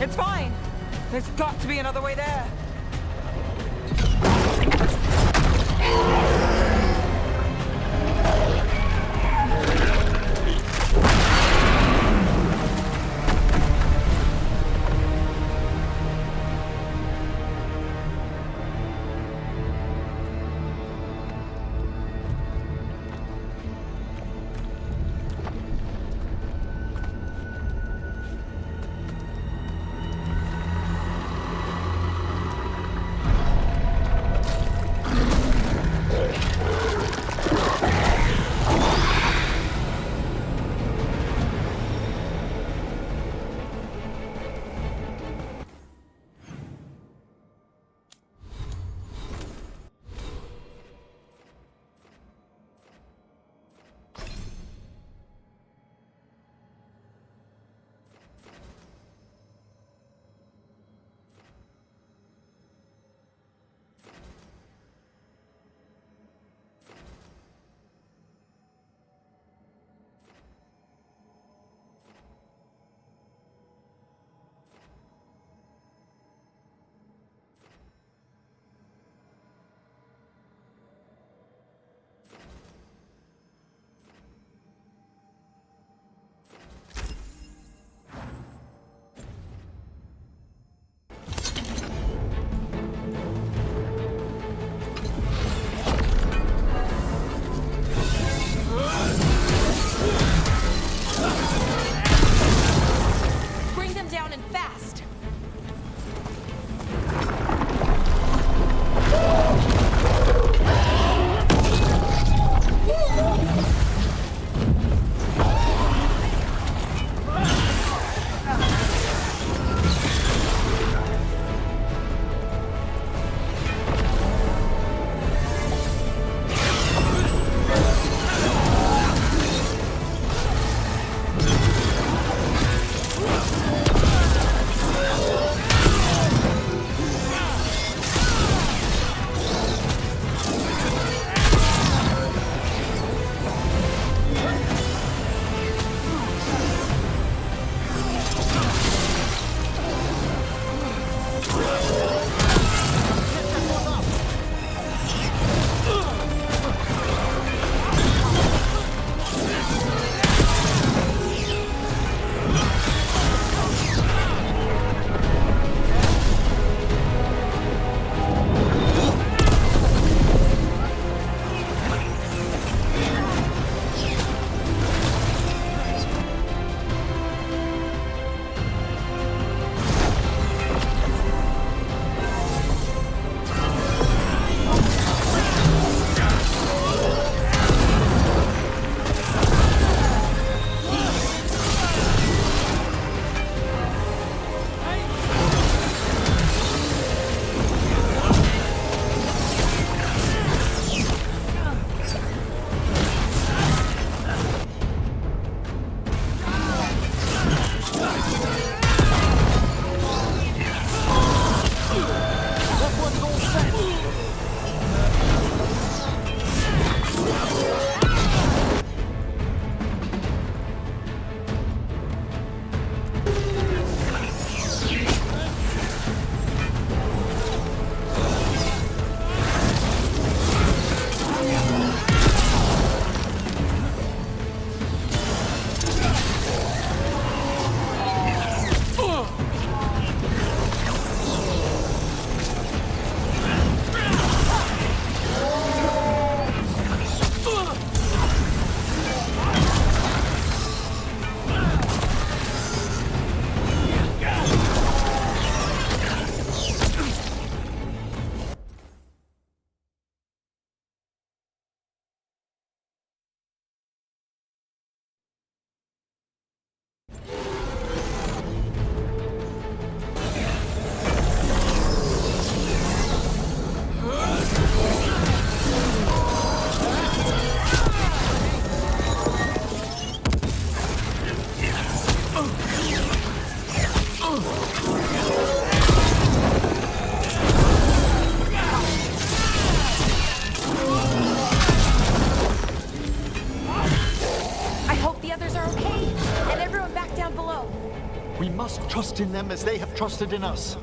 It's fine. There's got to be another way there. must trust in them as they have trusted in us.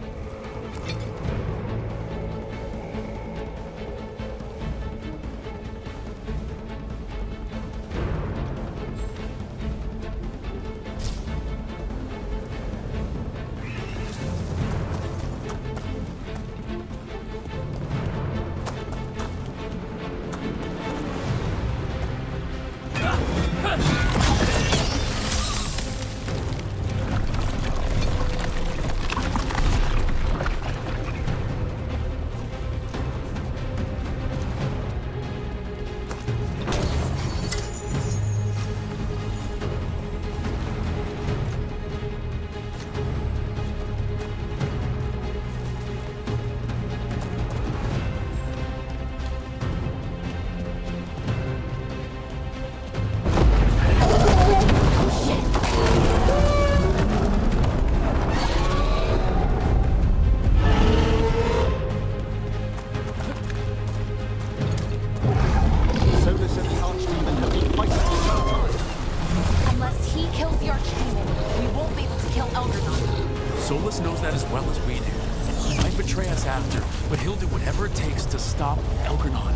Unless he kills the Archdemon, we won't be able to kill Eldernon. Solus knows that as well as we do. He might betray us after, but he'll do whatever it takes to stop Elgernon.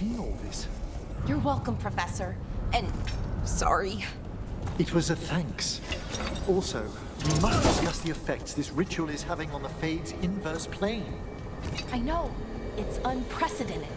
seen all this. You're welcome, Professor. And sorry. It was a thanks. Also, we must discuss the effects this ritual is having on the Fade's inverse plane. I know. It's unprecedented.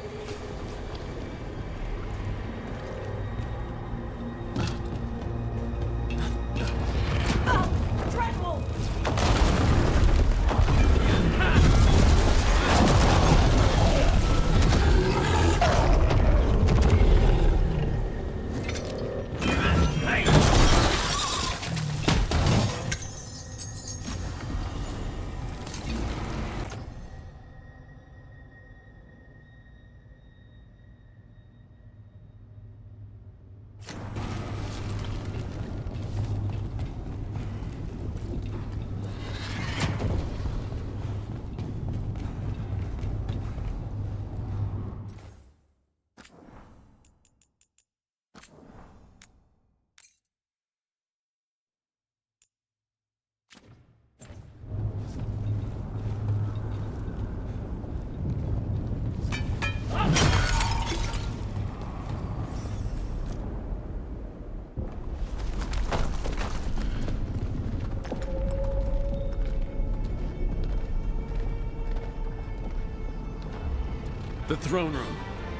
The throne room.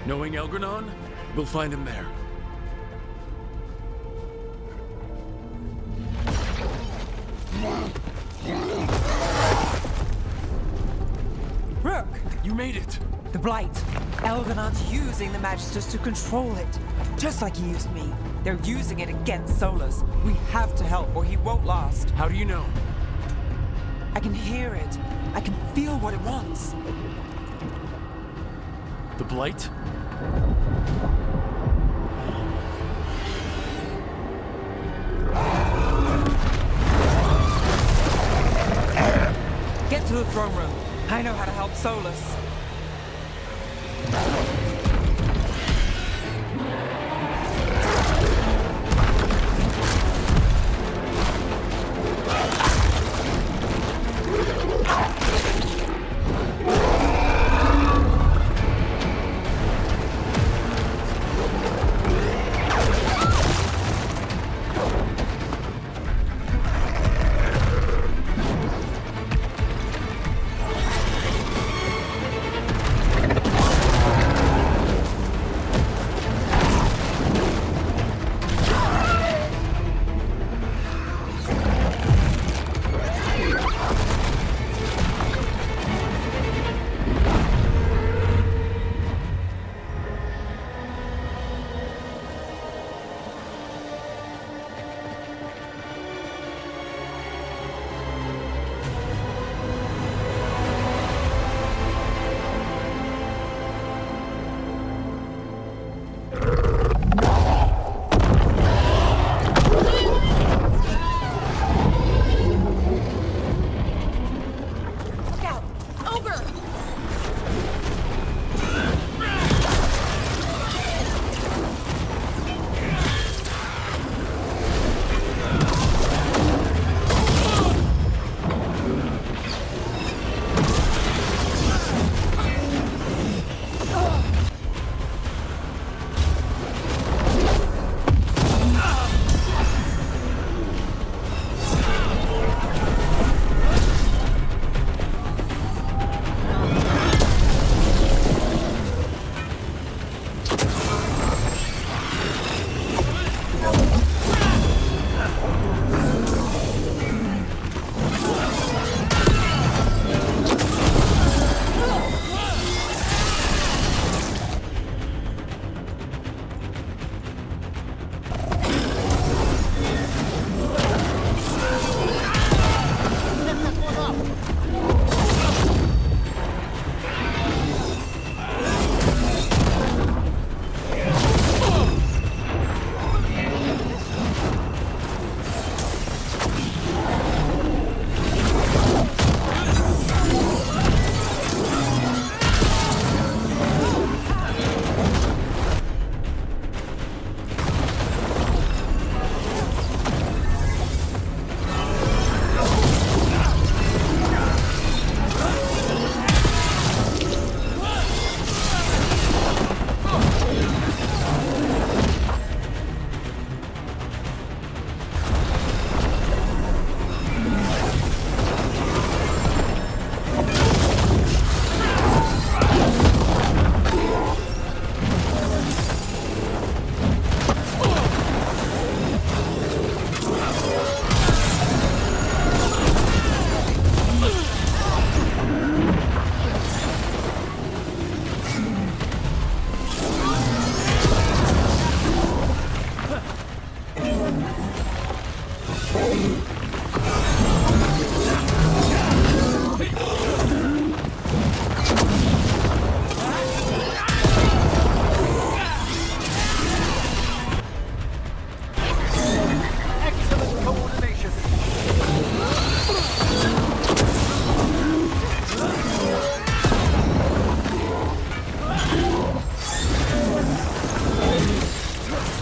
Knowing Elgranon, we'll find him there. Rook! You made it! The Blight. Elganon's using the Magisters to control it. Just like he used me. They're using it against Solus. We have to help or he won't last. How do you know? I can hear it. I can feel what it wants. The Blight? Get to the throne room. I know how to help Solus.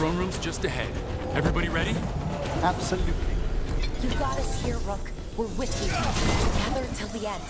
throne room's just ahead. Everybody ready? Absolutely. You got us here, Rook. We're with you. Gather till the end.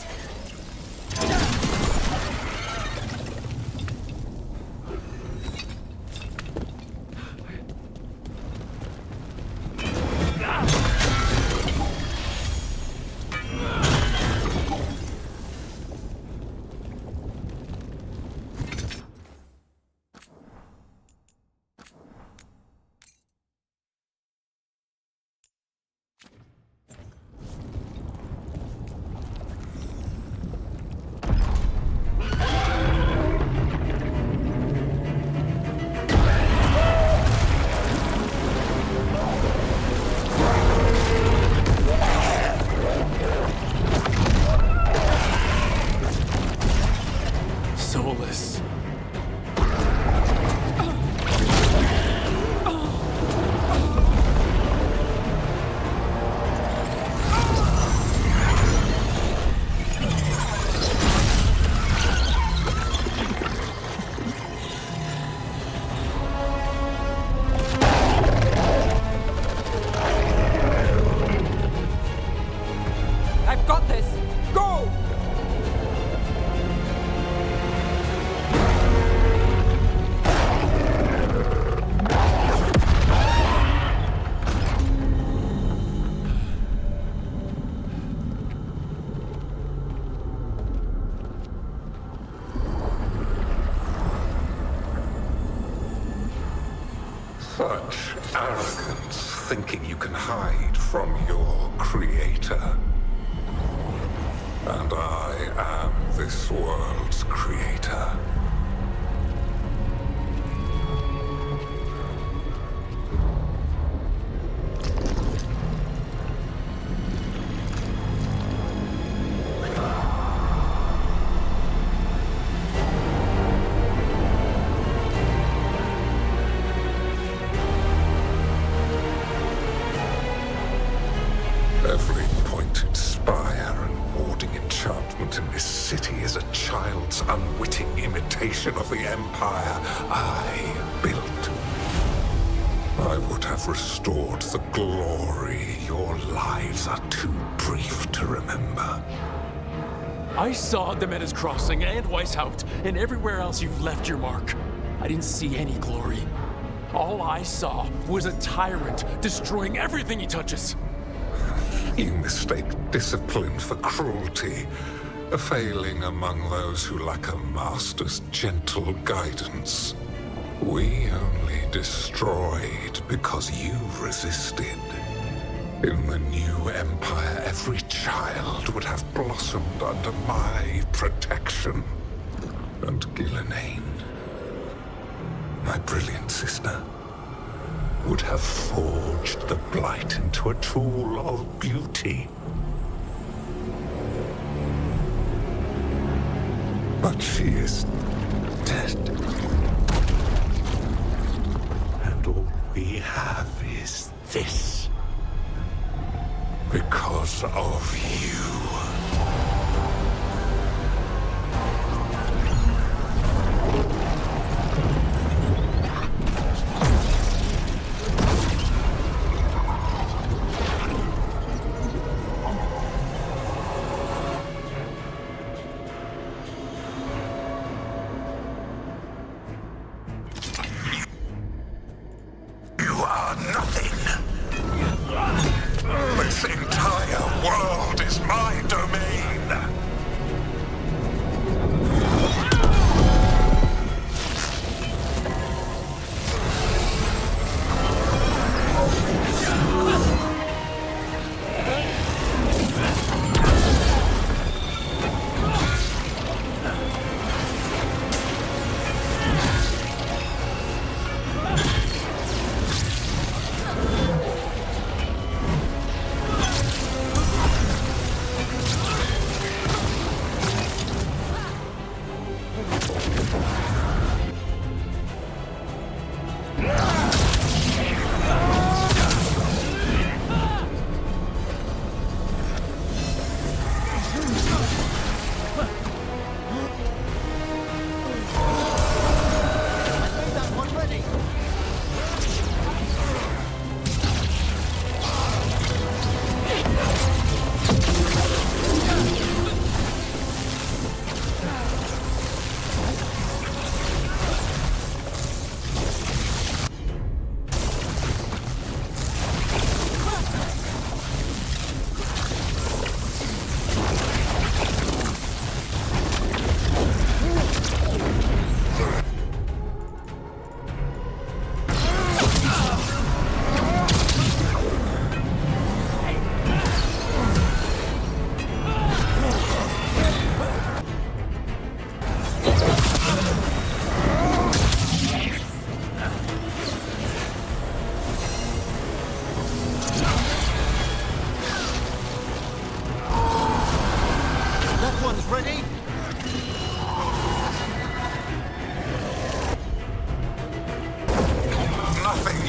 Soulless. I've got this! Go! Such arrogance, thinking you can hide from your creator. And I am this world's creator. Every pointed spire and warding enchantment in this city is a child's unwitting imitation of the empire I built. I would have restored the glory. Your lives are too brief to remember. I saw Demeter's Crossing and Weishaupt and everywhere else you've left your mark. I didn't see any glory. All I saw was a tyrant destroying everything he touches. You mistake discipline for cruelty, a failing among those who lack a master's gentle guidance. We only destroyed because you resisted. In the new empire, every child would have blossomed under my protection. And Gillenane, my brilliant sister, would have forged the blight into a tool of beauty. But she is dead. And all we have is this. Because of you. This entire world is my domain!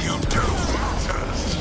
you do matters.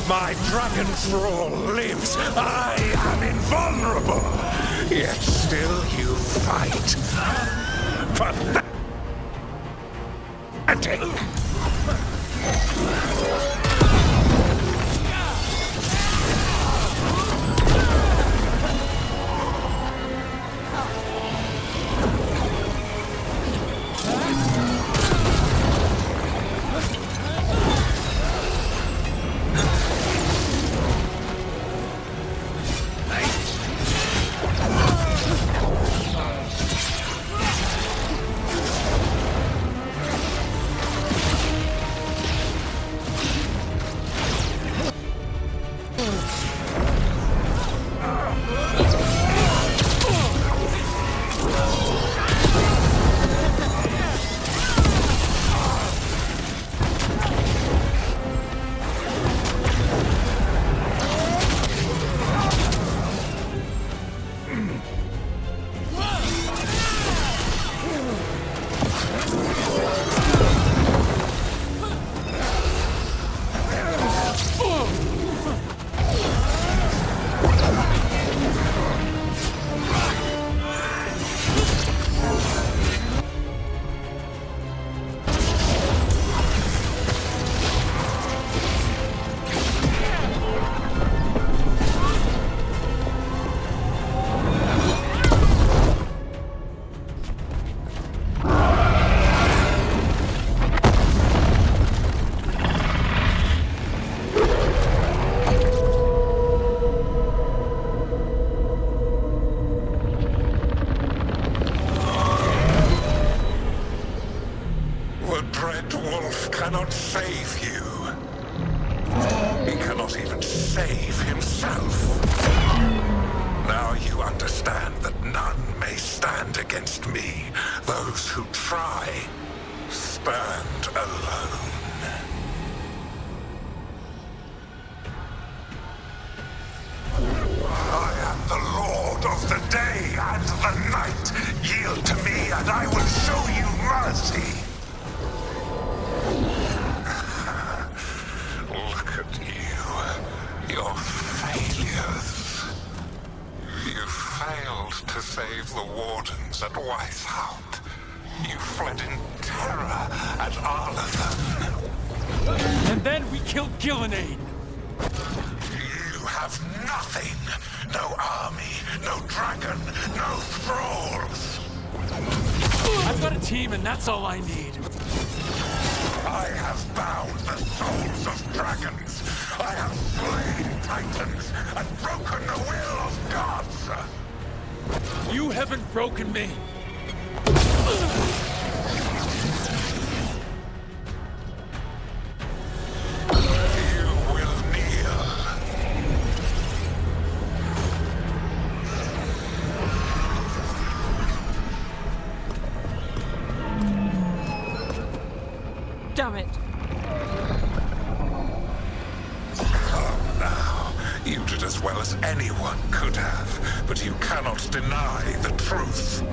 My dragon thrall lives. I am invulnerable. Yet still you fight. Pathetic. Cannot save you. He cannot even save himself. Now you understand that none may stand against me. Those who try stand alone. day and the night. Yield to me, and I will show you mercy. Look at you. Your failures. You failed to save the wardens at Weishaupt. You fled in terror at Arlathan. And then we killed Gillenane. You have nothing. No army, no dragon, no thralls. I've got a team and that's all I need. I have bound the souls of dragons. I have slain titans and broken the will of gods. You haven't broken me. You will kneel. Damn it. Oh, now. You did as well as anyone could have, but you cannot deny the truth.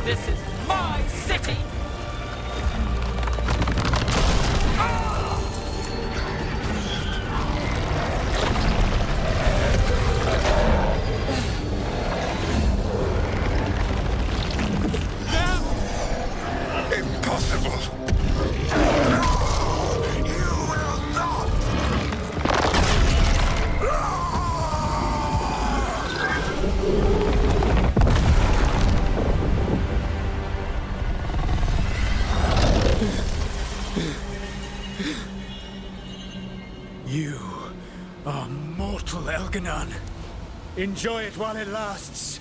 This is my city! Impossible! No! You will not! You are mortal, Elganon. Enjoy it while it lasts.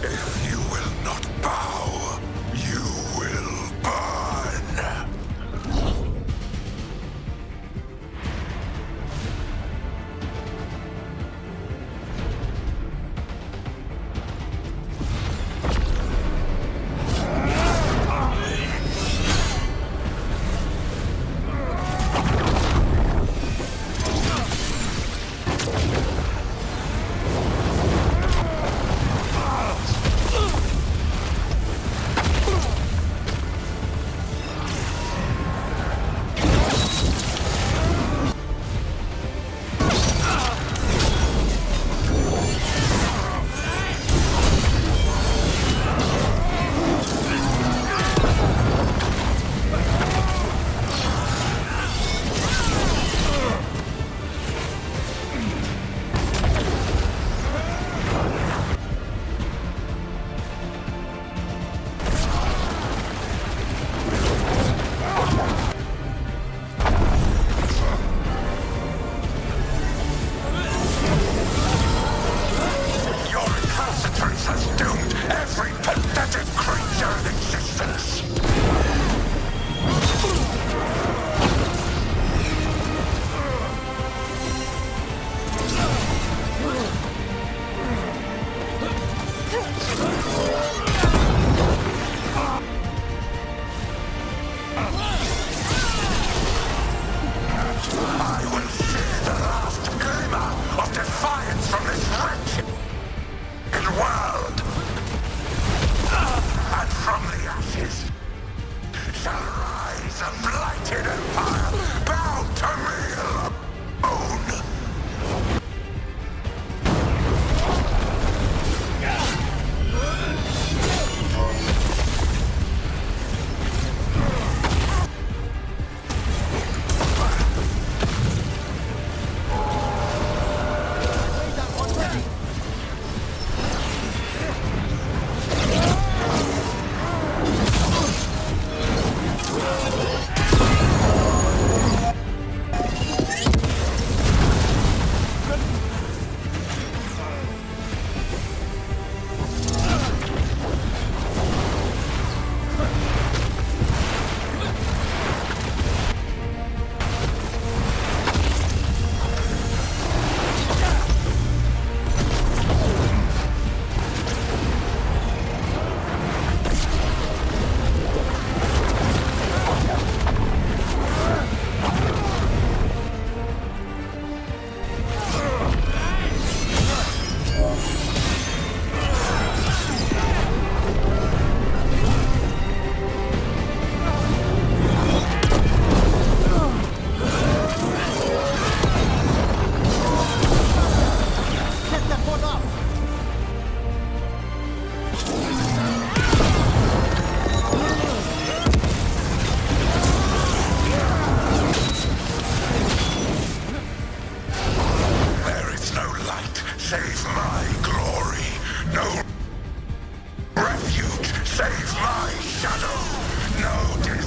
If you will not bow, you will burn.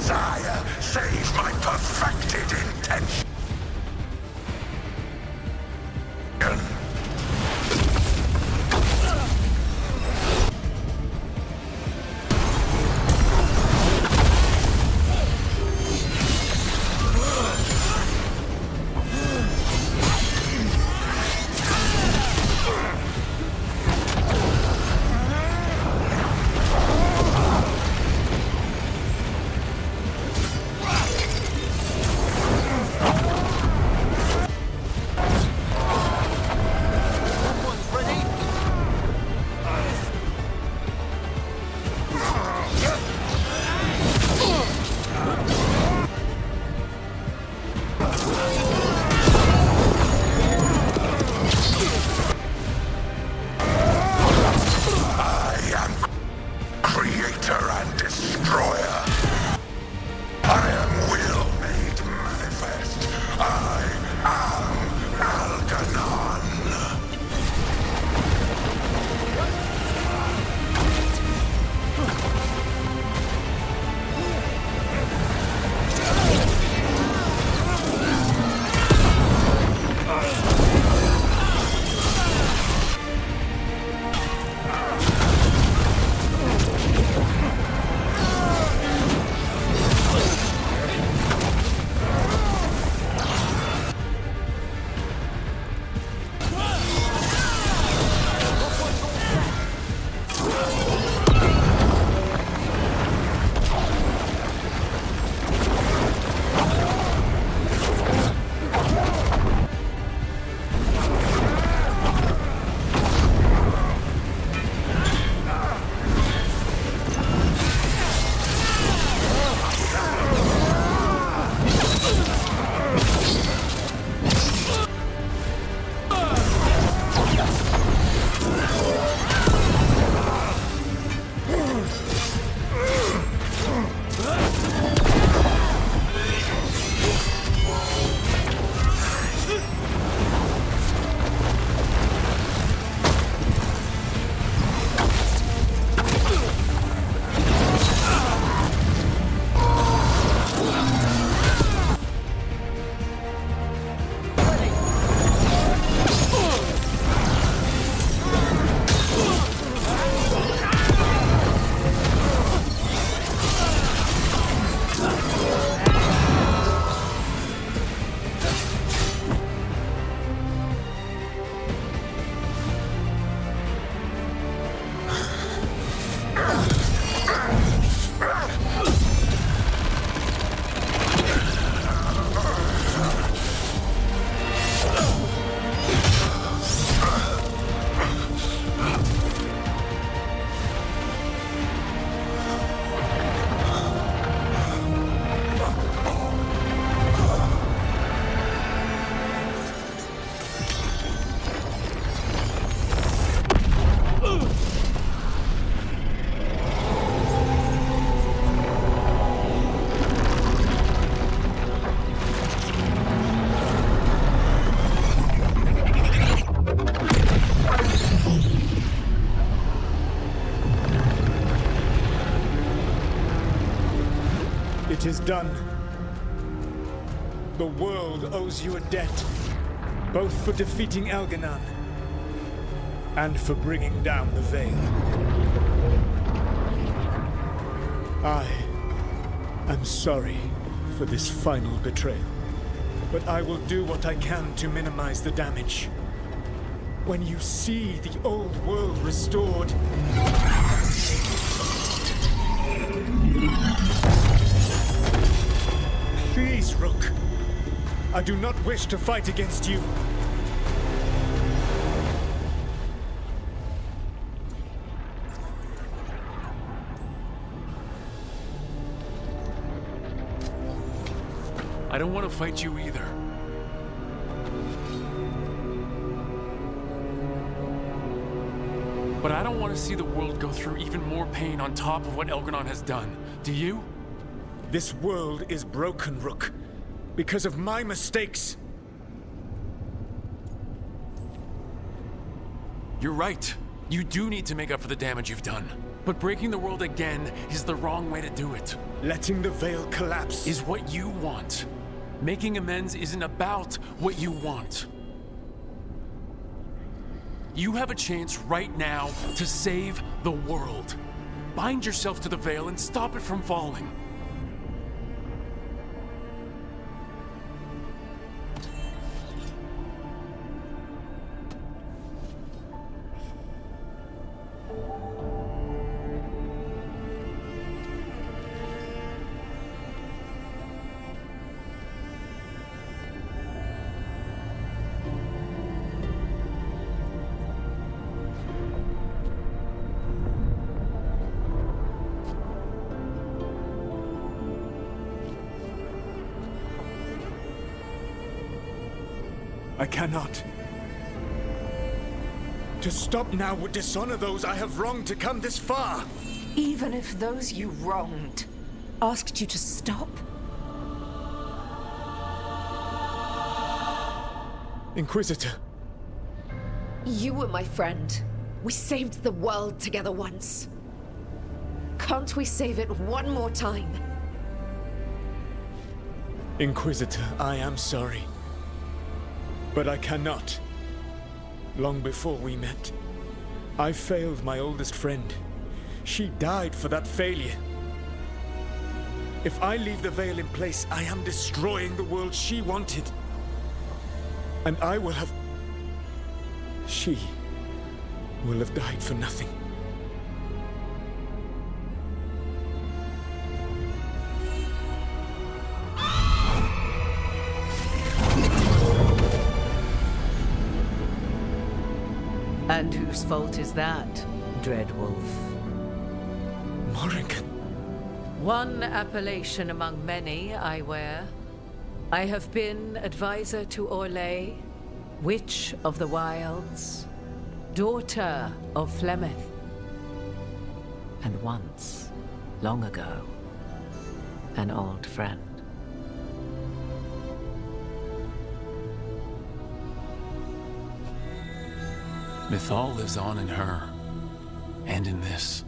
desire save my perfected intention. It is done. The world owes you a debt, both for defeating Elganon and for bringing down the Veil. I am sorry for this final betrayal, but I will do what I can to minimize the damage. When you see the old world restored, please, Rook. I do not wish to fight against you. I don't want to fight you either. But I don't want to see the world go through even more pain on top of what Elganon has done. Do you? This world is broken, Rook, because of my mistakes. You're right. You do need to make up for the damage you've done. But breaking the world again is the wrong way to do it. Letting the Veil collapse is what you want. Making amends isn't about what you want. You have a chance right now to save the world. Bind yourself to the Veil and stop it from falling. I cannot. To stop now would dishonor those I have wronged to come this far. Even if those you wronged asked you to stop? Inquisitor. You were my friend. We saved the world together once. Can't we save it one more time? Inquisitor, I am sorry. But I cannot. Long before we met, I failed my oldest friend. She died for that failure. If I leave the Veil in place, I am destroying the world she wanted. And I will have... She will have died for nothing. And whose fault is that, Dreadwolf? Morrigan. One appellation among many I wear. I have been advisor to Orlais, Witch of the Wilds, daughter of Flemeth, and once, long ago, an old friend. Mythal lives on in her, and in this.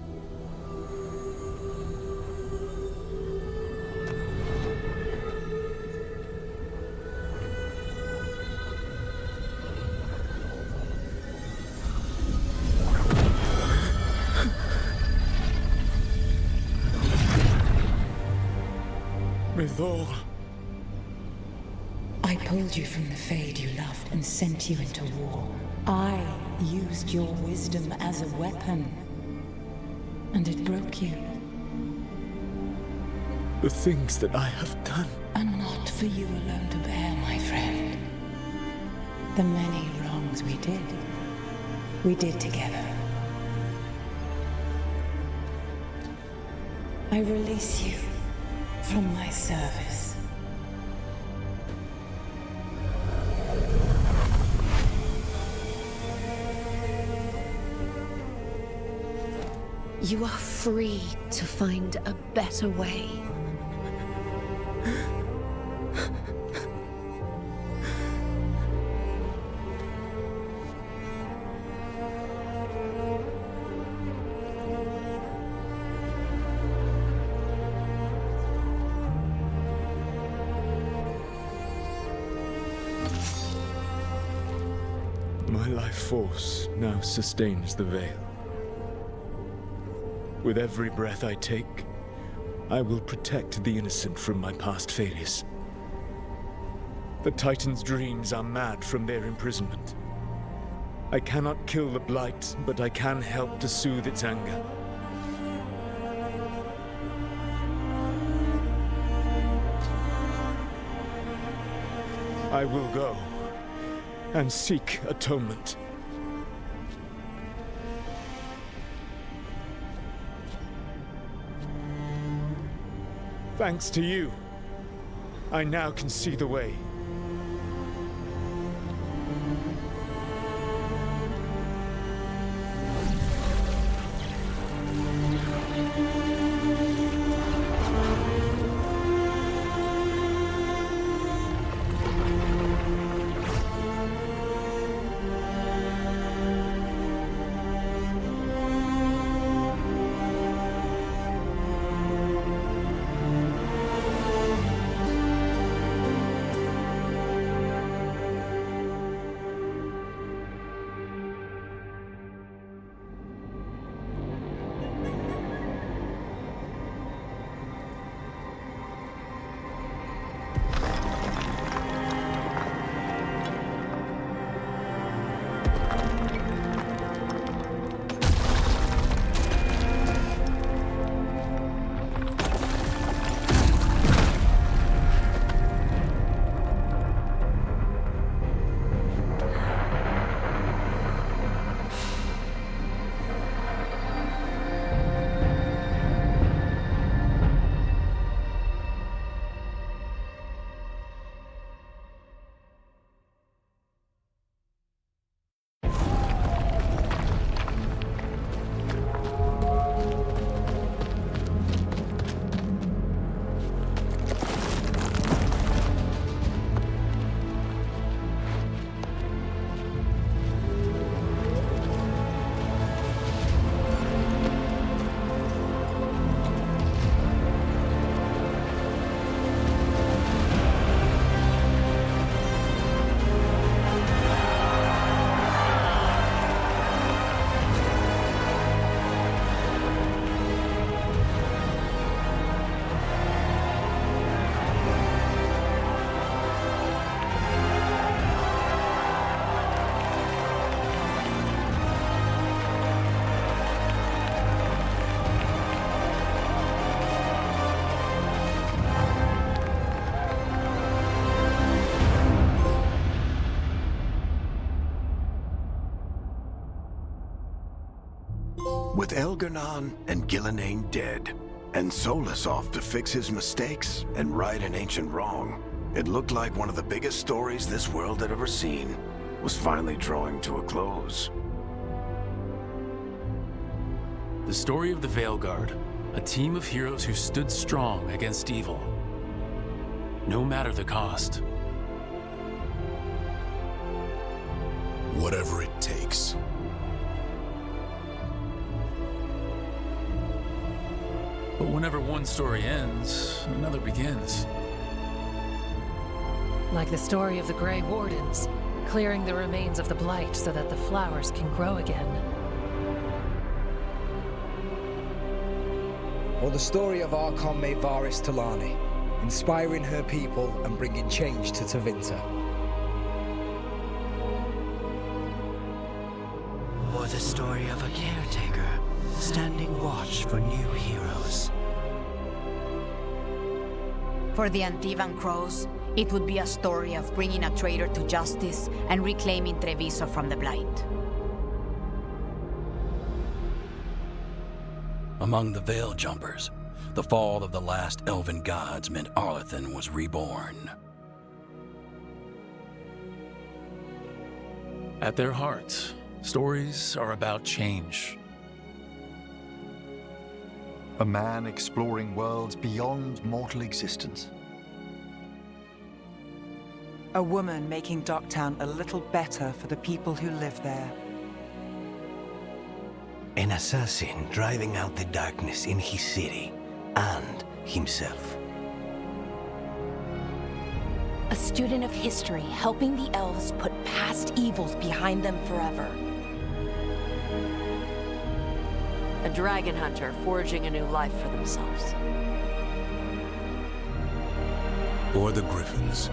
Mythal. I pulled you from the Fade you loved and sent you into war. I used your wisdom as a weapon, and it broke you. The things that I have done are not for you alone to bear, my friend. The many wrongs we did together. I release you from my service. You are free to find a better way. My life force now sustains the Veil. With every breath I take, I will protect the innocent from my past failures. The Titan's dreams are mad from their imprisonment. I cannot kill the Blight, but I can help to soothe its anger. I will go and seek atonement. Thanks to you, I now can see the way. With Elgar'nan and Gillenane dead, and Solus off to fix his mistakes and right an ancient wrong, it looked like one of the biggest stories this world had ever seen was finally drawing to a close. The story of the Veilguard, a team of heroes who stood strong against evil, no matter the cost. Whatever it takes. But whenever one story ends, another begins. Like the story of the Grey Wardens, clearing the remains of the Blight so that the flowers can grow again. Or the story of Archon Maevaris Talani, inspiring her people and bringing change to Tevinter. Or the story of a caretaker, standing watch for new heroes. For the Antivan Crows, it would be a story of bringing a traitor to justice and reclaiming Treviso from the Blight. Among the Veil Jumpers, the fall of the last elven gods meant Arlathan was reborn. At their heart, stories are about change. A man exploring worlds beyond mortal existence. A woman making Docktown a little better for the people who live there. An assassin driving out the darkness in his city and himself. A student of history helping the elves put past evils behind them forever. A dragon hunter forging a new life for themselves. Or the Griffins,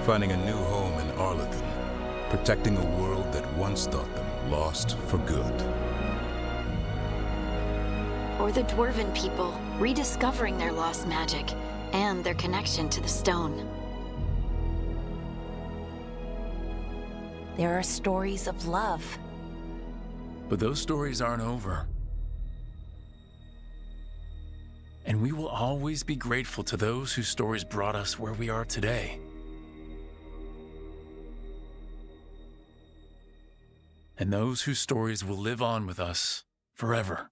finding a new home in Arlathan, protecting a world that once thought them lost for good. Or the Dwarven people, rediscovering their lost magic and their connection to the stone. There are stories of love. But those stories aren't over. And we will always be grateful to those whose stories brought us where we are today. And those whose stories will live on with us forever.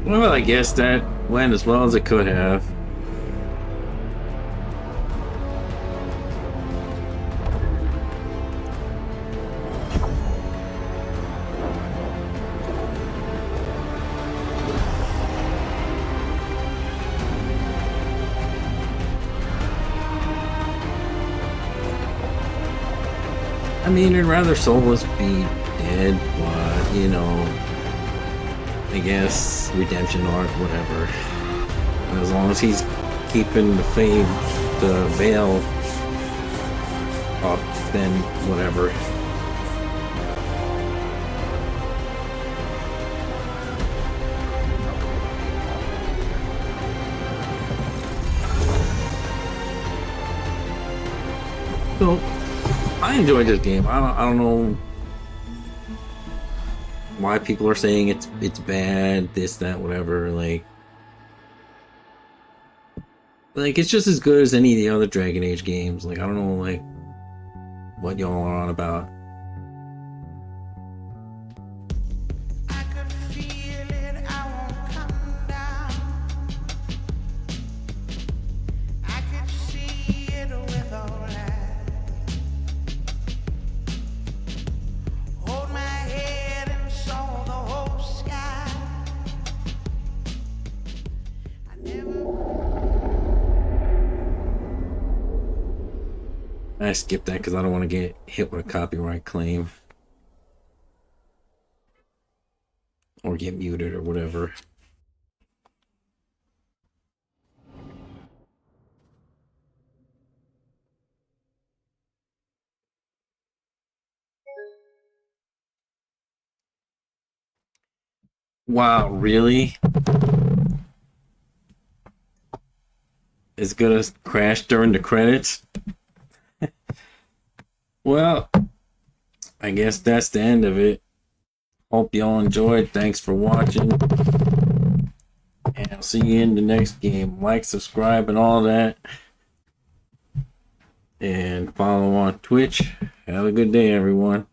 Well, I guess that went as well as it could have. I mean, I'd rather Solus be dead, but, you know, I guess redemption arc, whatever. And as long as he's keeping the veil up, then whatever. So, I enjoyed this game. I don't know why people are saying it's bad, this, that, whatever. Like it's just as good as any of the other Dragon Age games. Like, I don't know, like, what y'all are on about. I skipped that because I don't want to get hit with a copyright claim. or get muted or whatever. Wow, really? It's gonna crash during the credits? Well, I guess that's the end of it. Hope y'all enjoyed. Thanks for watching. And I'll see you in the next game. Like, subscribe, and all that. And follow on Twitch. Have a good day, everyone.